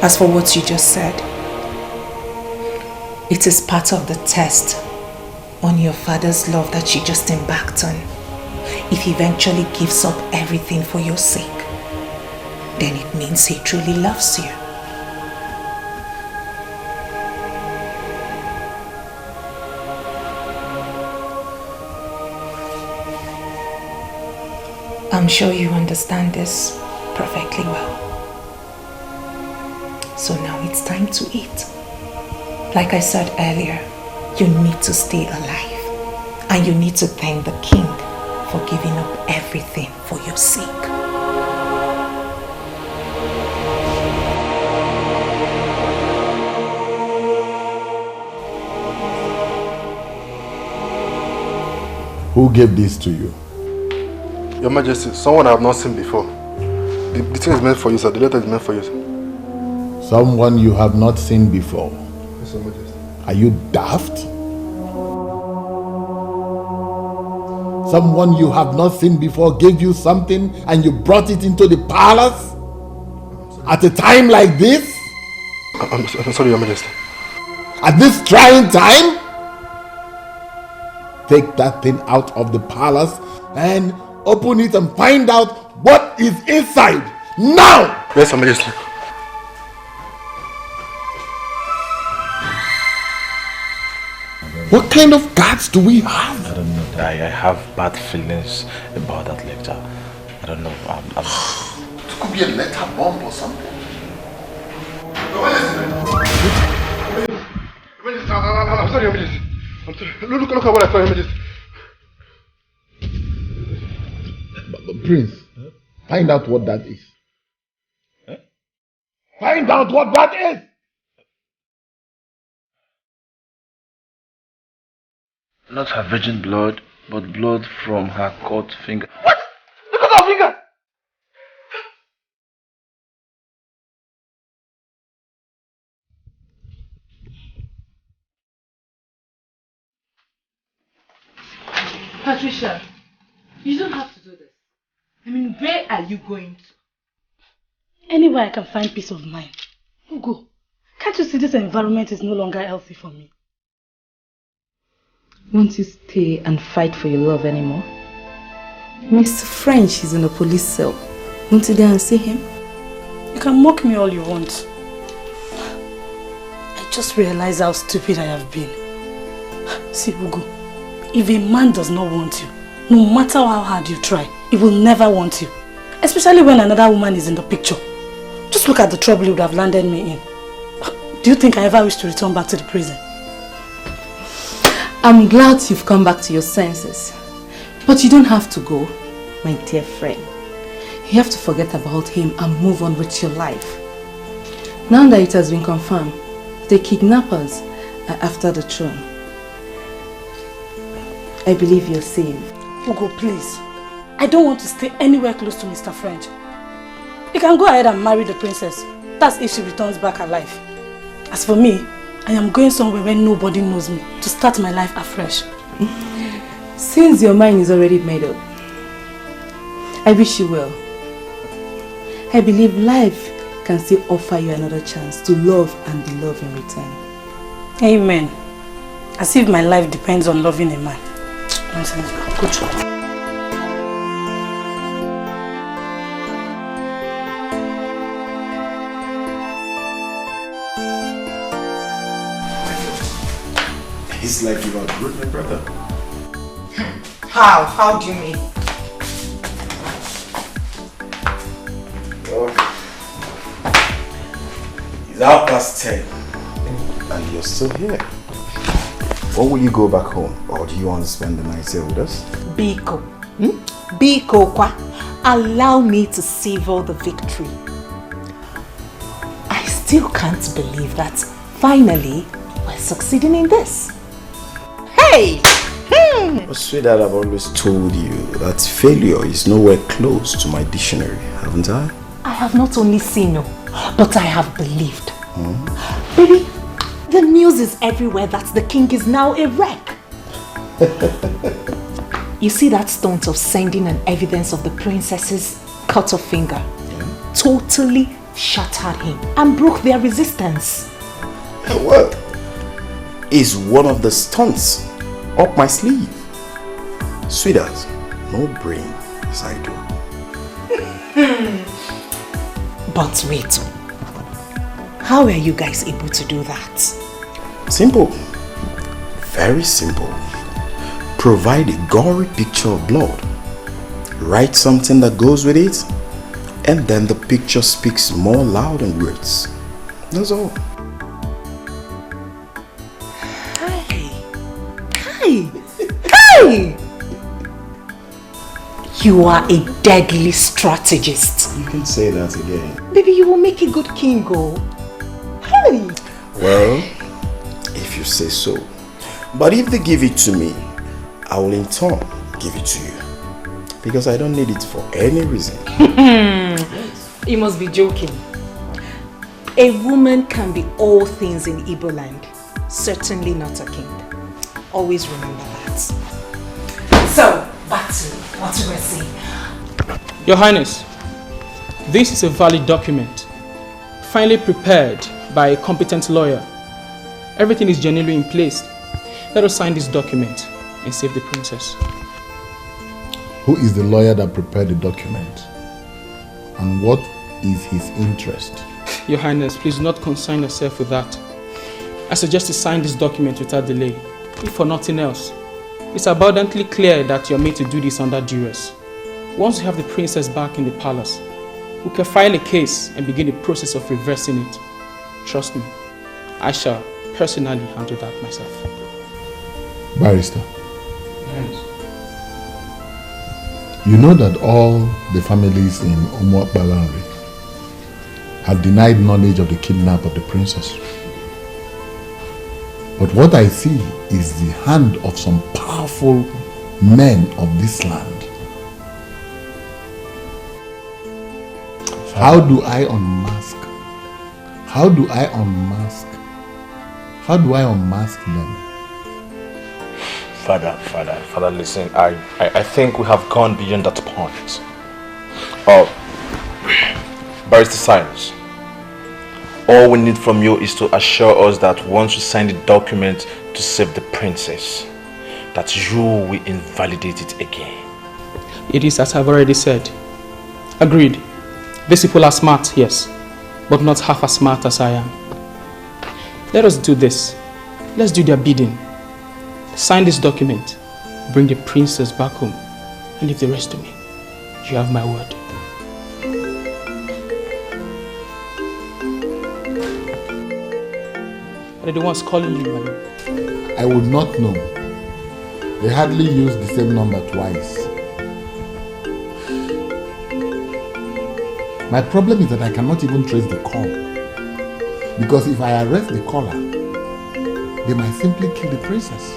As for what you just said, it is part of the test on your father's love that you just embarked on. If he eventually gives up everything for your sake, then it means he truly loves you. I'm sure you understand this perfectly well. So now it's time to eat. Like I said earlier, you need to stay alive. And you need to thank the king for giving up everything for your sake. Who gave this to you? Your Majesty, someone I have not seen before. The thing is meant for you, sir. The letter is meant for you, sir. Someone you have not seen before. Yes, Your Majesty. Are you daft? Someone you have not seen before gave you something and you brought it into the palace? At a time like this? I'm sorry, Your Majesty. At this trying time? Take that thing out of the palace and open it and find out what is inside. Now! Yes, Your Majesty. What kind of guards do we have? I don't know. I have bad feelings about that lecture. I don't know. It could be a letter bomb or something. I'm sorry, Your Majesty. Look at what I saw, Your Majesty. Prince, find out what that is. Find out what that is! Not her virgin blood, but blood from her cut finger. What? Look at her finger! Patricia, you don't have to do this. I mean, where are you going to? Anywhere I can find peace of mind. Go. Can't you see this environment is no longer healthy for me? Won't you stay and fight for your love anymore? Mr. French is in a police cell. Won't you go and see him? You can mock me all you want. I just realized how stupid I have been. See, Ugo, if a man does not want you, no matter how hard you try, he will never want you. Especially when another woman is in the picture. Just look at the trouble you would have landed me in. Do you think I ever wish to return back to the prison? I'm glad you've come back to your senses. But you don't have to go, my dear friend. You have to forget about him and move on with your life. Now that it has been confirmed, the kidnappers are after the throne. I believe you're safe. Ugo, please. I don't want to stay anywhere close to Mr. French. You can go ahead and marry the princess. That's if she returns back alive. As for me, I am going somewhere where nobody knows me to start my life afresh. Since your mind is already made up, I wish you well. I believe life can still offer you another chance to love and be loved in return. Amen. As if my life depends on loving a man. Good job. It's like you outgrew my brother. How? How do you mean? It's 10:30. And you're still here. Or will you go back home? Or do you want to spend the night here with us? Biko. Biko kwa. Allow me to savor the victory. I still can't believe that finally we're succeeding in this. Hey! Oh, sweetheart, I've always told you that failure is nowhere close to my dictionary, haven't I? I have not only seen you, but I have believed. Baby, the news is everywhere that the king is now a wreck. You see that stunt of sending an evidence of the princess's cut off finger? Yeah. Totally shattered him and broke their resistance. Well, it's one of the stunts up my sleeve. Sweetheart, no brain as I do. But wait, how are you guys able to do that? Simple. Very simple. Provide a gory picture of blood. Write something that goes with it, and then the picture speaks more loud than words. That's all. Hey! You are a deadly strategist. You can say that again. Baby, you will make a good king, go. Hey! Well, if you say so. But if they give it to me, I will in turn give it to you. Because I don't need it for any reason. You must be joking. A woman can be all things in Igbo land. Certainly not a king. Always remember that. So, back to what you were saying. Your Highness, this is a valid document, finally prepared by a competent lawyer. Everything is genuinely in place. Let us sign this document and save the princess. Who is the lawyer that prepared the document? And what is his interest? Your Highness, please do not concern yourself with that. I suggest you sign this document without delay. If for nothing else, it's abundantly clear that you're made to do this under duress. Once you have the princess back in the palace, we can file a case and begin the process of reversing it. Trust me, I shall personally handle that myself. Barrister. Yes. You know that all the families in Umuakbalanri have denied knowledge of the kidnap of the princess. But what I see is the hand of some powerful men of this land. How do I unmask? How do I unmask them? Father, listen, I think we have gone beyond that point. Barrister Cyrus, all we need from you is to assure us that once you sign the document to save the princess, that you will invalidate it again. It is as I've already said. Agreed. These people are smart, yes, but not half as smart as I am. Let us do this. Let's do their bidding. Sign this document, bring the princess back home, and leave the rest to me. You have my word. Are they the ones calling you, madam? I would not know. They hardly use the same number twice. My problem is that I cannot even trace the call. Because if I arrest the caller, they might simply kill the princess.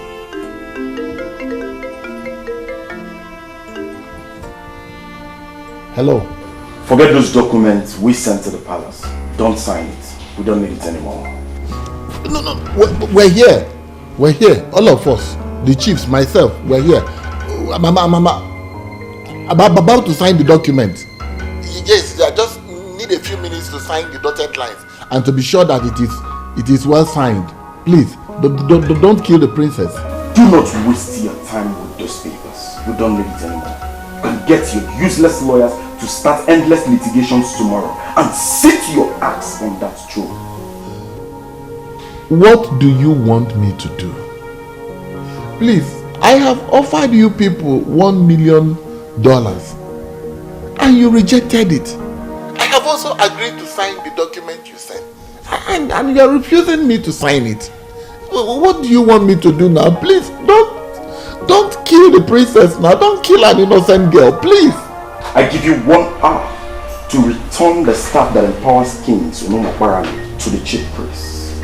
Hello. Forget those documents we sent to the palace. Don't sign it. We don't need it anymore. No. We're here. We're here. All of us. The chiefs, myself, we're here. I'm about to sign the document. Yes, I just need a few minutes to sign the dotted lines and to be sure that it is well signed. Please, don't kill the princess. Do not waste your time with those papers. We don't need it anymore. And get your useless lawyers to start endless litigations tomorrow and sit your ass on that throne. What do you want me to do? Please, I have offered you people $1 million and you rejected it. I have also agreed to sign the document you sent and you are refusing me to sign it. What do you want me to do now? Please, don't kill the princess now. Don't kill an innocent girl, please. I give you 1 hour to return the staff that empowers kings to the chief priest.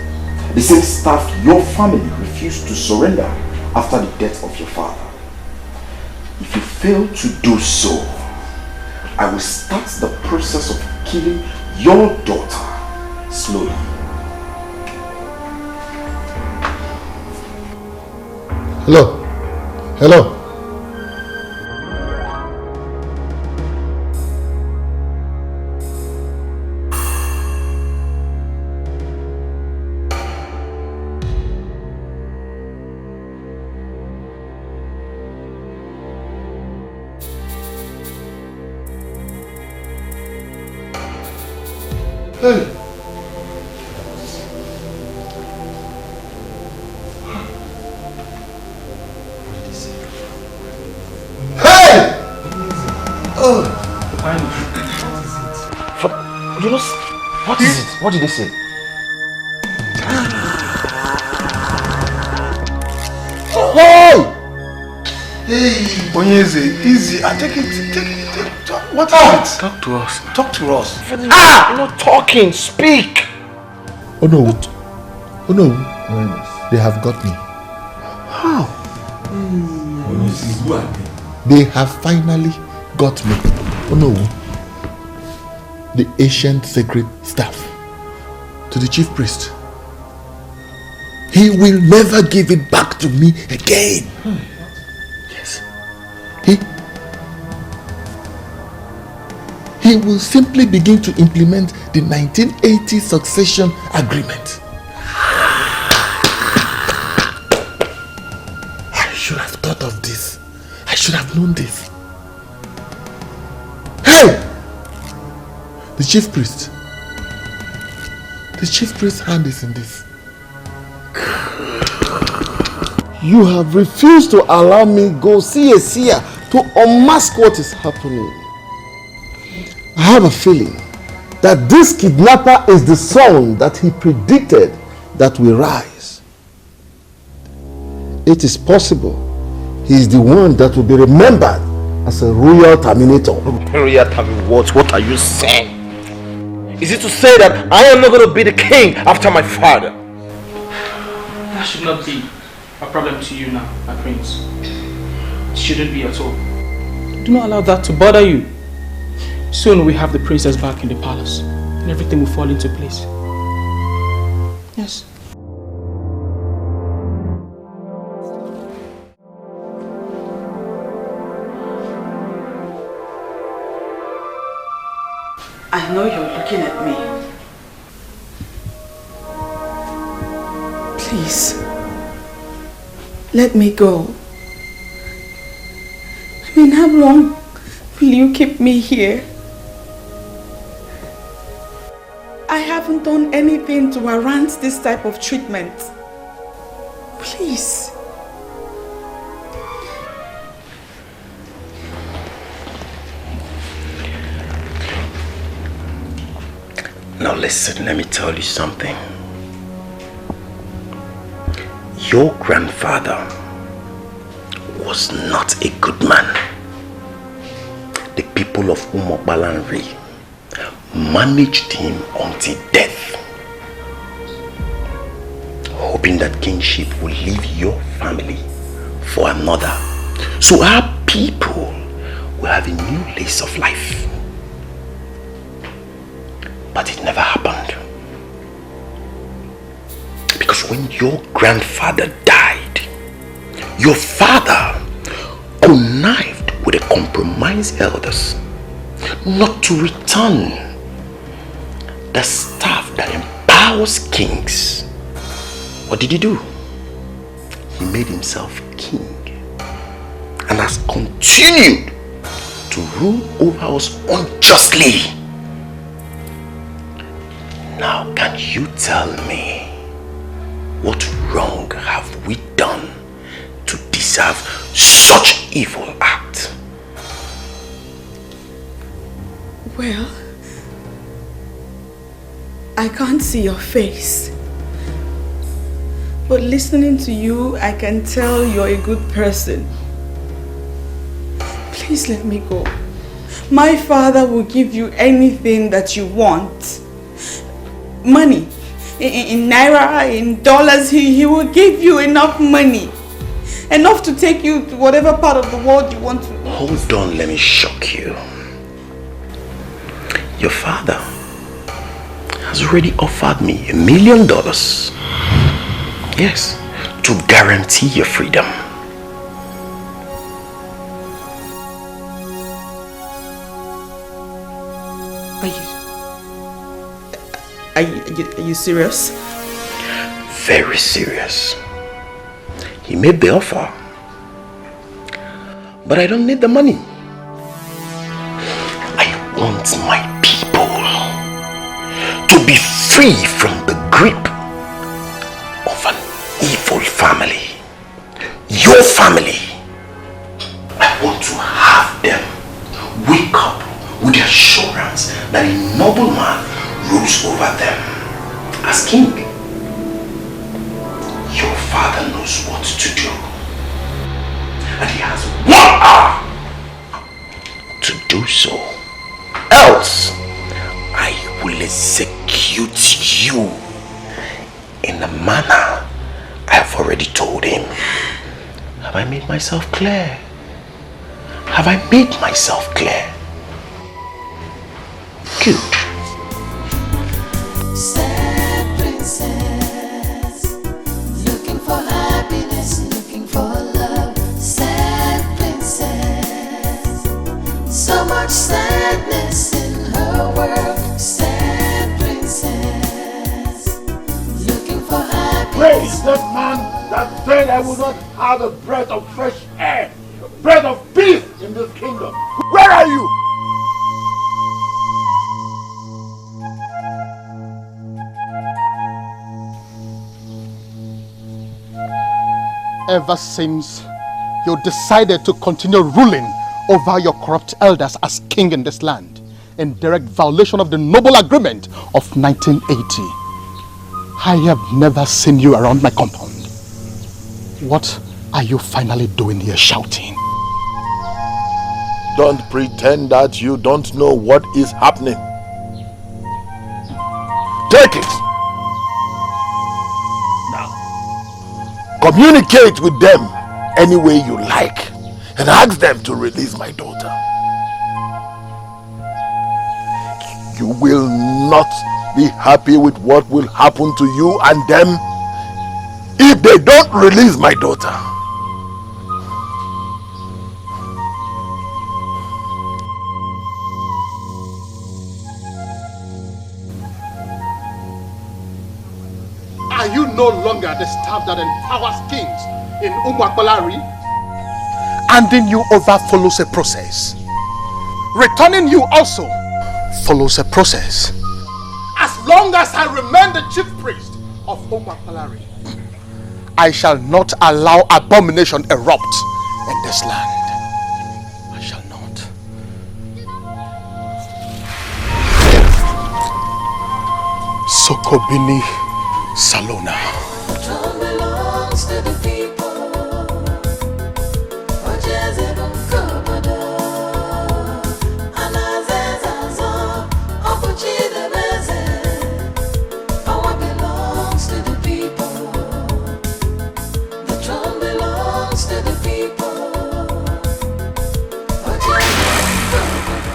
The same staff your family refused to surrender after the death of your father. If you fail to do so, I will start the process of killing your daughter slowly. Hello. Hey. What is it? What did they say? Hey! Onyeze, easy. Take it. What is it? Talk to us. Talk to us. You're not talking. Speak. Oh no. They have got me. How? They have finally got me. Oh no. The ancient sacred staff to the chief priest. He will never give it back to me again. Yes. He will simply begin to implement the 1980 succession agreement. I should have thought of this. I should have known this. Hey! The chief priest's hand is in this. You have refused to allow me go see a seer to unmask what is happening. I have a feeling that this kidnapper is the son that he predicted that will rise. It is possible he is the one that will be remembered as a royal terminator. Royal terminator? What are you saying? Is it to say that I am not going to be the king after my father? That should not be a problem to you now, my prince. It shouldn't be at all. Do not allow that to bother you. Soon we have the princess back in the palace and everything will fall into place. Yes. I know you're looking at me. Please, let me go. I mean, how long will you keep me here? I haven't done anything to warrant this type of treatment. Please. Now listen, let me tell you something. Your grandfather was not a good man. The people of Umobalanri managed him until death, hoping that kingship will leave your family for another. So our people will have a new lease of life. But it never happened. Because when your grandfather died, your father connived with the compromised elders not to return the staff that empowers kings. What did he do? He made himself king and has continued to rule over us unjustly. Now can you tell me, what wrong have we done to deserve such evil act? Well, I can't see your face. But listening to you, I can tell you're a good person. Please let me go. My father will give you anything that you want. Money. In naira, in dollars, he will give you enough money. Enough to take you to whatever part of the world you want to. Hold on, let me shock you. Your father has already offered me $1 million. Yes, to guarantee your freedom. Are you serious? Very serious. He made the offer, but I don't need the money. I want my people to be free from the grip of an evil family. Your family. I want to have them wake up with the assurance that a noble man rules over them as king. Your father knows what to do, and he has 1 hour to do so. Else, I will execute you in the manner I have already told him. Have I made myself clear? Have I made myself clear? Good. Sad princess, looking for happiness, looking for love. Sad princess, so much sadness in her world. Sad princess, looking for happiness. Where is that man that said I would not have a breath of fresh air, breath of peace in this kingdom? Where are you? Ever since you decided to continue ruling over your corrupt elders as king in this land, in direct violation of the noble agreement of 1980, I have never seen you around my compound. What are you finally doing here shouting? Don't pretend that you don't know what is happening. Take it. Communicate with them any way you like and ask them to release my daughter. You will not be happy with what will happen to you and them if they don't release my daughter. Are you no longer the staff that empowers kings in Umwakolari? Handing you over follows a process. Returning you also follows a process. As long as I remain the chief priest of Umwakolari, I shall not allow abomination erupt in this land. I shall not. Sokobini Salona. Throne belongs to the people. Ojezebo Kobodo. Anazezazo. Opuchidebeze. Power belongs to the people. The throne belongs to the people. Ojezebo Kobodo.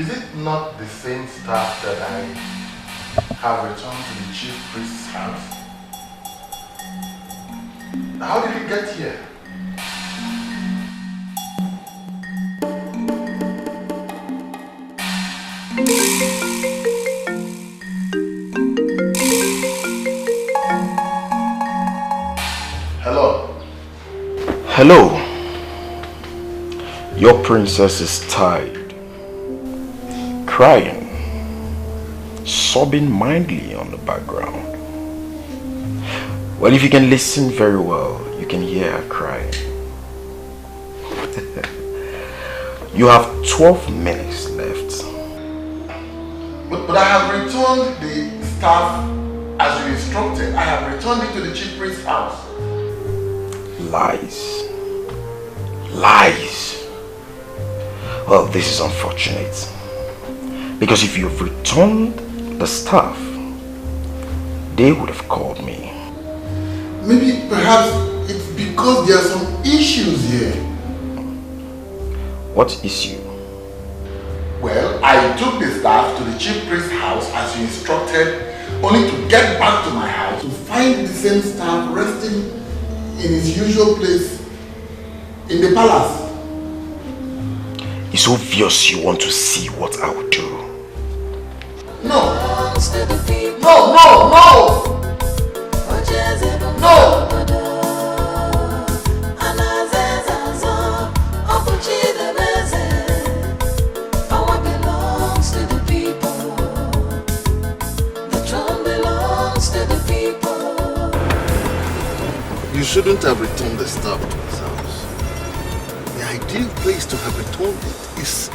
Is it not the same staff that I have returned to the chief priest's house? How did it get here? Hello. Hello. Your princess is tired, crying, sobbing mildly on the background. Well, if you can listen very well, you can hear her crying. You have 12 minutes left. But I have returned the staff as you instructed. I have returned it to the chief priest's house. Lies. Lies. Well, this is unfortunate. Because if you've returned the staff, they would have called me. Maybe perhaps it's because there are some issues here. What issue? Well, I took the staff to the chief priest's house as you instructed, only to get back to my house to find the same staff resting in his usual place in the palace. It's obvious you want to see what I will do. No! No, no, no! No! Power belongs to the people. The throne belongs to the people. You shouldn't have returned the staff to his house. The ideal place to have returned it is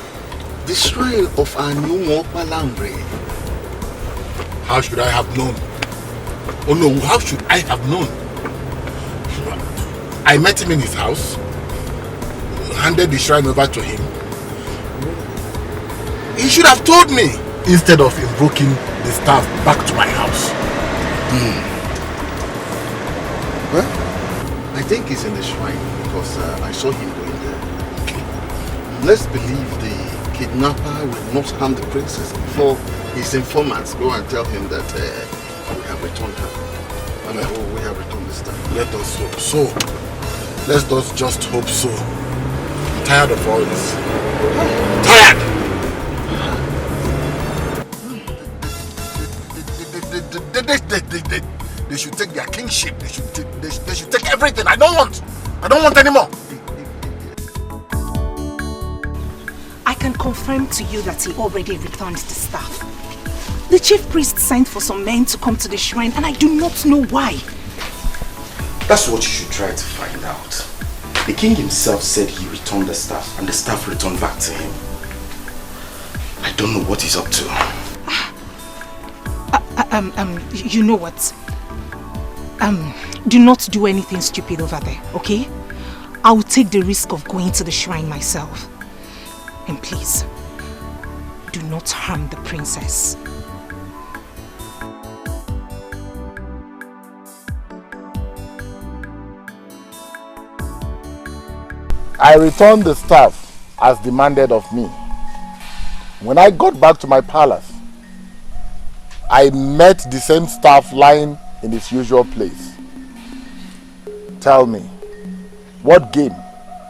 the shrine of our new Palambre. How should I have known? Oh no, how should I have known? I met him in his house, handed the shrine over to him. He should have told me instead of invoking the staff back to my house. Well, I think he's in the shrine because I saw him going there. Let's believe the kidnapper will not harm the princess before his informants go and tell him that we have returned her. And we have returned the staff. Let us hope so. Let's just hope so. I'm tired of all this. Tired! They should take their kingship. They should take everything. I don't want anymore. I can confirm to you that he already returned the staff. The chief priest sent for some men to come to the shrine and I do not know why. That's what you should try to find out. The king himself said he returned the staff and the staff returned back to him. I don't know what he's up to. You know what? Do not do anything stupid over there, okay? I will take the risk of going to the shrine myself. And please, do not harm the princess. I returned the staff as demanded of me. When I got back to my palace, I met the same staff lying in its usual place. Tell me, what game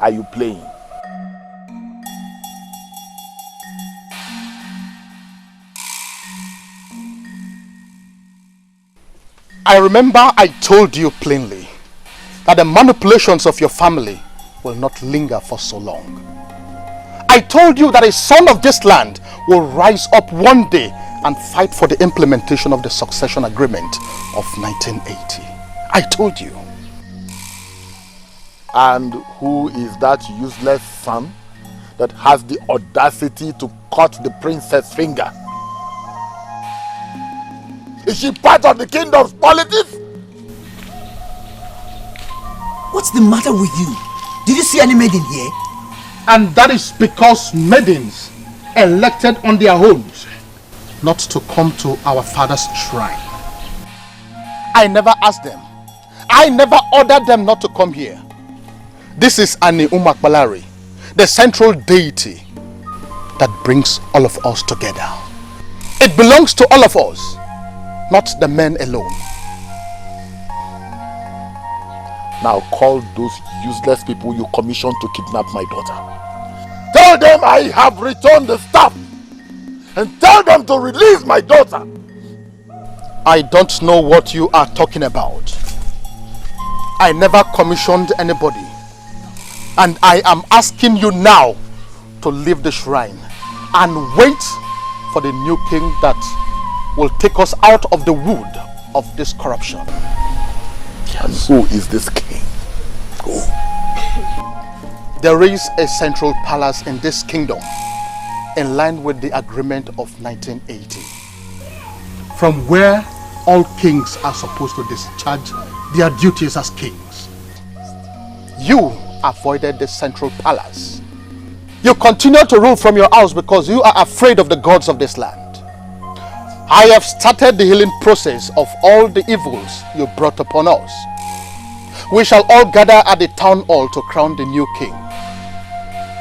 are you playing? I remember I told you plainly that the manipulations of your family will not linger for so long. I told you that a son of this land will rise up one day and fight for the implementation of the succession agreement of 1980. I told you. And who is that useless son that has the audacity to cut the princess' finger? Is she part of the kingdom's politics? What's the matter with you? Did you see any maiden here? And that is because maidens elected on their own not to come to our father's shrine. I never asked them. I never ordered them not to come here. This is Onny Umakbalari, the central deity that brings all of us together. It belongs to all of us, not the men alone. Now call those useless people you commissioned to kidnap my daughter. Tell them I have returned the staff, and tell them to release my daughter. I don't know what you are talking about. I never commissioned anybody, and I am asking you now to leave the shrine and wait for the new king that will take us out of the wood of this corruption. And who is this king? Who? There is a central palace in this kingdom, in line with the agreement of 1980, from where all kings are supposed to discharge their duties as kings. You avoided the central palace. You continue to rule from your house because you are afraid of the gods of this land. I have started the healing process of all the evils you brought upon us. We shall all gather at the town hall to crown the new king.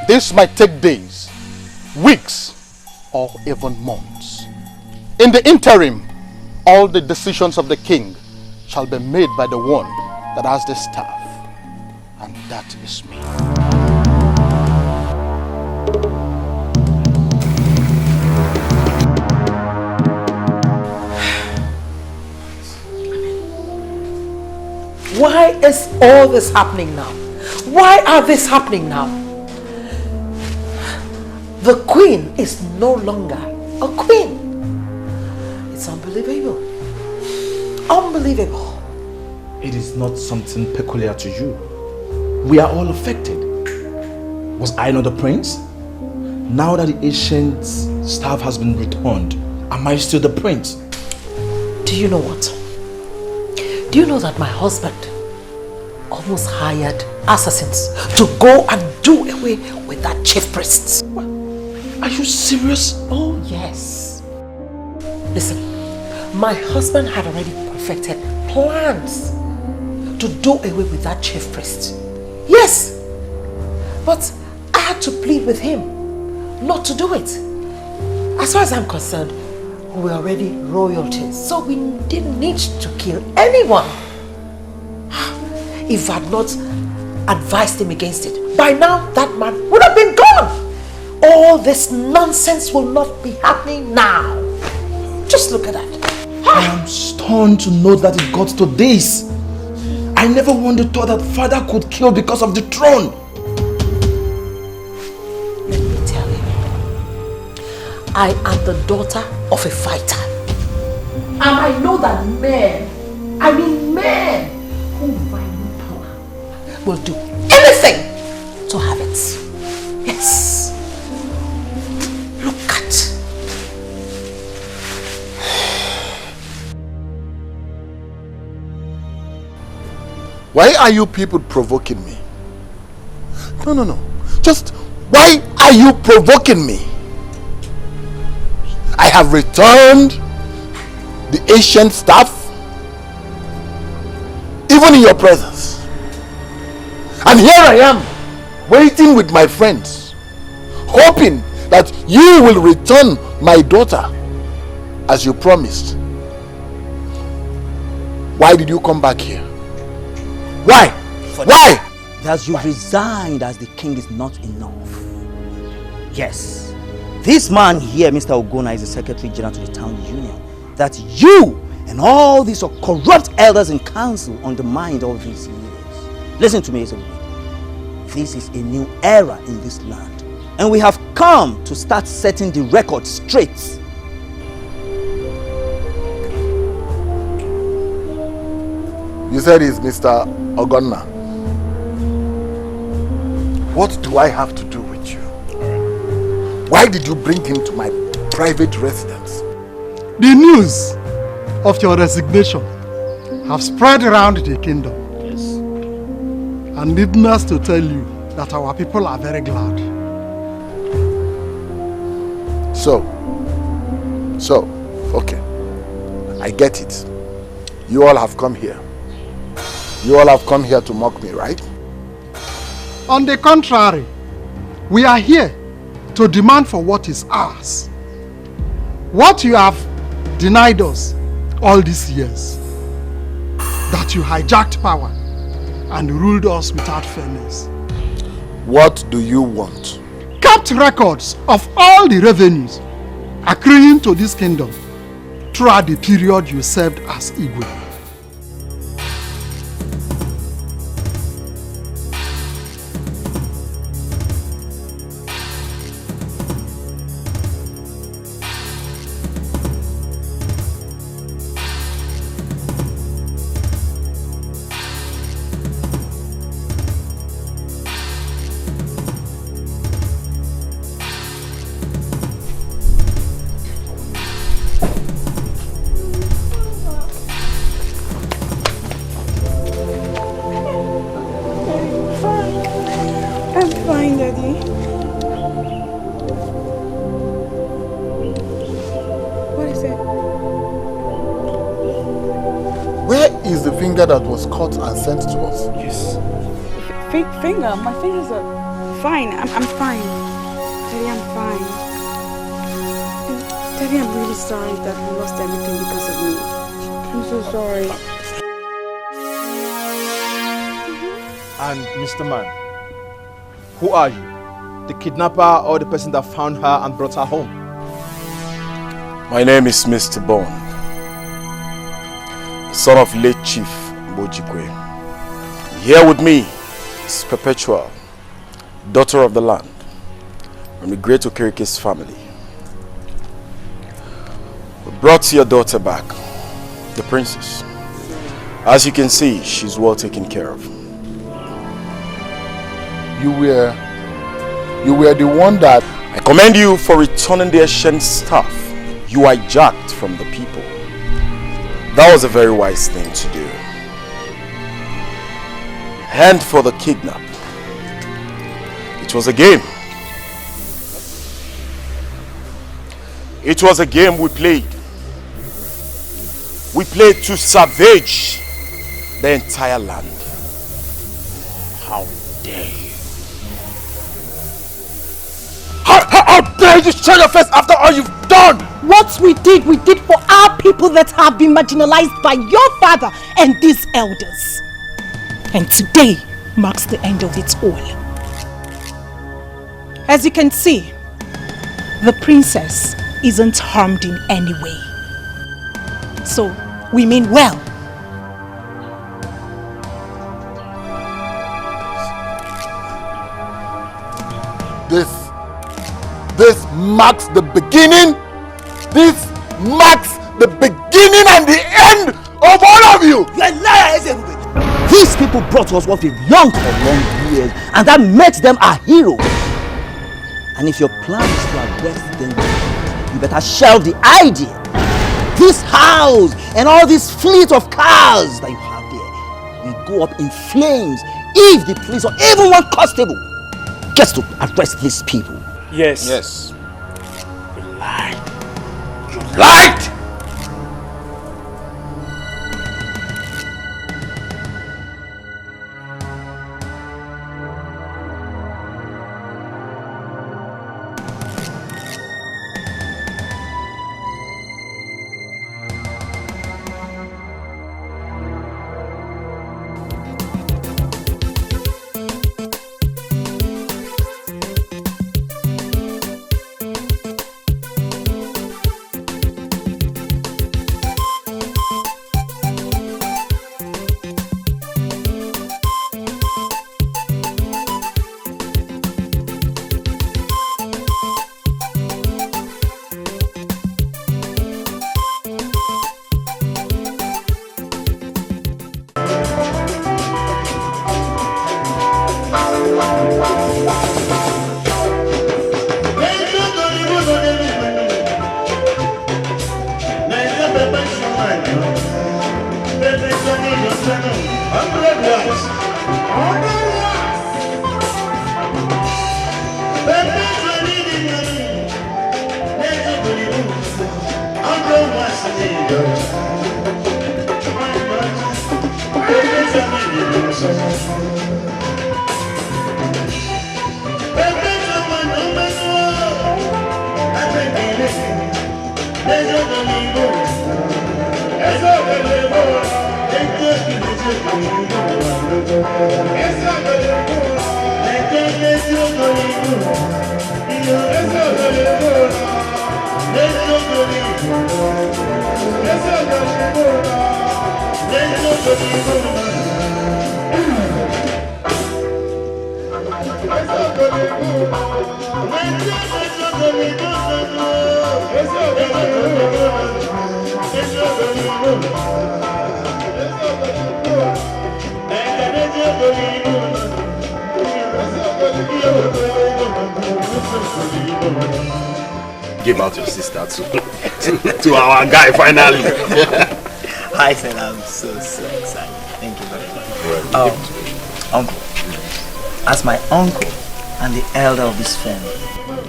This might take days, weeks, or even months. In the interim, all the decisions of the king shall be made by the one that has the staff, and that is me. Why is all this happening now? Why are this happening now? The queen is no longer a queen. It's unbelievable. Unbelievable. It is not something peculiar to you. We are all affected. Was I not the prince? Now that the ancient staff has been returned, am I still the prince? Do you know what? Do you know that my husband almost hired assassins to go and do away with that chief priest? Are you serious? Oh yes. Listen, my husband had already perfected plans to do away with that chief priest. Yes, but I had to plead with him not to do it. As far as I'm concerned, we were already royalties, so we didn't need to kill anyone. If I had not advised him against it, by now that man would have been gone. All this nonsense will not be happening now. Just look at that. I am stunned to know that it got to this. I never once thought that father could kill because of the throne. Let me tell you, I am the daughter of a fighter. And I know that men who value power will do anything to have it. Yes. Look at. Why are you people provoking me? No. Just why are you provoking me? I have returned the ancient staff, even in your presence. And here I am, waiting with my friends, hoping that you will return my daughter as you promised. Why did you come back here? Why? Why? That you resigned as the king is not enough. Yes, this man here, Mr. Ogona, is the Secretary General to the Town Union. That you and all these corrupt elders in council undermined all these years. Listen to me, everybody. This is a new era in this land, and we have come to start setting the record straight. You said he's Mr. Ogonna. What do I have to do with you? Why did you bring him to my private residence? The news of your resignation have spread around the kingdom. Yes. And needless to tell you that our people are very glad. So, okay. I get it. You all have come here. You all have come here to mock me, right? On the contrary, we are here to demand for what is ours. What you have denied us all these years. That you hijacked power and ruled us without fairness. What do you want? Kept records of all the revenues accruing to this kingdom throughout the period you served as Igwe. That was cut and sent to us. Yes. Finger? My fingers are fine. I'm fine. Daddy, I'm fine. Daddy, I'm really sorry that we lost everything because of me. I'm so sorry. And Mr. Man, who are you? The kidnapper or the person that found her and brought her home? My name is Mr. Bond, the son of late Chief Mbojikwe. Here with me is Perpetual, daughter of the land, from the great Okerike's family. We brought your daughter back, the princess. As you can see, she's well taken care of. You were the one that... I commend you for returning the ancient staff you hijacked from the people. That was a very wise thing to do. And for the kidnap, it was a game. It was a game we played. We played to savage the entire land. How dare you? How dare you show your face after all you've done? What we did for our people that have been marginalized by your father and these elders. And today marks the end of it all. As you can see, the princess isn't harmed in any way. So, we mean well. This marks the beginning. This marks the beginning and the end of all of you. You're a liar, everybody. These people brought us what we've longed for long years, and that makes them our heroes. And if your plan is to arrest them, you better shelve the idea. This house and all this fleet of cars that you have there will go up in flames if the police or even one constable gets to arrest these people. Yes. Yes. You lied. You lied! Give out your sister to our guy finally. I said I'm so excited. Thank you very much. Uncle, as my uncle and the elder of this family,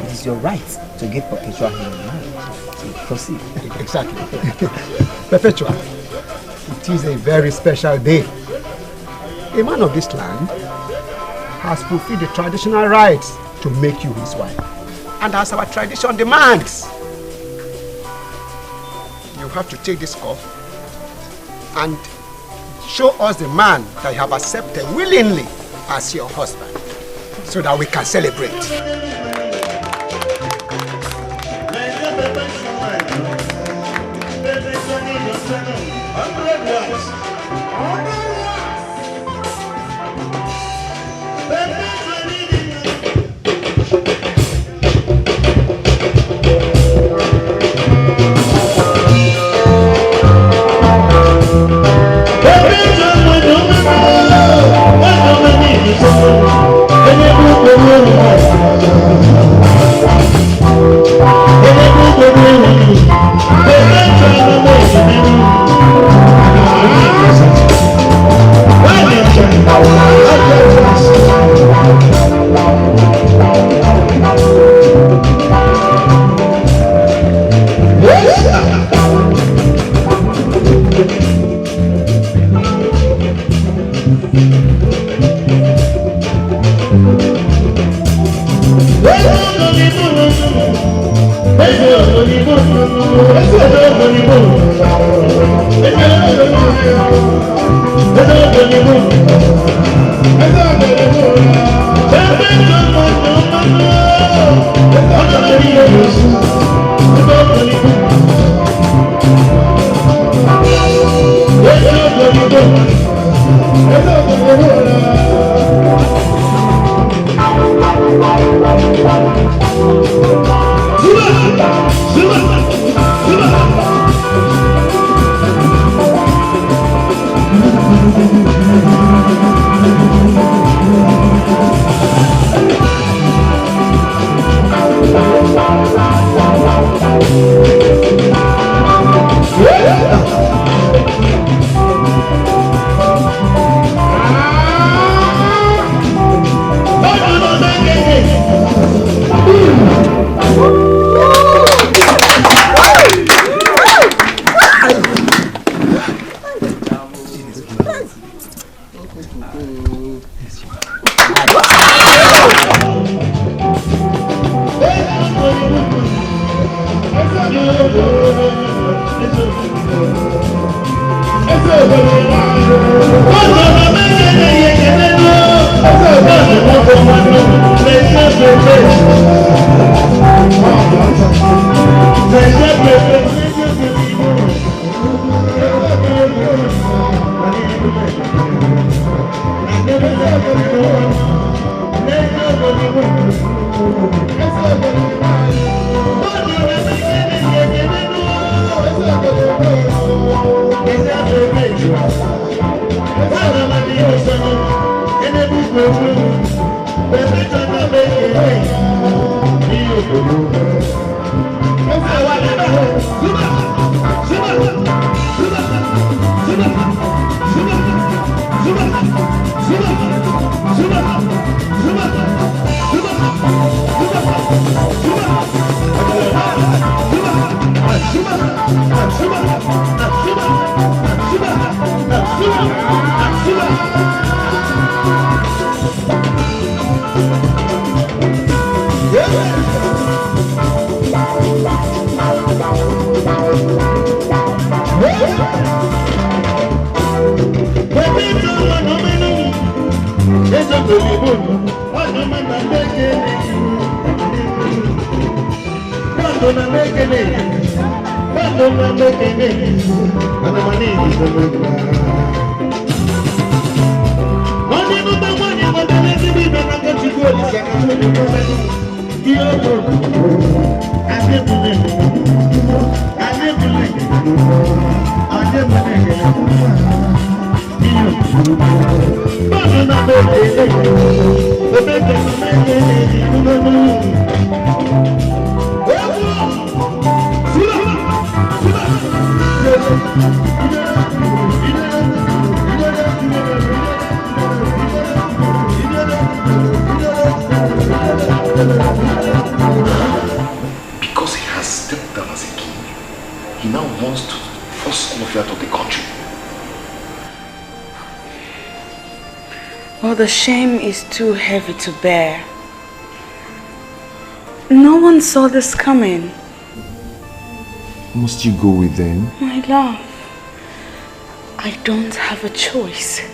it is your right to give Perpetua hand in marriage. So proceed. Exactly. Perpetua, it is a very special day. A man of this land has fulfilled the traditional rites to make you his wife. And as our tradition demands, you have to take this cup and show us the man that you have accepted willingly as your husband, so that we can celebrate. Because he has stepped down as a king, he now wants to force all of you out of the country. Well, the shame is too heavy to bear. No one saw this coming. Must you go with them? My love, I don't have a choice.